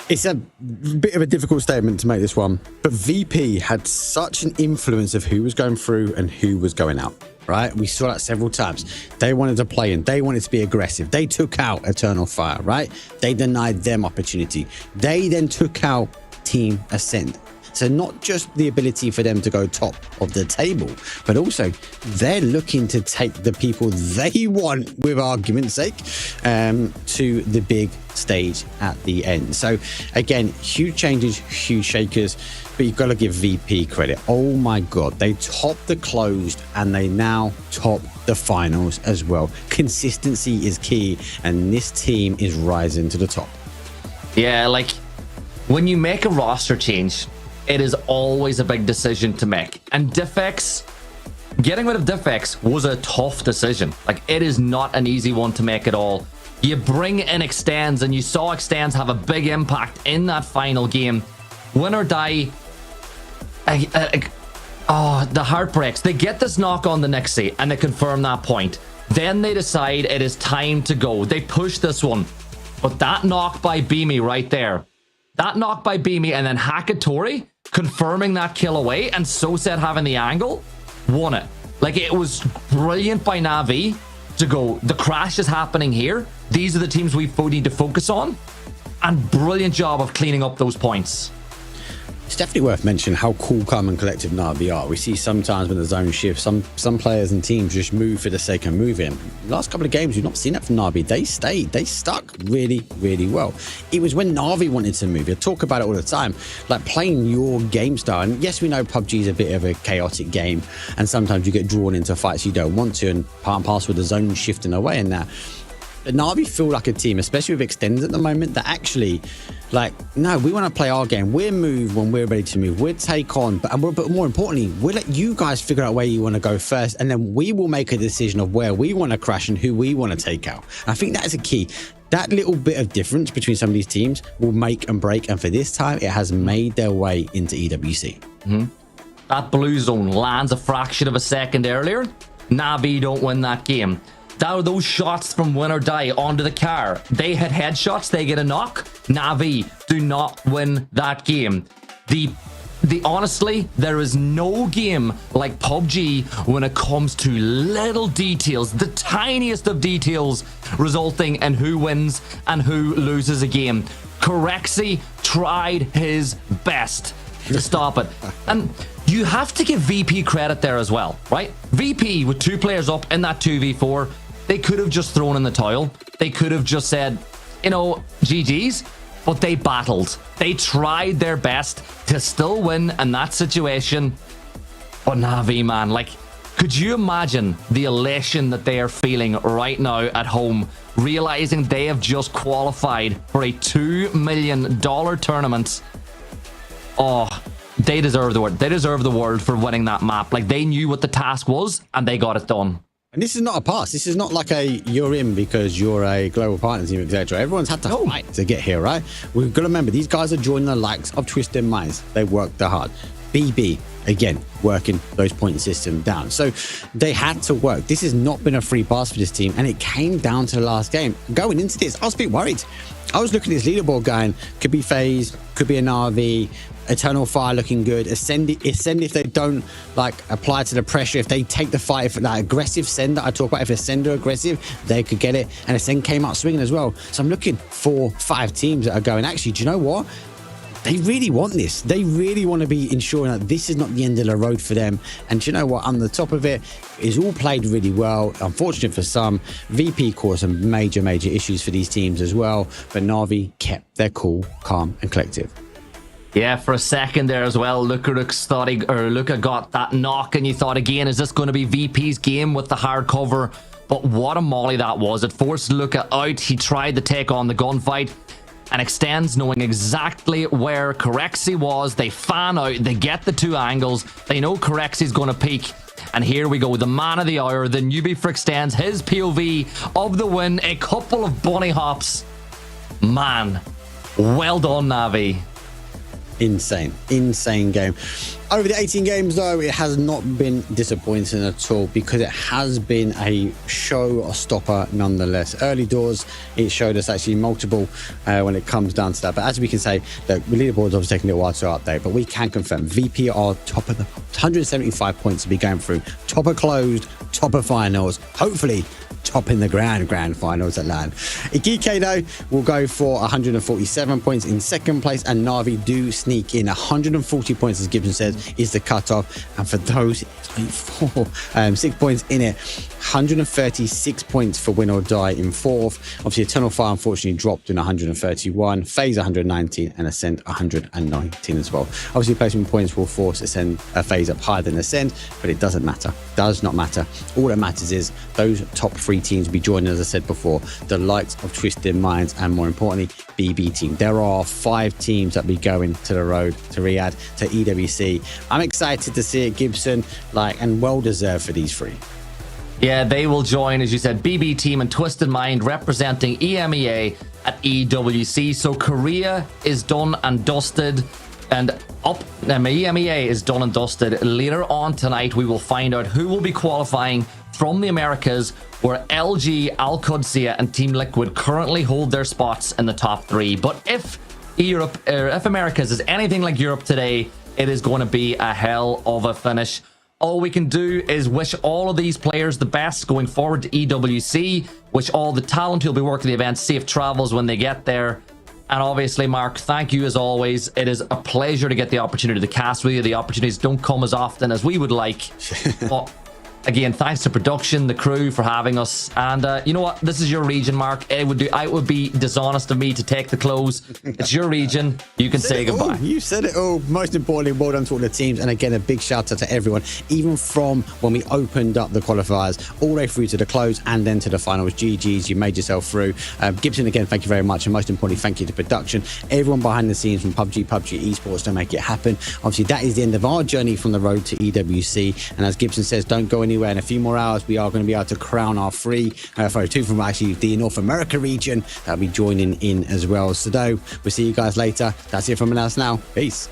It's a bit of a difficult statement to make, this one, but VP had such an influence of who was going through and who was going out, right? We saw that several times. They wanted to play in, they wanted to be aggressive. They took out Eternal Fire, right? They denied them opportunity. They then took out Team Ascend. So not just the ability for them to go top of the table, but also they're looking to take the people they want, with argument's sake, to the big stage at the end. So again, huge changes, huge shakers, but you've got to give VP credit. Oh my God, they topped the closed and they now top the finals as well. Consistency is key, and this team is rising to the top. Yeah, like when you make a roster change, it is always a big decision to make. And Diffix, getting rid of Diffix was a tough decision. Like, it is not an easy one to make at all. You bring in Extends, and you saw Extends have a big impact in that final game. Win or Die. The heart breaks. They get this knock on the Nixie, and they confirm that point. Then they decide it is time to go. They push this one. But that knock by Beamy right there, that knock by Beamy, and then Hakatori confirming that kill away, and Soset having the angle, won it. Like, it was brilliant by Navi to go, the crash is happening here. These are the teams we need to focus on. And brilliant job of cleaning up those points. It's definitely worth mentioning how cool, calm and collective Navi are. We see sometimes when the zone shifts, some players and teams just move for the sake of moving. Last couple of games, we've not seen that from Navi. They stayed. They stuck really, really well. It was when Navi wanted to move. You talk about it all the time, like playing your game style. And yes, we know PUBG is a bit of a chaotic game, and sometimes you get drawn into fights you don't want to, and part and parcel with the zone shifting away and that. But Navi feel like a team, especially with Extended at the moment, that actually, like, no, we want to play our game. We'll move when we're ready to move. We'll take on, but more importantly, we'll let you guys figure out where you want to go first, and then we will make a decision of where we want to crash and who we want to take out. And I think that is a key. That little bit of difference between some of these teams will make and break, and for this time, it has made their way into EWC. That blue zone lands a fraction of a second earlier. Navi don't win that game. Those shots from Win or Die onto the car, they hit headshots, they get a knock. Navi do not win that game. Honestly, there is no game like PUBG when it comes to little details, the tiniest of details, resulting in who wins and who loses a game. Corexi tried his best to stop it. And you have to give VP credit there as well, right? VP with 2 players up in that 2v4, they could have just thrown in the towel. They could have just said, you know, GG's, but they battled. They tried their best to still win in that situation. But Navi, man, like, could you imagine the elation that they are feeling right now at home, realizing they have just qualified for a $2 million tournament? Oh, They deserve the word. They deserve the world for winning that map. Like, they knew what the task was and they got it done. And this is not a pass. This is not like a you're in because you're a global partner team, etc. Everyone's had to fight to get here, right? We've got to remember these guys are joining the likes of Twisted Minds. They worked hard. BB, again, working those point systems down. So they had to work. This has not been a free pass for this team, and it came down to the last game. Going into this, I was a bit worried. I was looking at this leaderboard going, could be FaZe, could be an RV, Eternal Fire looking good, Ascend if they don't like apply to the pressure, if they take the fight, if that aggressive send that I talk about, if Ascend are aggressive, they could get it. And Ascend came out swinging as well. So I'm looking for 5 teams that are going, actually, do you know what? They really want this. They really want to be ensuring that this is not the end of the road for them. And do you know what? On the top of it, it's all played really well. Unfortunate for some. VP caused some major issues for these teams as well. But Na'Vi kept their cool, calm, and collective. Yeah, for a second there as well, Luca got that knock, and you thought again, is this going to be VP's game with the hard cover? But what a molly that was. It forced Luca out. He tried to take on the gunfight, and Extends, knowing exactly where Corexi was. They fan out, they get the 2 angles, they know Corexi's going to peek. And here we go, the man of the hour, the newbie for Extends, his POV of the win, a couple of bunny hops. Man, well done, Na'Vi. Insane game. Over the 18 games though, it has not been disappointing at all, because it has been a show stopper nonetheless. Early doors, it showed us actually multiple when it comes down to that. But as we can say, the leaderboard's obviously taking a little while to update, but we can confirm VP are top of the 175 points to be going through. Top of closed, top of finals, hopefully top in the grand finals at LAN. Ikike though will go for 147 points in second place, and Na'Vi do sneak in 140 points, as Gibson says, is the cutoff. And for those, it's only 6 points in it. 136 points for win or die in fourth. Obviously, Eternal Fire unfortunately dropped in 131, FaZe 119, and Ascend 119 as well. Obviously, placement points will force FaZe up higher than Ascend, but it doesn't matter. Does not matter. All that matters is those top 3 teams will be joining, as I said before, the likes of Twisted Minds and, more importantly, BB team. There are 5 teams that be going to the road to Riyadh, to EWC. I'm excited to see it, Gibson, and well deserved for these 3. Yeah, they will join, as you said, BB team and Twisted Mind representing EMEA at EWC. So Korea is done and dusted, and EMEA is done and dusted. Later on tonight, we will find out who will be qualifying from the Americas, where LG, Al Qudsiya, and Team Liquid currently hold their spots in the top 3. But if Europe, if Americas is anything like Europe today, it is going to be a hell of a finish. All we can do is wish all of these players the best going forward to EWC. Wish all the talent who'll be working the event safe travels when they get there. And obviously, Mark, thank you as always. It is a pleasure to get the opportunity to cast with you. The opportunities don't come as often as we would like. But again, thanks to production, the crew for having us. And you know what? This is your region, Mark. It would be dishonest of me to take the close. It's your region. You can say goodbye. You said it all. Most importantly, well done to all the teams. And again, a big shout out to everyone, even from when we opened up the qualifiers all the way through to the close and then to the finals. GG's, you made yourself through. Gibson, again, thank you very much. And most importantly, thank you to production, everyone behind the scenes from PUBG Esports to make it happen. Obviously, that is the end of our journey from the road to EWC. And as Gibson says, don't go anywhere. In a few more hours, we are going to be able to crown our 2 from actually the North America region that'll be joining in as well. So, we'll see you guys later. That's it from us now. Peace.